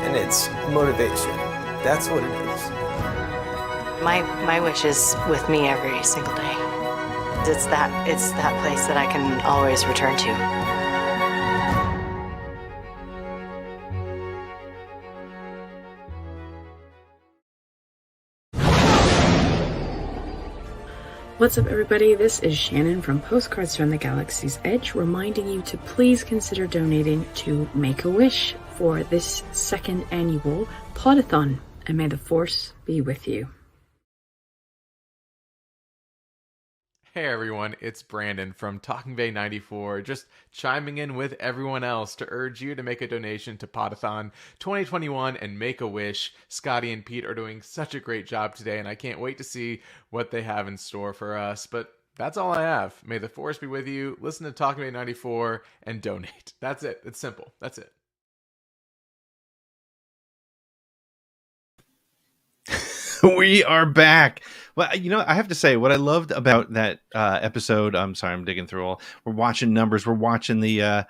And it's motivation. That's what it is. My wish is with me every single day. It's that place that I can always return to. What's up, everybody? This is Shannon from Postcards from the Galaxy's Edge, reminding you to please consider donating to Make-A-Wish for this 2nd annual PODATHON, and may the Force be with you. Hey everyone, it's Brandon from Talking Bay 94, just chiming in with everyone else to urge you to make a donation to PODATHON 2021 and Make-A-Wish. Scotty and Pete are doing such a great job today, and I can't wait to see what they have in store for us. But that's all I have. May the Force be with you. Listen to Talking Bay 94 and donate. That's it. It's simple. That's it. We are back. Well, I have to say what I loved about that episode. I'm sorry, I'm digging through all. We're watching numbers. We're watching the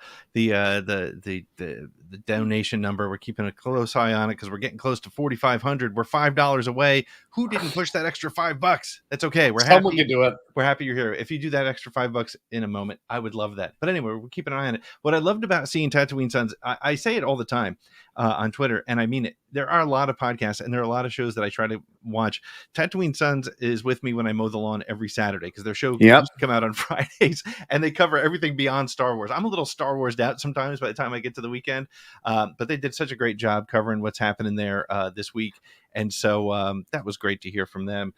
donation number. We're keeping a close eye on it because we're getting close to 4,500. We're $5 away. Who didn't push that extra $5? That's okay. We're happy. Someone can do it. We're happy you're here. If you do that extra $5 in a moment, I would love that. But anyway, we're keeping an eye on it. What I loved about seeing Tatooine Suns, I say it all the time on Twitter, and I mean it. There are a lot of podcasts and there are a lot of shows that I try to watch. Tatooine Suns is with me when I mow the lawn every Saturday because their show used to come out on Fridays and they cover everything beyond Star Wars. I'm a little Star Wars out sometimes by the time I get to the weekend, but they did such a great job covering what's happening there this week. And so that was great to hear from them.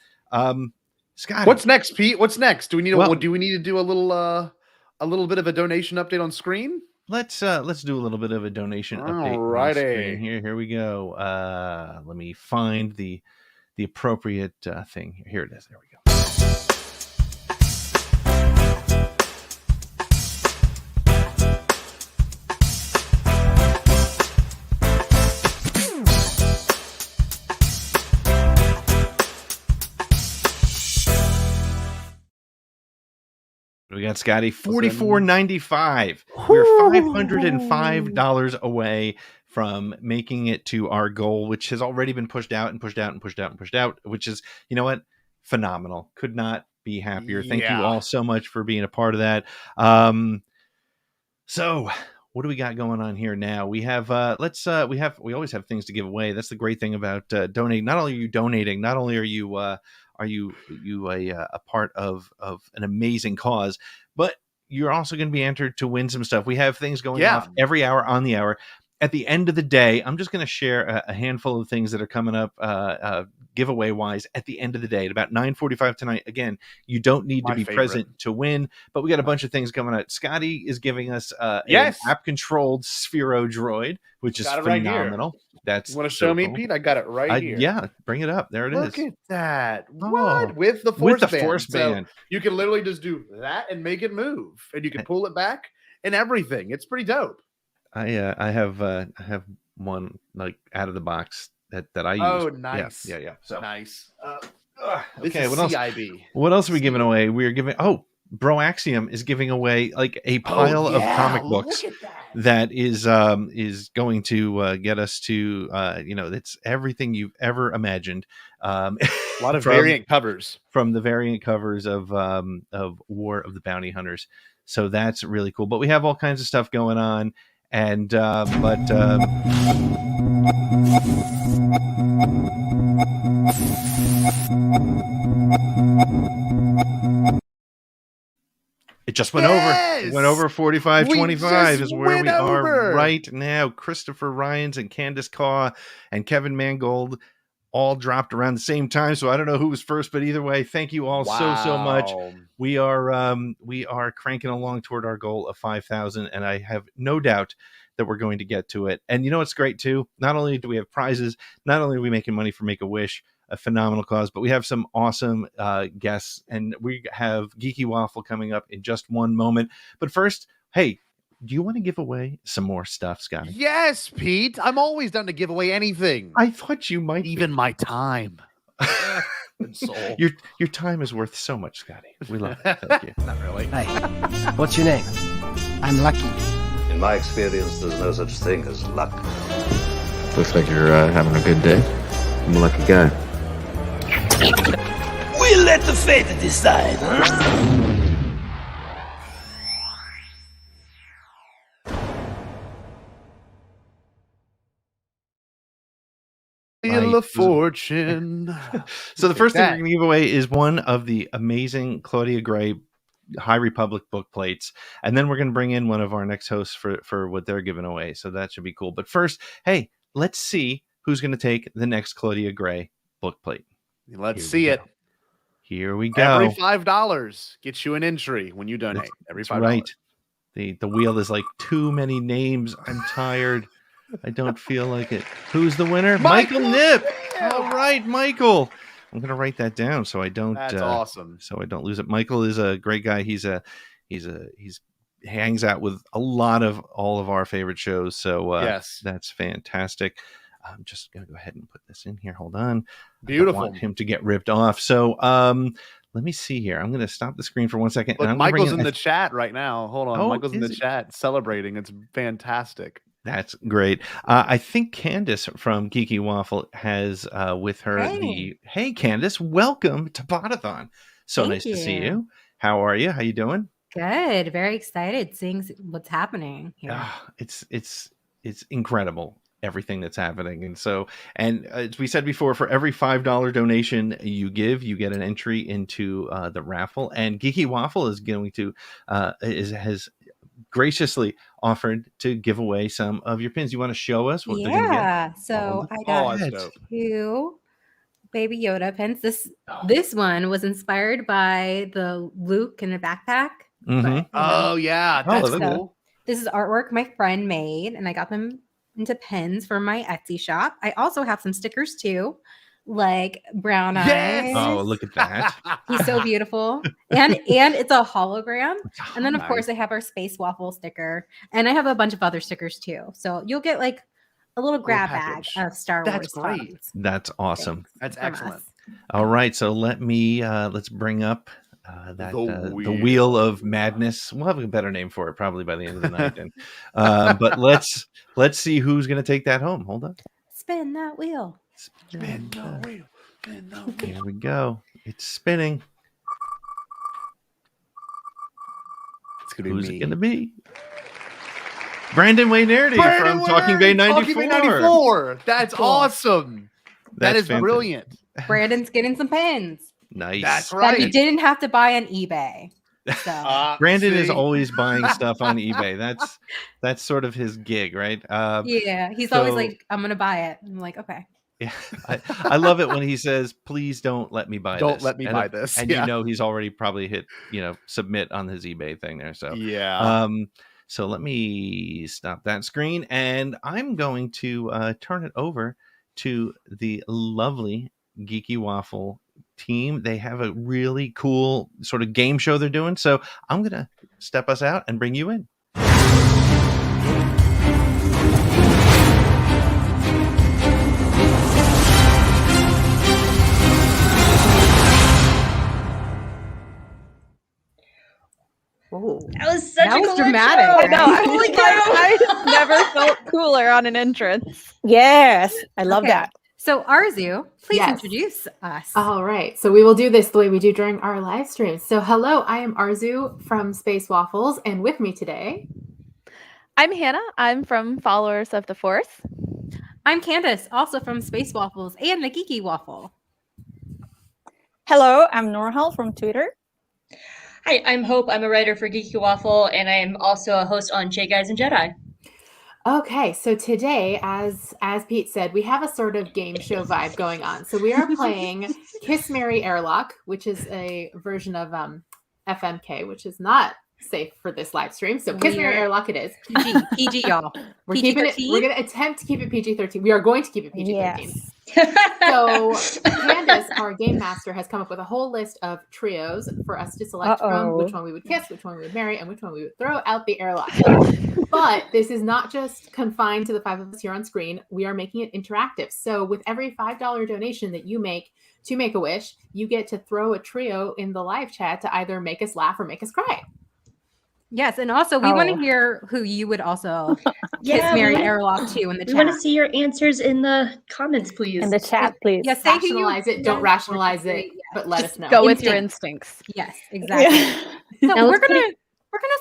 Scott, what's next, Pete? What's next? Do we need to do a little bit of a donation update on screen? Let's do a little bit of a donation update. Alrighty. Here we go. Let me find the appropriate thing. Here it is. There we go. We got Scotty $44.95. We're $505 away from making it to our goal, which has already been pushed out and pushed out and pushed out and pushed out, which is, you know what? Phenomenal. Could not be happier. Thank you all so much for being a part of that. So what do we got going on here now? We have we always have things to give away. That's the great thing about donating. Not only are you donating, not only are are you a part of an amazing cause, but you're also going to be entered to win some stuff. We have things going off every hour on the hour. At the end of the day, I'm just going to share a handful of things that are coming up giveaway wise at the end of the day at about 9:45 tonight. Again, you don't need to be present to win, but we got a bunch of things coming out. Scotty is giving us an app controlled Sphero droid, which is phenomenal. That's you want to show me, Pete? I got it right here. Yeah, bring it up. There it is. Look at that. What? With the force band. So you can literally just do that and make it move, and you can pull it back and everything. It's pretty dope. I have one like out of the box that I use. Oh, nice. Yeah. So nice. Okay, what else? What else are we giving away? We are giving. Oh, Bro Axiom is giving away like a pile of comic books that is going to get us to it's everything you've ever imagined. A lot of variant covers from the variant covers of War of the Bounty Hunters. So that's really cool. But we have all kinds of stuff going on. And it just went over. It went over 45-25 is where we are right now. Christopher Ryans and Candace Caw and Kevin Mangold all dropped around the same time, so I don't know who was first, but either way, thank you all so much. We are cranking along toward our goal of 5,000, and I have no doubt that we're going to get to it. And you know what's great too? Not only do we have prizes, not only are we making money for Make-A-Wish, a phenomenal cause, but we have some awesome guests, and we have Geeky Waffle coming up in just one moment. But first, hey, do you want to give away some more stuff, Scotty? Yes, Pete. I'm always down to give away anything. I thought you might. Even my time. Your time is worth so much, Scotty. We love it. Thank you. Not really. Hey, what's your name? I'm Lucky. In my experience, there's no such thing as luck. Looks like you're having a good day. I'm a lucky guy. We'll let the fate decide, huh? Wheel of Fortune. So the first thing we're going to give away is one of the amazing Claudia Gray High Republic book plates, and then we're going to bring in one of our next hosts for what they're giving away. So that should be cool. But first, hey, let's see who's going to take the next Claudia Gray book plate. Let's see it. Here we go. Every $5 gets you an entry when you donate. Every $5. Right. The wheel is like too many names. I'm tired. I don't feel like it. Who's the winner? Michael Nip. All right, Michael. I'm gonna write that down so I don't. That's awesome. So I don't lose it. Michael is a great guy. He hangs out with a lot of all of our favorite shows. So yes, that's fantastic. I'm just gonna go ahead and put this in here. Hold on. Beautiful. I don't want him to get ripped off. So let me see here. I'm gonna stop the screen for 1 second. Look, and Michael's in the chat right now. Hold on. Michael's in the chat celebrating. It's fantastic. That's great. I think Candace from Geeky Waffle has with her Hey Candace, welcome to PODATHON. So nice to see you. How are you? How you doing? Good. Very excited seeing what's happening here. It's incredible, everything that's happening. And so, and as we said before, for every $5 donation you give, you get an entry into the raffle. And Geeky Waffle is going to has graciously offered to give away some of your pins. You want to show us what they're going to get? So I got 2 Baby Yoda pins. This one was inspired by the Luke in a backpack. Mm-hmm. Oh yeah, that's cool. This is artwork my friend made, and I got them into pins for my Etsy shop. I also have some stickers too, like Brown Eyes. Oh, look at that. He's so beautiful. And it's a hologram. And then of course I have our Space Waffle sticker. And I have a bunch of other stickers too. So you'll get like a little grab bag of Star Wars. That's great. That's awesome. That's excellent. All right. So let's bring up the wheel of madness. We'll have a better name for it probably by the end of the night. And but let's see who's going to take that home. Hold on. Spin that wheel. Spin the wheel. Spin the wheel. Here we go. It's spinning. It's gonna be Who's me. it going to be? Brandon Waynerdy from Talking Bay 94. Talking Bay 94. That's awesome. That is fantastic. Brilliant. Brandon's getting some pins. Nice. That's That right. he didn't have to buy on eBay. So Brandon is see? always buying stuff on eBay. That's sort of his gig, right? yeah, he's always like, I'm gonna buy it. I'm like, okay. Yeah, I love it when he says, "Please don't let me buy this." Don't let me buy this. And Yeah. you know he's already probably hit submit on his eBay thing there. So Yeah. So let me stop that screen, and I'm going to turn it over to the lovely Geeky Waffle team. They have a really cool sort of game show they're doing. So I'm gonna step us out and bring you in. Oh, That was such that a was cool dramatic. intro. I know. Holy cow. I never felt cooler on an entrance. Yes, I love Okay. that. So Arzu, please Yes. introduce us. All right. So we will do this the way we do during our live streams. So hello, I am Arzu from Space Waffles, and with me today, I'm Hannah. I'm from Followers of the Force. I'm Candace, also from Space Waffles and the Geeky Waffle. Hello, I'm Norhal from Twitter. Hi, I'm Hope. I'm a writer for Geeky Waffle, and I am also a host on J Guys and Jedi. okay, so today, as Pete said, we have a sort of game show vibe going on. So we are playing Kiss Mary Airlock, which is a version of FMK, which is not safe for this live stream. So Kiss Mary Airlock it is. PG y'all. We're keeping it. We're going to attempt to keep it PG-13. We are going to keep it PG-13. Yes. So Candace, our game master, has come up with a whole list of trios for us to select from, which one we would kiss, which one we would marry, and which one we would throw out the airlock. But this is not just confined to the 5 of us here on screen. We are making it interactive. So with every $5 donation that you make to Make-A-Wish, you get to throw a trio in the live chat to either make us laugh or make us cry. Yes, and also we want to hear who you would also kiss, marry, airlock to in the chat. We want to see your answers in the comments, please. In the chat, please. Yes, say who you Rationalize it. Don't rationalize it, but let us know. Go with your instincts. Yes, exactly. So Now we're let's gonna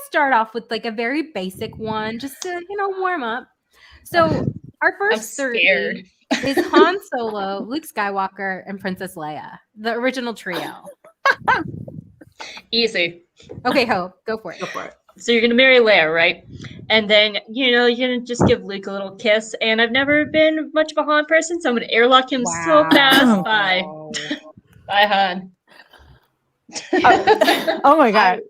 start off with like a very basic one, just to warm up. So our first 30 is Han Solo, Luke Skywalker, and Princess Leia, the original trio. Easy. Okay, Hope, go for it. Go for it. So you're gonna marry Leia, right? And then you're gonna just give Luke a little kiss. And I've never been much of a Han person, so I'm gonna airlock him so fast. Bye, bye, Han. Oh my God.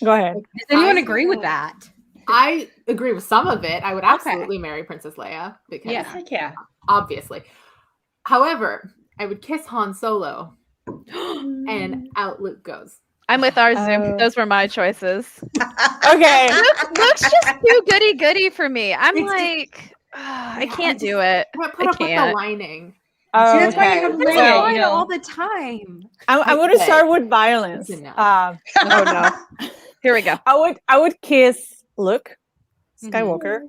Go ahead. Does anyone agree with that? I agree with some of it. I would absolutely marry Princess Leia because, yeah, obviously. However, I would kiss Han Solo, and out Luke goes. I'm with Arzu. Those were my choices. Okay. Luke's just too goody for me. I'm I can't do it. Put I up with the can't. whining. Oh, that's why you have Leia. All the time. I'm going to start with violence. Oh no. Here we go. I would kiss Luke Skywalker.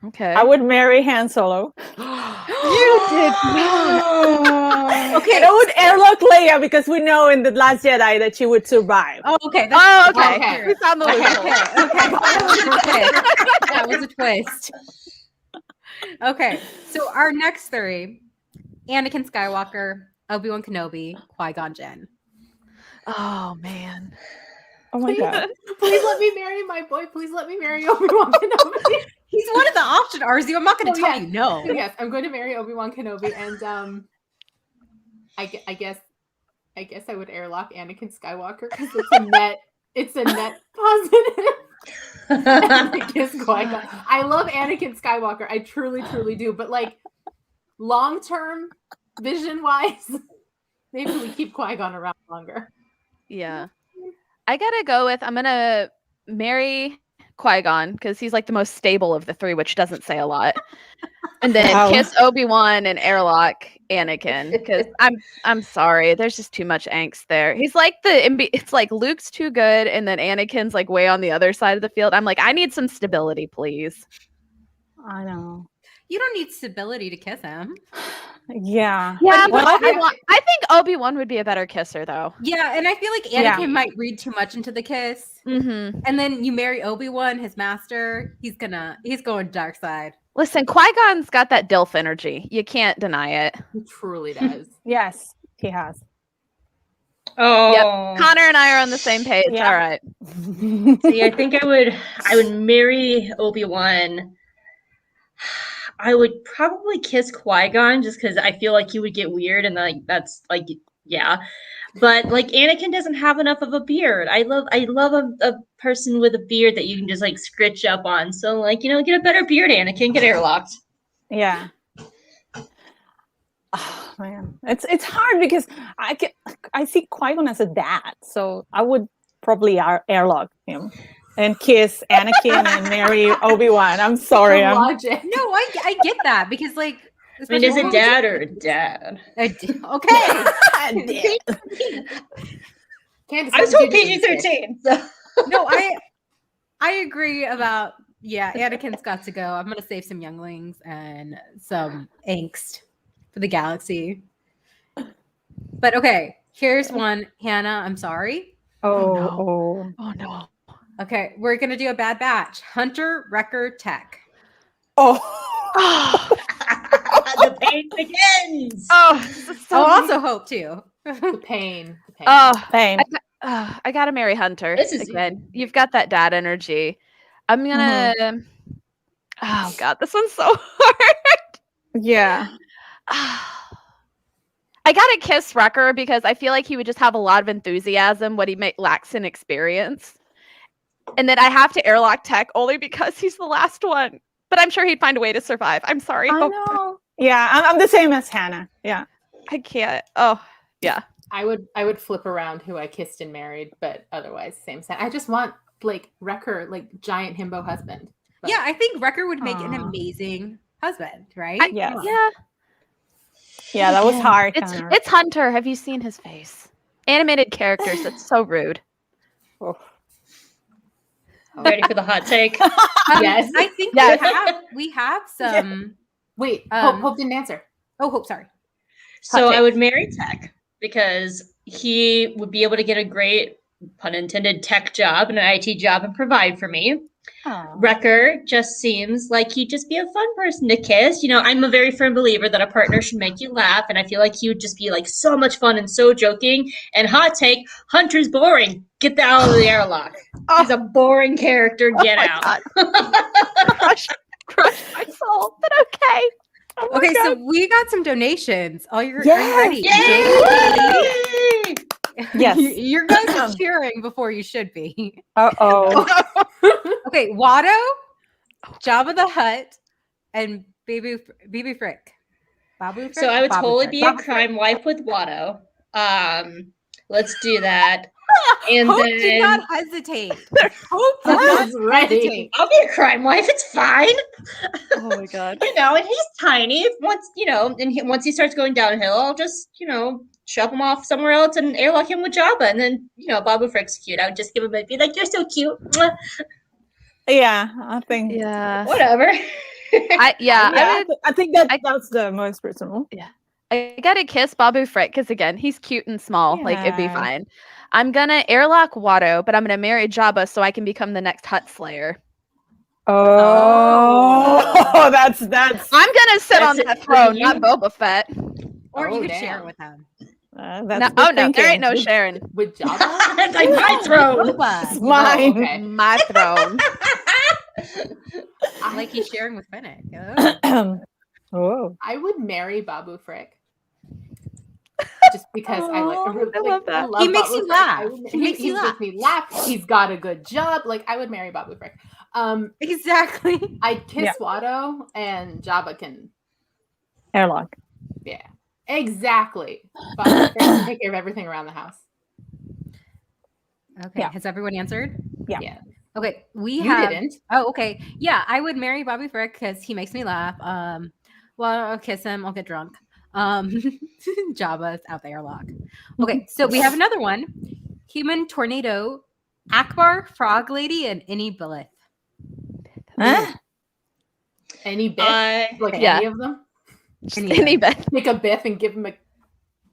Okay. I would marry Han Solo. You did not. Okay, and I would airlock Leia because we know in The Last Jedi that she would survive. Oh, okay. Okay. We found the loophole. That was a twist. Okay, so our next 3, Anakin Skywalker, Obi-Wan Kenobi, Qui-Gon Jinn. Oh man. Oh my God. Please let me marry my boy. Please let me marry Obi-Wan Kenobi. He's one of the option, Arzu. I'm not going to tell you no. Yes, I'm going to marry Obi-Wan Kenobi, and I guess I would airlock Anakin Skywalker because it's a net positive. Kiss Qui-Gon. I love Anakin Skywalker. I truly do. But like long-term vision-wise, maybe we keep Qui-Gon around longer. Yeah. I gotta go with I'm gonna marry Qui-Gon because he's like the most stable of the 3, which doesn't say a lot. And then kiss Obi-Wan and airlock Anakin because I'm sorry, there's just too much angst there. He's like it's like Luke's too good, and then Anakin's like way on the other side of the field. I'm like, I need some stability, please. I know. You don't need stability to kiss him. Yeah. Yeah, but I think Obi-Wan would be a better kisser, though. Yeah, and I feel like Anakin might read too much into the kiss. Mm-hmm. And then you marry Obi-Wan, his master. He's going dark side. Listen, Qui-Gon's got that DILF energy. You can't deny it. He truly does. Yes, he has. Oh, yep. Connor and I are on the same page. Yeah. All right. See, I think I would marry Obi-Wan. I would probably kiss Qui-Gon just because I feel like he would get weird, and like that's like yeah. But like Anakin doesn't have enough of a beard. I love a person with a beard that you can just like scritch up on. So like, you know, get a better beard, Anakin, get airlocked. Yeah. Oh man, it's hard because I see Qui-Gon as a dad, so I would probably airlock him and kiss Anakin and marry Obi-Wan. I'm sorry. No, I get that because like. I mean, is it dad or a dad? Okay. Candace, I was told PG-13. So. No, I agree about Anakin's got to go. I'm gonna save some younglings and some angst for the galaxy. But okay, here's one. Hannah, I'm sorry. Oh no. Okay, we're gonna do a bad batch. Hunter, Wrecker, Tech. The pain begins. Also Hope too. The pain. Pain. I gotta marry Hunter. This is again. You've got that dad energy. I'm gonna. Oh God, this one's so hard. Yeah. I gotta kiss Wrecker because I feel like he would just have a lot of enthusiasm what he lacks in experience. And then I have to airlock Tech only because he's the last one. But I'm sure he'd find a way to survive. I'm sorry. I know. Yeah, I'm the same as Hannah. Yeah. I can't. Oh, yeah. I would flip around who I kissed and married, but otherwise same. I just want like Wrecker, like giant himbo husband. But... Yeah, I think Wrecker would make an amazing husband, right? Yeah. Yeah, that was hard. It's Hunter. Have you seen his face? Animated characters. That's so rude. Ready for the hot take? Yes. I think we have some. Wait, Hope didn't answer. Oh, Hope, sorry. So I would marry Tech because he would be able to get a great, pun intended, tech job and an IT job and provide for me. Wrecker just seems like he'd just be a fun person to kiss. You know, I'm a very firm believer that a partner should make you laugh, and I feel like he would just be like so much fun and so joking. And hot take, Hunter's boring. Get that out of the airlock. He's a boring character. Get out. Crush my soul, but okay. Okay, so we got some donations. Are you ready? Yay! Yes. Your guys are cheering before you should be. Uh-oh. Okay, Watto, Jabba the Hutt, and Baby Frick. Babu Frick? So I would Babu totally Frick. be a crime wife with Watto. Let's do that. And Hope then did not hesitate. Hope did not hesitate. I'll be a crime wife. It's fine. Oh my God. You know, and he's tiny. Once once he starts going downhill, I'll just shove him off somewhere else and airlock him with Jabba. And then Babu Frick's cute. I would just give him a be like, "You're so cute." Yeah, I think. Yeah. Whatever. I think that's the most personal. Yeah. I gotta kiss Babu Frick because again, he's cute and small. Like it'd be fine. I'm gonna airlock Watto, but I'm gonna marry Jabba so I can become the next Hutt Slayer. Oh, that's. I'm gonna sit on the throne, not Boba Fett. Or you could share it with him. There ain't no sharing with Jabba. That's like my throne. It's mine. Okay. My throne. Like he's sharing with Fennec. Oh. I would marry Babu Frick. Just because I love that. He makes Babu you Frick. laugh. He makes me laugh. He's got a good job. Like I would marry Babu Frick. Exactly. I'd kiss Watto and Jabba can airlock. Yeah. Exactly. Babu Frick can take care of everything around the house. Okay. Has everyone answered? Yeah. Okay. You have. didn't. Oh, okay. Yeah, I would marry Babu Frick because he makes me laugh. Well, I'll kiss him. I'll get drunk. Jabba's out there lock. Okay, so we have another one. Human Tornado, Akbar, Frog Lady, and Any Billith. Huh? Any Biff? Any of them? Any Biff. Take a Biff and give him a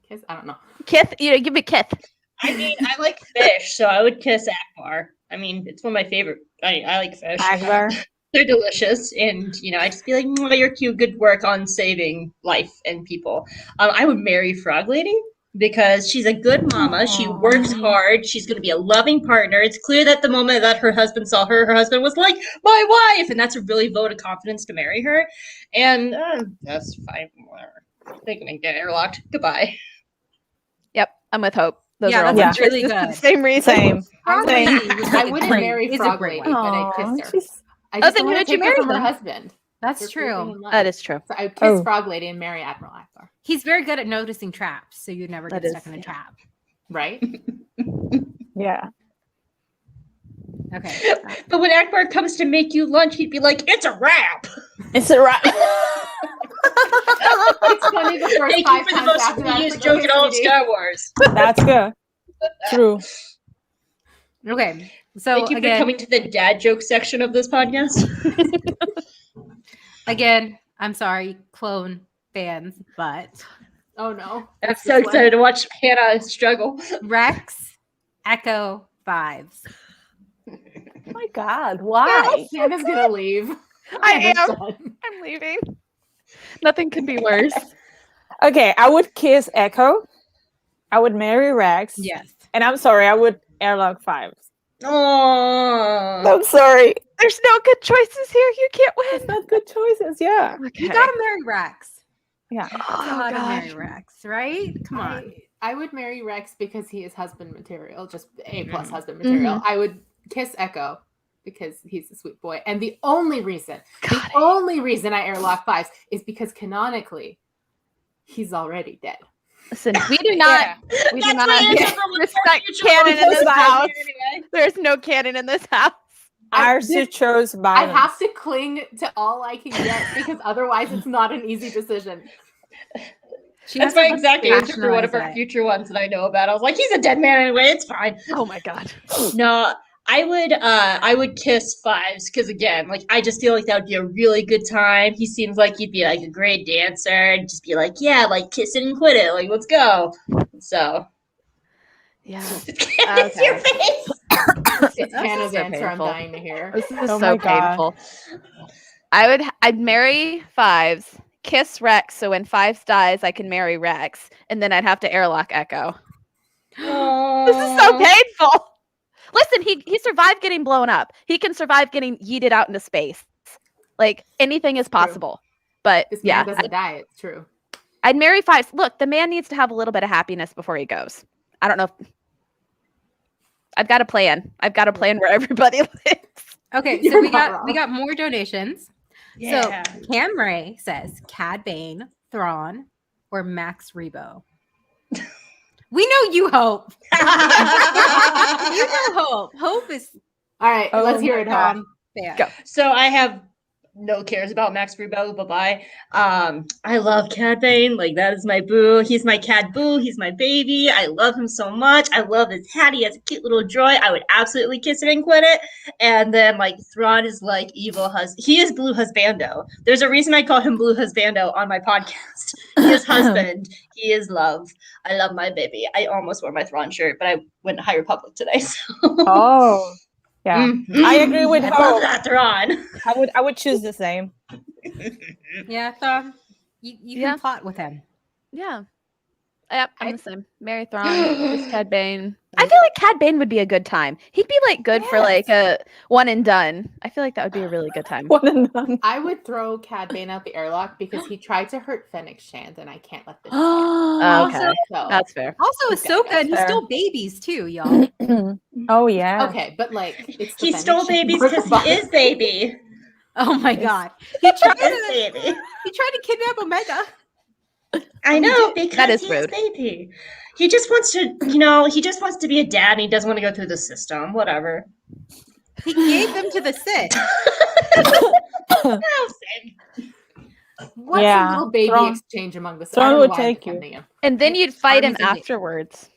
kiss. I don't know. Kith, give me Kith. I mean, I like fish, so I would kiss Akbar. I mean, it's one of my favorite. I like fish. Akbar. They're delicious, and I just be like, "You're cute. Good work on saving life and people." I would marry Frog Lady because she's a good mama. She works hard. She's going to be a loving partner. It's clear that the moment that her husband saw her, her husband was like, my wife. And that's a really vote of confidence to marry her. And that's fine. Whatever. They're going to get airlocked. Goodbye. Yep. I'm with Hope. Those Yeah, are all that's my really choices for good. the same reason. Same. I wouldn't marry Frog Lady, but I'd kiss her. I just then don't who want did to you take her marry from her then? husband. That's They're true. creeping in love. That is true. So I would kiss Frog Lady and marry Admiral Akbar. He's very good at noticing traps, so you'd never That get is- stuck in a trap. Right? Yeah. Okay. But when Akbar comes to make you lunch, he'd be like, it's a wrap. It's a wrap. It's funny the first Thank five you for the times most after that. reused It's joke like, in all of okay, Star Wars. That's good. True. Okay. So Thank you for again, coming to the dad joke section of this podcast. again, I'm sorry, clone fans, but oh no. I'm so excited to watch Hannah struggle. Rex, Echo, Vibes. Oh my God. Why? Hannah's gonna leave. I am. I'm leaving. Nothing could be worse. Okay, I would kiss Echo. I would marry Rex. Yes. And I'm sorry, I would airlock 5. Oh, I'm sorry. There's no good choices here. You can't win. It's not good choices. Yeah. Okay. You gotta marry Rex. Yeah. You gotta marry Rex, right? Come on. I would marry Rex because he is husband material, just A+ husband material. I would kiss Echo because he's a sweet boy. And the only reason I airlock 5s is because canonically he's already dead. Listen, we do not we do not respect canon in this house. There's no canon in this house. Arsu chose violence. I have to cling to all I can get because otherwise it's not an easy decision. That's my exact answer for one of our future ones that I know about. I was like, he's a dead man anyway. It's fine. Oh my God. No, I would kiss 5s because again, like I just feel like that would be a really good time. He seems like he'd be like a great dancer and just be like, yeah, like kiss it and quit it. Like, let's go. So yeah. It's your face. It's Hannah's so answer. painful. I'm dying to hear. This is Oh so my God. painful. I'd marry 5s, kiss Rex, so when 5s dies, I can marry Rex, and then I'd have to airlock Echo. This is so painful. Listen, he survived getting blown up. He can survive getting yeeted out into space. Like anything is possible. But This yeah, man doesn't die. It's true. I'd marry 5s. Look, the man needs to have a little bit of happiness before he goes. I don't know if I've got a plan. I've got a plan where everybody lives. Okay, so we got more donations. Yeah. So Cam Ray says Cad Bane, Thrawn, or Max Rebo. We know you, Hope. You know Hope. Hope is all right. Let's hear it, Hope. Go. So I have no cares about Max Rebo. Bye-bye. I love Cad Bane. Like, that is my boo. He's my Cad boo. He's my baby. I love him so much. I love his hat. He has a cute little droid. I would absolutely kiss it and quit it. And then, like, Thrawn is like evil he is Blue Husbando. There's a reason I call him Blue Husbando on my podcast. He is husband. He is love. I love my baby. I almost wore my Thrawn shirt, but I went to High Republic today. So. Oh. Yeah. I agree with I Hope. love that Thrawn. I would choose the same. Yeah, Thrawn. You can plot with him. Yeah. Yep, I'm the same. Mary Thrawn, just Cad Bane. I feel like Cad Bane would be a good time. He'd be like good for like a one and done. I feel like that would be a really good time. One and done. I would throw Cad Bane out the airlock because he tried to hurt Fennec Shand, and I can't let this. Okay, So, that's fair. Also, Ahsoka, and he fair. stole babies too, y'all. Oh yeah. okay, but like it's the He Fennec stole Shand babies part because about he it. is baby. Oh my God. He tried baby. to kidnap Omega. I know, because That is he's rude. baby. He just wants to, he just wants to be a dad and he doesn't want to go through the system. Whatever. He gave them to the Sith. What's Yeah, a little baby Thrawn- exchange among the Thrawn I don't would know why I'm take you. defending him. And then you'd fight him Armies and- afterwards.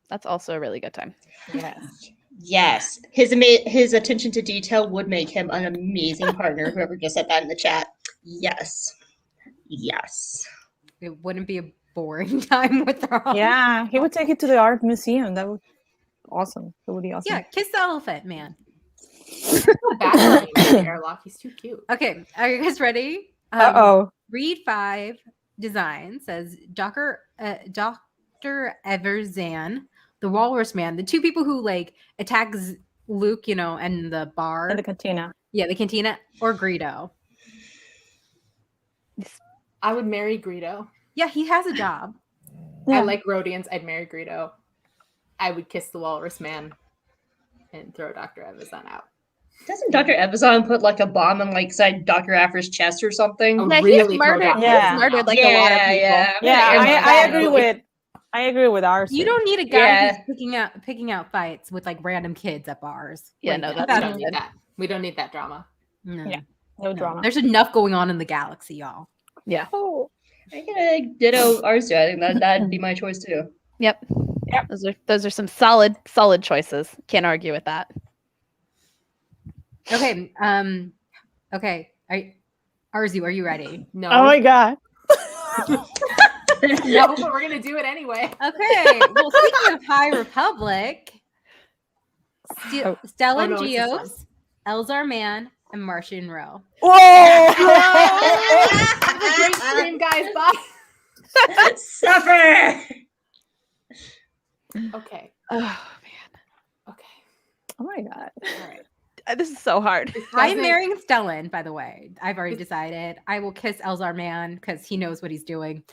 That's also a really good time. Yes. Yes. His attention to detail would make him an amazing partner. Whoever just said that in the chat. Yes. Yes. It wouldn't be a boring time with Thrawn. Yeah, he would take it to the art museum. That would awesome. That would be awesome. Yeah, kiss the elephant, man. Back in the airlock, he's too cute. Okay, are you guys ready? Uh-oh. Read 5 Design says Docker Dr. Everzan, the Walrus Man, the two people who like attack Luke, you know, and the bar. In the cantina. Yeah, the cantina, or Greedo. I would marry Greedo. Yeah, he has a job. I like Rhodians. I'd marry Greedo. I would kiss the Walrus Man and throw Dr. Evazan out. Doesn't Dr. Evazan put like a bomb in like inside Dr. Afra's chest or something? Oh, yeah, really? He's murdered. Yeah. He's murdered like a lot of people. I agree with ours. You don't need a guy who's picking out fights with like random kids at bars. Yeah, like, no, we don't need that. We don't need that drama. No. Yeah, no drama. There's enough going on in the galaxy, y'all. Yeah. Oh, I gotta ditto ours too. I think that'd be my choice too. Yep. Those are some solid choices. Can't argue with that. Okay. Okay. Arzu, are you ready? No. Oh my god. No, but we're gonna do it anyway. Okay. Well, speaking of High Republic, Stellan Geos, Elzar Mann, and Martian Rowe. Whoa! Have a great stream, guys. Bye. Suffer. Okay. Oh man. Okay. Oh my god. All right. This is so hard. I'm marrying Stellan, by the way. I've already decided. I will kiss Elzar Mann because he knows what he's doing.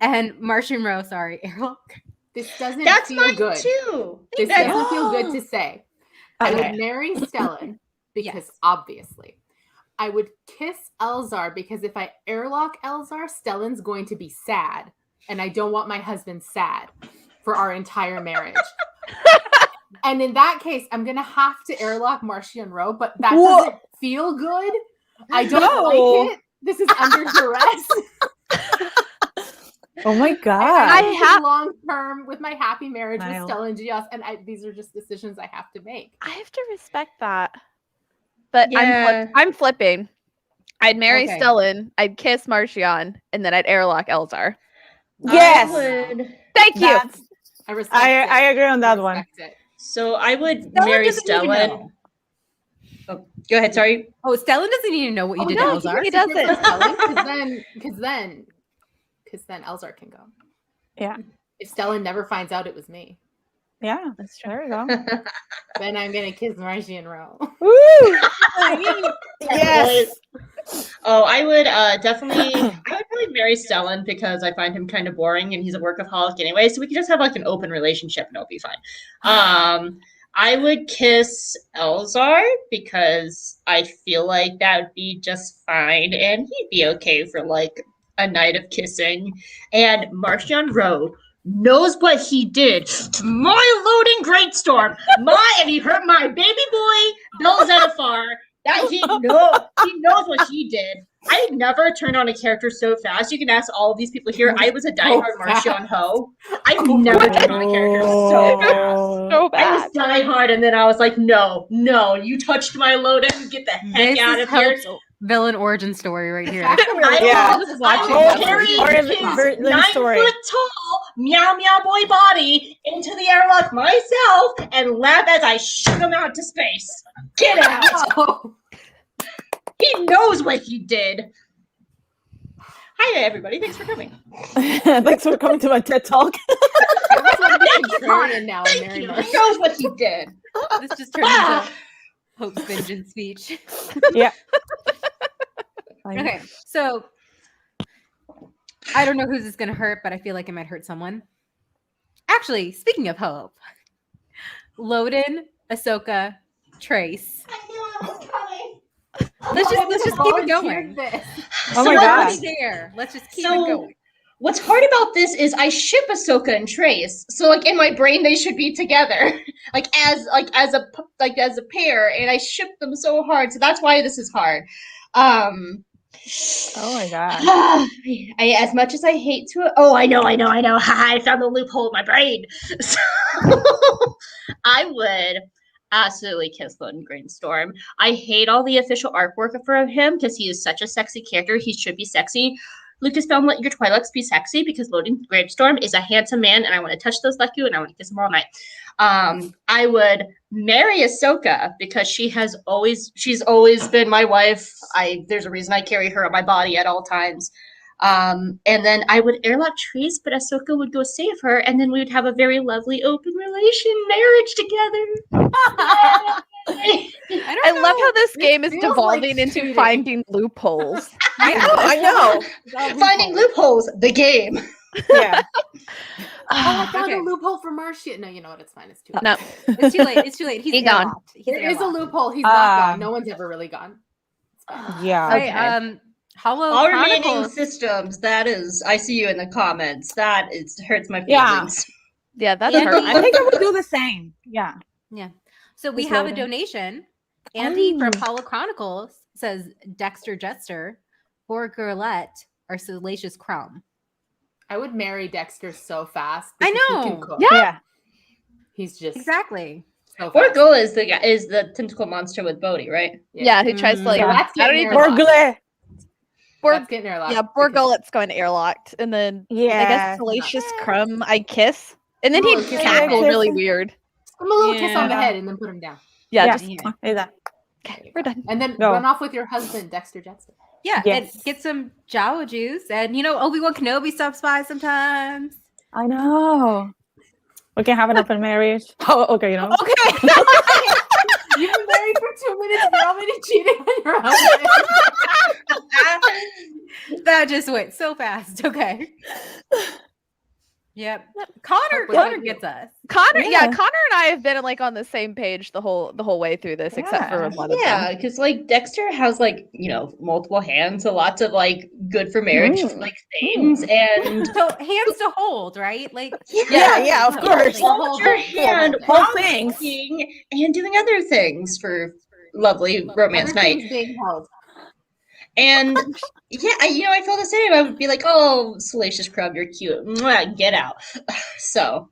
And Martian Rowe, sorry, Airlock. This doesn't That's feel mine good. too. This doesn't feel good to say. I Okay. would marry Stellan because obviously. I would kiss Elzar because if I airlock Elzar, Stellan's going to be sad. And I don't want my husband sad for our entire marriage. And in that case, I'm going to have to airlock Martian Rowe, but that doesn't feel good. I don't like it. This is under duress. Oh my god. I have long term with my happy marriage with Wow. Stellan Geos, and these are just decisions I have to make. I have to respect that. But Yeah. I'm flipping. I'd marry Okay. Stellan, I'd kiss Martian, and then I'd airlock Elzar. Yes. I would. Thank you. That's- I respect I agree on that one. it. So I would Stellan marry doesn't need to Stellan. know. Oh, go ahead. Sorry. Oh, Stellan doesn't need to know what you did no, to Elzar. he doesn't. Because then Elzar can go. Yeah. If Stellan never finds out it was me, Yeah. That's true. There you go. then I'm gonna kiss Martian Rowe. Woo! Yes. Oh, I would definitely. I would probably marry Stellan because I find him kind of boring and he's a workaholic anyway. So we could just have like an open relationship and it'll be fine. I would kiss Elzar because I feel like that would be just fine and he'd be okay for like a night of kissing. And Martian Rowe knows what he did to my loading Greatstorm. And he hurt my baby boy, Bill Zenithar. That he knows what he did. I never turned on a character so fast. You can ask all of these people here. I was a diehard Martian Ho. I never turned on a character so fast. So I bad. was diehard, and then I was like, no, you touched my Loden. Get the heck out of here. Villain origin story right here. Yeah. I will carry his Villain 9 story. foot tall meow meow boy body into the airlock myself and laugh as I shoot him out to space. Get out! He knows what he did. Hi, everybody. Thanks for coming. Thanks for coming to my TED Talk. Now, Thank you. He knows what he did. This just turned into Hope's vengeance speech. Yeah. Okay, so I don't know who's this going to hurt, but I feel like it might hurt someone. Actually, speaking of Hope, Loden, Ahsoka, Trace. Let's just keep it going. Oh my god. There. Let's just keep it going. What's hard about this is I ship Ahsoka and Trace, so like in my brain they should be together, like as a pair, and I ship them so hard, so that's why this is hard. Oh my god. As much as I hate to, I know. I found the loophole in my brain. So I would absolutely kiss Loden Greatstorm. I hate all the official artwork for him because he is such a sexy character. He should be sexy. Lucasfilm, let your Twi'leks be sexy because Loden Greatstorm is a handsome man and I want to touch those like you and I want to kiss him all night. I would marry Ahsoka because she's always been my wife. There's a reason I carry her on my body at all times. And then I would airlock Trace, but Ahsoka would go save her, and then we would have a very lovely open marriage together. I love how this game is devolving into finding loopholes. I know. Finding loopholes, the game. Yeah. I found a loophole for Marcia. No, you know what? It's fine. It's too late. No. It's too late. It's too late. He's gone. airlocked. There is a loophole. He's not gone. No one's ever really gone. Yeah. Right, Hollow All remaining Chronicles. systems. That is, I see you in the comments. That hurts my feelings. Yeah, that's Andy, hurt. I think I would do the same. Yeah. Yeah. So we have a loading. donation. Andy from Hollow Chronicles says Dexter Jester or Gurlette or Salacious Crumb. I would marry Dexter so fast. I because know. He can cook. Yeah. He's just Exactly. so fast. Orgul is the tentacle monster with Bodhi, right? Yeah, who tries to like. So that's I don't getting even. airlocked. Borgle. That's getting airlocked. Yeah, Borgullet's going airlocked, and then I Yeah. guess Salacious Crumb I kiss, and then he'd Ooh, kiss cackle him. really weird. Give him a little kiss on the Yeah. head and then put him down. Yeah, Yeah. just Okay, we're done. And then No. run off with your husband, Dexter Jester. Yeah, Yes. and get some Jawa juice. And Obi-Wan Kenobi stops by sometimes. I know. We can have an open marriage. Oh, okay, Okay. You've been married for 2 minutes. You're already cheating on your husband. That just went so fast. Okay. Yep. Connor gets us. Connor, Yeah. Connor and I have been like on the same page the whole way through this, except for one of them. because like Dexter has like multiple hands, so lots of like good for marriage like things, and So hands to hold, right? Like Yeah, of course. hold your hand Whole while things. cooking and doing other things for lovely romance night. Everything's being held. And I feel the same. I would be like, "Oh, Salacious Crumb, you're cute. Mwah, get out." So,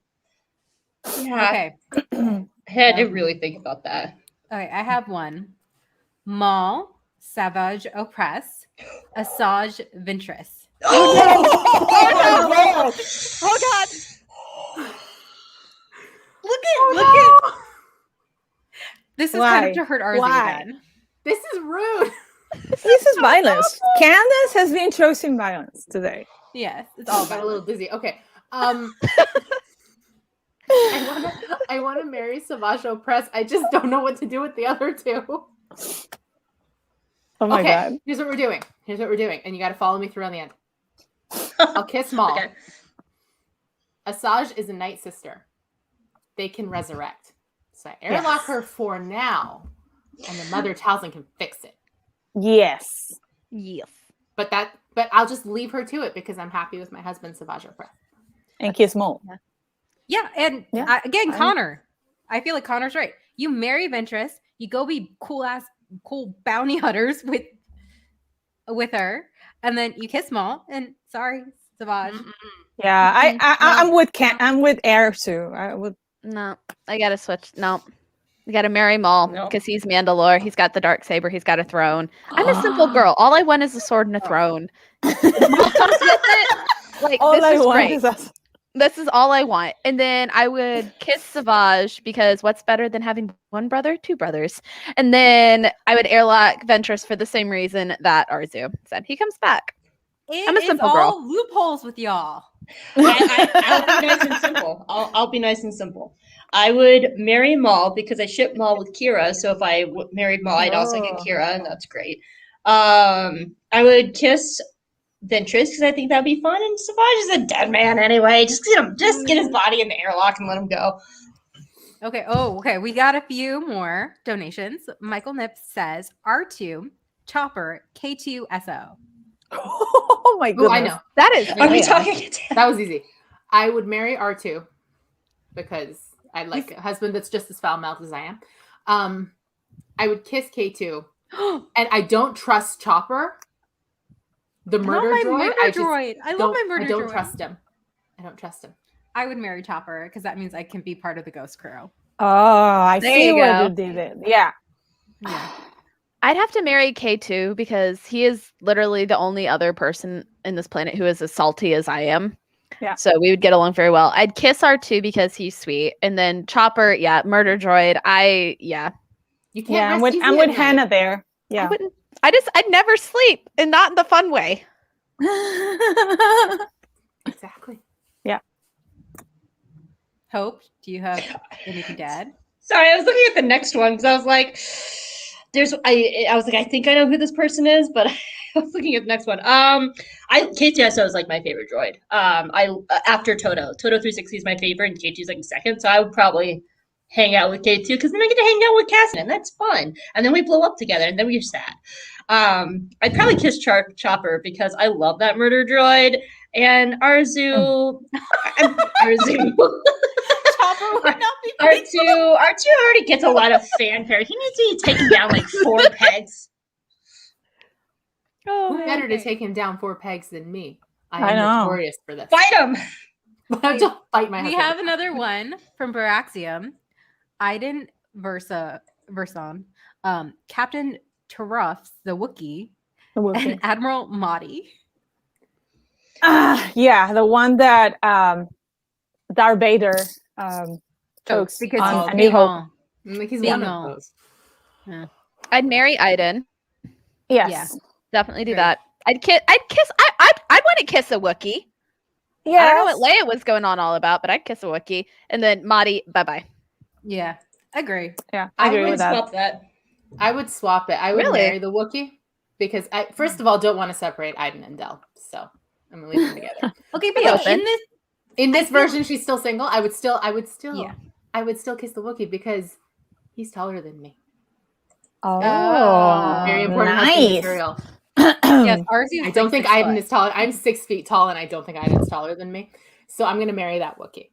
yeah, Okay. I had to really think about that. Okay, I have one. Maul, Savage Oppress, Asajj Ventress. Oh God! Look at this is kind Why? of to hurt Arzu Why? again. This is rude. This is violence. Candace has been choosing violence today. Yes, it's all Got a about little dizzy. Okay. I want to marry Savage Opress. I just don't know what to do with the other two. Oh my God. Here's what we're doing. And you got to follow me through on the end. I'll kiss Maul. Okay. Asajj is a Night Sister. They can resurrect. So I airlock her for now, and the Mother Talzin can fix it. Yes. But I'll just leave her to it because I'm happy with my husband, Savage Opress. And kiss Mole. Yeah, and Yeah, again, Connor. I feel like Connor's right. You marry Ventress, you go be cool bounty hunters with her, and then you kiss Maul. And sorry, Savage. Yeah, I'm with Air too. I would. No, I gotta switch. No, you gotta marry Maul because he's Mandalore. He's got the dark saber. He's got a throne. I'm a simple girl. All I want is a sword and a throne. Maul comes with it. Like All this I is want great. is us. This is all I want. And then I would kiss Savage because what's better than having one brother, two brothers? And then I would airlock Ventress for the same reason that Arzu said. He comes back. I'm a simple all girl. Loopholes with y'all. I'll be nice and simple. I'll be nice and simple. I would marry Maul because I ship Maul with Kira. So if I married Maul, I'd also get Kira, and that's great. I would kiss Ventress because I think that'd be fun. And Savage is a dead man anyway. Just get his body in the airlock and let him go. Okay. Oh, okay. We got a few more donations. Michael Nips says R2, Chopper, K2SO. Oh my goodness. I know. That is. Are we talking? That was easy. I would marry R2 because I like a husband that's just as foul-mouthed as I am. I would kiss K2. And I don't trust Chopper. The murder droid. I love my murder droid. I don't trust him. I don't trust him. I would marry Chopper because that means I can be part of the Ghost Crew. Oh, I There see you why go. you did it. Yeah. I'd have to marry K2 because he is literally the only other person in this planet who is as salty as I am. Yeah. So we would get along very well. I'd kiss R2 because he's sweet. And then Chopper, murder droid. You can't. Yeah, I'm rest with easy at night. Hannah there. Yeah. I'd never sleep and not in the fun way. Exactly. Yeah. Hope, do you have anything to add? Sorry, I was looking at the next one because I was like, I was like, I think I know who this person is, but I was looking at the next one. KTSO is like my favorite droid. After Toto 360 is my favorite, and K2 is like second. So I would probably hang out with K2 because then I get to hang out with Cassian, and that's fun. And then we blow up together, and then we're sad. I'd probably kiss Chopper because I love that murder droid, and Arzu. Arzu. Chopper would not be R2 already gets a lot of fanfare. He needs to be taken down like 4 pegs. Who better to take him down 4 pegs than me? I am notorious for this. Fight him! Don't fight my husband. We have another one from Baraxium. Iden Verson, Captain Turuffs, the Wookiee, and Admiral Mahdi. Yeah, the one that Darth Vader chokes because on he's A New Hope. He's one of those. Yeah. I'd marry Iden. Yes. Yeah, definitely do that. I'd want to kiss a Wookiee. Yeah. I don't know what Leia was going on all about, but I'd kiss a Wookiee. And then Mahdi, bye-bye. Yeah, agree. Yeah, I agree would with that. swap that. I would swap it. I would Really? marry the Wookiee because I, first of all, don't want to separate Iden and Del. So I'm gonna leave them together. Okay, but in this version, she's still single. I would still Yeah. kiss the Wookiee because he's taller than me. Oh, Very important husband nice. material. Yes, Arzu. I don't think Iden is taller. I'm 6 feet tall, and I don't think Iden's taller than me. So I'm gonna marry that Wookiee.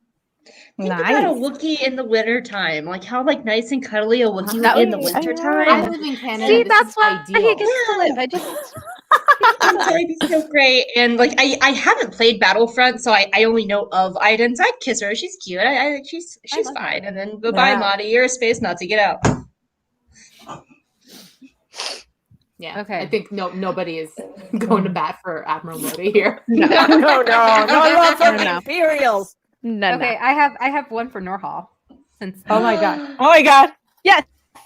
Think about a Wookiee in the wintertime. Like how nice and cuddly a Wookiee would be in the wintertime. I live in Canada. See, this that's is why ideal. he gets to live. I just It's so great. And I haven't played Battlefront, so I only know of Iden. So I'd kiss her. She's cute. She's fine. And then goodbye, Mahdi. You're a space Nazi. Get out. Yeah. Okay. I think nobody is going to bat for Admiral Modi here. No love for Imperials. No. Okay, I have one for Norhal. Since Oh my god. Yes,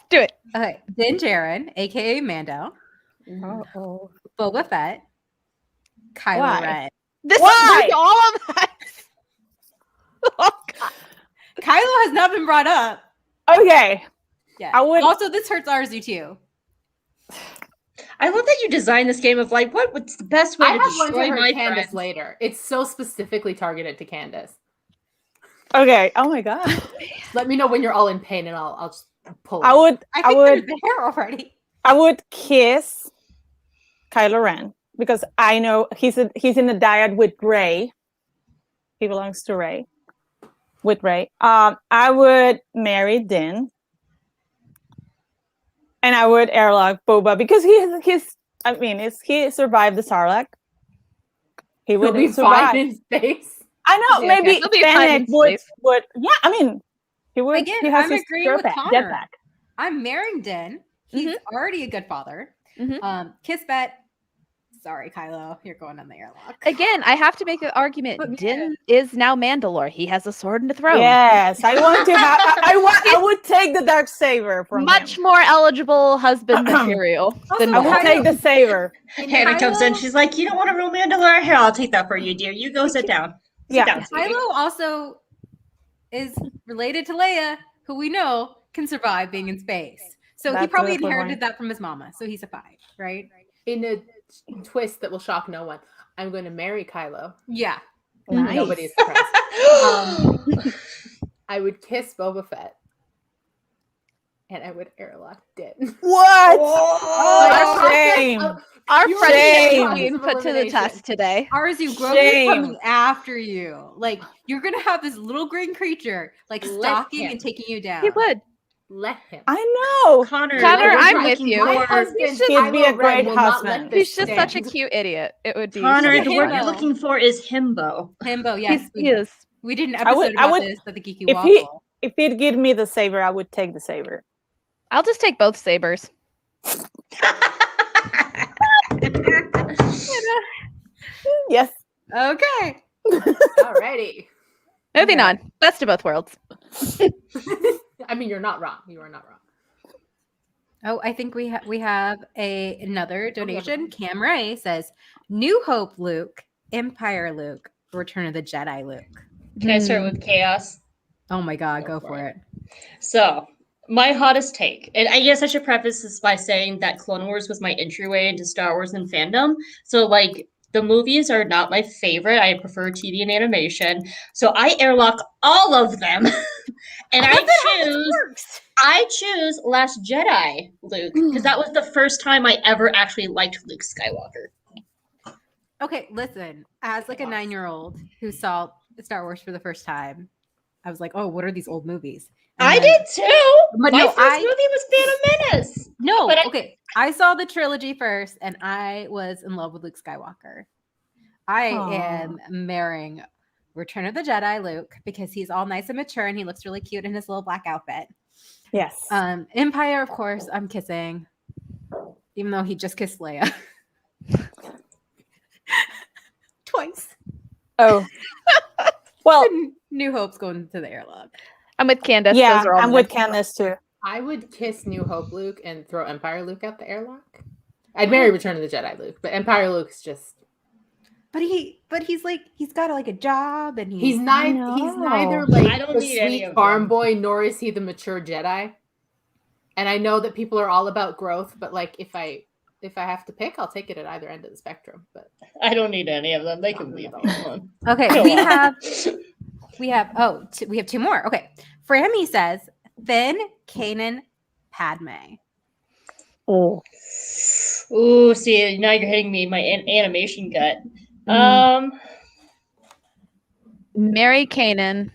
do it. Okay, Din Djarin, aka Mando, Boba Fett, Kylo Why? Ren. Why? All of that. Kylo has not been brought up. Okay. Yeah. I would Also, this hurts Arzu too. I love that you designed this game of what's the best way I to have one destroy to my hurt Candace friends. later. It's so specifically targeted to Candace. Okay. Oh my god. Let me know when you're all in pain, and I'll just pull. I would they're there already. I would kiss Kylo Ren because I know he's in the dyad with Rey. He belongs to Rey. With Rey. I would marry Din. And I would airlock Boba because he survived the Sarlacc. He would be survive fine in space. I know, Yeah, maybe he'll be fine Fennec in would space. yeah, I mean he would Again, he has I'm his agreeing with Connor. jetpack. I'm marrying Din. He's already a good father. Kiss Bet. Sorry, Kylo, you're going on the airlock. Again, I have to make the argument. Din is now Mandalore. He has a sword and a throne. Yes, I want to have I would take the dark saber from Much him. more eligible husband material than I would take the saber. Hannah comes in. She's like, "You don't want to roll Mandalore? Here, I'll take that for you, dear. You go sit down. Sit down, sweetie." Kylo also is related to Leia, who we know can survive being in space. So he That's probably a good inherited point. that from his mama. So he's a 5, right? In a twist that will shock no one, I'm going to marry Kylo. Yeah. Nice. Nobody is surprised. I would kiss Boba Fett, and I would airlock Din. What? Oh, shame. Our You friendship are is being put to the test today. Arzu, Grogu's Shame. coming after you. Like, you're going to have this little green creature, like, Let stalking him. and taking you down. He would. Let him. I know. Connor, I'm with you. My husband, He'd be Kylo a great Ren, will not husband. let this He's just stand. such a cute idiot. It would be. Connor, so the word Himbo. you're looking for is himbo. Himbo, yes. He is. We did an I episode would- about would- this at the Geeky If Waffle. he'd give me the saber, I would take the saber. I'll just take both sabers. Yes. Okay. Alrighty. Moving on. Best of both worlds. I mean, you're not wrong. You are not wrong. Oh, I think we have another donation. Cam Ray says, New Hope Luke, Empire Luke, Return of the Jedi Luke. Can I start with chaos? Oh my God, go for it. So, my hottest take, and I guess I should preface this by saying that Clone Wars was my entryway into Star Wars and fandom. So, like, the movies are not my favorite. I prefer TV and animation. So I airlock all of them, and I choose Last Jedi Luke because that was the first time I ever actually liked Luke Skywalker. Okay, listen, as like a 9-year-old who saw Star Wars for the first time, I was like, oh, what are these old movies? And I did too. But my first movie was Phantom Menace. No, but okay. I saw the trilogy first, and I was in love with Luke Skywalker. I am marrying Return of the Jedi Luke because he's all nice and mature, and he looks really cute in his little black outfit. Yes. Empire, of course, I'm kissing, even though he just kissed Leia. Twice. Oh. Well, New Hope's going to the airlock. I'm with Candace. Yeah, I'm with Candace too. I would kiss New Hope Luke and throw Empire Luke out the airlock. I'd marry Return of the Jedi Luke, but Empire Luke's just. But he's like he's got like a job and he's neither like the sweet farm boy nor is he the mature Jedi. And I know that people are all about growth, but like if I have to pick, I'll take it at either end of the spectrum. But I don't need any of them. They can leave me alone. Okay, we have two more. Okay, Frammy says Finn, Kanan, Padme. Oh, see, now you're hitting me in my animation gut. Marry Kanan.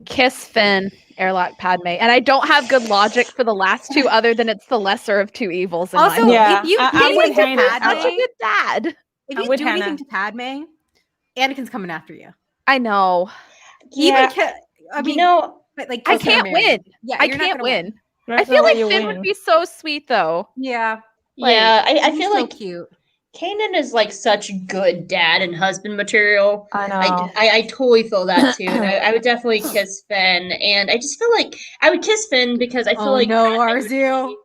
Kiss Finn, airlock Padme. And I don't have good logic for the last two other than it's the lesser of two evils. Also, if you do anything to Padme, such a good dad. If you do anything to Padme, Anakin's coming after you. I know. Yeah. But like I can't win. Yeah, I can't win. I feel like Finn would be so sweet though. Yeah. I feel like cute. Kanan is like such good dad and husband material. I know. I totally feel that too. I would definitely kiss Finn, and I just feel like I would kiss Finn because I feel like Arzu.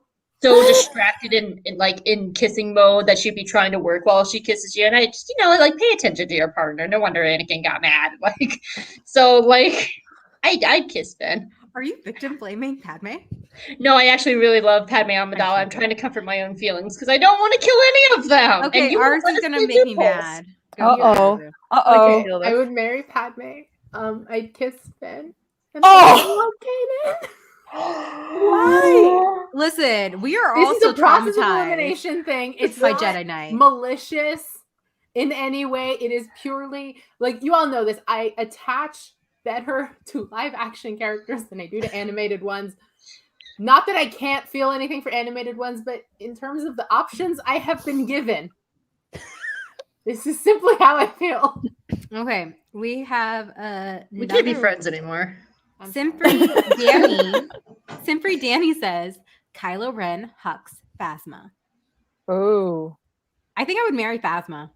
So distracted in kissing mode that she'd be trying to work while she kisses you, and I just like pay attention to your partner. No wonder Anakin got mad. I'd kiss Finn. Are you victim blaming Padme? No, I actually really love Padme Amidala. I'm trying to comfort my own feelings because I don't want to kill any of them. Okay, ours is gonna make me mad. Okay, I would marry Padme. I'd kiss Finn. And Why? Listen, we are this also is a process of traumatized. elimination thing. It's not by Jedi Knight. Malicious in any way. It is purely like you all know this. I attach better to live action characters than I do to animated ones. Not that I can't feel anything for animated ones, but in terms of the options I have been given, this is simply how I feel. Okay, we have we can't be friends anymore. Simpry Danny says Kylo Ren, Hux, Phasma. Oh, I think I would marry Phasma.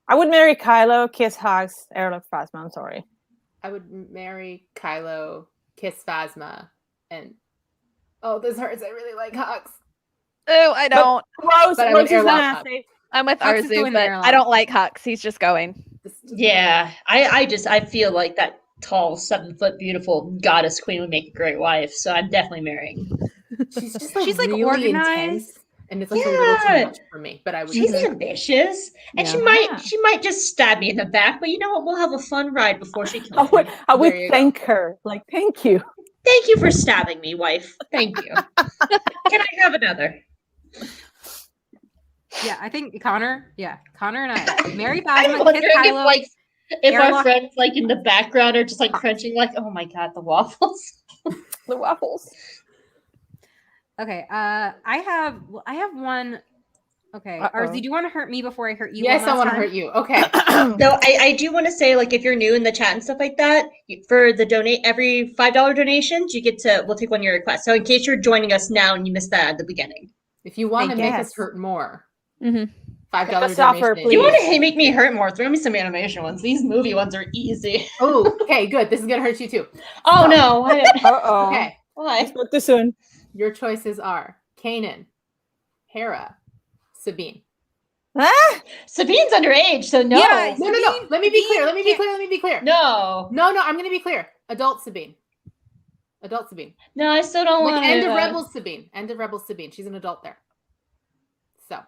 I would marry Kylo, kiss Hux, airlock Phasma. I'm sorry. I would marry Kylo, kiss Phasma, and this hurts. I really like Hux. Oh, I don't. I'm with Arzu, but I don't like Hux. He's just going. Yeah, I feel like that tall, 7-foot, beautiful goddess queen would make a great wife. So I'm definitely marrying. She's just she's really organized. Intense. And it's like a little too much for me, but I would. She's ambitious, and she might just stab me in the back. But you know what? We'll have a fun ride before she kills me. I would thank her. Like, thank you. Thank you for stabbing me, wife. Thank you. Can I have another? Yeah, I think Connor. Yeah, Connor and I. Mary Phasma, kiss Kylo. If our friends in the background are just crunching, oh my god, the waffles, the waffles. Okay, I have one. Okay, Arzu, do you want to hurt me before I hurt you? Yes, I want to hurt you. Okay. No, I do want to say, if you're new in the chat and stuff like that, for the every $5 donations, we'll take one of your requests. So in case you're joining us now and you missed that at the beginning, if you want to make us hurt more, $5 donation. You want to make me hurt more? Throw me some animation ones. These movie ones are easy. Oh, okay, good. This is gonna hurt you too. Oh no! Okay. Why? Spoke too soon. Your choices are Kanan, Hera, Sabine. Ah! Sabine's underage, so no. Yeah, no. Let me be clear. Let me be clear. No. I'm going to be clear. Adult Sabine. No, I still don't want to. End of Rebels Sabine. She's an adult there. So.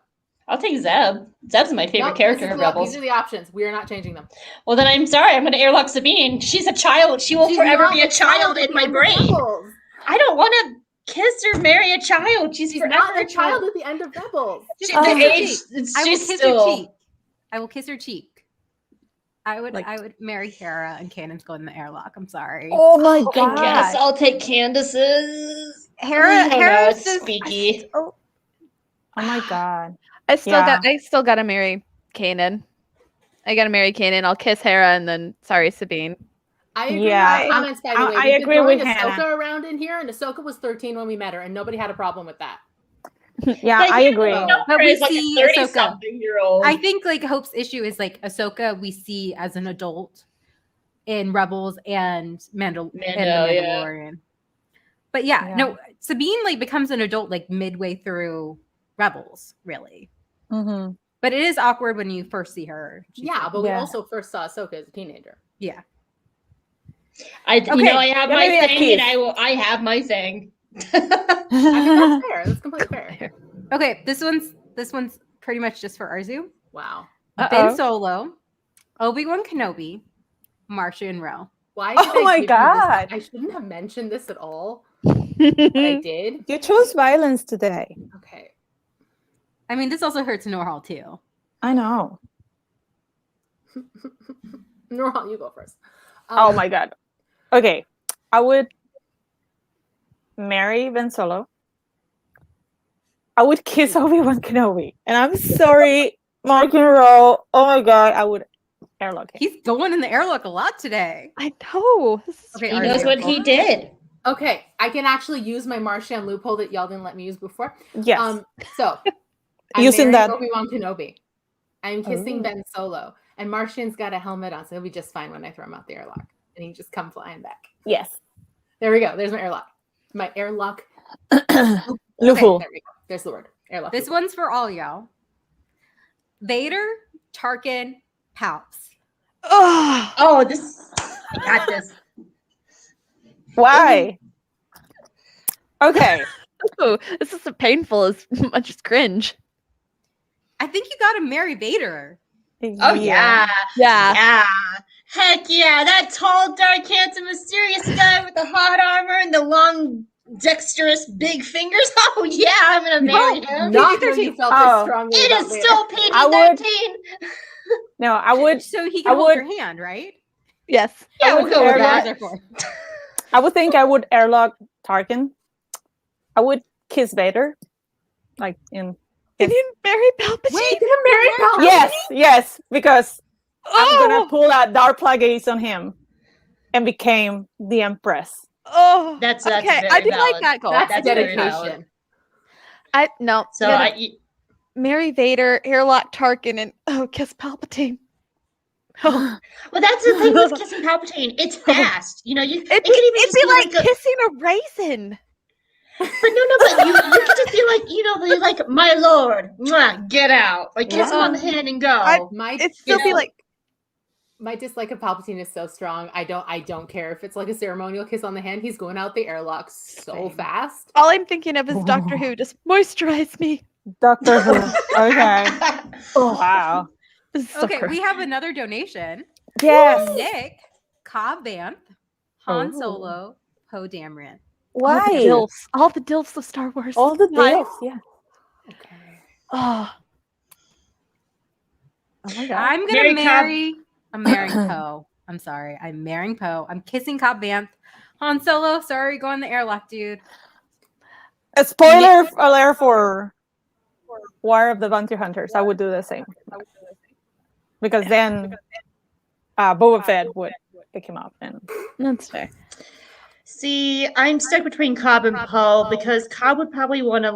I'll take Zeb. Zeb's my favorite character of Rebels. These are the options. We are not changing them. Well, then I'm sorry. I'm going to airlock Sabine. She's a child. She will forever be a child in my brain. Rebels. I don't want to kiss or marry a child. She's forever not a child at the end of Rebels. I will kiss her cheek. I would marry Hera and Kanan's go in the airlock. I'm sorry. Oh my god. I guess I'll take Candace's. Hera's so speaky. Oh my god. I still gotta marry Kanan. I gotta marry Kanan. I'll kiss Hera and then Sabine. I agree with the comments, by the way. I agree with Hannah. Ahsoka around in here, and Ahsoka was 13 when we met her, and nobody had a problem with that. Yeah, I agree. But we like see a Ahsoka. 30-something-year-old. I think like Hope's issue is like Ahsoka we see as an adult in Rebels and Mandalorian. But no, Sabine like becomes an adult like midway through Rebels, really. Mm-hmm. But it is awkward when you first see her. But we also first saw Ahsoka as a teenager. Yeah. I have my thing, and I have my thing. I mean, that's fair. That's completely fair. Okay, this one's pretty much just for Arzu. Wow. Ben Solo, Obi-Wan Kenobi, Marcia and Ro. Why? Oh my god! I shouldn't have mentioned this at all, but I did. You chose violence today. Okay. I mean, this also hurts Norhal too. I know. Norhal, you go first. Oh my god. Okay, I would marry Ben Solo. I would kiss Obi-Wan Kenobi. And I'm sorry, Mark and Ro. Oh my god, I would airlock him. He's going in the airlock a lot today. I know. Okay, he knows what he did. Okay, I can actually use my Martian loophole that y'all didn't let me use before. Yes. So I'm using that Obi-Wan Kenobi. I'm kissing Ben Solo. And Martian's got a helmet on, so he'll be just fine when I throw him out the airlock. And he just come flying back. Yes. There we go. There's my airlock. My airlock loophole. Okay, there we go. There's the word. Airlock. This one's for all y'all. Vader, Tarkin, Palps. Oh, this. I got this. Why? Okay. Ooh, this is painful as much as cringe. I think you gotta marry Vader. Oh yeah. Heck yeah, that tall, dark, handsome, mysterious guy with the hot armor and the long, dexterous, big fingers. Oh yeah, I'm gonna marry him. Not when you felt this strongly. It about is Vader. still PG-13. No, I would. So he can hold your hand, right? Yes. Yeah, we'll go with that. I would think I would airlock Tarkin. I would kiss Vader. Like in. Did you marry Palpatine? Wait, did you marry Palpatine? Yes, because I'm gonna pull out Dark Plagueis on him and became the Empress. Oh, that's okay. very I do valid. like that goal. That's dedication. Marry Vader, airlock Tarkin, and kiss Palpatine. Oh. Well, that's the thing with kissing Palpatine. It's fast. You know, it'd be like kissing a raisin. But but you get to feel like, they're like, my lord, mwah, get out. Like, kiss him on the hand and go. My dislike of Palpatine is so strong. I don't care if it's like a ceremonial kiss on the hand. He's going out the airlock so fast. All I'm thinking of is Doctor Who. Just moisturize me. Doctor Who. Okay. Oh, wow. Okay, we have another donation. Yes. Nick, Cobb Vanth, Han Solo, Poe Dameron. Why? All the dilfs of Star Wars. All the dilfs, yeah. Okay. Oh my god. I'm gonna I'm marrying Poe. I'm sorry. I'm marrying Poe. I'm kissing Cobb Vanth. Han Solo, sorry, go on the airlock, dude. A spoiler alert for War of the Bounty Hunters. I would do the same. Because then Boba Fett would pick him up. And that's fair. See, I'm stuck between Cobb and Poe because Cobb would probably want to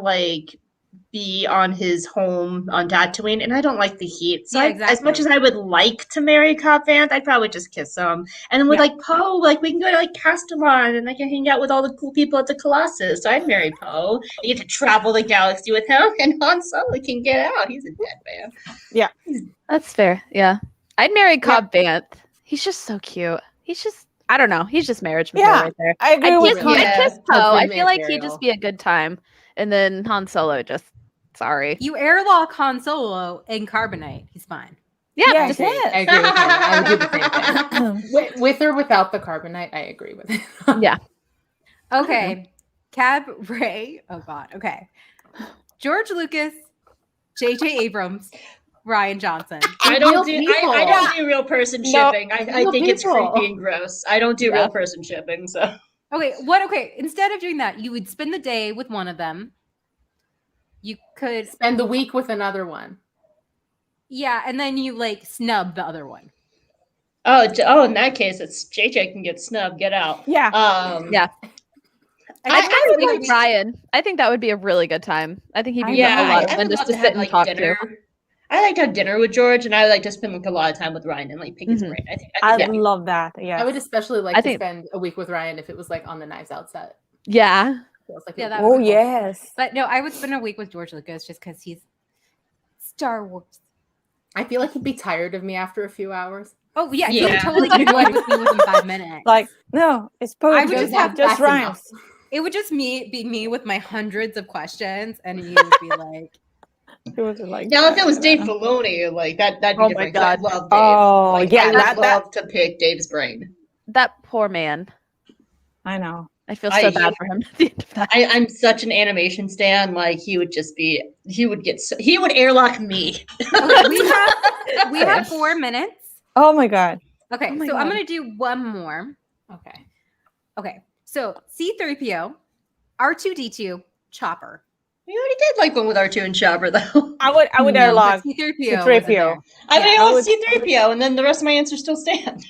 be on his home on Tatooine, and I don't like the heat. So Yeah, as much as I would like to marry Cobb Vanth, I'd probably just kiss him. And then with like Poe, like we can go to like Castellan and I can hang out with all the cool people at the Colossus. So I'd marry Poe. You get to travel the galaxy with him, and Han Solo can get out. He's a dead man. Yeah, that's fair. Yeah, I'd marry Cobb Vanth. He's just so cute. He's just, I don't know. He's just marriage material right there. I agree with I'd kiss Poe. I feel like he'd just be a good time. And then Han Solo just, sorry. You airlock Han Solo in carbonite. He's fine. Yeah, I agree with her. I would do the same thing. With or without the carbonite, I agree with it. Yeah. Okay. Cab Ray. Oh God. Okay. George Lucas, J.J. Abrams, Rian Johnson. I don't do real person shipping. I think it's creepy and gross. I don't do real person shipping. So okay, okay. Instead of doing that, you would spend the day with one of them. You could spend the week with another one. Yeah, and then you like snub the other one. Oh, in that case, it's JJ can get snubbed. Get out. Yeah. Yeah. I would like Ryan. I think that would be a really good time. I think he'd be a lot of fun just to sit and talk to. I like to have dinner with George, and I like to spend like a lot of time with Ryan and like pick his brain. I love that. Yeah, I would especially like to spend a week with Ryan if it was like on the Knives Out set. Yeah. Like that would be cool. Yes. But no, I would spend a week with George Lucas just because he's Star Wars. I feel like he'd be tired of me after a few hours. Oh yeah, he would totally get annoyed with me within 5 minutes. Like, no, it's I would just have just rhymes. It would just be me with my hundreds of questions, and you would be like. Now, if it was Dave Filoni, like that'd be different. My God. I love Dave. Oh, I would love to pick Dave's brain. That poor man. I know. I feel so bad for him at the end of that. I'm such an animation stan. Like he would airlock me. Okay, we have 4 minutes. Oh my God. Okay, I'm gonna do one more. Okay. So C-3PO, R2-D2, Chopper. We already did like one with R2 and Chopper though. I would airlock C-3PO. I would C-3PO, and then the rest of my answers still stand.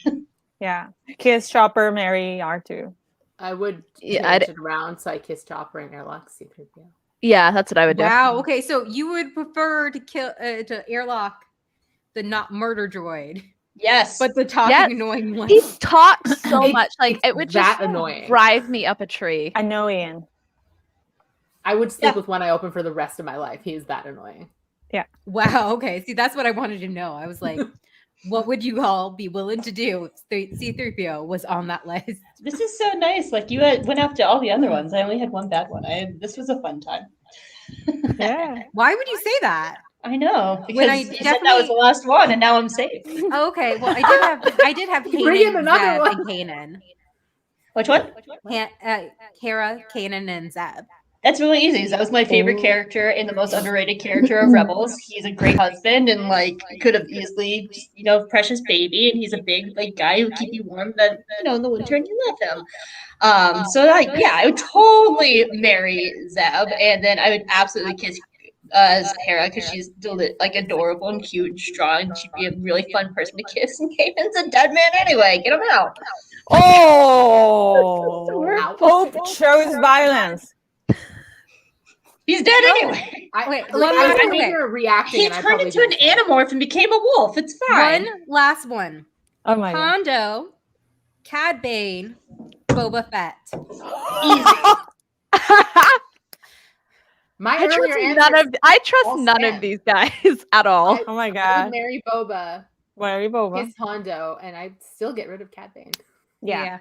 Yeah, kiss Chopper, marry R2. I would change it around, so I kiss Chopper and airlock C-3PO. Yeah, that's what I would do. Wow. Okay, so you would prefer to airlock the not murder droid. Yes, but the talking annoying one. He talks so much, like it would just annoying. drive me up a tree. I know, Ian. I would sleep with one eye open for the rest of my life. He's that annoying. Yeah. Wow. Okay. See, that's what I wanted to know. I was like, what would you all be willing to do if C-3PO was on that list? This is so nice. Like you went after all the other ones. I only had one bad one. This was a fun time. Yeah. Why would you say that? I know, because when I you said that was the last one, and now I'm safe. Okay, well, I did have Bring in Kanan, another Zeb, one. and Kanan. Which one? Kara, Kanan, and Zeb. That's really easy. That was my favorite character and the most underrated character of Rebels. He's a great husband and like could have easily, precious baby, and he's a big like guy who keep you warm in the winter, and you love him. I would totally marry Zeb, and then I would absolutely kiss Hera because she's adorable and cute and strong, and she'd be a really fun person to kiss. And Kanan's a dead man anyway. Get him out. Oh, Pope chose violence. He's dead anyway. I reacting. He turned into an animorph and became a wolf. It's fine. One last one. Oh my God. Hondo, Cad Bane, Boba Fett. Easy. I trust none of these guys at all. Oh my God. I would marry Boba. Kiss Hondo, and I'd still get rid of Cad Bane. Yeah.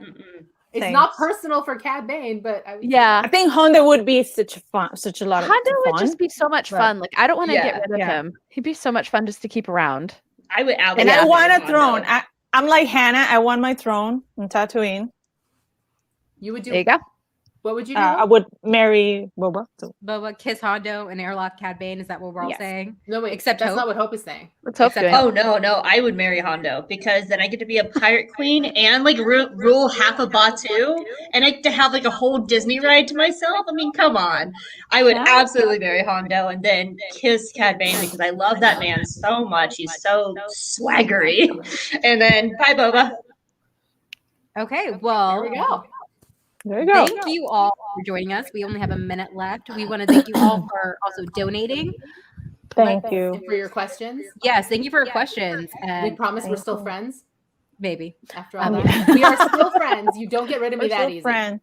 It's not personal for Cad Bane, but I think Hondo would be such a lot of fun. Hondo would just be so much fun. Like I don't want to get rid of him. He'd be so much fun just to keep around. I would and I want a throne. I'm like Hannah. I want my throne in Tatooine. You would do. There you go. What would you do? I would marry Boba. Boba, kiss Hondo, and airlock Cad Bane. Is that what we're all saying? No, wait. Except that's Hope. not what Hope is saying. What's Hope doing? Oh no, I would marry Hondo because then I get to be a pirate queen and like rule half of Batu, and I get to have like a whole Disney ride to myself. I mean, come on. I would absolutely marry Hondo and then kiss Cad Bane because I love that man so much. He's so swaggery. And then bye, Boba. Okay, well, there we go. There you go. Thank you all for joining us. We only have a minute left. We want to thank you all for also donating. Thank you. And for your questions. Yes, thank you for your questions. We promise we're still friends. Maybe. After all that. We are still friends. You don't get rid of me that easy. Friend.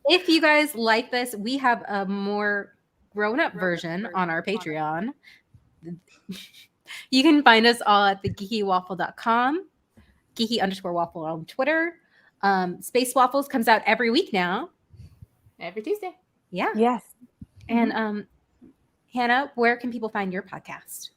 If you guys like this, we have a more grown-up version on our Patreon. You can find us all at thegeekywaffle.com, geeky_waffle on Twitter. Space Waffles comes out every week now. Every Tuesday. Yeah. Yes. And Hannah, where can people find your podcast?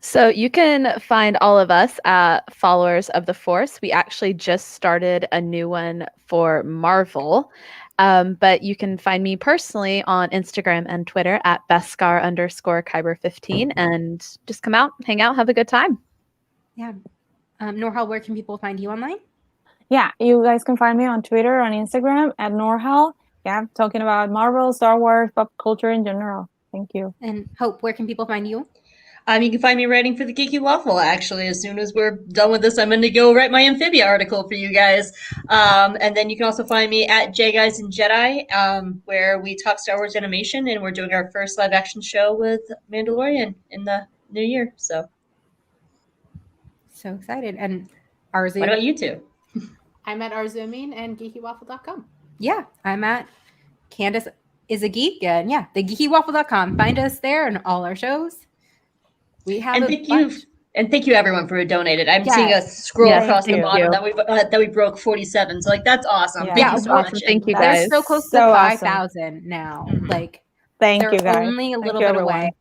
So you can find all of us at Followers of the Force. We actually just started a new one for Marvel. But you can find me personally on Instagram and Twitter at Beskar_Kyber15 and just come out, hang out, have a good time. Yeah. Norhal, where can people find you online? Yeah, you guys can find me on Twitter, on Instagram at Norhal. Yeah, talking about Marvel, Star Wars, pop culture in general. Thank you. And Hope, where can people find you? You can find me writing for the Geeky Waffle, actually. As soon as we're done with this, I'm going to go write my Amphibia article for you guys. And then you can also find me at J Guys and Jedi, where we talk Star Wars animation, and we're doing our first live action show with Mandalorian in the new year. So excited. And Arzu. What about you two? I'm at Arzumin and geekywaffle.com. Yeah, I'm at Candace is a Geek, and yeah, thegeekywaffle.com. Find us there and all our shows. We have and thank you everyone for who donated. I'm seeing us scroll across the bottom that we broke 47. So like that's awesome. Yeah, Thank you so much. Thank you guys. They're so close to 5,000 now. Like thank you guys. Only a little bit away.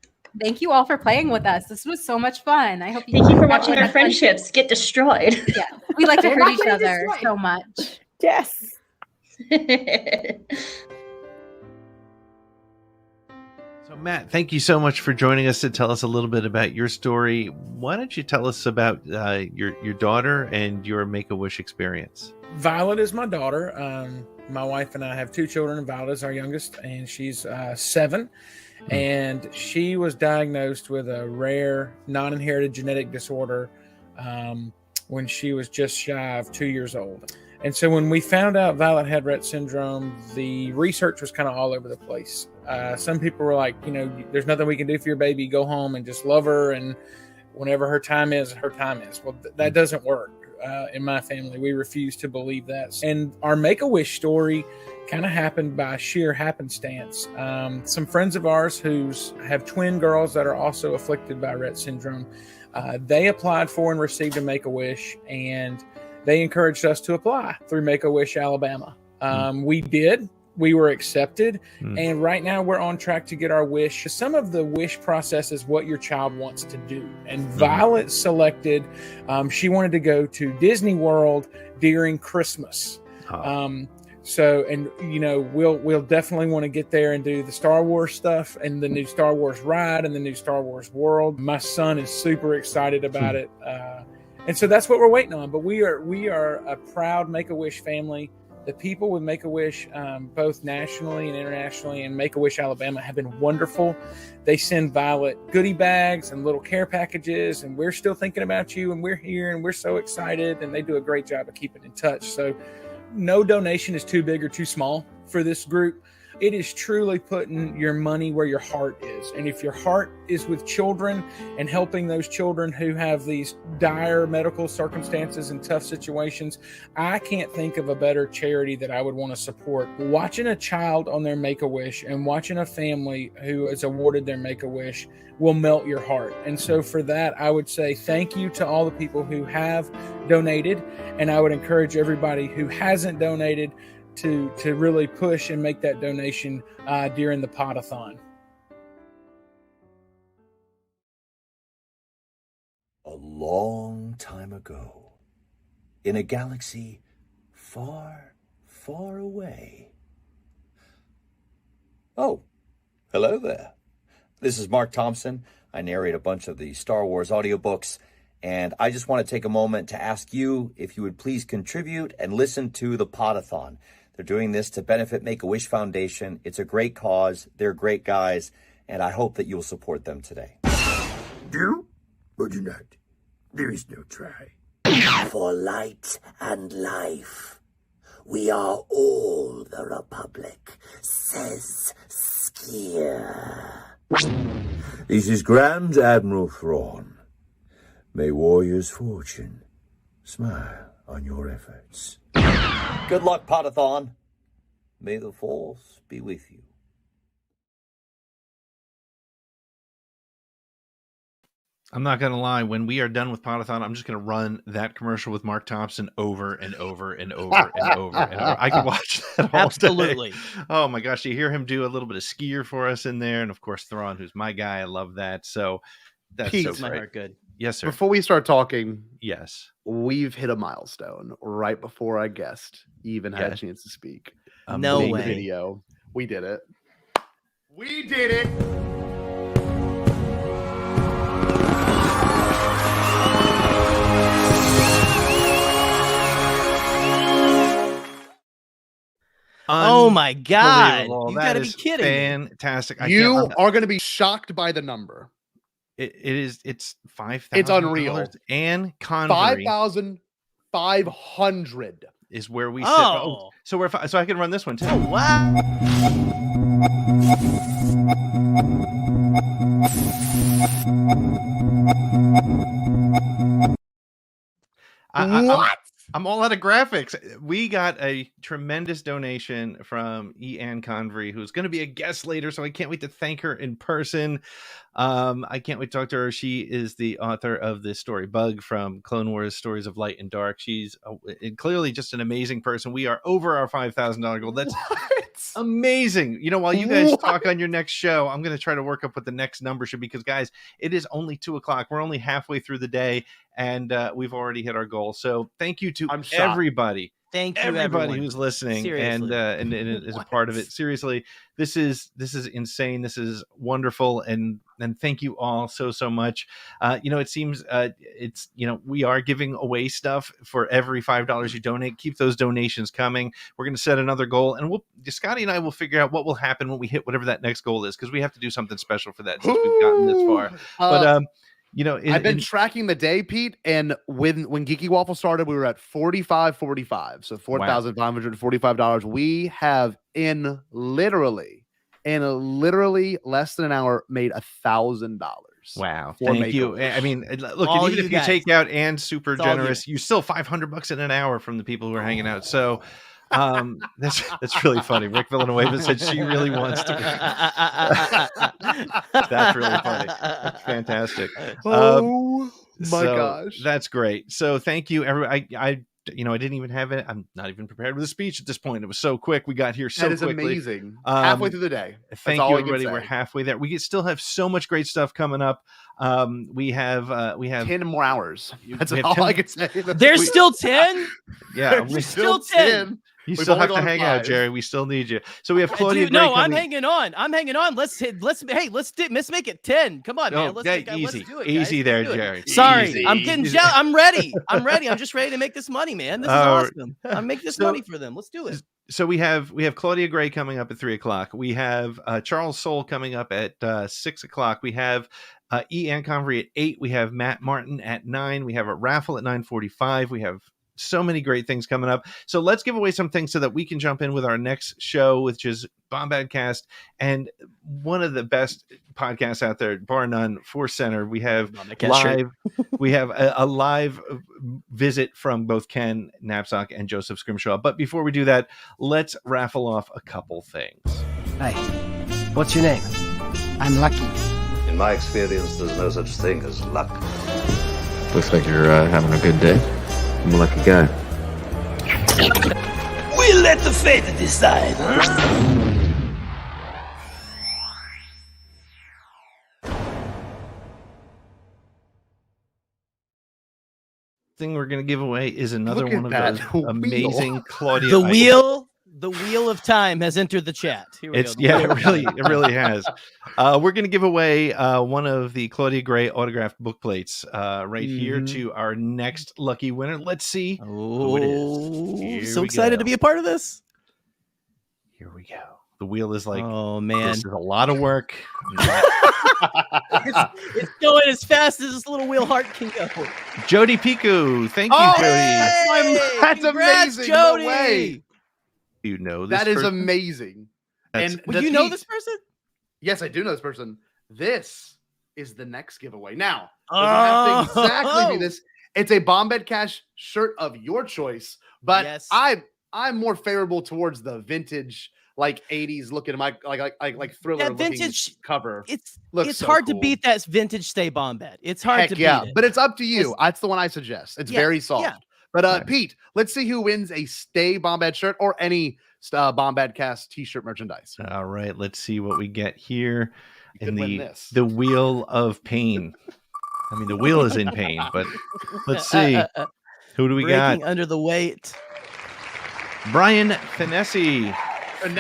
Thank you all for playing with us. This was so much fun. I hope Thank you for watching our friendships get destroyed. Yeah, we like to hurt each other so much. Yes. So Matt, thank you so much for joining us to tell us a little bit about your story. Why don't you tell us about your daughter and your Make-A-Wish experience? Violet is my daughter. My wife and I have two children. Violet is our youngest, and she's 7. And she was diagnosed with a rare non-inherited genetic disorder when she was just shy of 2 years old. And so when we found out Violet had Rett syndrome, the research was kind of all over the place. Some people were like, there's nothing we can do for your baby. Go home and just love her. And whenever her time is, her time is. Well, that doesn't work in my family. We refuse to believe that. And our Make-A-Wish story kind of happened by sheer happenstance. Some friends of ours who have twin girls that are also afflicted by Rett syndrome, they applied for and received a Make-A-Wish, and they encouraged us to apply through Make-A-Wish Alabama. We did. We were accepted. And right now we're on track to get our wish. Some of the wish process is what your child wants to do. And Violet selected, she wanted to go to Disney World during Christmas. We'll definitely want to get there and do the Star Wars stuff and the new Star Wars ride and the new Star Wars world. My son is super excited about it. And so that's what we're waiting on. But we are a proud Make-A-Wish family. The people with Make-A-Wish, both nationally and internationally, and Make-A-Wish Alabama have been wonderful. They send Violet goodie bags and little care packages, and we're still thinking about you, and we're here, and we're so excited, and they do a great job of keeping in touch. So no donation is too big or too small for this group. It is truly putting your money where your heart is. And if your heart is with children and helping those children who have these dire medical circumstances and tough situations, I can't think of a better charity that I would want to support. Watching a child on their Make-A-Wish and watching a family who is awarded their Make-A-Wish will melt your heart. And so for that, I would say thank you to all the people who have donated. And I would encourage everybody who hasn't donated to really push and make that donation during the PODATHON. A long time ago, in a galaxy far, far away. Oh, hello there. This is Mark Thompson. I narrate a bunch of the Star Wars audiobooks, and I just want to take a moment to ask you if you would please contribute and listen to the PODATHON. They're doing this to benefit Make-A-Wish Foundation. It's a great cause. They're great guys, and I hope that you'll support them today. Do or do not? There is no try. For light and life, We are all the Republic, says Skier. This is Grand Admiral Thrawn. May warrior's fortune smile on your efforts. Good luck, PODATHON. May the Force be with you. I'm not going to lie. When we are done with PODATHON, I'm just going to run that commercial with Mark Thompson over and over and over and over and over. I could watch that all Absolutely. day. Oh my gosh. You hear him do a little bit of Skier for us in there. And of course, Thrawn, who's my guy. I love that. So that's Pete, so My great. heart good. Yes, sir. Before we start talking, Yes. we've hit a milestone right before our guest even had a Yes. chance to speak. No Big way. Video. We did it. We did it. Oh my God. Unbelievable. You That gotta be is kidding me. fantastic. You are going to be shocked by the number. It's $5,000. It's unreal. And Convery 5,500 is where we sit. Oh. So so I can run this one too. Oh, wow. I'm all out of graphics. We got a tremendous donation from Ann Convery, who's going to be a guest later, so I can't wait to thank her in person. I can't wait to talk to her. She is the author of the story Bug from Clone Wars Stories of Light and Dark. She's clearly just an amazing person. We are over our $5,000 goal. That's amazing. You know, while you guys talk on your next show, I'm going to try to work up what the next number should be, because guys, it is only 2:00. We're only halfway through the day, and we've already hit our goal. So thank you to everybody. Thank you, everybody everyone. who's listening and is a part of it. Seriously, this is insane. This is wonderful, and thank you all so much. It seems we are giving away stuff for every $5 you donate. Keep those donations coming. We're going to set another goal, and Scotty and I will figure out what will happen when we hit whatever that next goal is, because we have to do something special for that since we've gotten this far. But I've been tracking the day, Pete, and when Geeky Waffle started, we were at $45.45, so $4,545. We have in literally less than an hour made $1,000. Wow! Thank you. I mean, look, All even you if you guys. take out and super It's all generous, you still $500 in an hour from the people who are hanging out. So. That's really funny. Rick Villanueva said she really wants to. That's really funny. That's fantastic. Oh my gosh, that's great. So thank you, everybody. I didn't even have it. I'm not even prepared with a speech at this point. It was so quick. We got here so that is quickly. Amazing. Halfway through the day. Thank you, everybody. We're halfway there. We still have so much great stuff coming up. We have 10 more hours. That's all I can say. There's still 10. Yeah, we're still 10. You We've still only have to gone hang out, 5. Jerry. We still need you. So we have Claudia. Dude, no, I'm hanging on. Let's make it 10. Come on, man. Let's easy. do it. Easy guys. there, Let's do it. Jerry. Sorry, Easy. I'm getting jealous. I'm ready. I'm just ready to make this money, man. This is awesome. I'm making this money for them. Let's do it. So we have Claudia Gray coming up at 3:00. We have Charles Soule coming up at 6:00. We have Ann Convery at 8. We have Matt Martin at 9. We have a raffle at 9:45. We have so many great things coming up. So let's give away some things so that we can jump in with our next show, which is Bombadcast, and one of the best podcasts out there, bar none. Force Center. We have live. We have a live visit from both Ken Knapsack and Joseph Scrimshaw. But before we do that, let's raffle off a couple things. Hey, what's your name? I'm Lucky. In my experience, there's no such thing as luck. Looks like you're having a good day. I'm a lucky guy. We'll let the fate decide, huh? Thing we're going to give away is another Look one at of that those wheel. amazing Claudia. The items. The wheel of time has entered the chat. Here we go. It really has. We're going to give away one of the Claudia Gray autographed book plates right here to our next lucky winner. Let's see who it is. Here So we excited go. to be a part of this. Here we go. The wheel is like, oh man, this is a lot of work. it's going as fast as this little wheel heart can go. Jody Piku, thank you, Jody. That's Congrats, amazing. Jody. No way. You know this That is person? amazing. And Would you know this person? Yes, I do know this person. This is the next giveaway. Now, doesn't have to exactly be this. It's a Bombed Cash shirt of your choice, but I'm more favorable towards the vintage, like 80s looking like thriller vintage cover. It's so hard cool. to beat that vintage Stay Bombed. It's hard to beat it. But it's up to you. That's the one I suggest. It's very soft. Yeah. But Pete, let's see who wins a Stay Bombed shirt or any Bombed Cast t-shirt merchandise. All right, let's see what we get here in win the Wheel of Pain. I mean, the wheel is in pain, but let's see. Who do we got? Under the weight. Brian Finessi.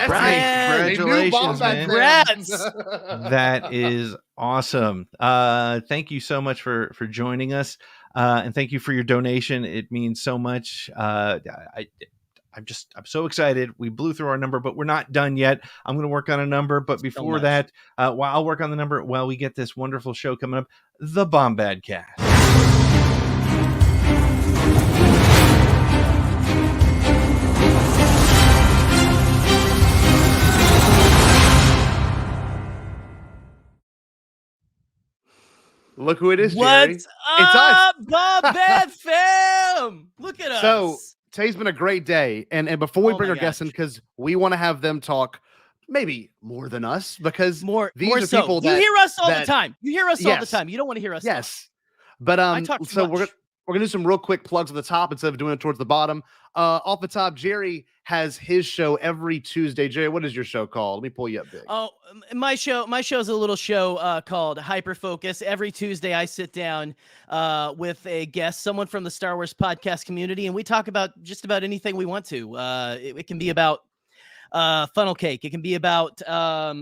Brian, congratulations, man. Congrats. That is awesome. Thank you so much for joining us. And thank you for your donation. It means so much. I'm so excited. We blew through our number, but we're not done yet. I'm going to work on a number, but before that, while I'll work on the number while we get this wonderful show coming up, the Bombad Cast. Look who it is, Jerry. What's up, Bombad fam? Look at us. So today's been a great day. And before we bring our guests in, because we want to have them talk maybe more than us, because these are people that you hear us all the time. You hear us all the time. You don't want to hear us. Yes. But so we're gonna do some real quick plugs at the top instead of doing it towards the bottom. Off the top, Jerry has his show every Tuesday. Jerry, what is your show called? Let me pull you up big. Oh, my show is a little show called Hyper Focus. Every Tuesday I sit down with a guest, someone from the Star Wars podcast community, and we talk about just about anything we want to. It can be about funnel cake. It can be about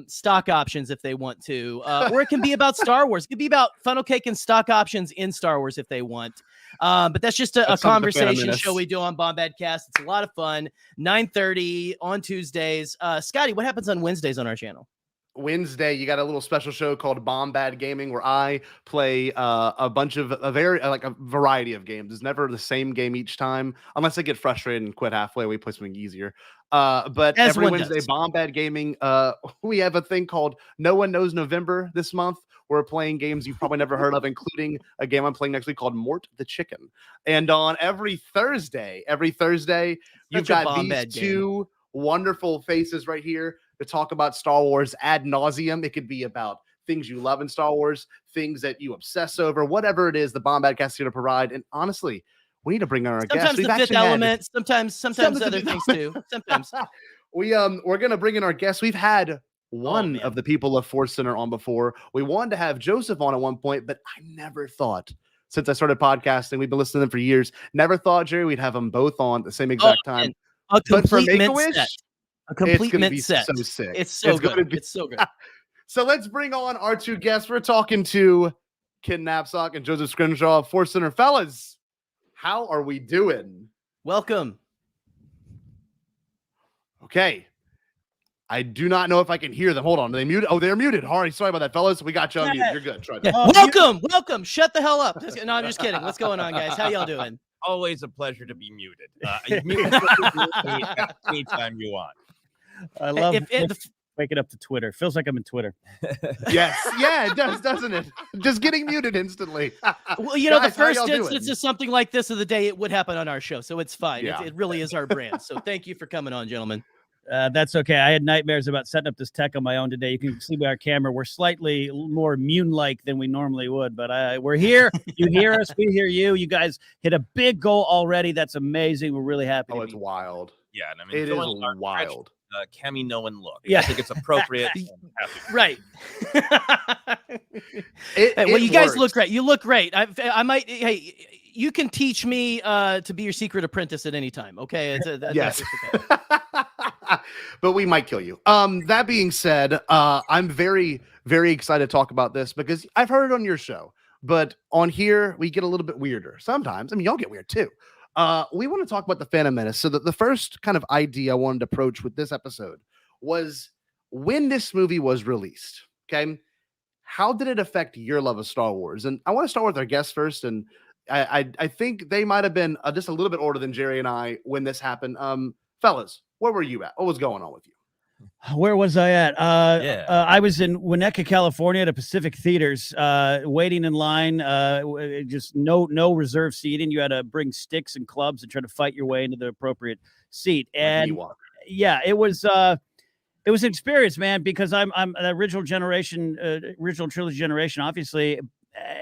stock options if they want to, or it can be about Star Wars. It could be about funnel cake and stock options in Star Wars if they want. But that's just a conversation show we do on Bombad Cast. It's a lot of fun. 9:30 on Tuesdays. Scotty, what happens on Wednesdays on our channel? Wednesday, you got a little special show called Bombad Gaming where I play a bunch of a variety of games. It's never the same game each time, unless I get frustrated and quit halfway. We play something easier. But As every Wednesday, Bombad Gaming, we have a thing called No One Knows November this month. We're playing games you've probably never heard of, including a game I'm playing next week called Mort the Chicken. And on every Thursday, you've got these two wonderful faces right here to talk about Star Wars ad nauseum. It could be about things you love in Star Wars, things that you obsess over, whatever it is, the Bombad Cast is here to provide. And honestly, we need to bring on our guests. Sometimes the Fifth Element, sometimes other things too. Sometimes we're gonna bring in our guests. We've had one of the people of Force Center on before. We wanted to have Joseph on at one point, but I never thought, since I started podcasting, we've been listening to them for years, never thought, Jerry, we'd have them both on at the same exact time. A complete but for mint set. A complete mint set. So sick. It's so good. It's so good. So let's bring on our two guests. We're talking to Ken Knapsack and Joseph Scrimshaw of Force Center. Fellas, how are we doing? Welcome. Okay. I do not know if I can hear them. Hold on. Are they muted? Oh, they're muted. All right. Sorry about that, fellas. We got you on mute. You're good. Try that. Welcome. Shut the hell up. No, I'm just kidding. What's going on, guys? How y'all doing? Always a pleasure to be muted. Anytime you want. I love waking up to Twitter. Feels like I'm in Twitter. Yes. Yeah, it does, doesn't it? Just getting muted instantly. Well, you know, guys, the first instance of something like this of the day, it would happen on our show. So it's fine. Yeah. It really is our brand. So thank you for coming on, gentlemen. That's okay. I had nightmares about setting up this tech on my own today. You can see by our camera, we're slightly more immune-like than we normally would, but we're here. You hear us. We hear you. You guys hit a big goal already. That's amazing. We're really happy. Oh, it's wild. Yeah, and I mean, it is wild. Kemi Nolan look. Yeah. I think it's appropriate. Right. Well, you guys look great. You look great. I might. Hey, you can teach me to be your secret apprentice at any time. Okay. Yes. Okay. But we might kill you. That being said, I'm very, very excited to talk about this because I've heard it on your show, but on here we get a little bit weirder sometimes. I mean, y'all get weird too. We want to talk about the Phantom Menace. So the first kind of idea I wanted to approach with this episode was when this movie was released. Okay. How did it affect your love of Star Wars? And I want to start with our guests first. And I think they might have been just a little bit older than Jerry and I when this happened. Fellas, Where were you at? What was going on with you? Where was I at? I was in Winnetka, California at a Pacific Theaters, waiting in line, just no reserve seating. You had to bring sticks and clubs and try to fight your way into the appropriate seat. And yeah, it was an experience, man, because I'm an original trilogy generation, obviously.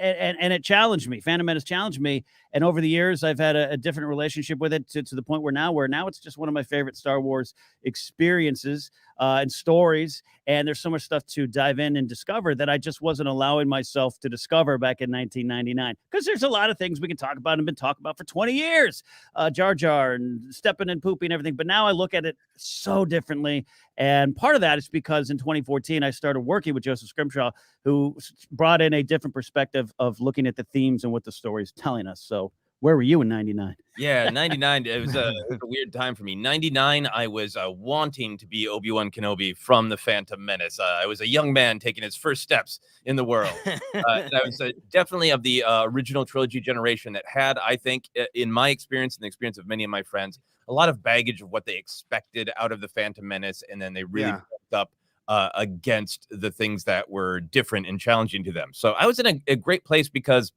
And it challenged me. Phantom Menace challenged me. And over the years, I've had a different relationship with it to the point where now it's just one of my favorite Star Wars experiences and stories. And there's so much stuff to dive in and discover that I just wasn't allowing myself to discover back in 1999. Because there's a lot of things we can talk about and been talking about for 20 years. Jar Jar and stepping and pooping and everything. But now I look at it so differently. And part of that is because in 2014, I started working with Joseph Scrimshaw, who brought in a different perspective of looking at the themes and what the story is telling us. So where were you in 99? Yeah, 99, it was a weird time for me. 99, I was wanting to be Obi-Wan Kenobi from The Phantom Menace. I was a young man taking his first steps in the world. And I was definitely of the original trilogy generation that had, I think, in my experience and the experience of many of my friends, a lot of baggage of what they expected out of The Phantom Menace, and then they really built up against the things that were different and challenging to them. So I was in a great place because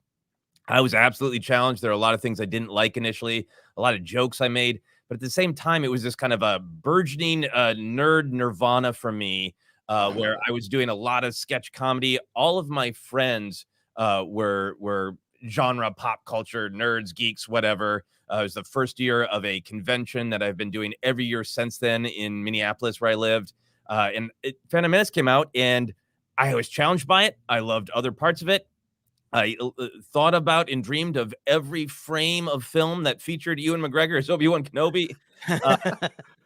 I was absolutely challenged. There are a lot of things I didn't like initially, a lot of jokes I made, but at the same time, it was this kind of a burgeoning nerd nirvana for me, where I was doing a lot of sketch comedy. All of my friends were genre pop culture nerds, geeks, whatever. It was the first year of a convention that I've been doing every year since then in Minneapolis, where I lived. And Phantom Menace came out, and I was challenged by it. I loved other parts of it. I thought about and dreamed of every frame of film that featured Ewan McGregor as Obi-Wan Kenobi.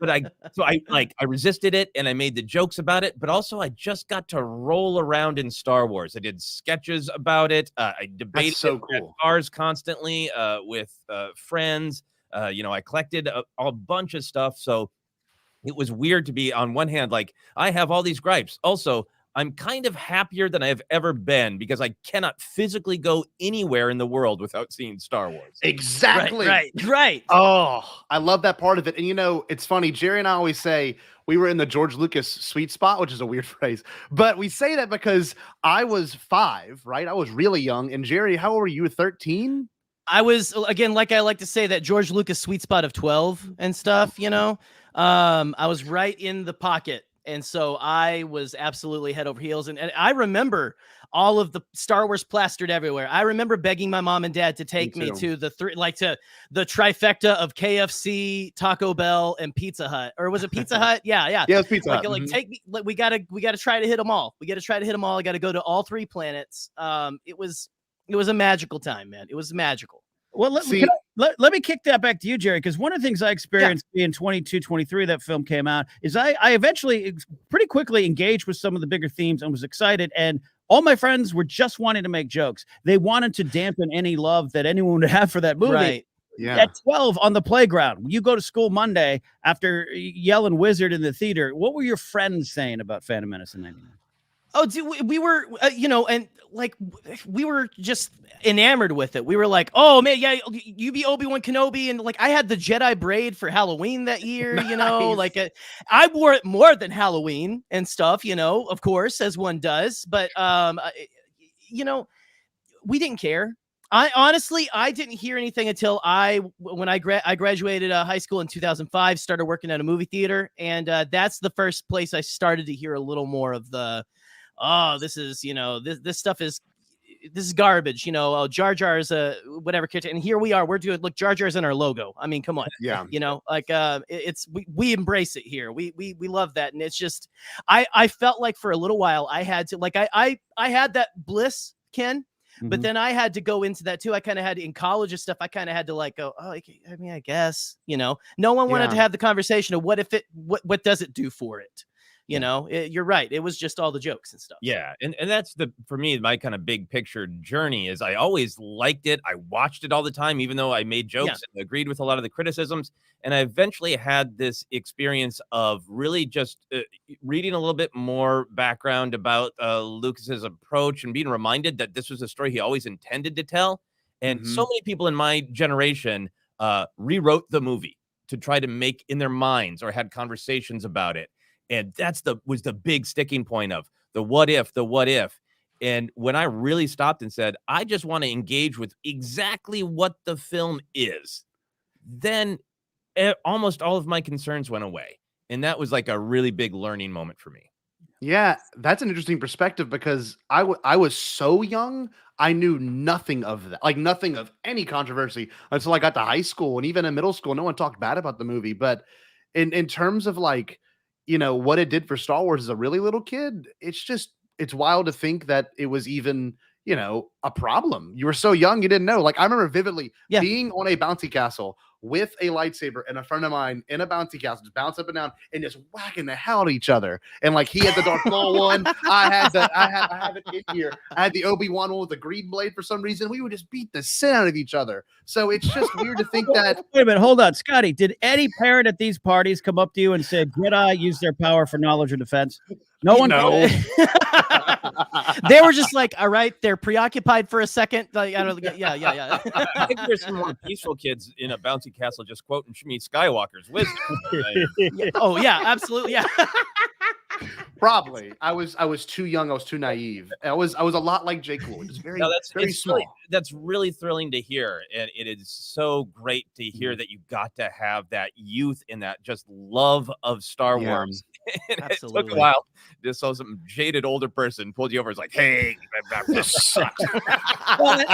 But I resisted it, and I made the jokes about it. But also, I just got to roll around in Star Wars. I did sketches about it. I debated cars constantly with friends. I collected a bunch of stuff. So it was weird to be, on one hand, like, I have all these gripes. Also, I'm kind of happier than I've ever been because I cannot physically go anywhere in the world without seeing Star Wars. Exactly. Right. Oh, I love that part of it. And it's funny. Jerry and I always say we were in the George Lucas sweet spot, which is a weird phrase, but we say that because I was 5, right? I was really young. And Jerry, how old were you? 13? I was, again, like I like to say, that George Lucas sweet spot of 12 and stuff, I was right in the pocket. And so I was absolutely head over heels. And I remember all of the Star Wars plastered everywhere. I remember begging my mom and dad to take me to the trifecta of KFC, Taco Bell, and Pizza Hut. Or was it Pizza Hut? Yeah. Yeah, it's Pizza Hut. Like, take me. Like, we gotta try to hit them all. I got to go to all 3 planets. It was a magical time, man. It was magical. Well, let me kick that back to you, Jerry, because one of the things I experienced being 22, 23, that film came out, is I eventually pretty quickly engaged with some of the bigger themes and was excited. And all my friends were just wanting to make jokes. They wanted to dampen any love that anyone would have for that movie. Right. Yeah. At 12 on the playground, you go to school Monday after yelling wizard in the theater. What were your friends saying about Phantom Menace in 99? Oh, dude, we were, and like, we were just enamored with it. We were like, oh man, yeah, you be Obi-Wan Kenobi. And like, I had the Jedi braid for Halloween that year, like I wore it more than Halloween and stuff, of course, as one does. But, we didn't care. I didn't hear anything until when I graduated high school in 2005, started working at a movie theater. And that's the first place I started to hear a little more of the, this is, this stuff is, this is garbage, Jar Jar is a whatever character. And here we are, look, Jar Jar's in our logo. I mean, come on. Yeah. We embrace it here. We love that. And it's just, I felt like for a little while I had to, like, I had that bliss, Ken, but then I had to go into that too. I kind of had in college and stuff. I kind of had to like go, I guess, no one wanted to have the conversation of what what does it do for it? You're right. It was just all the jokes and stuff. Yeah. And that's for me, my kind of big picture journey is I always liked it. I watched it all the time, even though I made jokes and agreed with a lot of the criticisms. And I eventually had this experience of really just reading a little bit more background about Lucas's approach and being reminded that this was a story he always intended to tell. And so many people in my generation rewrote the movie. to try to make in their minds or had conversations about it. And was the big sticking point of the what if. And when I really stopped and said, I just want to engage with exactly what the film is, then almost all of my concerns went away. And that was like a really big learning moment for me. Yeah, that's an interesting perspective because I was so young, I knew nothing of that, like nothing of any controversy until I got to high school. And even in middle school, no one talked bad about the movie. But in terms of like, what it did for Star Wars as a really little kid, it's wild to think that it was even, a problem. You were so young, you didn't know. Like I remember vividly being on a bounty castle with a lightsaber and a friend of mine in a bounty castle, just bounce up and down and just whacking the hell out of each other. And like he had the Darth Maul one, I have it in here. I had the Obi-Wan one with the green blade for some reason. We would just beat the sin out of each other. So it's just weird to think that. Wait a minute, hold on, Scotty. Did any parent at these parties come up to you and say, "Jedi use their power for knowledge or defense"? No one. No. They were just like, all right, they're preoccupied for a second. Like, I don't. Yeah. I think there's some more peaceful kids in a bouncy castle just quoting Shmi Skywalker's wisdom. Oh yeah, absolutely. Yeah. Probably. I was too young. I was too naive. I was a lot like Jake Wood. It's very, very small. That's really thrilling to hear. And it is so great to hear that you got to have that youth and that just love of Star Wars. And it took a while. Just saw some jaded older person pulled you over. It's like, hey, this sucks. Well,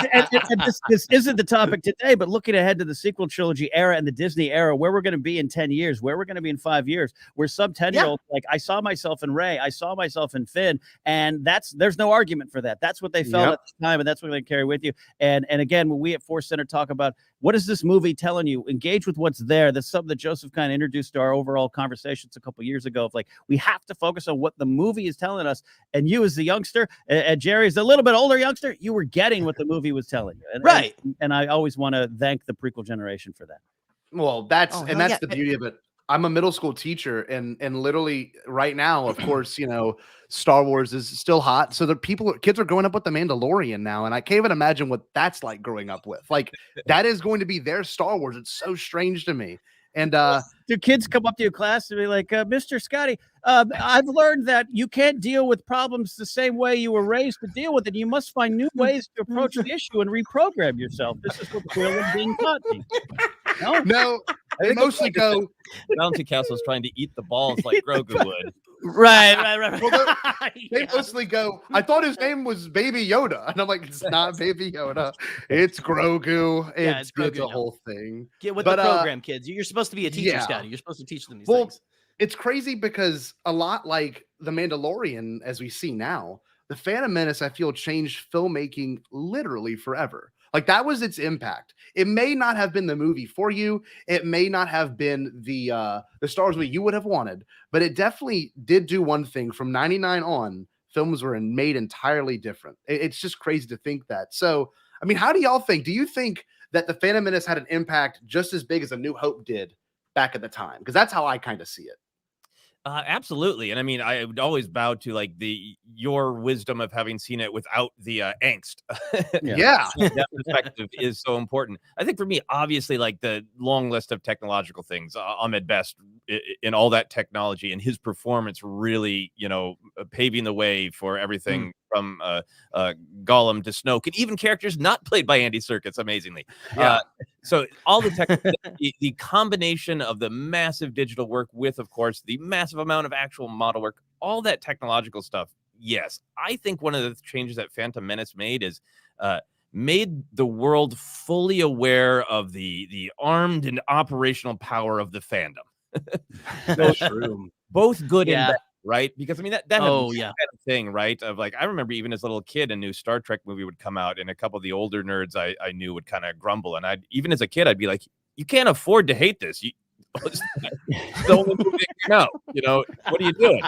this isn't the topic today, but looking ahead to the sequel trilogy era and the Disney era, where we're going to be in 10 years, where we're going to be in 5 years, where some 10-year-olds, like I saw myself in Rey, I saw myself in Finn, and there's no argument for that. That's what they felt at the time, and that's what they carry with you. And again, when we at Force Center talk about what is this movie telling you, engage with what's there. That's something that Joseph kind of introduced to our overall conversations a couple years ago. Of like, we have to focus on what the movie is telling us. And you, as the youngster, and Jerry's a little bit older youngster, you were getting what the movie was telling you. And, right. And I always want to thank the prequel generation for that. Well, that's the beauty of it. I'm a middle school teacher, and literally right now, of course, Star Wars is still hot. So kids are growing up with the Mandalorian now, and I can't even imagine what that's like growing up with. Like that is going to be their Star Wars. It's so strange to me. And do kids come up to your class and be like, Mr. Scotty, I've learned that you can't deal with problems the same way you were raised to deal with it. You must find new ways to approach the issue and reprogram yourself. This is what Quill is being taught me. No, they mostly go. Bouncy Castle's trying to eat the balls like Grogu would. Right. Well, they mostly go, I thought his name was Baby Yoda. And I'm like, it's not Baby Yoda. It's Grogu. It's Grogu, the whole thing. Get with the program, kids. You're supposed to be a teacher, Scotty. You're supposed to teach them these things. It's crazy because a lot like The Mandalorian, as we see now, The Phantom Menace, I feel, changed filmmaking literally forever. Like that was its impact. It may not have been the movie for you. It may not have been the Star Wars movie you would have wanted, but it definitely did do one thing. From 99 on, films were made entirely different. It's just crazy to think that. So, I mean, how do y'all think? Do you think that The Phantom Menace had an impact just as big as A New Hope did back at the time? Because that's how I kind of see it. Absolutely. And I mean, I would always bow to like your wisdom of having seen it without the angst. Yeah. That perspective is so important. I think for me, obviously, like the long list of technological things, Ahmed Best in all that technology and his performance really, paving the way for everything from Gollum to Snoke, and even characters not played by Andy Serkis, amazingly. Yeah. So all the the combination of the massive digital work with, of course, the massive amount of actual model work, all that technological stuff. Yes, I think one of the changes that Phantom Menace made is made the world fully aware of the armed and operational power of the fandom. That's true. Both good and bad. Right? Because I mean that kind of thing, right? Of like, I remember even as a little kid, a new Star Trek movie would come out, and a couple of the older nerds I knew would kind of grumble, and even as a kid, I'd be like, "You can't afford to hate this. It's the only movie that came out. What are you doing?"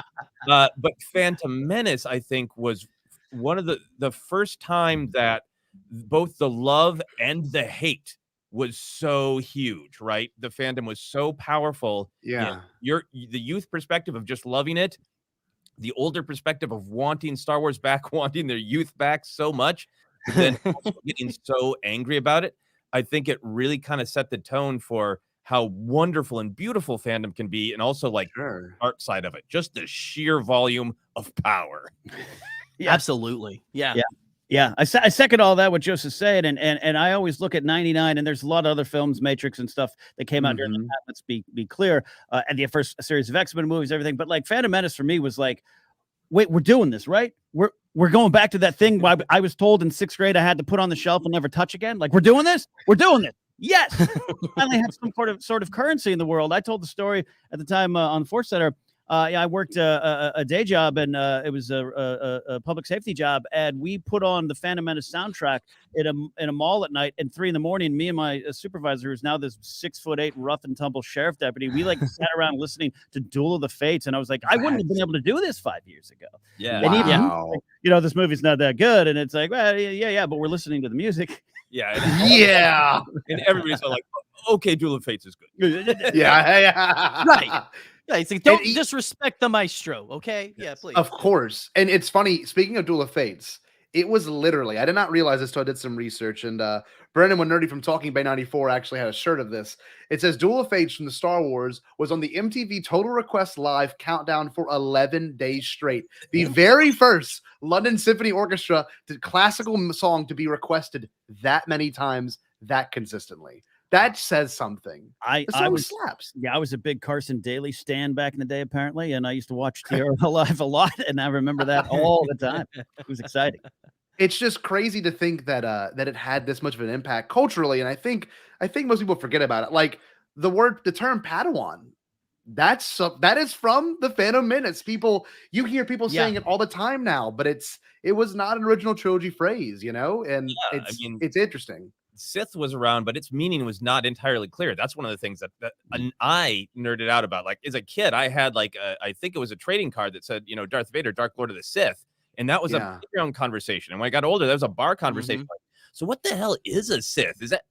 But Phantom Menace, I think, was one of the first time that both the love and the hate was so huge, right? The fandom was so powerful. Yeah. The youth perspective of just loving it, the older perspective of wanting Star Wars back, wanting their youth back so much, then also getting so angry about it. I think it really kind of set the tone for how wonderful and beautiful fandom can be, and also like the art side of it, just the sheer volume of power. Yeah. Absolutely. Yeah. Yeah, I second all that what Joseph's saying, and I always look at 99, and there's a lot of other films, Matrix and stuff that came out during that. Let's be clear, and the first series of X-Men movies, everything. But like Phantom Menace for me was like, wait, we're doing this, right? We're going back to that thing I was told in 6th grade I had to put on the shelf and never touch again. Like, we're doing this. We're doing it. Yes, we finally have some sort of currency in the world. I told the story at the time on the Force Center. I worked a day job, and it was a public safety job, and we put on the Phantom Menace soundtrack in a mall at night at 3 a.m. Me and my supervisor, who's now this 6'8" rough and tumble sheriff deputy, we like sat around listening to Duel of the Fates, and I was like, I wouldn't have been able to do this 5 years ago. Yeah, and even, you know, this movie's not that good, and it's like, well, yeah, but we're listening to the music. Yeah, and everybody's like, okay, Duel of Fates is good. Yeah. Right. Yeah, it's like, don't disrespect the maestro, okay? Yeah, please. Of course. And it's funny, speaking of Duel of Fates, it was literally, I did not realize this until I did some research, and Brandon One Nerdy from Talking Bay 94 actually had a shirt of this. It says Duel of Fates from the Star Wars was on the MTV Total Request Live countdown for 11 days straight. The very first London Symphony Orchestra classical song to be requested that many times, that consistently. That says something. I was a big Carson Daly stan back in the day, apparently, and I used to watch TRL Live a lot, and I remember that all the time. It was exciting. It's just crazy to think that that it had this much of an impact culturally, and I think most people forget about it. Like the term Padawan, that is from the Phantom Menace. You hear people saying it all the time now, but it was not an original trilogy phrase, you know, and it's interesting. Sith was around, but its meaning was not entirely clear. That's one of the things that I nerded out about. Like as a kid, I had I think it was a trading card that said, you know, Darth Vader, Dark Lord of the Sith. And that was a playground conversation. And when I got older, that was a bar conversation. Like, so what the hell is a Sith? Is that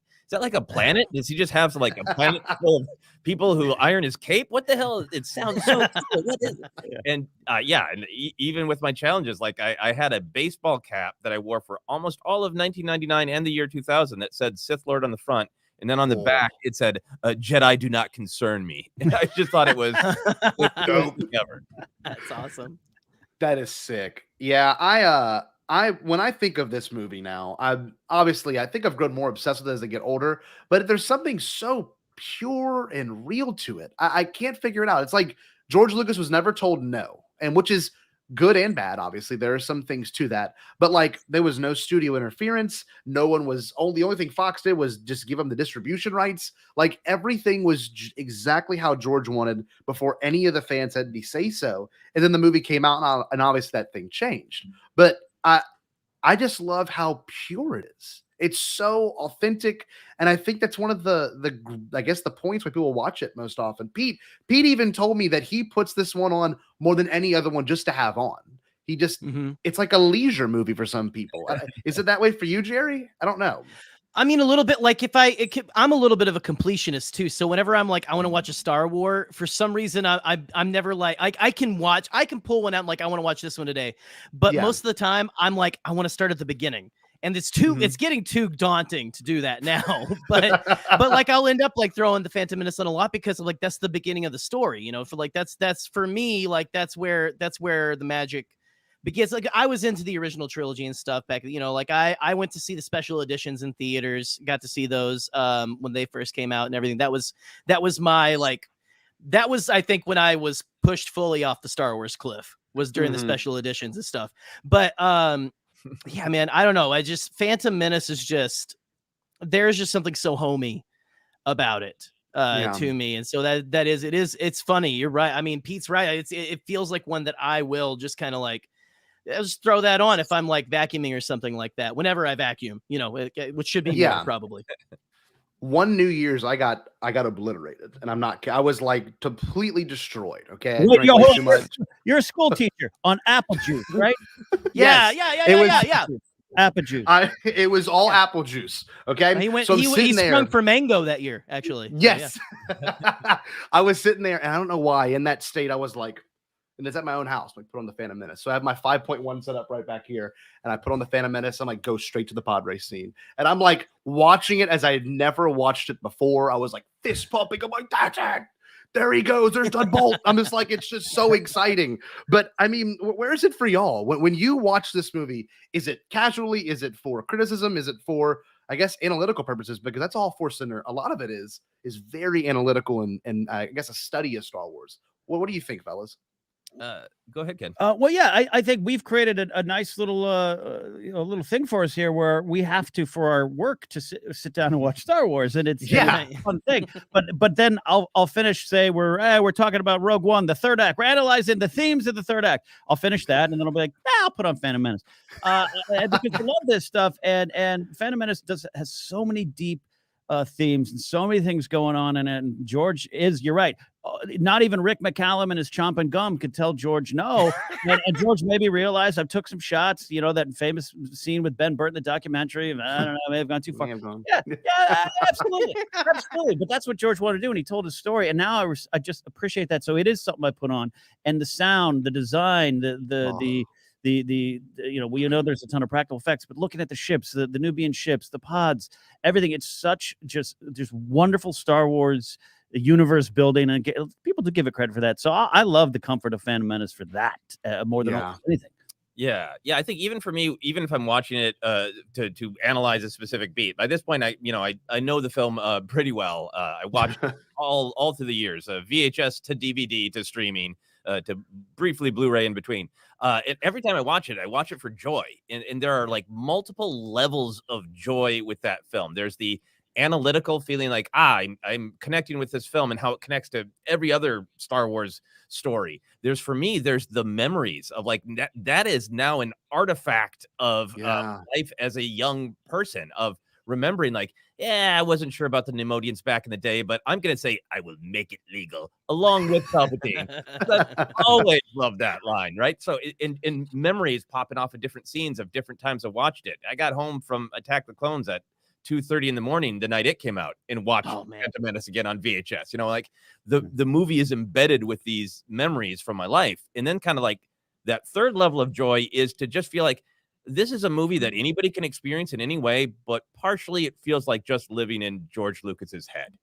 like a planet? Does he just have like a planet full of people who iron his cape? What the hell? It sounds so cool. What is it? And even with my challenges, like I had a baseball cap that I wore for almost all of 1999 and the year 2000 that said Sith Lord on the front. And then on the back, it said, Jedi do not concern me. And I just thought it was dope ever. That's awesome. That is sick. Yeah, I when I think of this movie now, I think I've grown more obsessed with it as I get older, but there's something so pure and real to it. I can't figure it out. It's like George Lucas was never told no, and which is good and bad. Obviously, there are some things to that, but like there was no studio interference. The only thing Fox did was just give him the distribution rights. Like everything was exactly how George wanted before any of the fans had any say so. And then the movie came out, and obviously that thing changed. But I just love how pure it is. It's so authentic, and I think that's one of the points why people watch it most often. Pete even told me that he puts this one on more than any other one just to have on. He just it's like a leisure movie for some people. Is it that way for you, Jerry? I don't know. I mean, a little bit like I'm a little bit of a completionist too. So whenever I'm like, I want to watch a Star Wars, for some reason, I'm never like, I can pull one out and like, I want to watch this one today. But most of the time I'm like, I want to start at the beginning. And it's getting too daunting to do that now. But like I'll end up like throwing the Phantom Menace on a lot because of like that's the beginning of the story, you know. For like that's for me, like that's where the magic begins. Like I was into the original trilogy and stuff back, you know, like I went to see the special editions in theaters, got to see those when they first came out and everything. That was I think when I was pushed fully off the Star Wars cliff was during the special editions and stuff. But yeah, man, I don't know. Phantom Menace is there's just something so homey about it to me. And so it's funny. You're right. I mean, Pete's right. It feels like one that I will just kind of like, I'll just throw that on if I'm like vacuuming or something like that. Whenever I vacuum, you know, which should be more, probably. One New Year's, I got obliterated, and I was like completely destroyed. Okay, you're a school teacher on apple juice, right? Yeah. Apple juice. It was all apple juice. Okay, he sprung for mango that year, actually. Yes, I was sitting there, and I don't know why. In that state, I was like, and it's at my own house. Like put on the Phantom Menace. So I have my 5.1 set up right back here, and I put on the Phantom Menace. I'm like, go straight to the pod race scene, and I'm like watching it as I had never watched it before. I was like fist pumping. I'm like, that's it. There he goes. There's the bolt. I'm just like, it's just so exciting. But I mean, where is it for y'all? When you watch this movie, is it casually? Is it for criticism? Is it for, I guess, analytical purposes? Because that's all Force Center. A lot of it is very analytical and I guess a study of Star Wars. Well, what do you think, fellas? Go ahead, Ken. Well, yeah, I think we've created a nice little little thing for us here where we have to, for our work, to sit down and watch Star Wars, and it's a fun thing. But then I'll finish. Say we're talking about Rogue One, the third act. We're analyzing the themes of the third act. I'll finish that, and then I'll be like, I'll put on Phantom Menace, because I love this stuff. And Phantom Menace has so many deep themes and so many things going on in it. And George you're right. Not even Rick McCallum and his chomping gum could tell George no. and George maybe realized I took some shots, that famous scene with Ben Burtt in the documentary. I don't know, I may have gone too far. Yeah, absolutely. Absolutely. But that's what George wanted to do. And he told his story. And now I just appreciate that. So it is something I put on. And the sound, the design, we there's a ton of practical effects, but looking at the ships, the Nubian ships, the pods, everything, it's such just wonderful Star Wars universe building, and people do give it credit for that. So I love the comfort of Phantom Menace for that more than anything. Yeah. I think even for me, even if I'm watching it to analyze a specific beat, by this point, I know the film pretty well. I watched all through the years, VHS to DVD to streaming. To briefly Blu-ray in between. Every time I watch it for joy. And there are like multiple levels of joy with that film. There's the analytical feeling like, I'm connecting with this film and how it connects to every other Star Wars story. There's the memories of like, that is now an artifact of life as a young person, of remembering like, I wasn't sure about the Nemodians back in the day, but I'm going to say I will make it legal along with Palpatine. I always love that line, right? So in memories popping off of different scenes of different times I watched it. I got home from Attack the Clones at 2:30 in the morning the night it came out and watched Phantom Menace again on VHS. Like the movie is embedded with these memories from my life. And then kind of like that third level of joy is to just feel like this is a movie that anybody can experience in any way, but partially it feels like just living in George Lucas's head.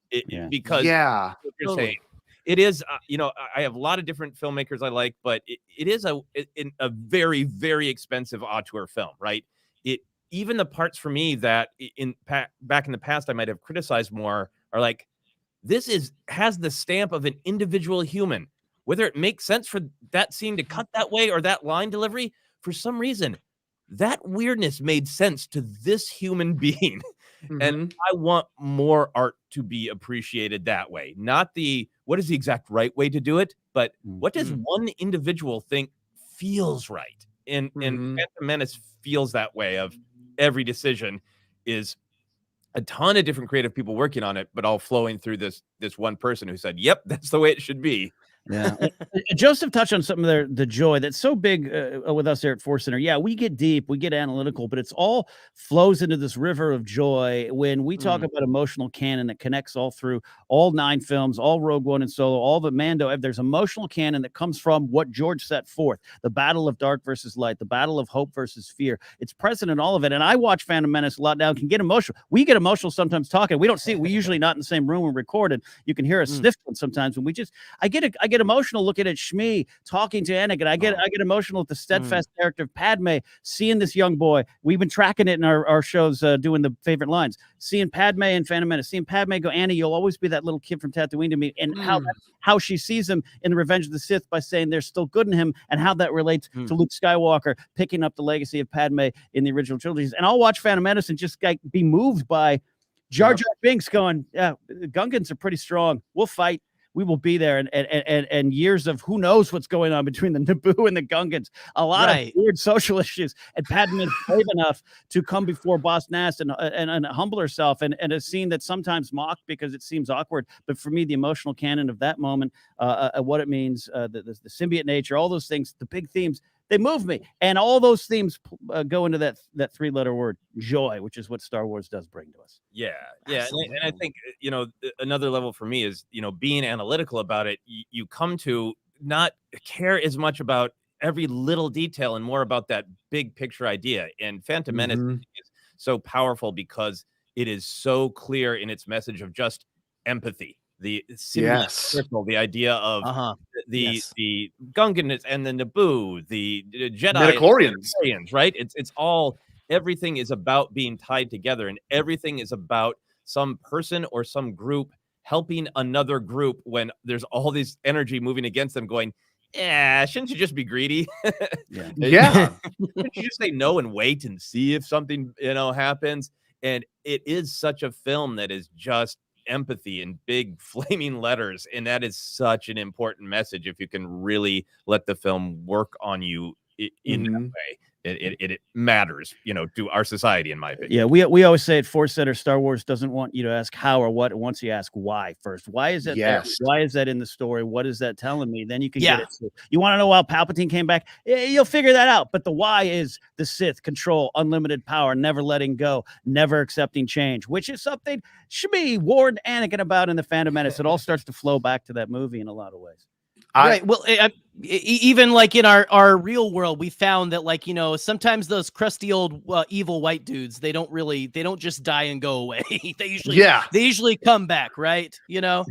Because you're saying, it is, I have a lot of different filmmakers I like, but it is a very, very expensive auteur film, right? Even the parts for me that back in the past I might have criticized more are like, this has the stamp of an individual human. Whether it makes sense for that scene to cut that way or that line delivery, for some reason, that weirdness made sense to this human being. And I want more art to be appreciated that way. Not what is the exact right way to do it, but what does one individual think feels right? And Phantom Menace feels that way, of every decision is a ton of different creative people working on it, but all flowing through this one person who said, yep, that's the way it should be. Yeah. Joseph touched on something there, the joy that's so big with us there at Force Center. Yeah, we get deep, we get analytical, but it's all flows into this river of joy when we talk about emotional canon that connects all through all 9 films, all Rogue One and Solo, all the Mando. There's emotional canon that comes from what George set forth, the battle of dark versus light, the battle of hope versus fear. It's present in all of it. And I watch Phantom Menace a lot now, can get emotional. We get emotional sometimes talking. We don't see it. We're usually not in the same room and recorded. You can hear us sniffling sometimes when I get emotional looking at Shmi talking to Anakin. I get emotional at the steadfast character of Padme, seeing this young boy. We've been tracking it in our shows, doing the favorite lines. Seeing Padme and Phantom Menace, seeing Padme go, Annie, you'll always be that little kid from Tatooine to me, and how she sees him in the Revenge of the Sith by saying there's still good in him, and how that relates to Luke Skywalker picking up the legacy of Padme in the original trilogies. And I'll watch Phantom Menace and just be moved by Jar Jar Binks going, Gungans are pretty strong. We'll fight. We will be there, and years of who knows what's going on between the Naboo and the Gungans. A lot of weird social issues, and Padme is brave enough to come before Boss Nass and humble herself, and a scene that's sometimes mocked because it seems awkward. But for me, the emotional canon of that moment, what it means, the symbiote nature, all those things, the big themes, they move me, and all those themes go into that 3-letter word, joy, which is what Star Wars does bring to us. Yeah. And I think another level for me is being analytical about it. You come to not care as much about every little detail and more about that big picture idea. And Phantom Menace is so powerful because it is so clear in its message of just empathy. The circle, the idea of the Gungans and the Naboo, the Jedi, midichlorians, right? It's all, everything is about being tied together, and everything is about some person or some group helping another group when there's all this energy moving against them, going, yeah, shouldn't you just be greedy? Yeah. Shouldn't you just say no and wait and see if something, happens? And it is such a film that is just empathy in big flaming letters, and that is such an important message if you can really let the film work on you in that way. It matters, to our society, in my opinion. Yeah, we always say at Force Center, Star Wars doesn't want you to ask how or what. It wants you to ask why first. Why is that there? Why is that in the story? What is that telling me? Then you can get it. So you want to know how Palpatine came back? You'll figure that out. But the why is the Sith, control, unlimited power, never letting go, never accepting change, which is something should be warned Anakin about in the Phantom Menace. It all starts to flow back to that movie in a lot of ways. Right. Well, even like in our real world, we found that, like, sometimes those crusty old evil white dudes, they don't just die and go away. they usually come back, right? Yeah,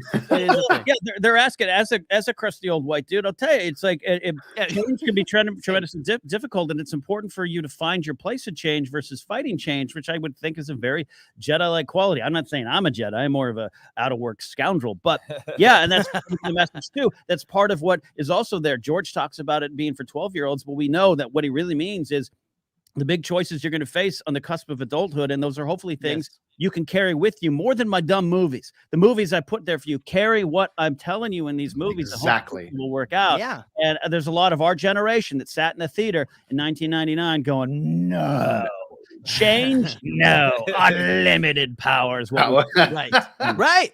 they're asking as a crusty old white dude. I'll tell you, it's like change can be tremendously difficult, and it's important for you to find your place of change versus fighting change, which I would think is a very Jedi-like quality. I'm not saying I'm a Jedi; I'm more of a out-of-work scoundrel. But yeah, and that's the message too. That's part of what is also there. George talks about it being for 12-year-olds, but we know that what he really means is the big choices you're going to face on the cusp of adulthood, and those are hopefully things you can carry with you more than my dumb movies. The movies I put there for you carry what I'm telling you in these movies. Exactly. Will work out. Yeah. And there's a lot of our generation that sat in the theater in 1999 going, no. Change? No. Unlimited powers. Right. Right.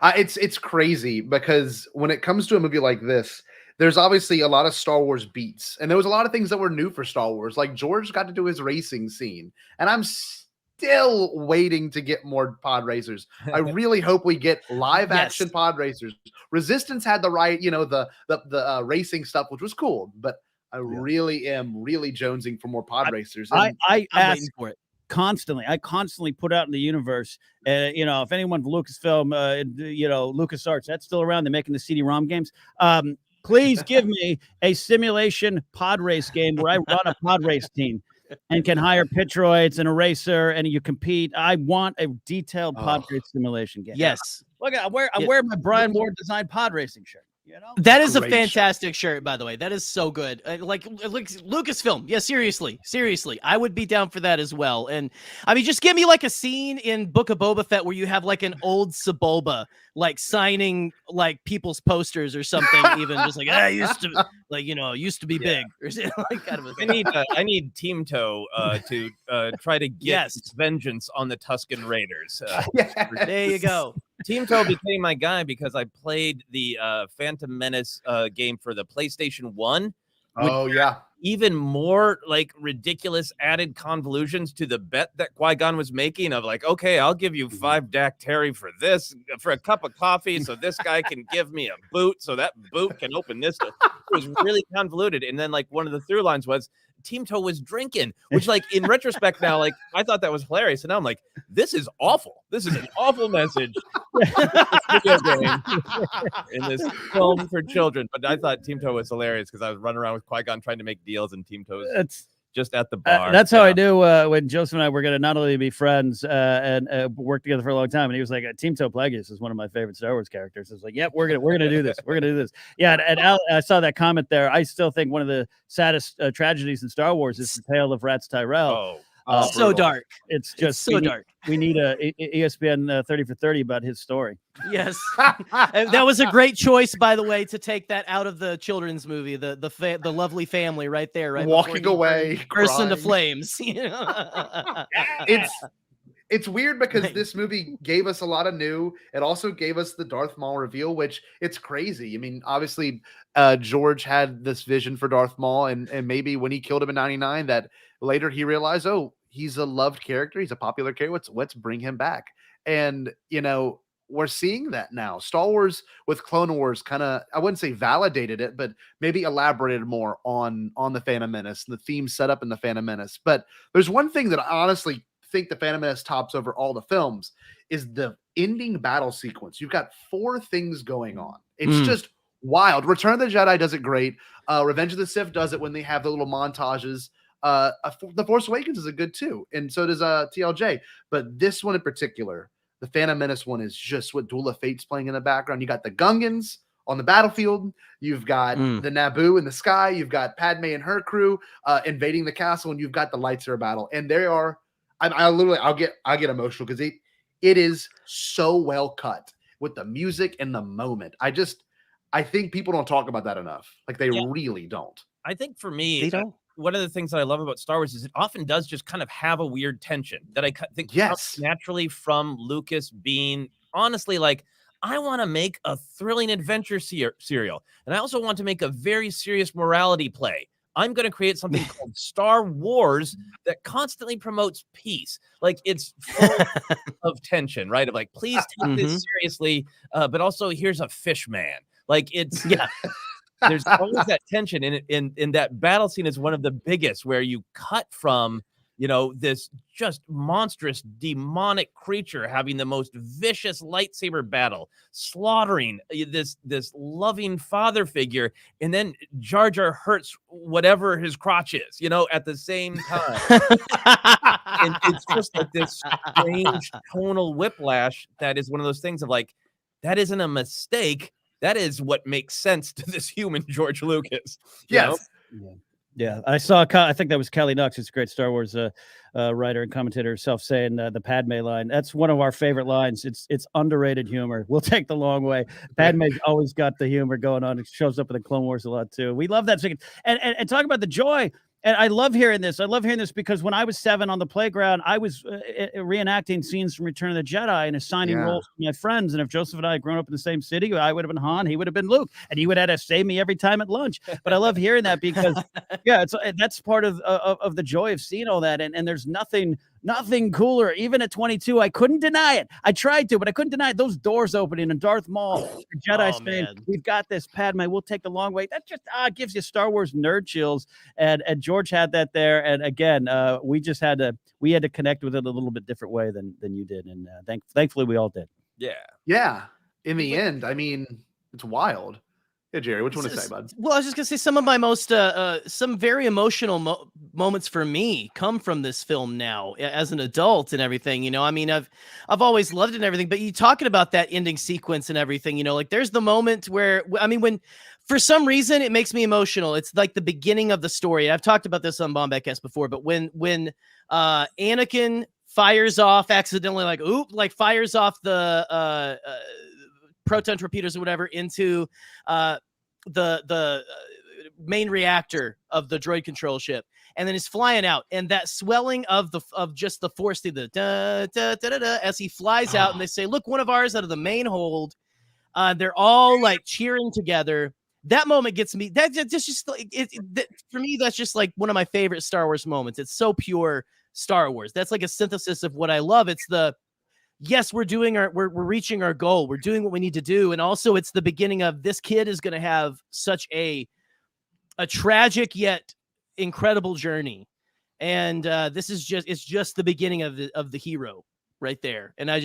It's crazy because when it comes to a movie like this, there's obviously a lot of Star Wars beats, and there was a lot of things that were new for Star Wars. Like George got to do his racing scene, and I'm still waiting to get more pod racers. I really hope we get live action pod racers. Resistance had the right, the racing stuff, which was cool, but I really am jonesing for more pod racers. I ask for it constantly. I constantly put out in the universe, if anyone from Lucasfilm, LucasArts, that's still around, they're making the CD-ROM games. Please give me a simulation pod race game where I run a pod race team and can hire Pitroids and a racer and you compete. I want a detailed pod race simulation game. Yes. Look, I'm wearing my Brian Ward designed pod racing shirt. That is a fantastic shirt, by the way. That is so good. Like Lucasfilm. Yeah, seriously. I would be down for that as well. And I mean, just give me like a scene in Book of Boba Fett where you have like an old Sebulba like signing like people's posters or something. Even just like I used to be big or like kind of a thing. I need Team Toe to try to get vengeance on the Tusken Raiders. There you go. Team Toe became my guy because I played the Phantom Menace game for the PlayStation 1. Oh, yeah. Even more like ridiculous added convolutions to the bet that Qui-Gon was making of like, okay, I'll give you 5 Dak Terry for this, for a cup of coffee. So this guy can give me a boot. So that boot can open this. It was really convoluted. And then like one of the through lines was Team Toe was drinking, which like in retrospect now, like I thought that was hilarious. And now I'm like, this is awful. This is an awful message in this film for children. But I thought Team Toe was hilarious because I was running around with Qui-Gon trying to make deals and Team Toe was just at the bar. That's how I knew when Joseph and I were going to not only be friends and work together for a long time. And he was like, Team Toe Plagueis is one of my favorite Star Wars characters. I was like, yep, we're gonna do this. We're gonna do this. Yeah, and Al, I saw that comment there. I still think one of the saddest tragedies in Star Wars is the tale of Rats Tyrell. So dark. It's just so dark. We need a ESPN 30 for 30 about his story. Yes. That was a great choice, by the way, to take that out of the children's movie, the lovely family right there, right? Walking away, burst into flames. It's weird because this movie gave us a lot of new. It also gave us the Darth Maul reveal, which it's crazy. I mean, obviously, George had this vision for Darth Maul, and maybe when he killed him in '99, that later he realized, oh, he's a loved character, he's a popular character. Let's bring him back. And we're seeing that now. Star Wars with Clone Wars kind of, I wouldn't say validated it, but maybe elaborated more on the Phantom Menace and the theme set up in the Phantom Menace. But there's one thing that I honestly think the Phantom Menace tops over all the films is the ending battle sequence. You've got 4 things going on. It's just wild. Return of the Jedi does it great. Revenge of the Sith does it when they have the little montages. The Force Awakens is a good too, and so does TLJ. But this one in particular, the Phantom Menace one, is just what Duel of Fate's playing in the background. You got the Gungans on the battlefield. You've got the Naboo in the sky. You've got Padme and her crew invading the castle, and you've got the lightsaber battle. And they are, I'll get emotional because it is so well cut with the music and the moment. I think people don't talk about that enough. Like they really don't. I think for me, one of the things that I love about Star Wars is it often does just kind of have a weird tension that I think comes naturally from Lucas being honestly like, I want to make a thrilling adventure serial. And I also want to make a very serious morality play. I'm going to create something called Star Wars that constantly promotes peace. Like it's full of tension, right? Of like, please take this seriously. But also here's a fish man. Like it's, there's always that tension in that battle scene is one of the biggest where you cut from, you know, this just monstrous demonic creature having the most vicious lightsaber battle, slaughtering this loving father figure, and then Jar Jar hurts whatever his crotch is, you know, at the same time. And it's just like this strange tonal whiplash that is one of those things of like, that isn't a mistake. That is what makes sense to this human George Lucas. Yes. Yeah, I saw. I think that was Kelly Knox, who's a great Star Wars writer and commentator herself, saying the Padme line. That's one of our favorite lines. It's underrated humor. We'll take the long way. Padme's always got the humor going on. It shows up in the Clone Wars a lot too. We love that. And talk about the joy. And I love hearing this. I love hearing this because when I was 7 on the playground, I was reenacting scenes from Return of the Jedi and assigning roles to my friends. And if Joseph and I had grown up in the same city, I would have been Han, he would have been Luke, and he would have had to save me every time at lunch. But I love hearing that because, that's part of the joy of seeing all that. And there's nothing cooler. Even at 22, I couldn't deny it. I tried to, but I couldn't deny it. Those doors opening and Darth Maul, the Jedi saying, "We've got this, Padme. We'll take the long way." That just gives you Star Wars nerd chills. And George had that there. And again, we had to connect with it a little bit different way than you did. And thankfully, we all did. Yeah. In the end, I mean, it's wild. Yeah, Jerry, what do you want to say, bud? Well, I was just gonna say some of my most some very emotional moments for me come from this film now as an adult and everything. You know, I mean, I've always loved it and everything, but you talking about that ending sequence and everything. You know, like there's the moment where when for some reason it makes me emotional. It's like the beginning of the story. I've talked about this on Bombcast before, but when Anakin fires off accidentally, fires off the proton torpedoes or whatever into the main reactor of the droid control ship, and then he's flying out, and that swelling of just the force through the da, da, da, da, da, as he flies out, and they say, "Look, one of ours out of the main hold." They're all like cheering together. That moment gets me. That's just for me. That's just like one of my favorite Star Wars moments. It's so pure Star Wars. That's like a synthesis of what I love. It's yes, we're reaching our goal. We're doing what we need to do. And also it's the beginning of this kid is going to have such a tragic yet incredible journey. And it's just the beginning of the hero right there. And I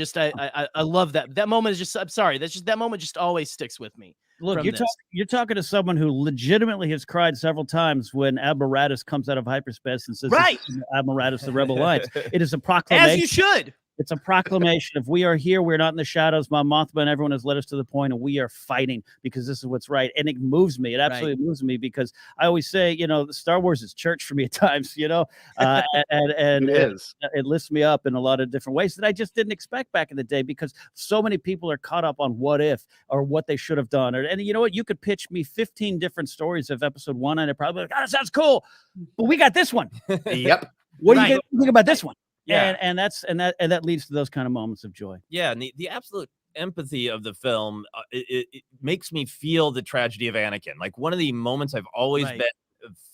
love that. That moment is just, I'm sorry. That moment just always sticks with me. Look, you're talking to someone who legitimately has cried several times when Admiral Raddus comes out of hyperspace and says, "Right, Admiral Raddus, the Rebel Alliance." It is a proclamation. As you should. It's a proclamation of we are here. We're not in the shadows. Mon Mothma and everyone has led us to the point, and we are fighting because this is what's right. And it moves me. It absolutely moves me because I always say, you know, Star Wars is church for me at times, you know, and it lifts me up in a lot of different ways that I just didn't expect back in the day because so many people are caught up on what if or what they should have done. And you know what? You could pitch me 15 different stories of episode 1, and I'd probably be like, "Oh, that sounds cool," but we got this one. Yep. What do you think about this one? Yeah, and that leads to those kind of moments of joy. Yeah, and the absolute empathy of the film it makes me feel the tragedy of Anakin. Like one of the moments I've always been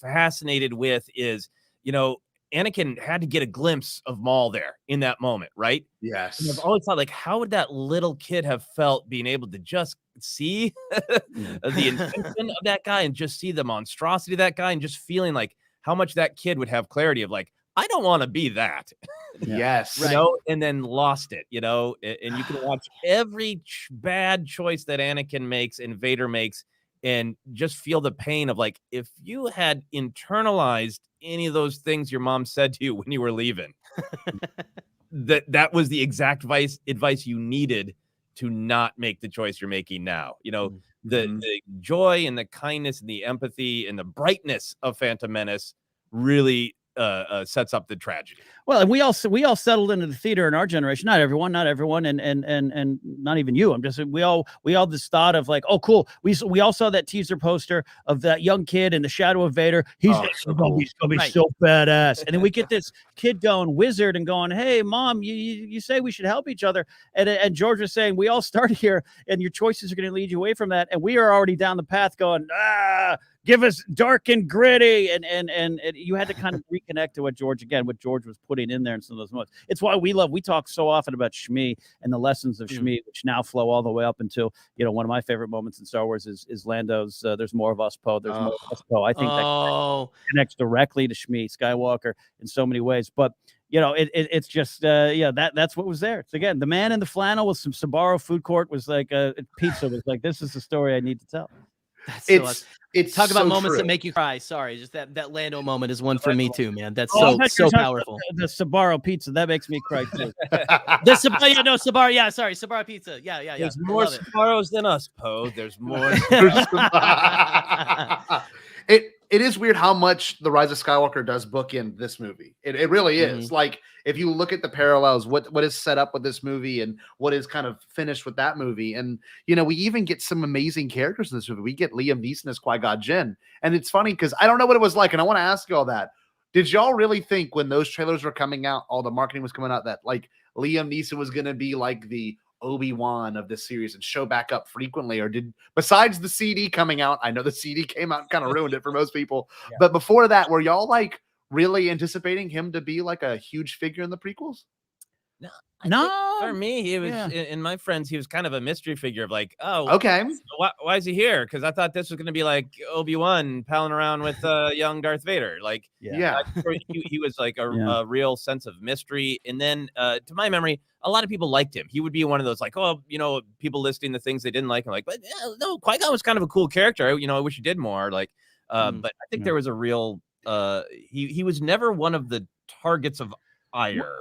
fascinated with is, you know, Anakin had to get a glimpse of Maul there in that moment, right? Yes. And I've always thought, like, how would that little kid have felt being able to just see the intention of that guy and just see the monstrosity of that guy and just feeling like how much that kid would have clarity of like, I don't want to be that. Yes. You know, and then lost it, you know, and you can watch every bad choice that Anakin makes and Vader makes and just feel the pain of like, if you had internalized any of those things your mom said to you when you were leaving, that was the exact advice you needed to not make the choice you're making now. You know, the joy and the kindness and the empathy and the brightness of Phantom Menace really sets up the tragedy. Well, and we all settled into the theater in our generation. Not everyone, and not even you. I'm just we all just thought of like, oh, cool. We all saw that teaser poster of that young kid in the shadow of Vader. He's gonna be so badass. And then we get this kid going wizard and going, hey, mom, you say we should help each other. And George was saying we all start here, and your choices are going to lead you away from that. And we are already down the path going, give us dark and gritty, and you had to kind of reconnect to what George was putting in there in some of those moments. It's why we talk so often about Shmi and the lessons of Shmi, which now flow all the way up until, you know, one of my favorite moments in Star Wars is Lando's "There's more of us, Poe. There's more of us, Poe." I think that connects directly to Shmi Skywalker in so many ways, but. You know, it's just that's what was there. It's again the man in the flannel with some Sbarro food court was like pizza was like, this is the story I need to tell. It's talk about so moments true. that make you cry. Sorry, just that Lando moment is one for me too, man. That's so powerful. The Sbarro pizza that makes me cry too. Sbarro. Yeah, sorry, Sbarro pizza. Yeah. There's more Sbarros than us, Poe. There's more. It is weird how much The Rise of Skywalker does bookend this movie. It really is. Like, if you look at the parallels, what is set up with this movie and what is kind of finished with that movie. And, you know, we even get some amazing characters in this movie. We get Liam Neeson as Qui-Gon Jinn. And it's funny because I don't know what it was like, and I want to ask you all that. Did y'all really think when those trailers were coming out, all the marketing was coming out, that, like, Liam Neeson was going to be like the Obi-Wan of this series and show back up frequently? Or besides the CD coming out, I know the CD came out and kind of ruined it for most people, but before that, were y'all like really anticipating him to be like a huge figure in the prequels? No, for me, he was in my friends. He was kind of a mystery figure of like, oh, okay, why is he here? Because I thought this was going to be like Obi-Wan palling around with young Darth Vader. Like, he was like a real sense of mystery. And then, to my memory, a lot of people liked him. He would be one of those like, oh, you know, people listing the things they didn't like. I'm like, but no, Qui-Gon was kind of a cool character. I wish he did more. Like, but I think there was a real. He was never one of the targets of ire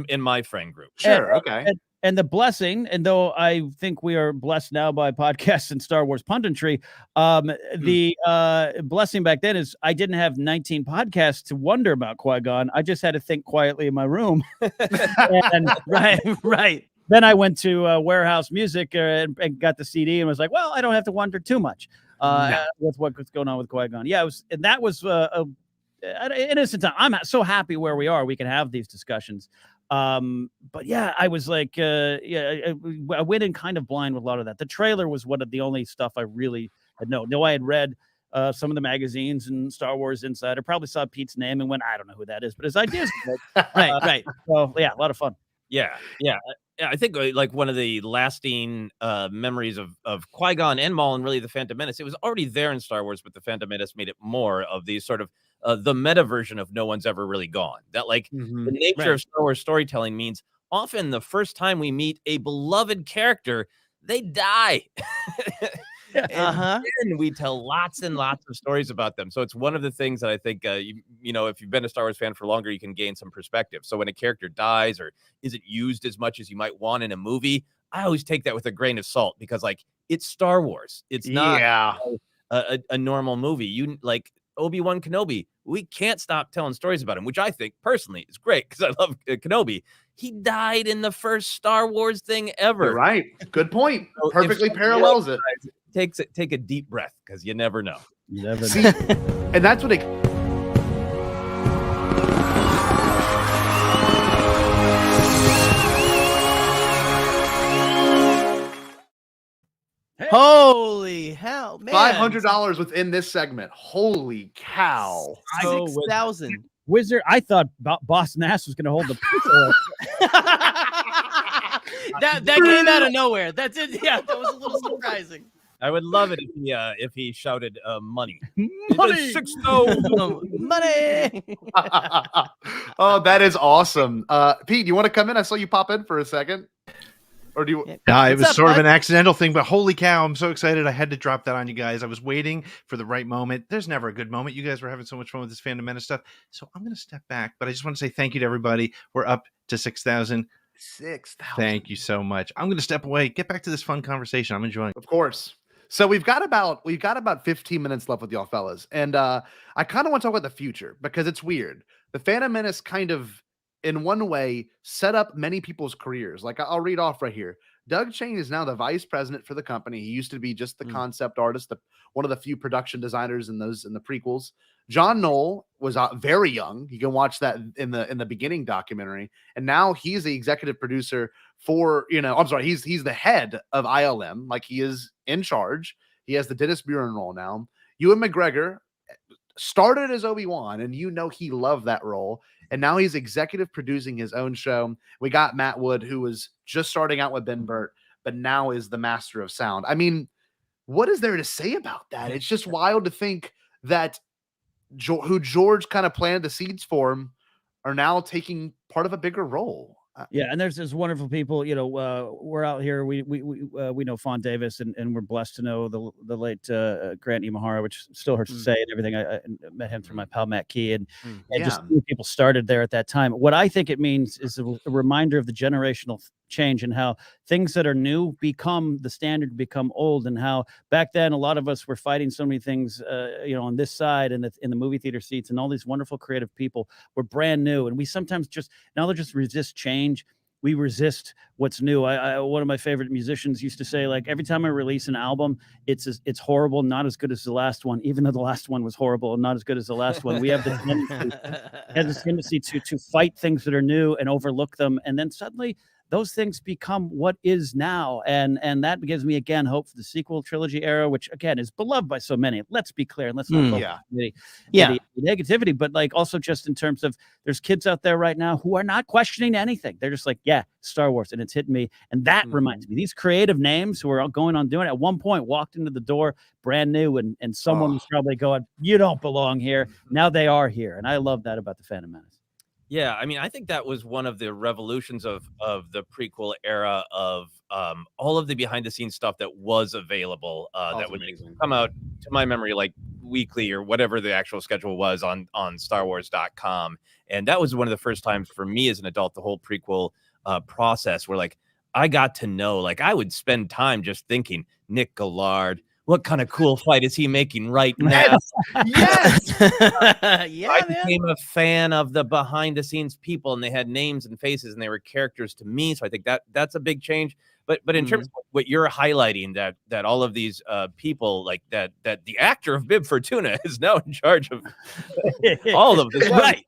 in my friend group. Sure. Okay. And the blessing, and though I think we are blessed now by podcasts and Star Wars punditry, the blessing back then is I didn't have 19 podcasts to wonder about Qui-Gon. I just had to think quietly in my room. And, right. Then I went to Warehouse Music and got the CD and was like, well, I don't have to wonder too much with what's going on with Qui-Gon. Yeah, that was an instant time. I'm so happy where we are. We can have these discussions. But yeah, I was like, I went in kind of blind with a lot of that. The trailer was one of the only stuff I really had known. Though I had read some of the magazines and Star Wars Insider, probably saw Pete's name and went, I don't know who that is, but his ideas. Right. So yeah, a lot of fun. Yeah. I think like one of the lasting memories of Qui-Gon and Maul and really the Phantom Menace, it was already there in Star Wars, but the Phantom Menace made it more of these sort of the meta version of no one's ever really gone. That like the nature of Star Wars storytelling means often the first time we meet a beloved character, they die. And then we tell lots and lots of stories about them. So it's one of the things that I think, you know, if you've been a Star Wars fan for longer, you can gain some perspective. So when a character dies or isn't used as much as you might want in a movie, I always take that with a grain of salt because like it's Star Wars. It's not a normal movie. You like Obi-Wan Kenobi. We can't stop telling stories about him, which I think personally is great because I love Kenobi. He died in the first Star Wars thing ever. You're right. Good point. So perfectly parallels it. Take a deep breath because you never know. You never See, know. And that's what it. Holy hell, man. $500 within this segment. Holy cow. 6,000. Wizard. I thought Boss Nass was going to hold the pizza. that came out of nowhere. That's it. Yeah, that was a little surprising. I would love it if he shouted money. Money! Money! Oh, that is awesome. Pete, you want to come in? I saw you pop in for a second. Or do you? It was sort of an accidental thing, but holy cow, I'm so excited. I had to drop that on you guys. I was waiting for the right moment. There's never a good moment. You guys were having so much fun with this Fandom Menace stuff. So I'm going to step back, but I just want to say thank you to everybody. We're up to 6,000. 6,000. Thank you so much. I'm going to step away, get back to this fun conversation. I'm enjoying it. Of course. So we've got about 15 minutes left with y'all fellas. And I kind of want to talk about the future because it's weird. The Phantom Menace kind of, in one way, set up many people's careers. Like I'll read off right here. Doug Chang is now the vice president for the company. He used to be just the concept artist, one of the few production designers in the prequels. John Knoll was very young. You can watch that in the beginning documentary. And now he's the executive producer for, he's the head of ILM. Like he is in charge. He has the Dennis Buren role now. Ewan McGregor started as Obi-Wan, and he loved that role. And now he's executive producing his own show. We got Matt Wood, who was just starting out with Ben Burt, but now is the master of sound. I mean, what is there to say about that? It's just wild to think that who George kind of planted the seeds for him are now taking part of a bigger role. Yeah, and there's wonderful people. We're out here. We know Fawn Davis, and we're blessed to know the late Grant Imahara, which still hurts to say and everything. I met him through my pal Matt Key, and just people started there at that time. What I think it means is a reminder of the generational change and how things that are new become the standard, become old, and how back then a lot of us were fighting so many things, on this side and in the movie theater seats, and all these wonderful creative people were brand new, and we sometimes just resist change. We resist what's new. One of my favorite musicians used to say, like, every time I release an album, it's horrible, not as good as the last one, even though the last one was horrible and not as good as the last one. We have the tendency to fight things that are new and overlook them, and then suddenly those things become what is now. And that gives me, again, hope for the sequel trilogy era, which, again, is beloved by so many. Let's be clear. And let's not negativity, but like also just in terms of there's kids out there right now who are not questioning anything. They're just like, yeah, Star Wars. And it's hit me. And that reminds me, these creative names who are going on doing it at one point walked into the door brand new, and someone was probably going, you don't belong here. Now they are here. And I love that about the Phantom Menace. Yeah, I mean, I think that was one of the revolutions of the prequel era of all of the behind the scenes stuff that was available that would come out, to my memory, like weekly or whatever the actual schedule was on StarWars.com. And that was one of the first times for me as an adult, the whole prequel process where like I got to know, like I would spend time just thinking, Nick Gillard, what kind of cool fight is he making right now? Yes. I became a fan of the behind the scenes people, and they had names and faces and they were characters to me. So I think that's a big change. But in terms of what you're highlighting, that all of these people, like that the actor of Bib Fortuna is now in charge of all of this. Right.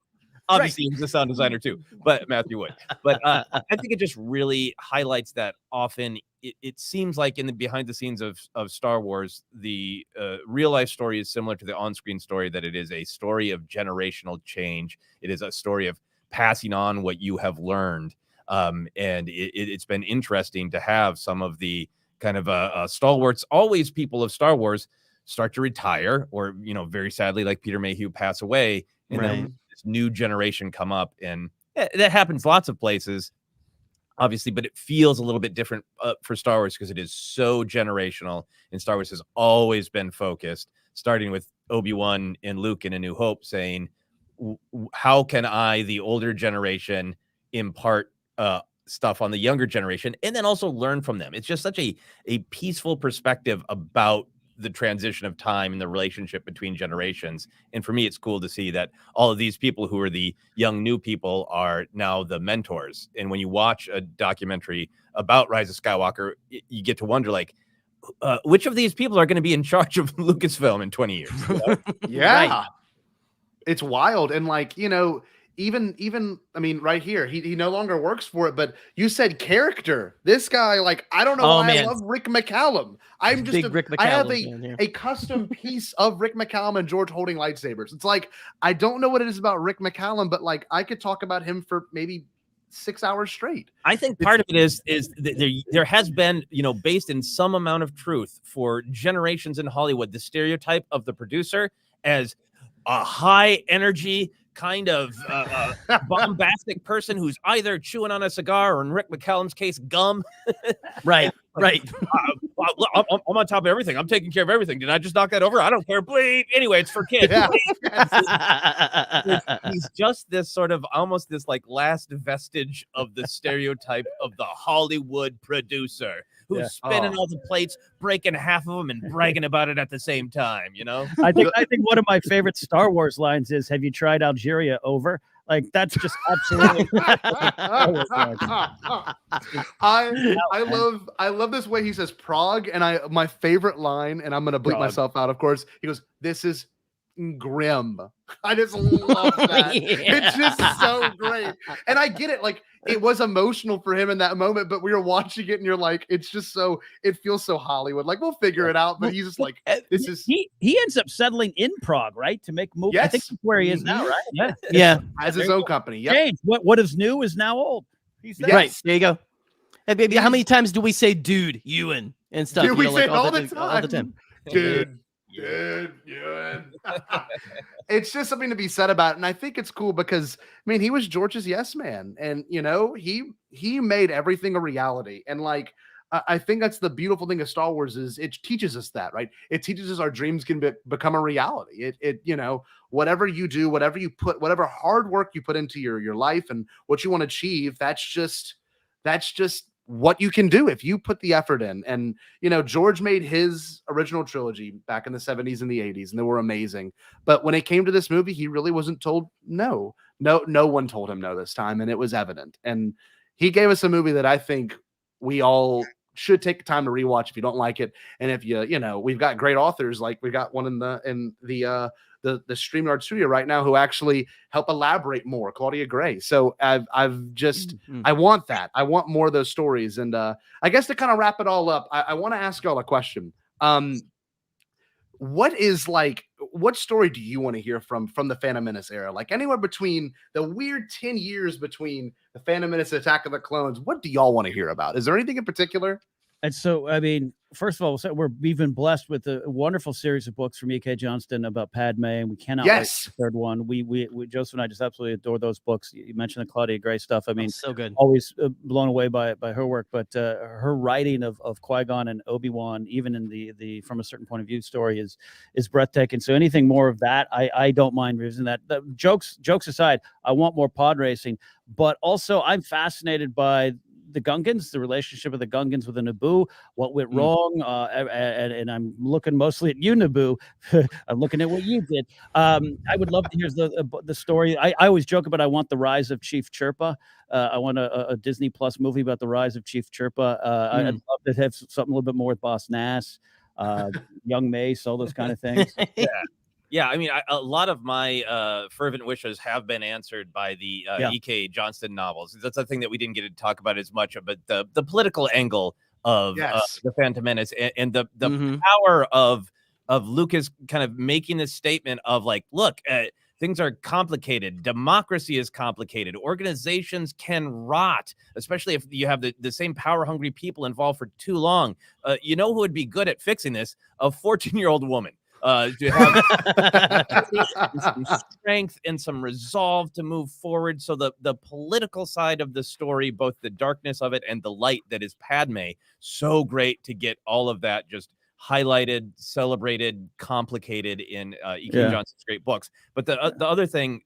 Obviously, he's a sound designer too, but Matthew Wood. But I think it just really highlights that often it seems like in the behind the scenes of Star Wars, the real life story is similar to the on-screen story, that it is a story of generational change. It is a story of passing on what you have learned. And it's been interesting to have some of the kind of stalwarts, always people of Star Wars, start to retire or, very sadly, like Peter Mayhew, pass away. And then this new generation come up, and that happens lots of places, obviously, but it feels a little bit different for Star Wars because it is so generational, and Star Wars has always been focused, starting with Obi-Wan and Luke in A New Hope, saying, how can I, the older generation, impart stuff on the younger generation and then also learn from them? It's just such a peaceful perspective about the transition of time and the relationship between generations. And for me, it's cool to see that all of these people who are the young new people are now the mentors. And when you watch a documentary about Rise of Skywalker, you get to wonder, like, which of these people are going to be in charge of Lucasfilm in 20 years? Yeah. Right. It's wild. And like, even I mean, right here, he no longer works for it. But you said character. This guy, like, I don't know why I love Rick McCallum. I'm just I have a custom piece of Rick McCallum and George holding lightsabers. It's like, I don't know what it is about Rick McCallum, but like I could talk about him for maybe 6 hours straight. I think part of it is there has been, based in some amount of truth for generations in Hollywood, the stereotype of the producer as a high energy kind of bombastic person who's either chewing on a cigar or, in Rick McCallum's case, gum. Right. I'm on top of everything. I'm taking care of everything. Did I just knock that over? I don't care. Bleep. Anyway, it's for kids. He's just this sort of almost this like last vestige of the stereotype of the Hollywood producer who's spinning all the plates, breaking half of them, and bragging about it at the same time. I think one of my favorite Star Wars lines is, "Have you tried Algeria? Over." Like, that's just absolutely. I love this way he says Prague, and my favorite line, and I'm gonna bleep myself out, of course. He goes, "This is grim." I just love that. It's just so great, and I get it. Like, it was emotional for him in that moment, but we were watching it, and you're like, it's just so. It feels so Hollywood. Like, we'll figure it out, but he's just like, this is. He ends up settling in Prague, right, to make movies. Yes. I think that's where he is now, right? Yeah. Has his own company. Yep. James, what is new is now old. Yes. Right. There you go. Hey, baby, how many times do we say "dude," Ewan, and stuff? Dude, we say all all the time. Dude. It's just something to be said about it, and I think it's cool because he was George's yes man, and he made everything a reality. And like, I think that's the beautiful thing of Star Wars is it teaches us that, right? It teaches us our dreams can become a reality. It whatever you do, whatever you put, whatever hard work you put into your life and what you want to achieve, that's just what you can do if you put the effort in. And George made his original trilogy back in the 70s and the 80s, and they were amazing. But when it came to this movie, he really wasn't told no. No one told him no this time, and it was evident. And he gave us a movie that I think we all should take the time to rewatch if you don't like it. And if we've got great authors, like we got one in the StreamYard studio right now who actually help elaborate more, Claudia Gray. So I've just I want that. I want more of those stories. And I guess to kind of wrap it all up, I want to ask y'all a question. What story do you want to hear from the Phantom Menace era? Like, anywhere between the weird 10 years between the Phantom Menace and Attack of the Clones, what do y'all want to hear about? Is there anything in particular? And so, first of all, we've been blessed with a wonderful series of books from E.K. Johnston about Padme, and we cannot wait for the third one. We Joseph and I just absolutely adore those books. You mentioned the Claudia Gray stuff. So good. Always blown away by her work, but her writing of Qui-Gon and Obi-Wan, even in the from a certain point of view story, is breathtaking. So anything more of that, I don't mind revisiting that. Jokes aside, I want more pod racing, but also I'm fascinated by the Gungans, the relationship of the Gungans with the Naboo, what went wrong, and I'm looking mostly at you, Naboo. I'm looking at what you did. I would love to hear the story. I always joke about I want the rise of Chief Chirpa. I want a Disney Plus movie about the rise of Chief Chirpa. I'd love to have something a little bit more with Boss Nass, Young Mace, all those kind of things. Yeah, a lot of my fervent wishes have been answered by the E.K. Johnston novels. That's a thing that we didn't get to talk about as much, but the political angle of the Phantom Menace and the power of Lucas kind of making this statement of like, look, things are complicated. Democracy is complicated. Organizations can rot, especially if you have the same power-hungry people involved for too long. You know who would be good at fixing this? A 14-year-old woman. To have some strength and some resolve to move forward. So the political side of the story, both the darkness of it and the light that is Padme, so great to get all of that just highlighted, celebrated, complicated in E.K. Johnston's great books. But the other thing,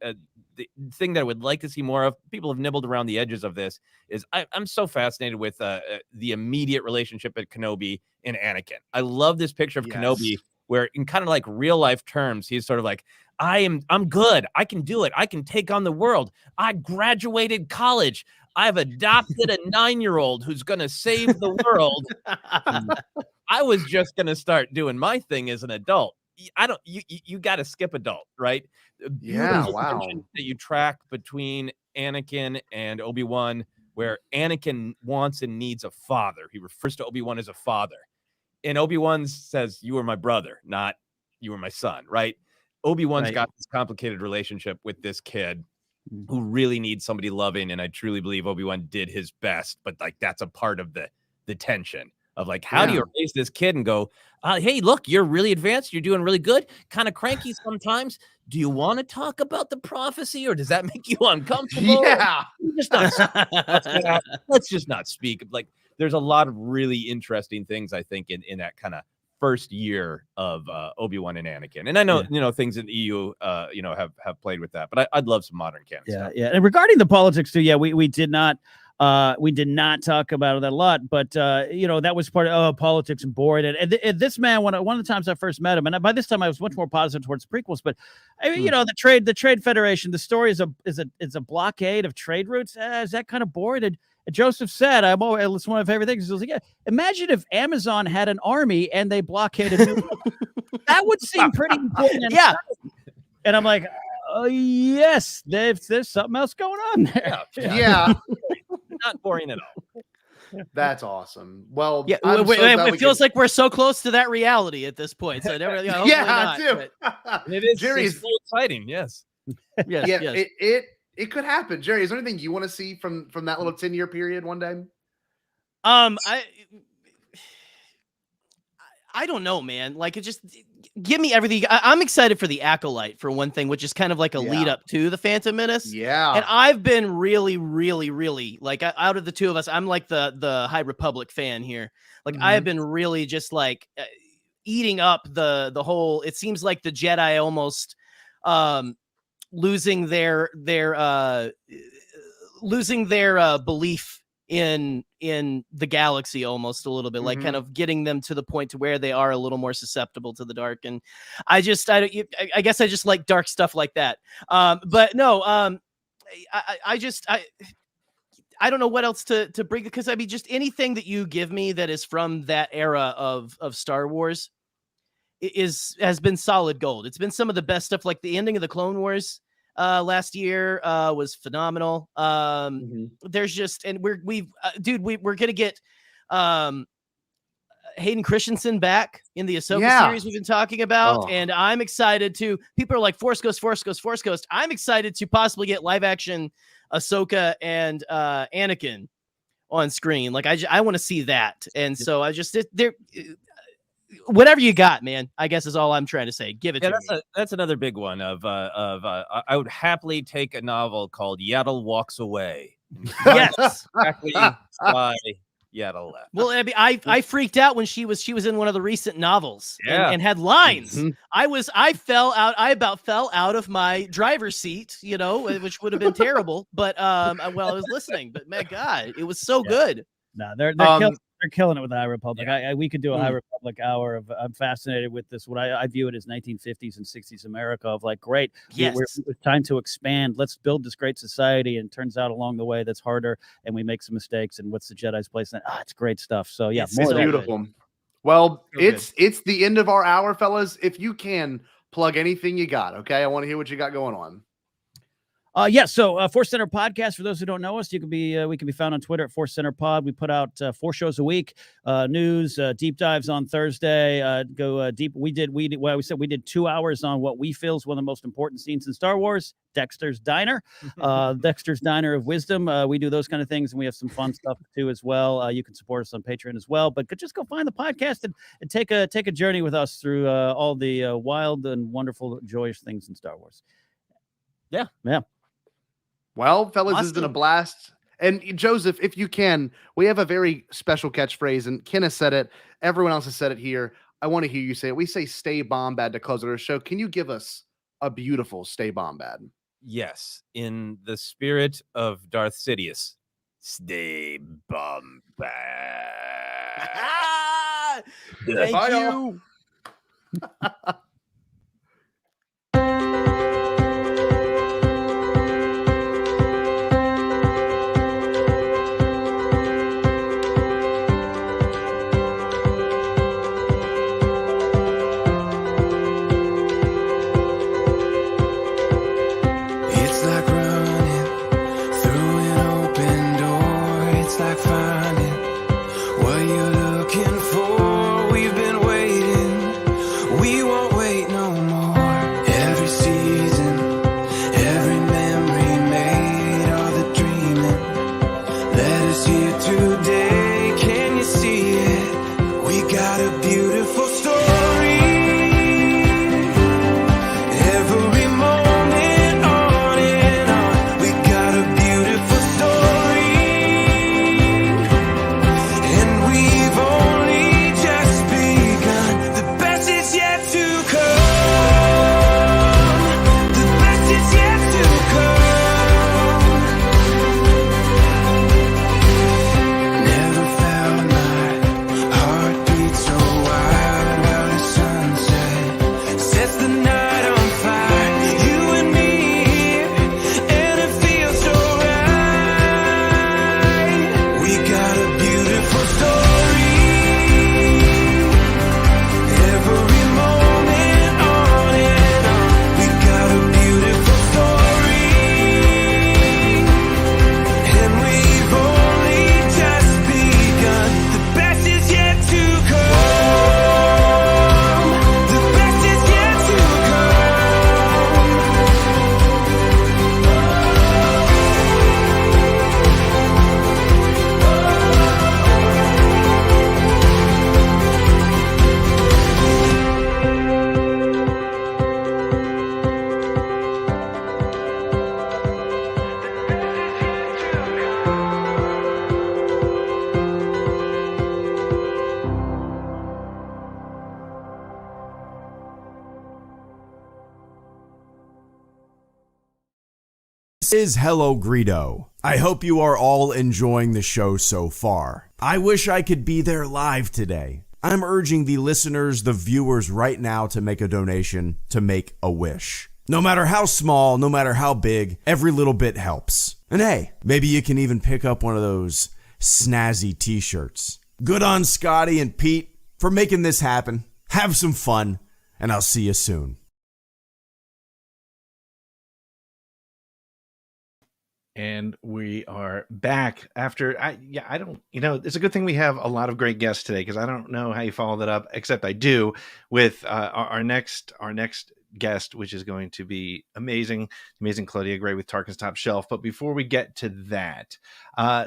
the thing that I would like to see more of, people have nibbled around the edges of this, is I'm so fascinated with the immediate relationship at Kenobi and Anakin. I love this picture of Kenobi, where in kind of like real life terms, he's sort of like, I'm good. I can do it. I can take on the world. I graduated college. I've adopted a 9-year-old who's going to save the world. I was just going to start doing my thing as an adult. you got to skip adult, right? Yeah, wow. That you track between Anakin and Obi-Wan, where Anakin wants and needs a father. He refers to Obi-Wan as a father. And Obi-Wan says, "You are my brother, not you are my son," right? Obi-Wan's got this complicated relationship with this kid who really needs somebody loving, and I truly believe Obi-Wan did his best, but like that's a part of the tension of like, how do you raise this kid and go, hey, look, you're really advanced, you're doing really good, kind of cranky sometimes. Do you want to talk about the prophecy, or does that make you uncomfortable? Yeah. Let's just not speak. Like, there's a lot of really interesting things, I think, in that kind of first year of Obi-Wan and Anakin. And I know, things in the EU, have played with that, but I'd love some modern canon stuff. Yeah. And regarding the politics too, we did not talk about that a lot, but that was part of politics and boring. And this man, one of the times I first met him, and by this time I was much more positive towards prequels, but the trade federation, the story is a blockade of trade routes. Is that kind of boring? And Joseph said, it's one of my favorite things. He was like, yeah, imagine if Amazon had an army and they blockaded New York. That would seem pretty important. Yeah. And I'm like, yes, there's something else going on there. Yeah. Not boring at all. That's awesome. Well, yeah, it feels like we're so close to that reality at this point. So never, yeah, too. It is. Jerry's so exciting. Yes. Yes. It could happen. Jerry, is there anything you want to see from that little 10-year period one day? I don't know, man. Like, it just give me everything. I'm excited for the Acolyte, for one thing, which is kind of like a lead up to the Phantom Menace. Yeah. And I've been really, really, really, like, out of the two of us, I'm like the High Republic fan here. Like, I have been really just like eating up the whole. It seems like the Jedi almost losing their belief in the galaxy almost a little bit, like kind of getting them to the point to where they are a little more susceptible to the dark. And I guess I just like dark stuff like that. But no, I don't know what else to bring, because I mean, just anything that you give me that is from that era of Star Wars has been solid gold. It's been some of the best stuff. Like the ending of the Clone Wars last year was phenomenal. There's just, and we're gonna get Hayden Christensen back in the Ahsoka series we've been talking about, and I'm excited to. People are like Force Ghost. I'm excited to possibly get live action Ahsoka and Anakin on screen. Like I want to see that, and so whatever you got, man, I guess is all I'm trying to say. Give it to me. That's another big one I would happily take a novel called Yaddle Walks Away. Yes. Exactly why Yaddle left. Well, I mean, I freaked out when she was in one of the recent novels and had lines. I about fell out of my driver's seat, which would have been terrible. But while I was listening, but my God, it was so good. No, they're killing it with the High Republic. We could do a High Republic hour of. I'm fascinated with this. What I view it as 1950s and 60s America of like, great. Yes. It's time to expand. Let's build this great society. And it turns out along the way that's harder, and we make some mistakes. And what's the Jedi's place? It's great stuff. So yeah, it's beautiful. Well, it's the end of our hour, fellas. If you can plug anything you got, okay? I want to hear what you got going on. So Force Center Podcast, for those who don't know us, we can be found on Twitter at Force Center Pod. We put out 4 shows a week, news, deep dives on Thursday, go deep. We did 2 hours on what we feel is one of the most important scenes in Star Wars, Dexter's Diner, Dexter's Diner of Wisdom. We do those kind of things, and we have some fun stuff too as well. You can support us on Patreon as well, but just go find the podcast and take a journey with us through all the wild and wonderful, joyous things in Star Wars. Yeah. Well, fellas, this has been a blast. And Joseph, if you can, we have a very special catchphrase, and Ken has said it. Everyone else has said it here. I want to hear you say it. We say "Stay Bombad" to close our show. Can you give us a beautiful "Stay Bombad"? Yes, in the spirit of Darth Sidious, stay Bombad. Thank you. This is Hello Greedo. I hope you are all enjoying the show so far. I wish I could be there live today. I'm urging the listeners, the viewers right now to make a donation to make a wish. No matter how small, no matter how big, every little bit helps. And hey, maybe you can even pick up one of those snazzy t-shirts. Good on Scotty and Pete for making this happen. Have some fun, and I'll see you soon. And we are back after I don't, it's a good thing we have a lot of great guests today, because I don't know how you follow that up, except I do with our next guest, which is going to be amazing Claudia Gray with Tarkin's Top Shelf. But before we get to that,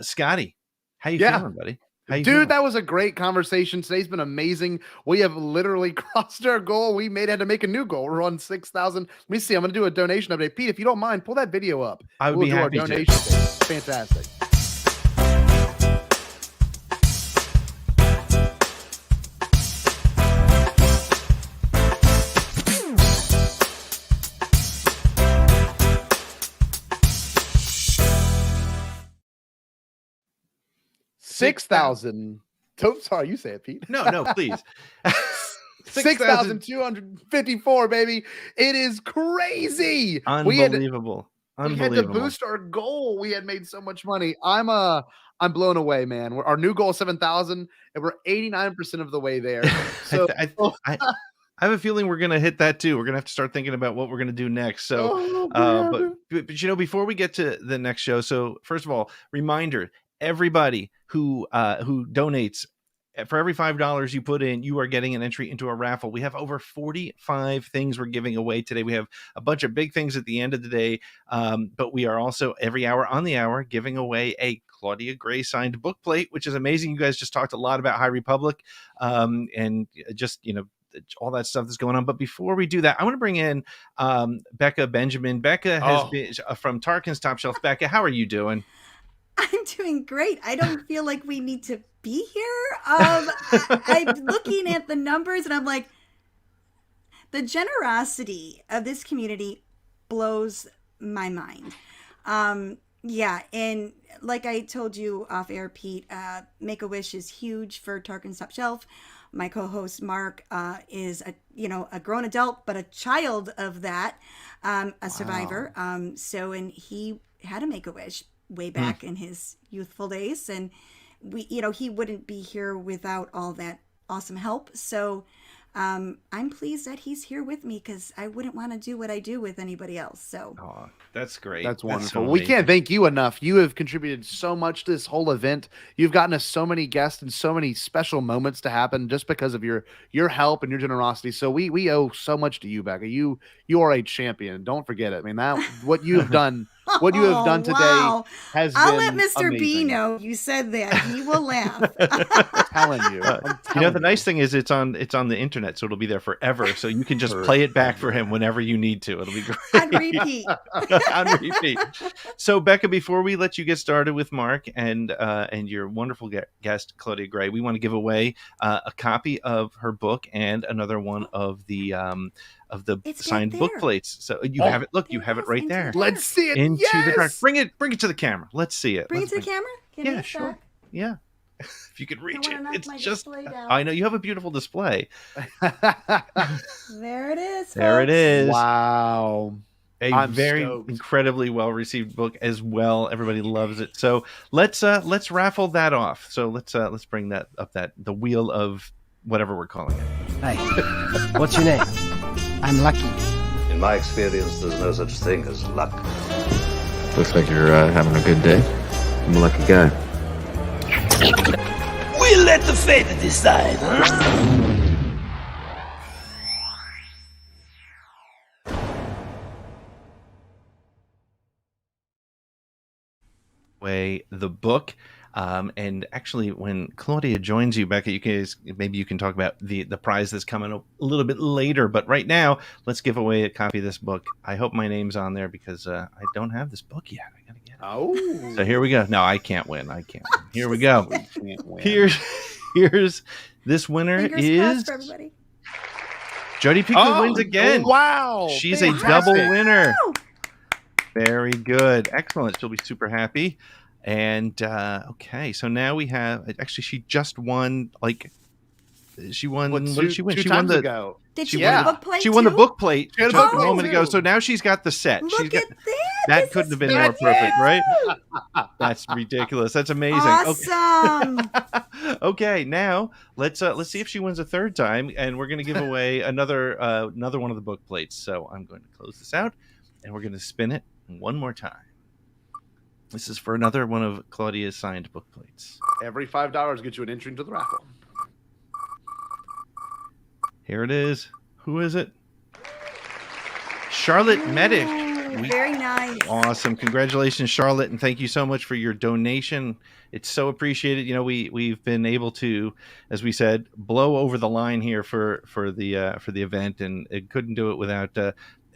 Scotty, how you feeling, buddy? Dude, that was a great conversation. Today's been amazing. We have literally crossed our goal. We had to make a new goal. We're on 6,000. Let me see. I'm going to do a donation update. Pete, if you don't mind, pull that video up. I would be happy to. Fantastic. $6,000. Sorry, you say it, Pete. No, please. 6,254, baby. It is crazy. Unbelievable. We had to boost our goal. We had made so much money. I'm blown away, man. Our new goal is 7,000, and we're 89% of the way there. So I have a feeling we're gonna hit that too. We're gonna have to start thinking about what we're gonna do next. So, but before we get to the next show, so first of all, reminder. Everybody who donates, for every $5 you put in, you are getting an entry into a raffle. We have over 45 things we're giving away today. We have a bunch of big things at the end of the day, but we are also every hour on the hour giving away a Claudia Gray signed book plate, which is amazing. You guys just talked a lot about High Republic, and just all that stuff that's going on. But before we do that, I want to bring in Becca Benjamin. Becca has been from Tarkin's Top Shelf. Becca, how are you doing? I'm doing great. I don't feel like we need to be here. I'm looking at the numbers and I'm like, the generosity of this community blows my mind. Yeah, and like I told you off air, Pete, Make-A-Wish is huge for Tarkin's Top Shelf. My co-host Mark is a grown adult, but a child of that, a survivor. And he had a Make-A-Wish way back in his youthful days, and he wouldn't be here without all that awesome help. So I'm pleased that he's here with me, because I wouldn't want to do what I do with anybody else. So that's great. That's wonderful. We can't thank you enough. You have contributed so much to this whole event. You've gotten us so many guests and so many special moments to happen just because of your help and your generosity. So we owe so much to you, Becca. You are a champion. Don't forget it. I mean, that what you have done. What you have done today has I'll been let Mr. amazing. B know you said that. He will laugh. I'm telling you. The nice thing is it's on the internet, so it'll be there forever. So you can just play it back for him whenever you need to. It'll be great. On repeat. On repeat. So Becca, before we let you get started with Mark and your wonderful guest Claudia Gray, we want to give away a copy of her book and another one of the signed book plates. So you have it. Look, you have it right there. Let's see it. Into the dark. Bring it to the camera. Let's see it. Bring it to the camera? Yeah, sure. Yeah. If you could reach it. It's just, I know you have a beautiful display. There it is. There it is. Wow. I'm very incredibly well received book as well. Everybody loves it. So let's raffle that off. So let's bring that up, the wheel of whatever we're calling it. Hey, what's your name? I'm Lucky. In my experience, there's no such thing as luck. Looks like you're having a good day. I'm a lucky guy. We'll let the fate decide. Way the book. And actually, when Claudia joins you, Becca, maybe you can talk about the prize that's coming a little bit later. But right now, let's give away a copy of this book. I hope my name's on there, because I don't have this book yet. I gotta get it. Oh, so here we go. No, I can't win. Here we go. Here's this winner. Fingers is crossed for everybody. Jody Pico wins again. Wow, she's fantastic. A double winner. Very good. Excellent. She'll be super happy. And okay, so now we have actually she just won she won what did she win? Two She times won the ago. Did she win the book plate She won the too? book plate She had a just book a plate moment ago. too. So now she's got the set. Look at that couldn't have been more perfect, right? That's ridiculous. That's amazing. Awesome. Okay, now let's see if she wins a third time, and we're going to give away another one of the book plates. So I'm going to close this out, and we're going to spin it one more time. This is for another one of Claudia's signed book plates. Every $5 gets you an entry into the raffle. Here it is. Who is it? Charlotte Medic. Very nice. Awesome. Congratulations, Charlotte, and thank you so much for your donation. It's so appreciated. You know, we've been able to, as we said, blow over the line here for the event, and it couldn't do it without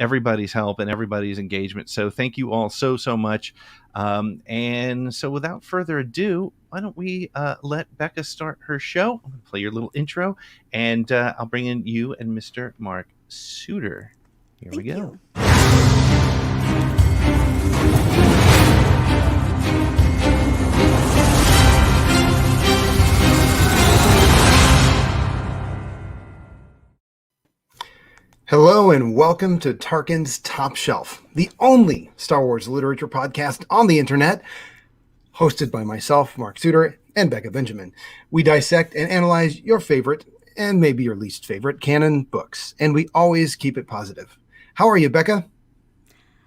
everybody's help and everybody's engagement. So thank you all so much. And so without further ado, why don't we let Becca start her show? I'm going to play your little intro, and I'll bring in you and Mr. Mark Suter. Here we go. Hello and welcome to Tarkin's Top Shelf, the only Star Wars literature podcast on the internet, hosted by myself, Mark Suter, and Becca Benjamin. We dissect and analyze your favorite and maybe your least favorite canon books, and we always keep it positive. How are you, Becca?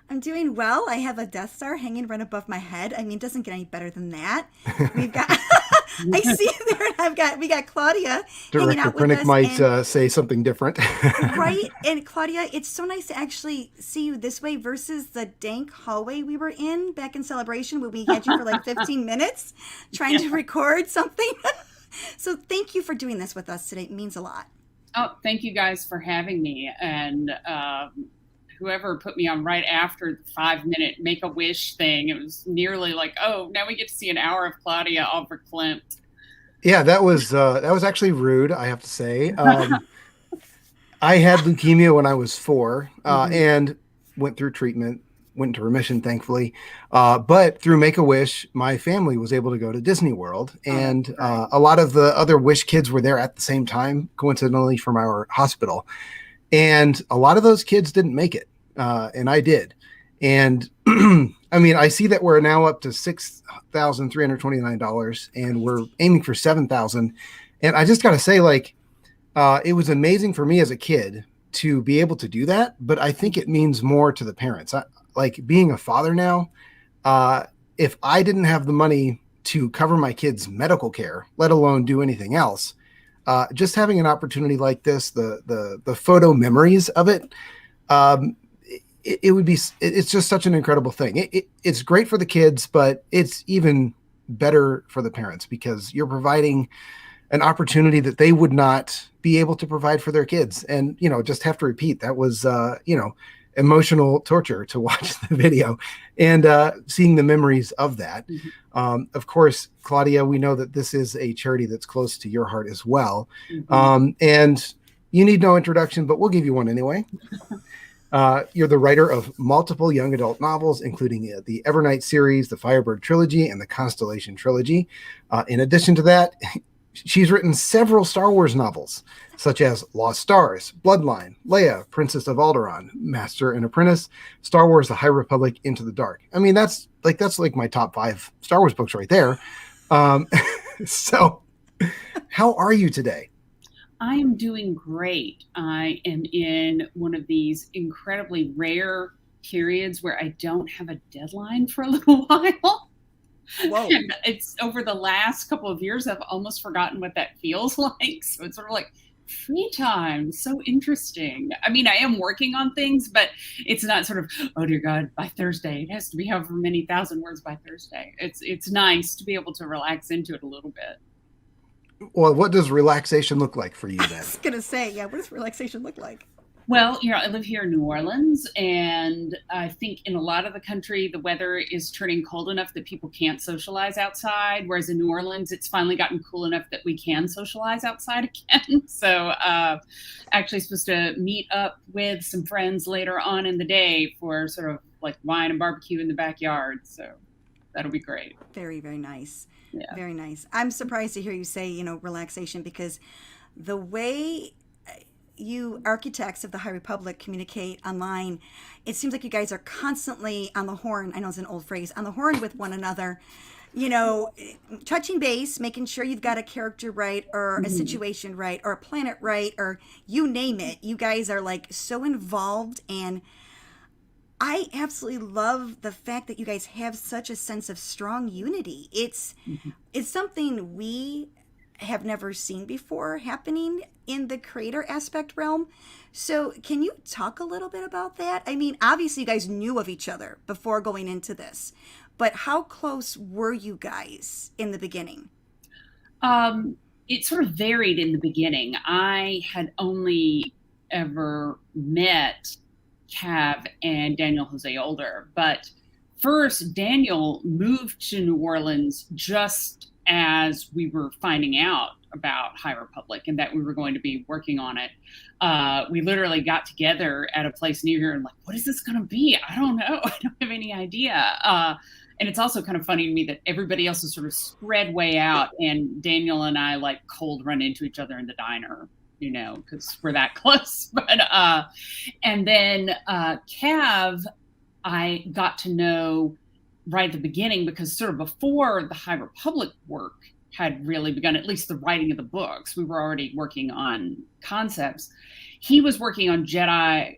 I'm doing well. I have a Death Star hanging right above my head. I mean, it doesn't get any better than that. We've got, I see there, we got Claudia hanging Director out with Krennic us. might say something different. Right? And Claudia, it's so nice to actually see you this way versus the dank hallway we were in back in Celebration when we had you for like 15 minutes trying to record something. So thank you for doing this with us today. It means a lot. Oh, thank you guys for having me. And whoever put me on right after the 5-minute Make-A-Wish thing, it was nearly like, oh, now we get to see an hour of Claudia all verklempt. Yeah, that was actually rude, I have to say. I had leukemia when I was 4 and went through treatment, went into remission, thankfully. But through Make-A-Wish, my family was able to go to Disney World. And a lot of the other Wish kids were there at the same time, coincidentally from our hospital. And a lot of those kids didn't make it. And I did. And I mean, I see that we're now up to $6,329 and we're aiming for $7,000. And I just got to say, like, it was amazing for me as a kid to be able to do that. But I think it means more to the parents. Like being a father now, if I didn't have the money to cover my kids' medical care, let alone do anything else, just having an opportunity like this, the photo memories of it, it's just such an incredible thing. It's great for the kids, but it's even better for the parents because you're providing an opportunity that they would not be able to provide for their kids. And, you know, just have to repeat, that was, emotional torture to watch the video and seeing the memories of that. Of course, Claudia, we know that this is a charity that's close to your heart as well. And you need no introduction, but we'll give you one anyway. You're the writer of multiple young adult novels, including the Evernight series, the Firebird trilogy, and the Constellation trilogy. In addition to that, she's written several Star Wars novels, such as Lost Stars, Bloodline, Leia, Princess of Alderaan, Master and Apprentice, Star Wars: The High Republic, Into the Dark. I mean, that's like my top 5 Star Wars books right there. So how are you today? I am doing great. I am in one of these incredibly rare periods where I don't have a deadline for a little while. Whoa. And it's over the last couple of years, I've almost forgotten what that feels like. So it's sort of like free time. So interesting. I mean, I am working on things, but it's not sort of, oh dear God, by Thursday, it has to be however many thousand words by Thursday. It's nice to be able to relax into it a little bit. Well, what does relaxation look like for you then? I was going to say, yeah, what does relaxation look like? Well, I live here in New Orleans, and I think in a lot of the country, the weather is turning cold enough that people can't socialize outside. Whereas in New Orleans, it's finally gotten cool enough that we can socialize outside again. So actually supposed to meet up with some friends later on in the day for sort of like wine and barbecue in the backyard. So that'll be great. Very, very nice. Yeah. Very nice. I'm surprised to hear you say, you know, relaxation, because the way you architects of the High Republic communicate online, it seems like you guys are constantly on the horn. I know it's an old phrase, on the horn with one another, you know, touching base, making sure you've got a character right, or a situation right, or a planet right, or you name it. You guys are like so involved, and I absolutely love the fact that you guys have such a sense of strong unity. It's something we have never seen before happening in the creator aspect realm. So can you talk a little bit about that? I mean, obviously you guys knew of each other before going into this, but how close were you guys in the beginning? It sort of varied in the beginning. I had only ever met Cav and Daniel Jose Older, but first Daniel moved to New Orleans just as we were finding out about High Republic and that we were going to be working on it. We literally got together at a place near here and like, what is this going to be? I don't know. I don't have any idea. And it's also kind of funny to me that everybody else is sort of spread way out, and Daniel and I like cold run into each other in the diner, you know, because we're that close. But and then Cav, I got to know right at the beginning, because sort of before the High Republic work had really begun, at least the writing of the books, we were already working on concepts. He was working on Dooku,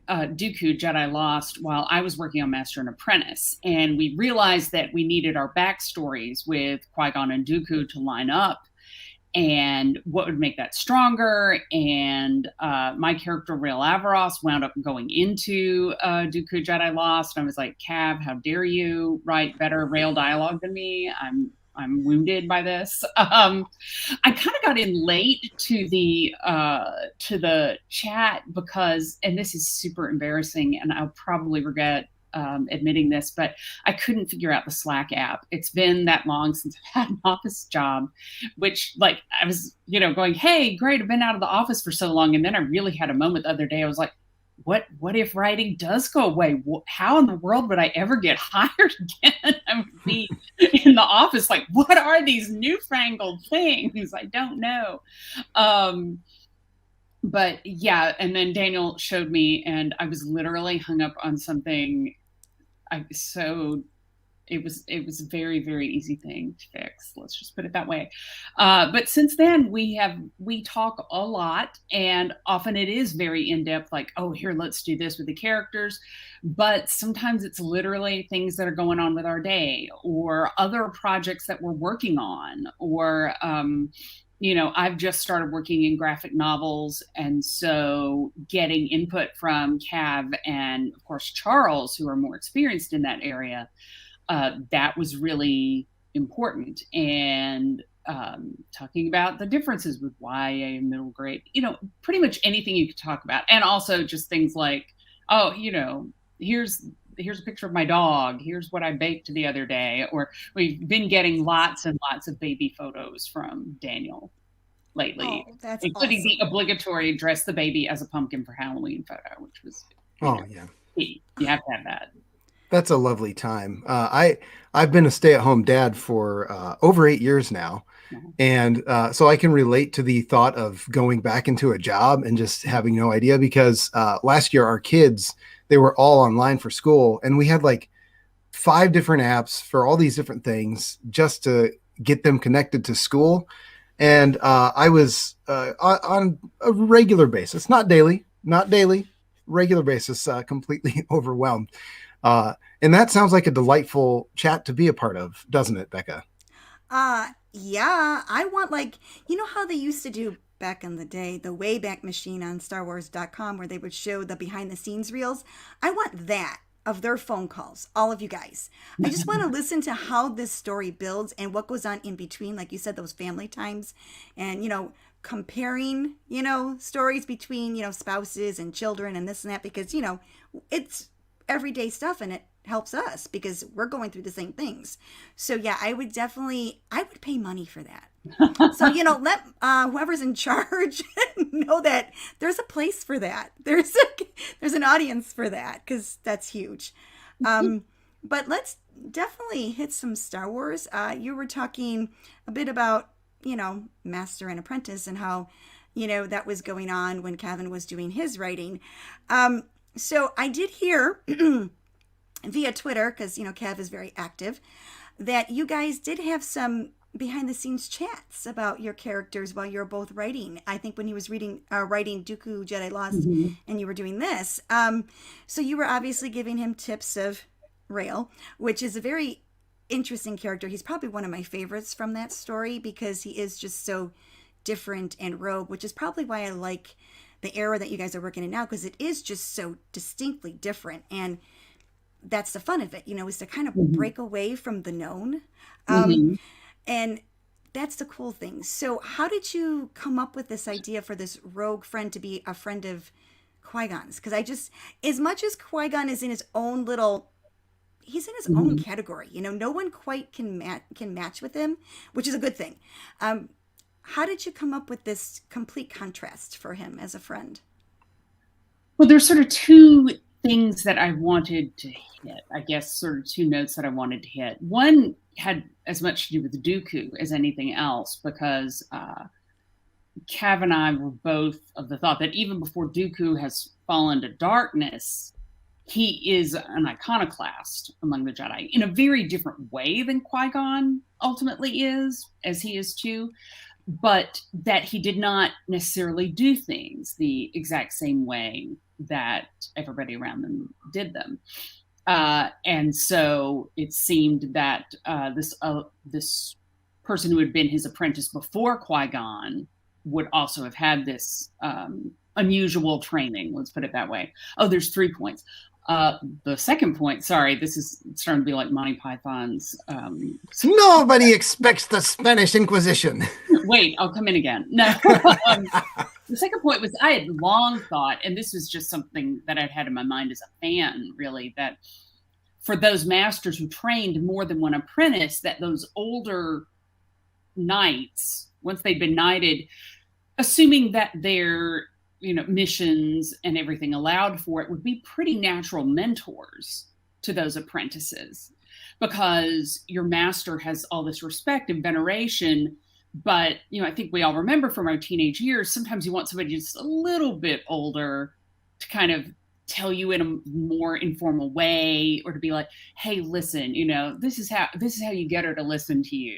Jedi Lost, while I was working on Master and Apprentice. And we realized that we needed our backstories with Qui-Gon and Dooku to line up, and what would make that stronger. And my character, Rail Averos, wound up going into Dooku Jedi Lost. And I was like, Cav, how dare you write better Rail dialogue than me? I'm wounded by this. I kind of got in late to the chat because, and this is super embarrassing, and I'll probably regret admitting this, but I couldn't figure out the Slack app. It's been that long since I've had an office job, which like I was, you know, going, hey, great, I've been out of the office for so long. And then I really had a moment the other day. I was like, what if writing does go away? How in the world would I ever get hired again? I would be in the office like, what are these newfangled things? I don't know. But yeah, and then Daniel showed me, and I was literally hung up on something. It was a very, very easy thing to fix. Let's just put it that way. But since then we talk a lot, and often it is very in-depth, like, oh, here, let's do this with the characters. But sometimes it's literally things that are going on with our day, or other projects that we're working on, or, you know, I've just started working in graphic novels. And so getting input from Cav and of course, Charles, who are more experienced in that area, that was really important. And talking about the differences with YA, middle grade, you know, pretty much anything you could talk about. And also just things like, oh, you know, here's a picture of my dog. Here's what I baked the other day. Or we've been getting lots and lots of baby photos from Daniel lately, including the obligatory dress the baby as a pumpkin for Halloween photo, which was key. You have to have that. That's a lovely time. I've been a stay-at-home dad for over 8 years now. And so I can relate to the thought of going back into a job and just having no idea, because last year our kids, they were all online for school, and we had like 5 different apps for all these different things just to get them connected to school. And I was on a regular basis, not daily, regular basis, completely overwhelmed. And that sounds like a delightful chat to be a part of, doesn't it, Becca? Yeah, I want, like, you know how they used to do back in the day, the Wayback Machine on StarWars.com, where they would show the behind the scenes reels? I want that of their phone calls, all of you guys. I just want to listen to how this story builds and what goes on in between. Like you said, those family times and, you know, comparing, you know, stories between, you know, spouses and children and this and that, because, you know, it's everyday stuff and it helps us because we're going through the same things. So yeah, I would pay money for that. So, you know, let whoever's in charge know that there's a place for that. There's an audience for that, because that's huge. But let's definitely hit some Star Wars. You were talking a bit about, Master and Apprentice and how, that was going on when Kevin was doing his writing. So I did hear via Twitter, because, Kev is very active, that you guys did have some behind the scenes chats about your characters while you're both writing. I think when he was writing Dooku Jedi Lost and you were doing this. So you were obviously giving him tips of Rail, which is a very interesting character. He's probably one of my favorites from that story because he is just so different and rogue, which is probably why I like the era that you guys are working in now, because it is just so distinctly different. And that's the fun of it, is to kind of break away from the known. And that's the cool thing. So how did you come up with this idea for this rogue friend to be a friend of Qui-Gon's? Because as much as Qui-Gon is in his own he's in his own category, no one quite can match with him, which is a good thing. How did you come up with this complete contrast for him as a friend? Well, there's sort of two things that I wanted to hit, I guess, sort of two notes that I wanted to hit. One had as much to do with Dooku as anything else, because Cav and I were both of the thought that even before Dooku has fallen to darkness, he is an iconoclast among the Jedi in a very different way than Qui-Gon ultimately is, as he is too, but that he did not necessarily do things the exact same way that everybody around them did them. And so it seemed that this person who had been his apprentice before Qui-Gon would also have had this unusual training, let's put it that way. Oh, there's 3 points. The second point, sorry, this is starting to be like Monty Python's. Nobody expects the Spanish Inquisition. Wait, I'll come in again. No. The second point was I had long thought, and this was just something that I'd had in my mind as a fan, really, that for those masters who trained more than one apprentice, that those older knights, once they'd been knighted, assuming that their missions and everything allowed for it, would be pretty natural mentors to those apprentices, because your master has all this respect and veneration. But, I think we all remember from our teenage years, sometimes you want somebody just a little bit older to kind of tell you in a more informal way, or to be like, hey, listen, this is how you get her to listen to you.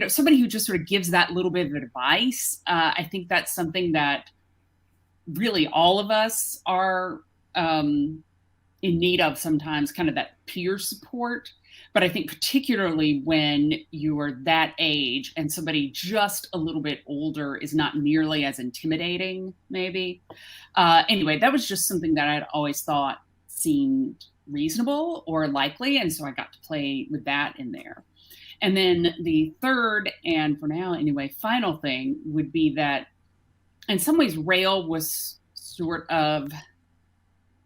Somebody who just sort of gives that little bit of advice. I think that's something that really all of us are in need of sometimes, kind of that peer support. But I think particularly when you are that age and somebody just a little bit older is not nearly as intimidating, maybe. Anyway, that was just something that I'd always thought seemed reasonable or likely. And so I got to play with that in there. And then the third, and for now anyway, final thing would be that in some ways Rail was sort of,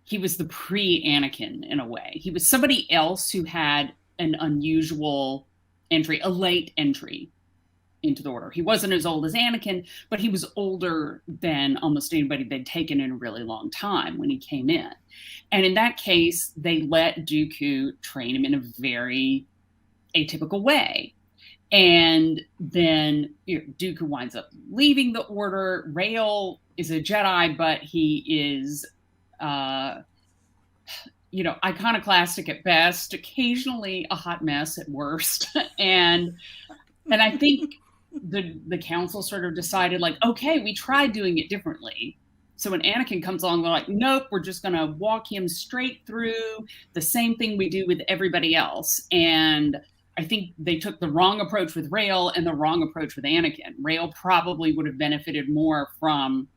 he was the pre-Anakin in a way. He was somebody else who had an unusual entry, a late entry into the order. He wasn't as old as Anakin, but he was older than almost anybody they'd taken in a really long time when he came in. And in that case, they let Dooku train him in a very atypical way. And then Dooku winds up leaving the order. Rail is a Jedi, but he is iconoclastic at best, occasionally a hot mess at worst. and I think the council sort of decided, like, okay, we tried doing it differently. So when Anakin comes along, they're like, nope, we're just going to walk him straight through the same thing we do with everybody else. And I think they took the wrong approach with Rail and the wrong approach with Anakin. Rail probably would have benefited more from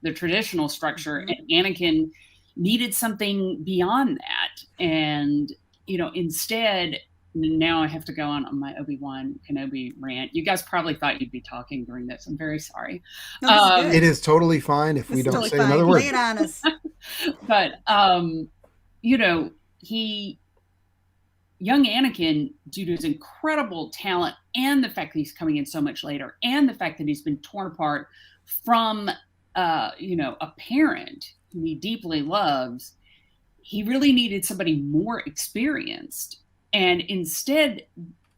the traditional structure, and Anakin needed something beyond that. And, instead, now I have to go on my Obi-Wan Kenobi rant. You guys probably thought you'd be talking during this. I'm very sorry. No, it is totally fine if we don't say another word. Lay it on us. But, young Anakin, due to his incredible talent and the fact that he's coming in so much later, and the fact that he's been torn apart from, a parent who he deeply loves, he really needed somebody more experienced. And instead,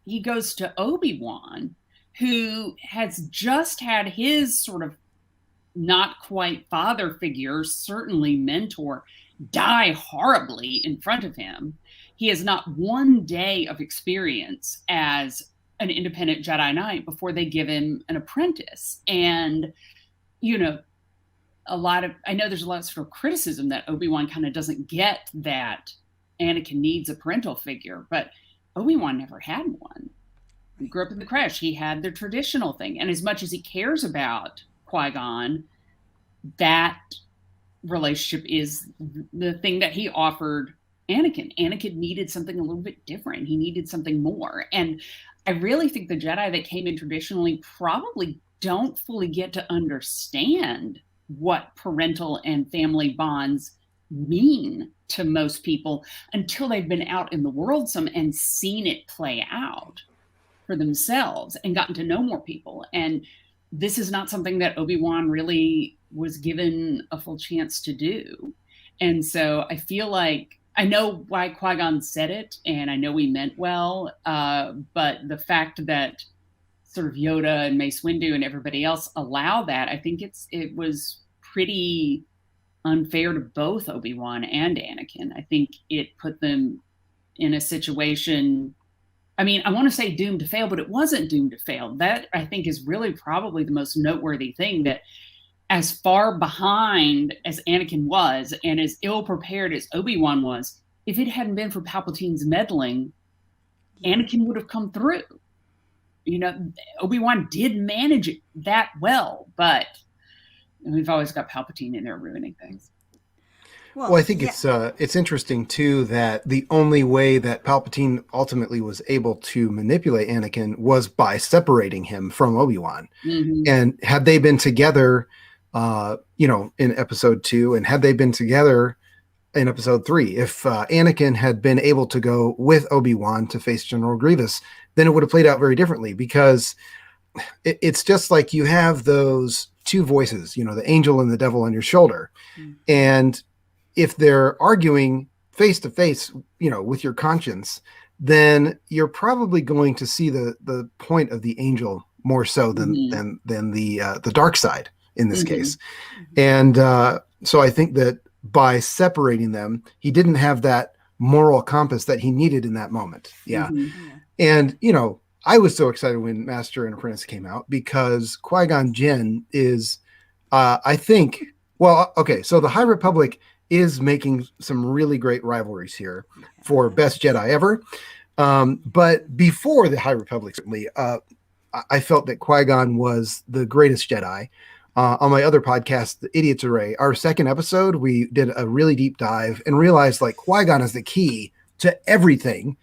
he goes to Obi-Wan, who has just had his sort of not quite father figure, certainly mentor, die horribly in front of him. He has not one day of experience as an independent Jedi Knight before they give him an apprentice. And, you know, I know there's a lot of sort of criticism that Obi-Wan kind of doesn't get that Anakin needs a parental figure, but Obi-Wan never had one. He grew up in the creche. He had the traditional thing. And as much as he cares about Qui-Gon, that relationship is the thing that he offered Anakin. Anakin needed something a little bit different. He needed something more. And I really think the Jedi that came in traditionally probably don't fully get to understand what parental and family bonds mean to most people until they've been out in the world some and seen it play out for themselves and gotten to know more people. And this is not something that Obi-Wan really was given a full chance to do. And so I feel like I know why Qui-Gon said it, and I know he meant well, but the fact that sort of Yoda and Mace Windu and everybody else allow that, I think it was pretty unfair to both Obi-Wan and Anakin. I think it put them in a situation, I mean, I want to say doomed to fail, but it wasn't doomed to fail. That, I think, is really probably the most noteworthy thing, that as far behind as Anakin was and as ill-prepared as Obi-Wan was, if it hadn't been for Palpatine's meddling, Anakin would have come through. You know, Obi-Wan did manage it that well, but we've always got Palpatine in there ruining things. Well, I think it's interesting too that the only way that Palpatine ultimately was able to manipulate Anakin was by separating him from Obi-Wan. Mm-hmm. And had they been together, in episode 2, and had they been together in episode 3, if Anakin had been able to go with Obi-Wan to face General Grievous, then it would have played out very differently, because it's just like you have those two voices, the angel and the devil on your shoulder. Mm-hmm. And if they're arguing face to face, with your conscience, then you're probably going to see the point of the angel more so than the dark side in this case. And so I think that by separating them, he didn't have that moral compass that he needed in that moment. Yeah. Mm-hmm. And, I was so excited when Master and Apprentice came out, because Qui-Gon Jinn is, I think, so the High Republic is making some really great rivalries here for best Jedi ever. But before the High Republic, certainly, I felt that Qui-Gon was the greatest Jedi. On my other podcast, The Idiot's Array, our second episode, we did a really deep dive and realized Qui-Gon is the key to everything.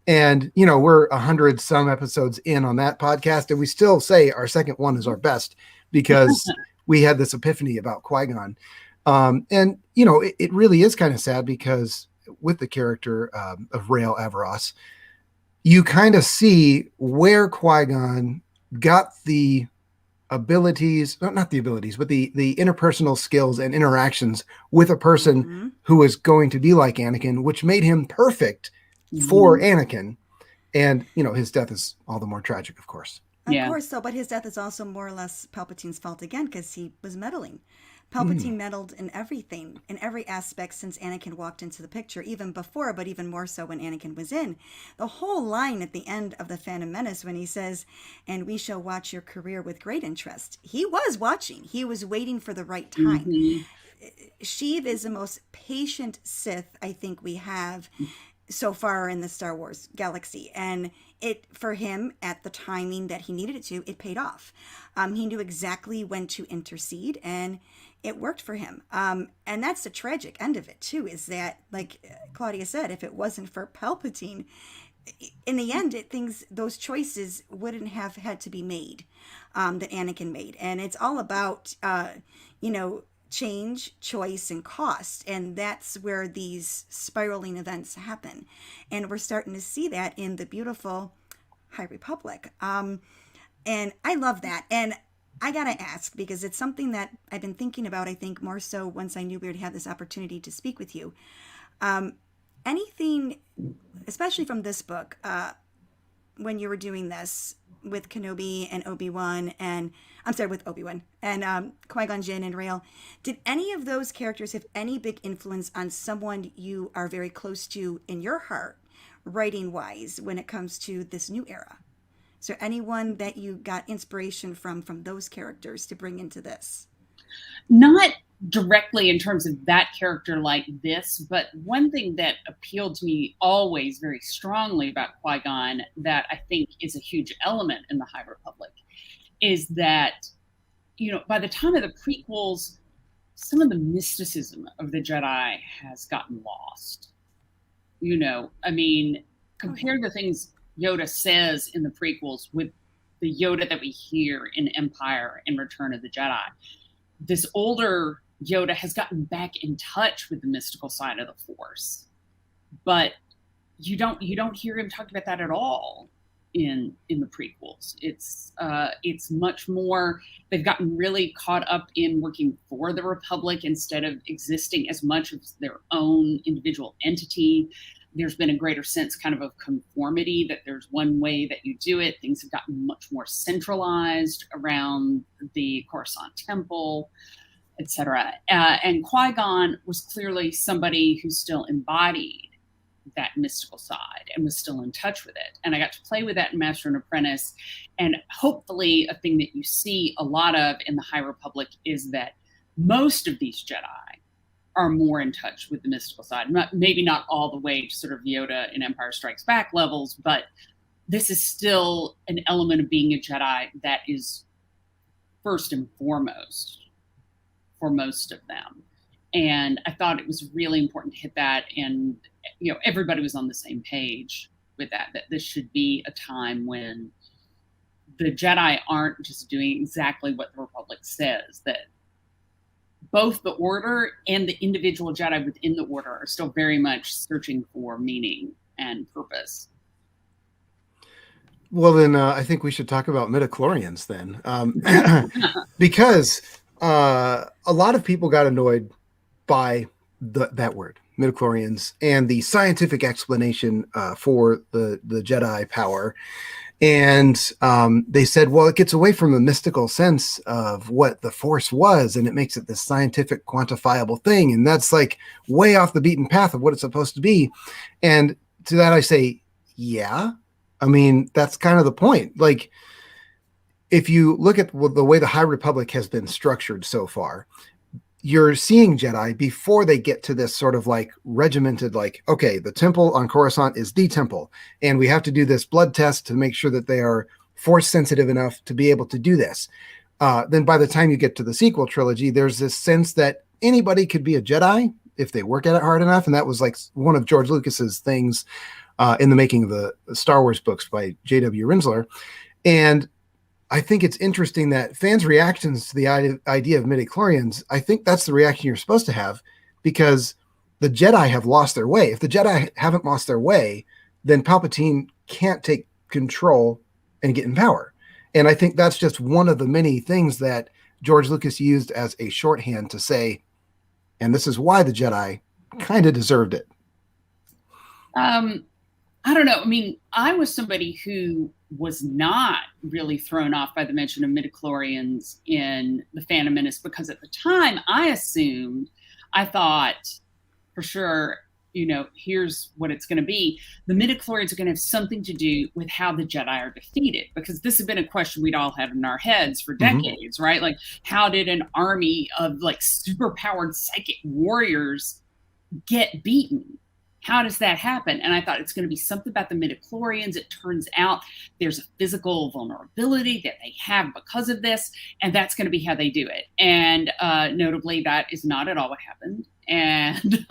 And, we're 100 some episodes in on that podcast, and we still say our second one is our best because we had this epiphany about Qui-Gon. And, it really is kind of sad, because with the character of Rael Averross, you kind of see where Qui-Gon got the abilities, not the abilities, but the interpersonal skills and interactions with a person who is going to be like Anakin, which made him perfect for Anakin. And, his death is all the more tragic, of course. Of course, so, but his death is also more or less Palpatine's fault again, because he was meddling. Palpatine meddled in everything, in every aspect since Anakin walked into the picture, even before, but even more so when Anakin was in. The whole line at the end of The Phantom Menace when he says, "And we shall watch your career with great interest." He was watching. He was waiting for the right time. Sheev is the most patient Sith I think we have so far in the Star Wars galaxy. And it, for him, at the timing that he needed it to, it paid off. He knew exactly when to intercede, and it worked for him. And that's the tragic end of it, too, is that, like Claudia said, if it wasn't for Palpatine, in the end, those choices wouldn't have had to be made, that Anakin made. And it's all about, change, choice, and cost. And that's where these spiraling events happen. And we're starting to see that in the beautiful High Republic. And I love that. And I got to ask, because it's something that I've been thinking about, I think more so once I knew we would have this opportunity to speak with you. Anything, especially from this book, when you were doing this with Kenobi and Obi-Wan and with Obi-Wan and Qui-Gon Jinn and Rael, did any of those characters have any big influence on someone you are very close to in your heart, writing wise, when it comes to this new era? Is there anyone that you got inspiration from those characters to bring into this? Not directly in terms of that character like this, but one thing that appealed to me always very strongly about Qui-Gon that I think is a huge element in the High Republic is that, by the time of the prequels, some of the mysticism of the Jedi has gotten lost. Compare the things Yoda says in the prequels with the Yoda that we hear in Empire and Return of the Jedi. This older Yoda has gotten back in touch with the mystical side of the Force, but you don't hear him talk about that at all in the prequels. It's much more, they've gotten really caught up in working for the Republic instead of existing as much as their own individual entity. There's been a greater sense kind of conformity, that there's one way that you do it. Things have gotten much more centralized around the Coruscant Temple, etc. And Qui-Gon was clearly somebody who still embodied that mystical side and was still in touch with it. And I got to play with that in Master and Apprentice. And hopefully a thing that you see a lot of in the High Republic is that most of these Jedi are more in touch with the mystical side. Maybe not all the way to sort of Yoda in Empire Strikes Back levels, but this is still an element of being a Jedi that is first and foremost for most of them. And I thought it was really important to hit that. And, everybody was on the same page with that this should be a time when the Jedi aren't just doing exactly what the Republic says, that both the Order and the individual Jedi within the Order are still very much searching for meaning and purpose. Well, then I think we should talk about midichlorians then, because a lot of people got annoyed by that word, midichlorians, and the scientific explanation for the Jedi power. And they said, well, it gets away from the mystical sense of what the Force was, and it makes it this scientific, quantifiable thing. And that's like way off the beaten path of what it's supposed to be. And to that, I say, yeah. I mean, that's kind of the point. Like, if you look at the way the High Republic has been structured so far, you're seeing Jedi before they get to this sort of like regimented, like, okay, the temple on Coruscant is the temple, and we have to do this blood test to make sure that they are Force sensitive enough to be able to do this. Then by the time you get to the sequel trilogy, there's this sense that anybody could be a Jedi if they work at it hard enough. And that was like one of George Lucas's things in the making of the Star Wars books by J.W. Rinsler. And I think it's interesting that fans' reactions to the idea of midichlorians, I think that's the reaction you're supposed to have, because the Jedi have lost their way. If the Jedi haven't lost their way, then Palpatine can't take control and get in power. And I think that's just one of the many things that George Lucas used as a shorthand to say, and this is why the Jedi kind of deserved it. I don't know. I mean, I was somebody who was not really thrown off by the mention of midichlorians in the Phantom Menace, because at the time I thought for sure, here's what it's going to be. The midichlorians are going to have something to do with how the Jedi are defeated, because this has been a question we'd all had in our heads for decades, right? Like, how did an army of like superpowered psychic warriors get beaten? How does that happen? And I thought it's going to be something about the midichlorians. It turns out there's a physical vulnerability that they have because of this, and that's going to be how they do it. And notably, that is not at all what happened. And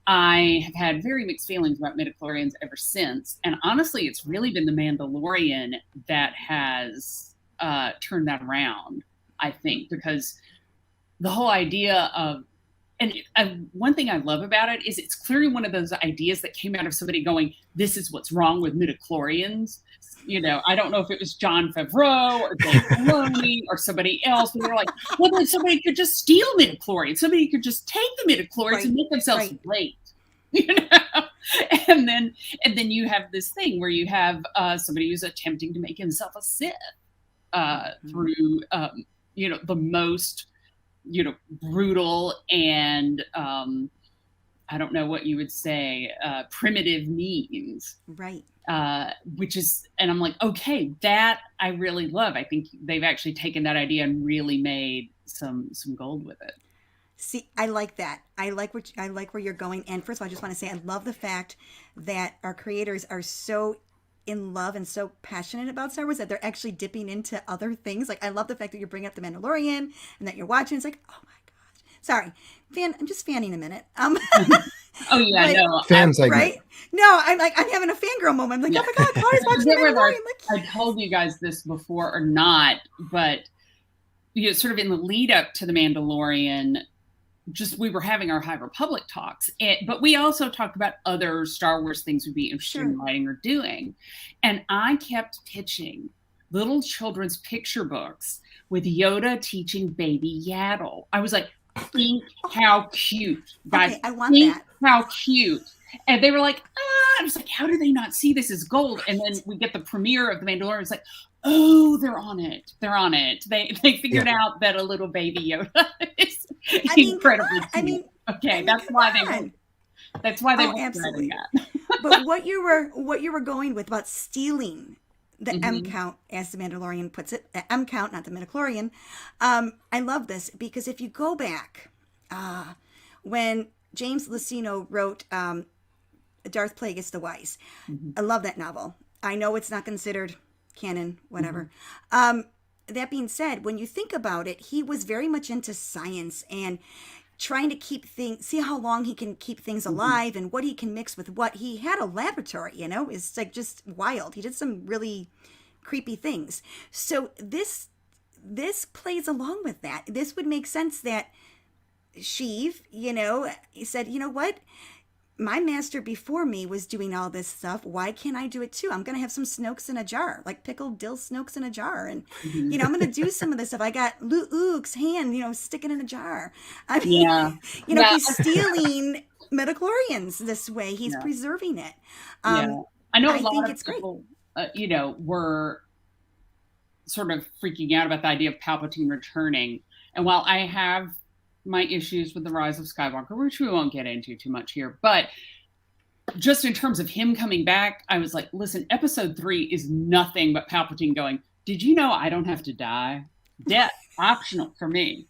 I have had very mixed feelings about midichlorians ever since. And honestly, it's really been The Mandalorian that has turned that around, I think, because the whole idea of one thing I love about it is it's clearly one of those ideas that came out of somebody going, this is what's wrong with midichlorians. You know, I don't know if it was Jon Favreau or Dave Filoni or somebody else, but they're like, well, then somebody could just steal midichlorians. Somebody could just take the midichlorians and make themselves great. You know, and then you have this thing where you have somebody who's attempting to make himself a Sith through you know, the most, you know, brutal and I don't know what you would say, primitive means. Right. Which is, and I'm like, okay, that I really love. I think they've actually taken that idea and really made some gold with it. See, I like that. I like where you're going. And first of all, I just want to say I love the fact that our creators are so in love and so passionate about Star Wars that they're actually dipping into other things. Like, I love the fact that you're bringing up The Mandalorian and that you're watching. It's like, oh my gosh. Sorry. I'm just fanning a minute. Oh yeah, no. Fan segment. Right? No, I'm having a fangirl moment. I'm like, oh my God, Claudia's watching The Mandalorian. I told you guys this before or not, but you know, sort of in the lead up to The Mandalorian, just we were having our High Republic talks, but we also talked about other Star Wars things we'd be interested in writing or doing. And I kept pitching little children's picture books with Yoda teaching baby Yaddle. I was like, think how cute, guys. Okay, I want that. How cute. And they were like, I was like, how do they not see this as gold? And then we get the premiere of The Mandalorian. It's like, oh, they're on it. They're on it. They figured out that a little baby Yoda is incredibly cute. That's why they absolutely. But what you were going with about stealing the M count, as The Mandalorian puts it, M count, not the midichlorian. I love this because if you go back, when James Luceno wrote Darth Plagueis the Wise, I love that novel. I know it's not considered canon, whatever. That being said, when you think about it, he was very much into science and trying to keep things, see how long he can keep things alive and what he can mix with what. He had a laboratory, you know, it's like just wild. He did some really creepy things. So this plays along with that. This would make sense that Sheev, you know, he said, you know what? My master before me was doing all this stuff. Why can't I do it too? I'm going to have some Snokes in a jar, like pickled dill Snokes in a jar. And, you know, I'm going to do some of this stuff. I got Luke's hand, you know, sticking in a jar. I mean, you know, he's stealing midichlorians this way. He's preserving it. I know a lot of people, you know, were sort of freaking out about the idea of Palpatine returning. And while I have my issues with The Rise of Skywalker, which we won't get into too much here, but just in terms of him coming back, I was like, listen, episode 3 is nothing but Palpatine going, did you know I don't have to die? Death, optional for me.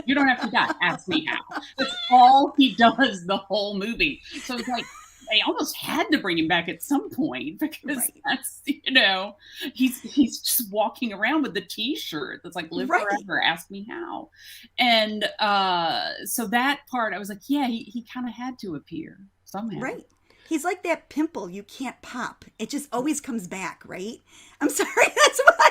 You don't have to die. Ask me how. That's all he does the whole movie. So it's like, they almost had to bring him back at some point because that's, you know, he's just walking around with the T-shirt that's like live forever, ask me how. And so that part I was like, yeah, he kind of had to appear somehow. Right. He's like that pimple you can't pop. It just always comes back, right? I'm sorry, that's why.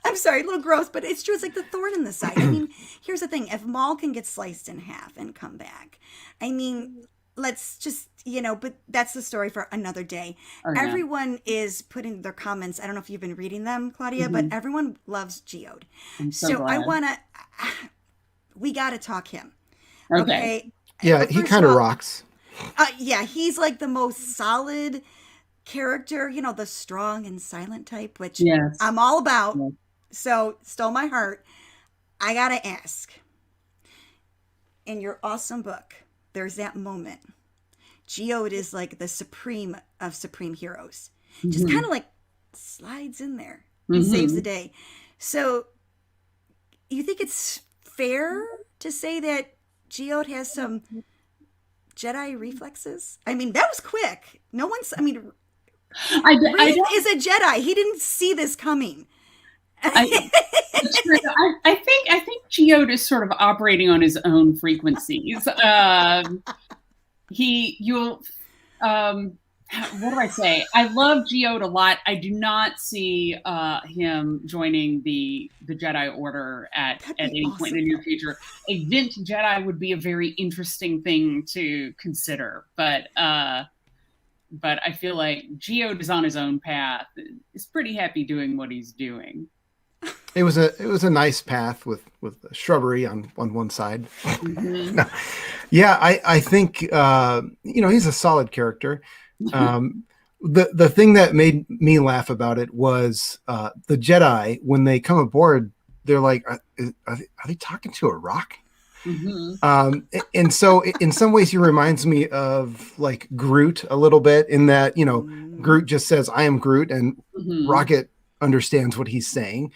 I'm sorry, a little gross, but it's true. It's like the thorn in the side. I mean, here's the thing. If Maul can get sliced in half and come back, I mean, let's just, you know, but that's the story for another day. Everyone is putting their comments. I don't know if you've been reading them, Claudia, but everyone loves Geode. So I want to, we got to talk him. Okay. Yeah, he kind of rocks. Yeah, he's like the most solid character, you know, the strong and silent type, which I'm all about. So stole my heart. I got to ask, in your awesome book, there's that moment. Geode is like the supreme of supreme heroes. Just kind of like slides in there and saves the day. So you think it's fair to say that Geode has some Jedi reflexes? I mean, that was quick. No one's, I mean, Reed is a Jedi. He didn't see this coming. I think Geode is sort of operating on his own frequencies. what do I say? I love Geode a lot. I do not see him joining the Jedi Order at any point in the near future. A Vint Jedi would be a very interesting thing to consider, but I feel like Geode is on his own path. He's pretty happy doing what he's doing. It was a nice path with shrubbery on one side. Mm-hmm. Yeah, I think he's a solid character. The thing that made me laugh about it was the Jedi, when they come aboard, they're like, are they talking to a rock? Mm-hmm. And so in some ways he reminds me of like Groot a little bit, in that Groot just says, I am Groot, and Rocket understands what he's saying.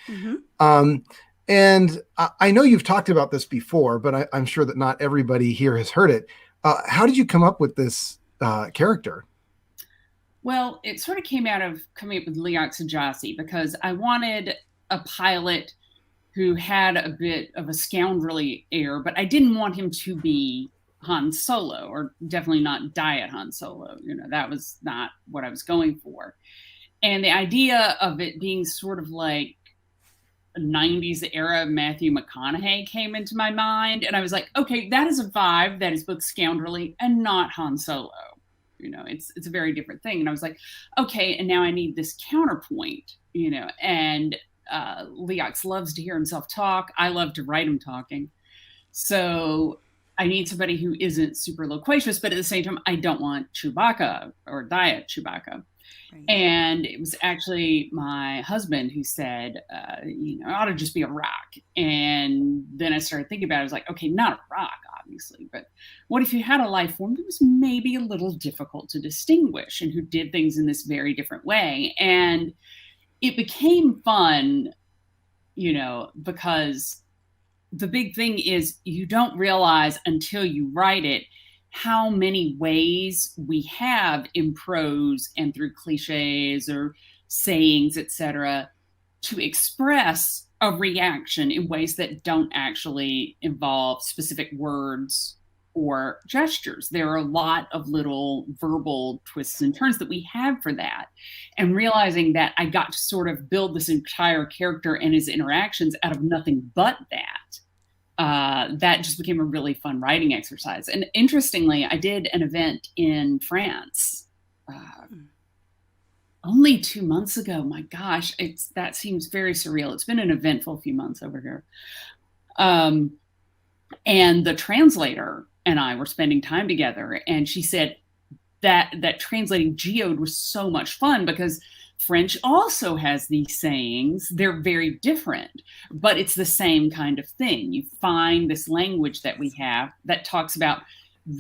And I know you've talked about this before, but I'm sure that not everybody here has heard it. How did you come up with this character? Well, it sort of came out of coming up with Leox Ajasi, because I wanted a pilot who had a bit of a scoundrelly air, but I didn't want him to be Han Solo, or definitely not Diet Han Solo. That was not what I was going for. And the idea of it being sort of like a 90s era Matthew McConaughey came into my mind. And I was like, okay, that is a vibe that is both scoundrelly and not Han Solo. It's a very different thing. And I was like, okay, and now I need this counterpoint, and Leox loves to hear himself talk. I love to write him talking. So I need somebody who isn't super loquacious, but at the same time, I don't want Chewbacca or Diet Chewbacca. Right. And it was actually my husband who said, it ought to just be a rock. And then I started thinking about it. I was like, okay, not a rock, obviously, but what if you had a life form that was maybe a little difficult to distinguish and who did things in this very different way? And it became fun, because the big thing is you don't realize until you write it how many ways we have in prose and through cliches or sayings, etc., to express a reaction in ways that don't actually involve specific words or gestures. There are a lot of little verbal twists and turns that we have for that. And realizing that I got to sort of build this entire character and his interactions out of nothing but that. That just became a really fun writing exercise. And interestingly, I did an event in France only 2 months ago. My gosh, that seems very surreal. It's been an eventful few months over here. And the translator and I were spending time together, and she said that translating Geode was so much fun because French also has these sayings. They're very different, but it's the same kind of thing. You find this language that we have that talks about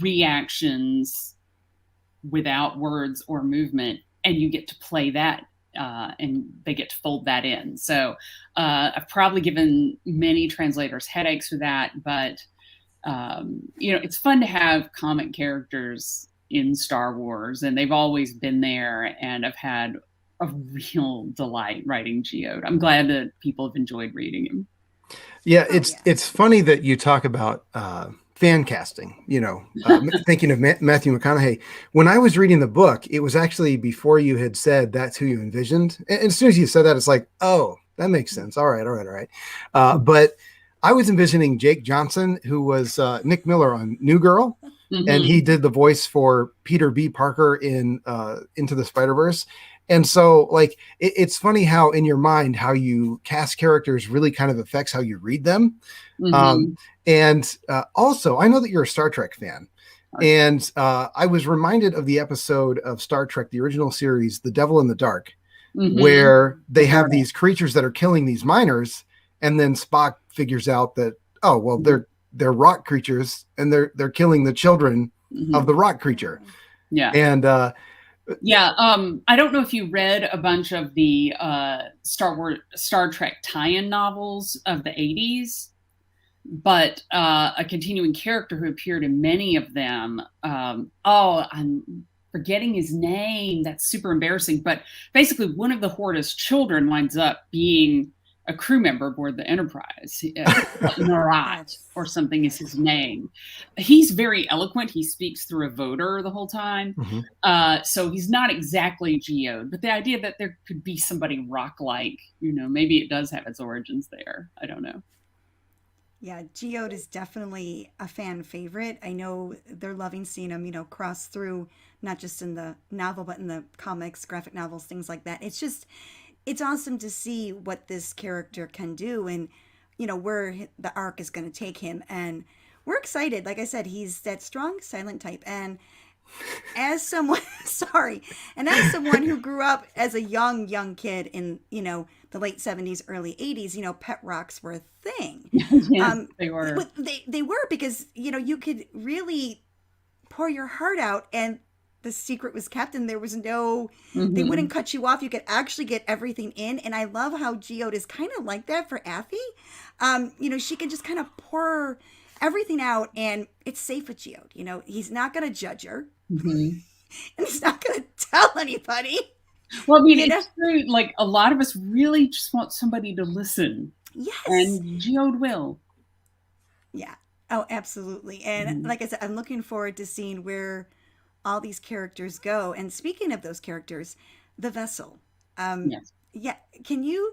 reactions without words or movement, and you get to play that, and they get to fold that in. So I've probably given many translators headaches for that, but it's fun to have comic characters in Star Wars, and they've always been there, and I've had a real delight writing Geode. I'm glad that people have enjoyed reading him. Yeah, it's funny that you talk about fan casting, thinking of Matthew McConaughey. When I was reading the book, it was actually before you had said that's who you envisioned. And as soon as you said that, it's like, oh, that makes sense. All right. But I was envisioning Jake Johnson, who was Nick Miller on New Girl. Mm-hmm. And he did the voice for Peter B. Parker in Into the Spider-Verse. And so, like, it's funny how in your mind, how you cast characters really kind of affects how you read them. Mm-hmm. And also, I know that you're a Star Trek fan. And I was reminded of the episode of Star Trek, the original series, The Devil in the Dark, mm-hmm. where they have these creatures that are killing these miners. And then Spock figures out that, oh, well, they're rock creatures, and they're killing the children mm-hmm. of the rock creature. Yeah. And I don't know if you read a bunch of the Star Trek tie-in novels of the 80s, but a continuing character who appeared in many of them. I'm forgetting his name. That's super embarrassing. But basically, one of the Horta's children winds up being a crew member aboard the Enterprise. Narat or something is his name. He's very eloquent. He speaks through a voder the whole time. So he's not exactly geode, but the idea that there could be somebody rock-like, maybe it does have its origins there. I don't know. Yeah, geode is definitely a fan favorite. I know they're loving seeing him, cross through, not just in the novel, but in the comics, graphic novels, things like that. It's awesome to see what this character can do and, where the arc is going to take him. And we're excited. Like I said, he's that strong, silent type. And as someone, as someone who grew up as a young kid in, the late 70s, early 80s, pet rocks were a thing. They were. They were because, you could really pour your heart out and the secret was kept and there was no, they wouldn't cut you off. You could actually get everything in. And I love how Geode is kind of like that for Affy. She can just kind of pour everything out and it's safe with Geode. He's not going to judge her and he's not going to tell anybody. Well, I mean, it's true. Like a lot of us really just want somebody to listen. Yes. And Geode will. Yeah. Oh, absolutely. And like I said, I'm looking forward to seeing where all these characters go. And speaking of those characters, the vessel. Yes. Yeah. Can you,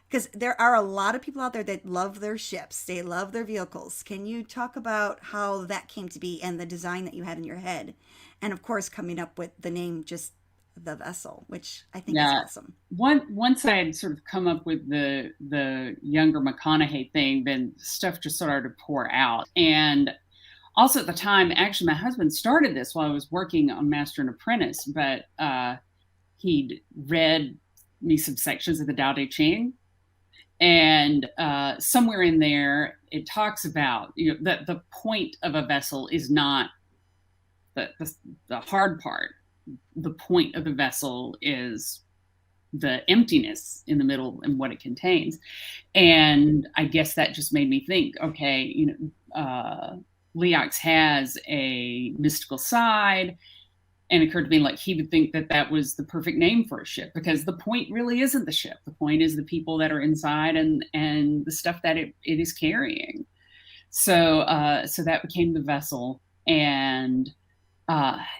because there are a lot of people out there that love their ships. They love their vehicles. Can you talk about how that came to be and the design that you had in your head? And of course, coming up with the name, just the vessel, which I think is awesome. Once I had sort of come up with the younger McConaughey thing, then stuff just started to pour out. And also at the time, actually, my husband started this while I was working on Master and Apprentice, but he'd read me some sections of the Tao Te Ching. And somewhere in there, it talks about, that the point of a vessel is not the hard part. The point of the vessel is the emptiness in the middle and what it contains. And I guess that just made me think, okay, Leox has a mystical side, and it occurred to me like he would think that that was the perfect name for a ship, because the point really isn't the ship. The point is the people that are inside and the stuff that it is carrying. So that became the vessel, and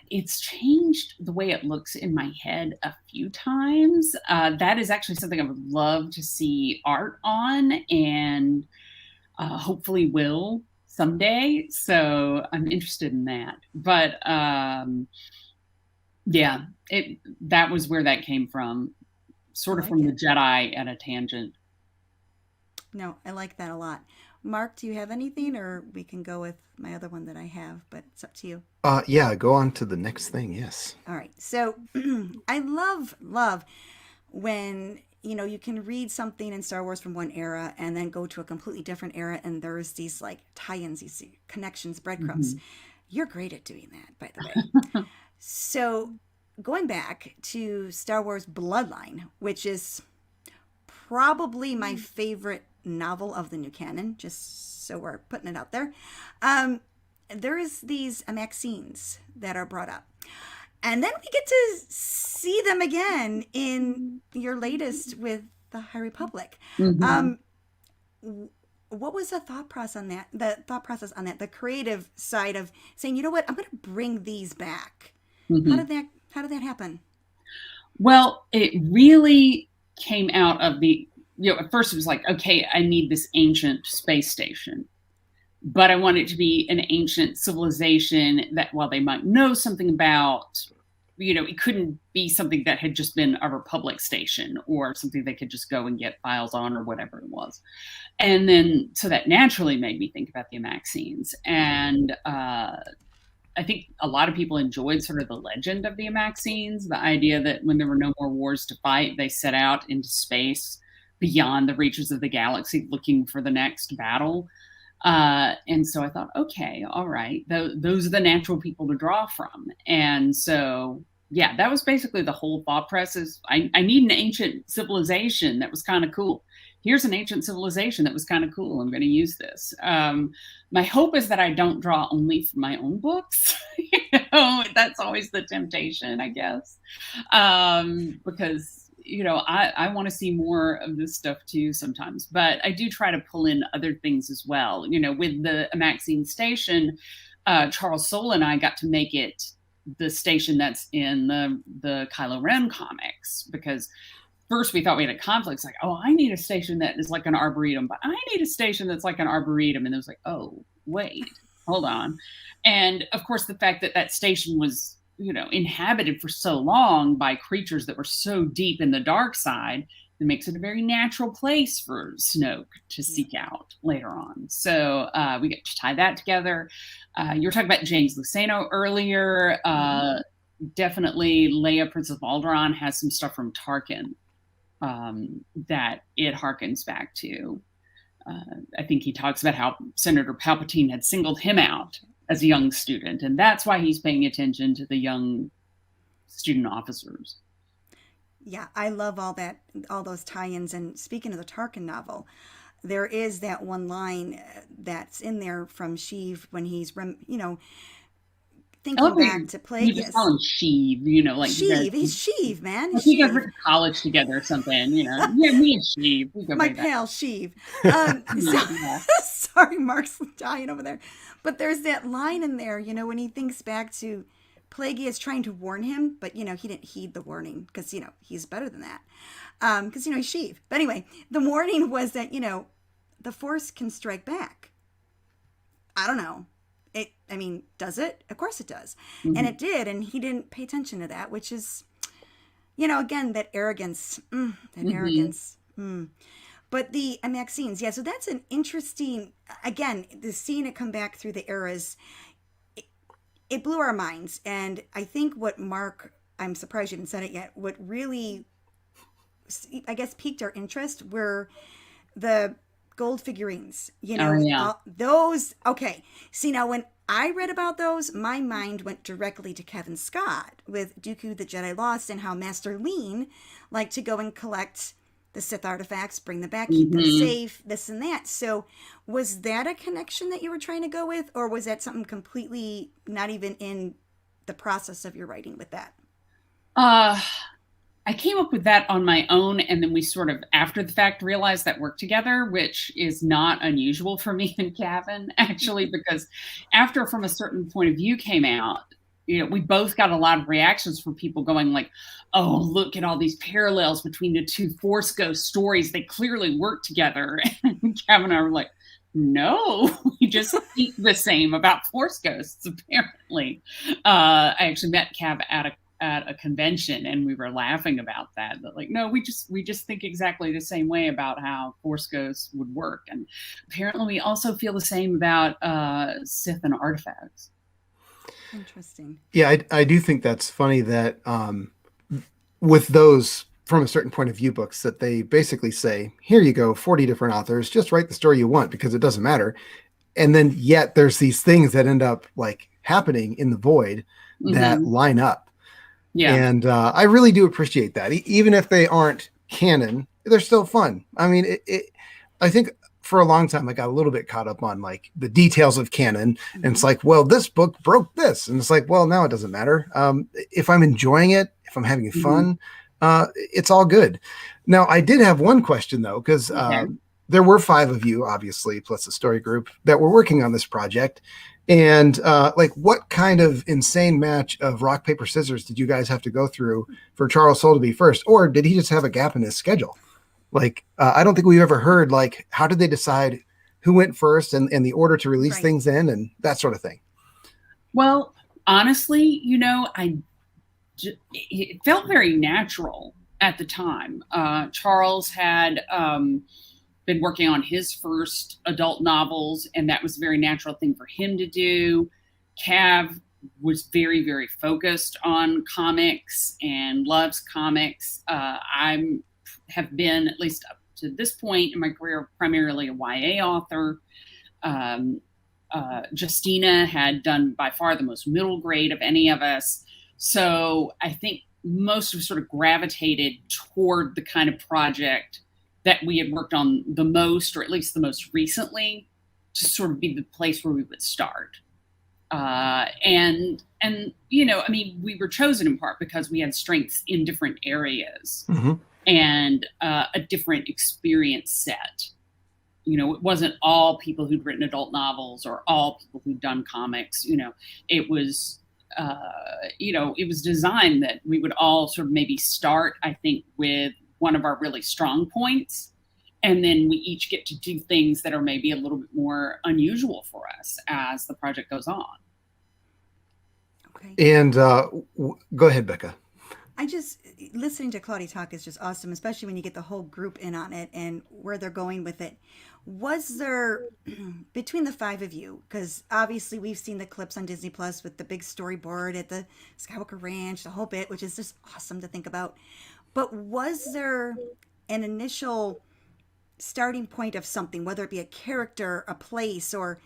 it's changed the way it looks in my head a few times. That is actually something I would love to see art on, and hopefully will someday. So I'm interested in that. But that was where that came from, sort of from the Jedi at a tangent. No, I like that a lot. Mark, do you have anything, or we can go with my other one that I have, but it's up to you. Yeah, go on to the next thing. Yes. All right. So I love when, you can read something in Star Wars from one era and then go to a completely different era, and there's these like tie-ins, these connections, breadcrumbs. You're great at doing that, by the way. So going back to Star Wars Bloodline, which is probably my favorite novel of the new canon, just so we're putting it out there. There is these Maxines that are brought up. And then we get to see them again in your latest with the High Republic. What was the thought process on that? The creative side of saying, you know what, I'm going to bring these back. How did that happen? Well, it really came out of the, at first it was like, okay, I need this ancient space station, but I want it to be an ancient civilization that, while they might know something about, it couldn't be something that had just been a Republic station or something they could just go and get files on or whatever it was. And then, so that naturally made me think about the Maxines. And I think a lot of people enjoyed sort of the legend of the Maxines, the idea that when there were no more wars to fight, they set out into space beyond the reaches of the galaxy looking for the next battle. And so I thought, okay, all right, those are the natural people to draw from. And so, yeah, that was basically the whole thought process. I need an ancient civilization that was kind of cool. Here's an ancient civilization that was kind of cool. I'm going to use this. My hope is that I don't draw only from my own books. That's always the temptation, I guess. Because I want to see more of this stuff too sometimes, but I do try to pull in other things as well. With the Maxine station, Charles Soule and I got to make it the station that's in the Kylo Ren comics, because first we thought we had a conflict. It's like, oh, I need a station that is like an arboretum, but I need a station that's like an arboretum. And it was like, oh, wait, hold on. And of course, the fact that that station was, inhabited for so long by creatures that were so deep in the dark side, it makes it a very natural place for Snoke to seek out later on. So we get to tie that together. You were talking about James Luceno earlier. Definitely Leia, Princess of Alderaan, has some stuff from Tarkin that it harkens back to. I think he talks about how Senator Palpatine had singled him out as a young student, and that's why he's paying attention to the young student officers. Yeah, I love all those tie-ins. And speaking of the Tarkin novel, there is that one line that's in there from Sheev when he's, thinking back to Plagueis. You just call him Sheev, Sheev, he's Sheev, man. You guys went to college together or something, Yeah, me and Sheev. My pal Sheev. Sorry, Mark's dying over there. But there's that line in there, when he thinks back to Plagueis trying to warn him, but, he didn't heed the warning because, he's better than that. Because, he's Sheev. But anyway, the warning was that, the Force can strike back. I don't know. Does it? Of course it does. Mm-hmm. And it did. And he didn't pay attention to that, which is, again, that arrogance. Arrogance. But the Maxine's, so that's an interesting, again, the seeing it come back through the eras, it blew our minds. And I think what Mark, I'm surprised you didn't say it yet, what really, I guess, piqued our interest were the gold figurines, those. Okay. See, now when I read about those, my mind went directly to Kevin Scott with Dooku the Jedi Lost, and how Master Lean liked to go and collect the Sith artifacts, bring them back, keep them safe, this and that. So was that a connection that you were trying to go with, or was that something completely not even in the process of your writing with that? I came up with that on my own, and then we sort of, after the fact, realized that worked together, which is not unusual for me and Kevin, actually, because after From a Certain Point of View came out, we both got a lot of reactions from people going like, oh, look at all these parallels between the two Force Ghost stories. They clearly work together. And Kevin and I were like, no, we just speak the same about Force Ghosts, apparently. I actually met Kev at a convention, and we were laughing about that. But like, no, we just think exactly the same way about how Force Ghosts would work. And apparently we also feel the same about Sith and artifacts. Interesting. Yeah, I do think that's funny that with those From a Certain Point of View books, that they basically say, here you go, 40 different authors, just write the story you want because it doesn't matter. And then yet there's these things that end up like happening in the void that line up. Yeah. And I really do appreciate that. Even if they aren't canon, they're still fun. I mean, I think for a long time, I got a little bit caught up on like the details of canon. And it's like, well, this book broke this. And it's like, well, now it doesn't matter. If I'm enjoying it, if I'm having fun, it's all good. Now, I did have one question, though, because there were 5 of you, obviously, plus the story group that were working on this project. And like, what kind of insane match of rock, paper, scissors did you guys have to go through for Charles Soule to be first? Or did he just have a gap in his schedule? Like, I don't think we've ever heard, like, how did they decide who went first and the order to release things in and that sort of thing? Well, honestly, it felt very natural at the time. Charles had been working on his first adult novels, and that was a very natural thing for him to do. Cav was very, very focused on comics and loves comics. I have been, at least up to this point in my career, primarily a YA author. Justina had done by far the most middle grade of any of us. So I think most of us sort of gravitated toward the kind of project that we had worked on the most, or at least the most recently, to sort of be the place where we would start. And we were chosen in part because we had strengths in different areas. and a different experience set. You know, it wasn't all people who'd written adult novels or all people who'd done comics. You know, it was, it was designed that we would all sort of maybe start, I think, with one of our really strong points. And then we each get to do things that are maybe a little bit more unusual for us as the project goes on. Okay. And go ahead, Becca. Listening to Claudia talk is just awesome, especially when you get the whole group in on it and where they're going with it. Was there, between the five of you, because obviously we've seen the clips on Disney Plus with the big storyboard at the Skywalker Ranch, the whole bit, which is just awesome to think about. But was there an initial starting point of something, whether it be a character, a place, or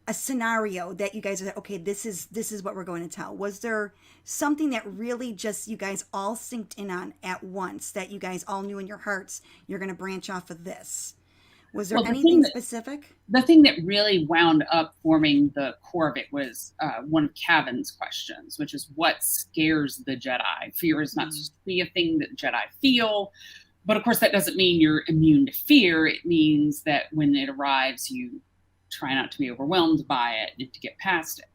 a scenario that you guys said, okay, this is what we're going to tell? Was there something that really just you guys all synced in on at once, that you guys all knew in your hearts you're going to branch off of this? Was there anything specific? The thing that really wound up forming the core of it was one of Kevin's questions, which is what scares the Jedi? Fear is not supposed to be a thing that Jedi feel. But of course, that doesn't mean you're immune to fear. It means that when it arrives, you try not to be overwhelmed by it and to get past it.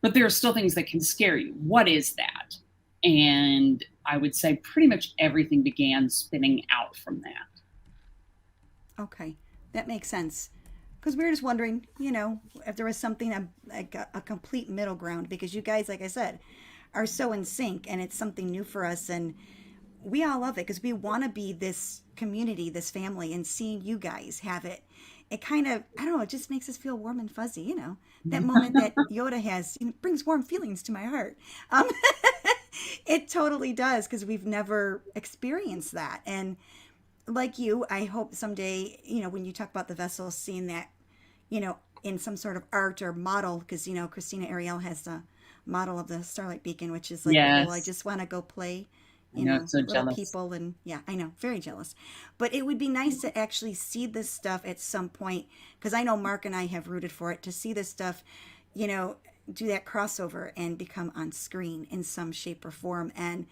But there are still things that can scare you. What is that? And I would say pretty much everything began spinning out from that. Okay, that makes sense. Because we were just wondering, if there was something like a complete middle ground, because you guys, like I said, are so in sync and it's something new for us. And we all love it because we want to be this community, this family, and seeing you guys have it. It kind of, I don't know, it just makes us feel warm and fuzzy, that moment that Yoda has, brings warm feelings to my heart. It totally does, because we've never experienced that. And like you, I hope someday, when you talk about the vessel, seeing that, in some sort of art or model, because, Christina Ariel has the model of the Starlight Beacon, which is like, yes. Cool. I just want to go play. So little jealous. People, and yeah, I know, very jealous. But it would be nice to actually see this stuff at some point, because I know Mark and I have rooted for it, to see this stuff, do that crossover and become on screen in some shape or form. And,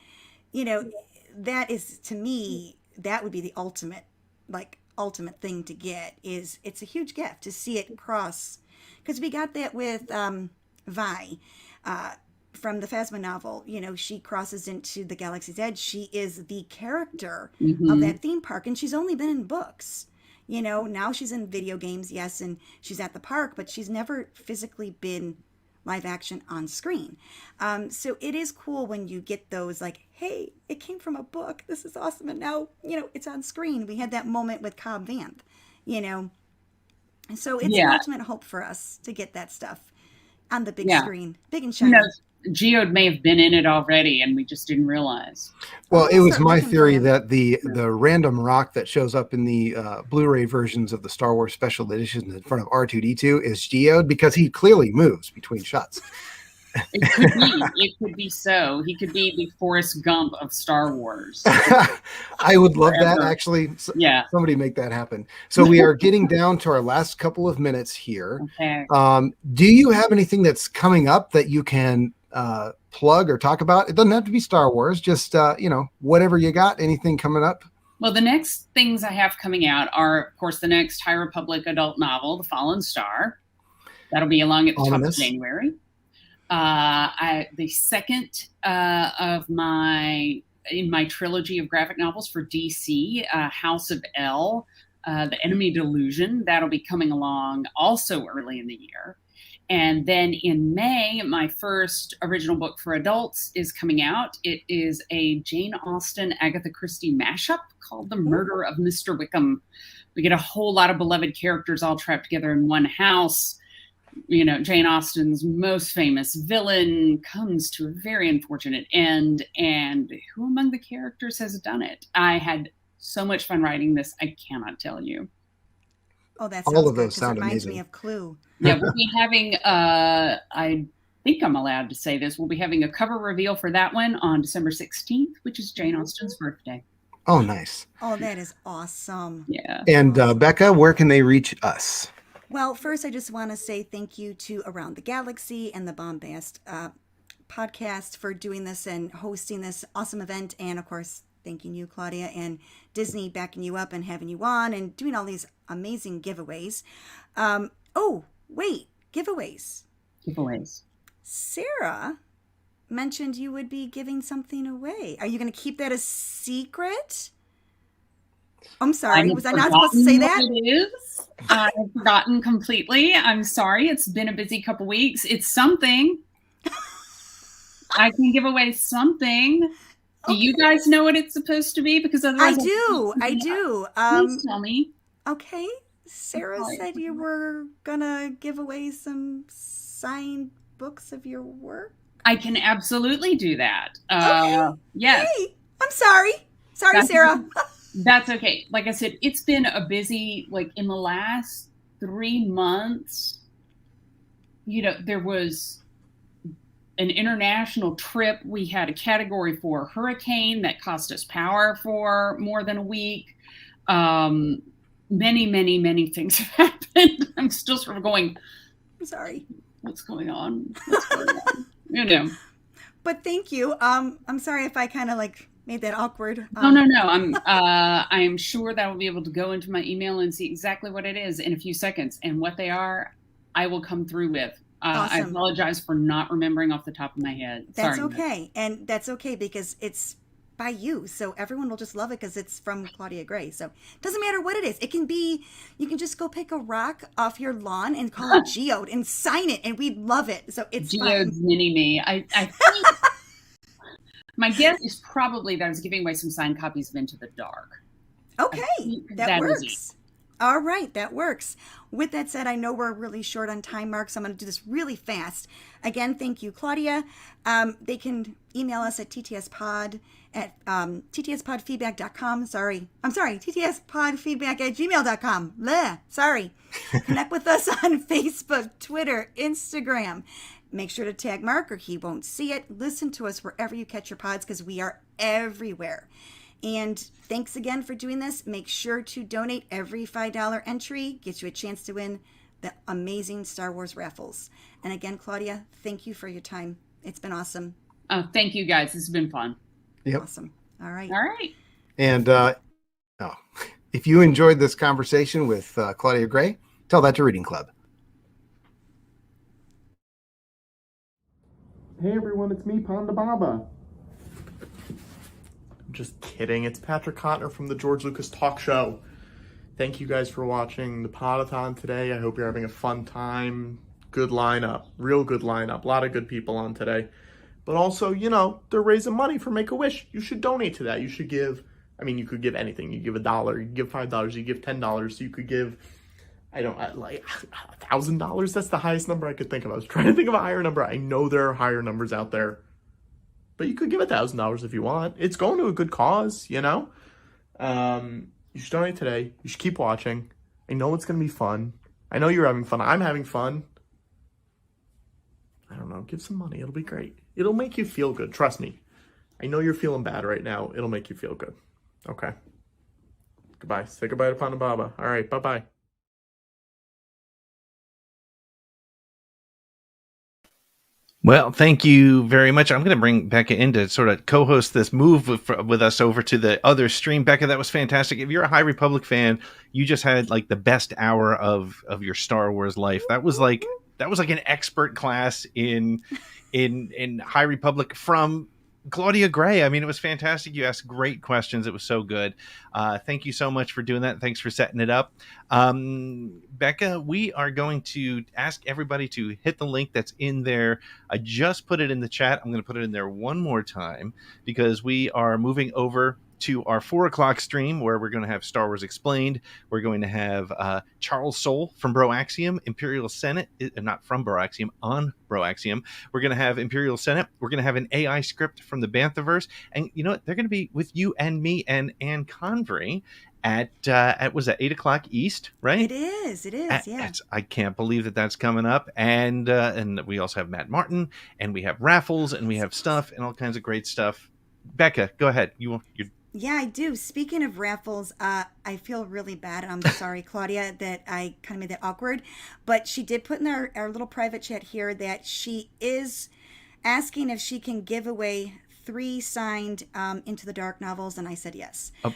that is, to me, that would be the ultimate thing to get. Is it's a huge gift to see it cross, because we got that with Vi. From the Phasma novel, she crosses into the Galaxy's Edge. She is the character of that theme park, and she's only been in books. Now she's in video games, yes, and she's at the park, but she's never physically been live action on screen. So it is cool when you get those, like, hey, it came from a book. This is awesome. And now, it's on screen. We had that moment with Cobb Vanth, and so it's an ultimate hope for us to get that stuff on the big screen, big and shiny. Geode may have been in it already and we just didn't realize. Well, it was my theory that the random rock that shows up in the Blu-ray versions of the Star Wars special editions in front of R2-D2 is Geode, because he clearly moves between shots. It could be. It could be so. He could be the Forrest Gump of Star Wars. I would love that, actually. Yeah. Somebody make that happen. So we are getting down to our last couple of minutes here. Okay. Do you have anything that's coming up that you can plug or talk about? It doesn't have to be Star Wars, just whatever you got. Anything coming up? Well, the next things I have coming out are, of course, the next High Republic adult novel, The Fallen Star. That'll be along at the top of January. The second of my trilogy of graphic novels for DC, House of L, The Enemy Delusion. That'll be coming along also early in the year. And then in May, my first original book for adults is coming out. It is a Jane Austen, Agatha Christie mashup called The Murder of Mr. Wickham. We get a whole lot of beloved characters all trapped together in one house. Jane Austen's most famous villain comes to a very unfortunate end. And who among the characters has done it? I had so much fun writing this, I cannot tell you. Oh, that's all of those sound reminds amazing. Me of Clue. Yeah, we'll be having, I think I'm allowed to say this, we'll be having a cover reveal for that one on December 16th, which is Jane Austen's birthday. Oh, nice. Oh, that is awesome. Yeah. And Becca, where can they reach us? Well, first, I just want to say thank you to Around the Galaxy and the Bombast podcast for doing this and hosting this awesome event. And, of course, thanking you, Claudia, and Disney backing you up and having you on and doing all these amazing giveaways. Oh, wait, giveaways. Sarah mentioned you would be giving something away. Are you going to keep that a secret? I'm sorry. Was I not supposed to say that? It is. I've forgotten completely. I'm sorry. It's been a busy couple weeks. It's something. I can give away something. Do you guys know what it's supposed to be? Because otherwise, I do. Please tell me. Okay. Sarah said you were gonna give away some signed books of your work. I can absolutely do that. Okay. Yes. Hey, I'm sorry. Sorry, Sarah. That's okay. Like I said, it's been a busy, like in the last 3 months, there was an international trip. We had a Category 4 hurricane that cost us power for more than a week. Many, many, many things have happened. I'm still sort of going, I'm sorry. What's going on? What's going on? But thank you. I'm sorry if I kind of made that awkward. No. I'm sure that I will be able to go into my email and see exactly what it is in a few seconds, and what they are, I will come through with. Awesome. I apologize for not remembering off the top of my head. That's Sorry. okay. And that's okay because it's by you. So everyone will just love it because it's from Claudia Gray. So it doesn't matter what it is. It can be, you can just go pick a rock off your lawn and call it Geode and sign it, and we'd love it. So it's Geode's mini-me. I think my guess is probably that I was giving away some signed copies of Into the Dark. Okay, that is works. All right, that works. With that said, I know we're really short on time, Mark, so I'm going to do this really fast. Again, thank you, Claudia. They can email us at ttspod at ttspodfeedback.com. I'm sorry, ttspodfeedback@gmail.com. Bleh, sorry. Connect with us on Facebook, Twitter, Instagram. Make sure to tag Mark or he won't see it. Listen to us wherever you catch your pods because we are everywhere. And thanks again for doing this. Make sure to donate. Every $5 entry gets you a chance to win the amazing Star Wars raffles. And again, Claudia, thank you for your time. It's been awesome. Oh, thank you guys. This has been fun. Yep. Awesome. All right. And if you enjoyed this conversation with Claudia Gray, tell that to Reading Club. Hey everyone, it's me, Panda Baba. Just kidding. It's Patrick Cotner from the George Lucas Talk Show. Thank you guys for watching the Podathon today. I hope you're having a fun time. Good lineup. Real good lineup. A lot of good people on today. But also, they're raising money for Make-A-Wish. You should donate to that. You should give, you could give anything. You give $1, you give $5, you give $10. You could give, $1,000. That's the highest number I could think of. I was trying to think of a higher number. I know there are higher numbers out there. But you could give $1,000 if you want. It's going to a good cause, You should donate today. You should keep watching. I know it's going to be fun. I know you're having fun. I'm having fun. I don't know. Give some money. It'll be great. It'll make you feel good. Trust me. I know you're feeling bad right now. It'll make you feel good. Okay. Goodbye. Say goodbye to Panda Baba. All right. Bye-bye. Well, thank you very much. I'm going to bring Becca in to sort of co-host this move with us over to the other stream. Becca, that was fantastic. If you're a High Republic fan, you just had the best hour of your Star Wars life. That was like an expert class in High Republic from Claudia Gray. It was fantastic. You asked great questions. It was so good. Thank you so much for doing that. Thanks for setting it up. Becca, we are going to ask everybody to hit the link that's in there. I just put it in the chat. I'm going to put it in there one more time because we are moving over to our 4:00 stream where we're going to have Star Wars Explained. We're going to have Charles Soule from Broaxium, Imperial Senate, not from Broaxium, on Broaxium. We're going to have Imperial Senate. We're going to have an AI script from the Banthaverse. And you know what? They're going to be with you and me and Anne Convery at was that 8:00 East, right? It is, yeah. I can't believe that that's coming up. And we also have Matt Martin, and we have Raffles, and we have stuff, and all kinds of great stuff. Becca, go ahead. You're Yeah, I do. Speaking of Raffles, I feel really bad. I'm sorry, Claudia, that I kind of made that awkward. But she did put in our little private chat here that she is asking if she can give away 3 signed Into the Dark novels, and I said yes. Of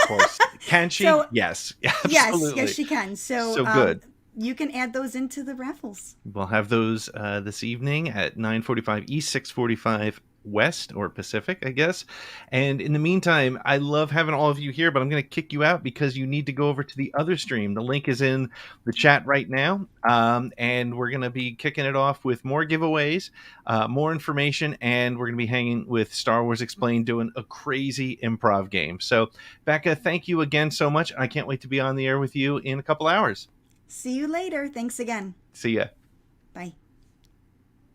course. Can she? So- Yes. Absolutely. Yes, she can. So good. You can add those into the raffles. We'll have those this evening at 9:45 East, 6:45 West or Pacific, I guess. And in the meantime, I love having all of you here, but I'm going to kick you out because you need to go over to the other stream. The link is in the chat right now. And we're going to be kicking it off with more giveaways, more information, and we're going to be hanging with Star Wars Explained, doing a crazy improv game. So, Becca, thank you again so much. I can't wait to be on the air with you in a couple hours. See you later. Thanks again. See ya.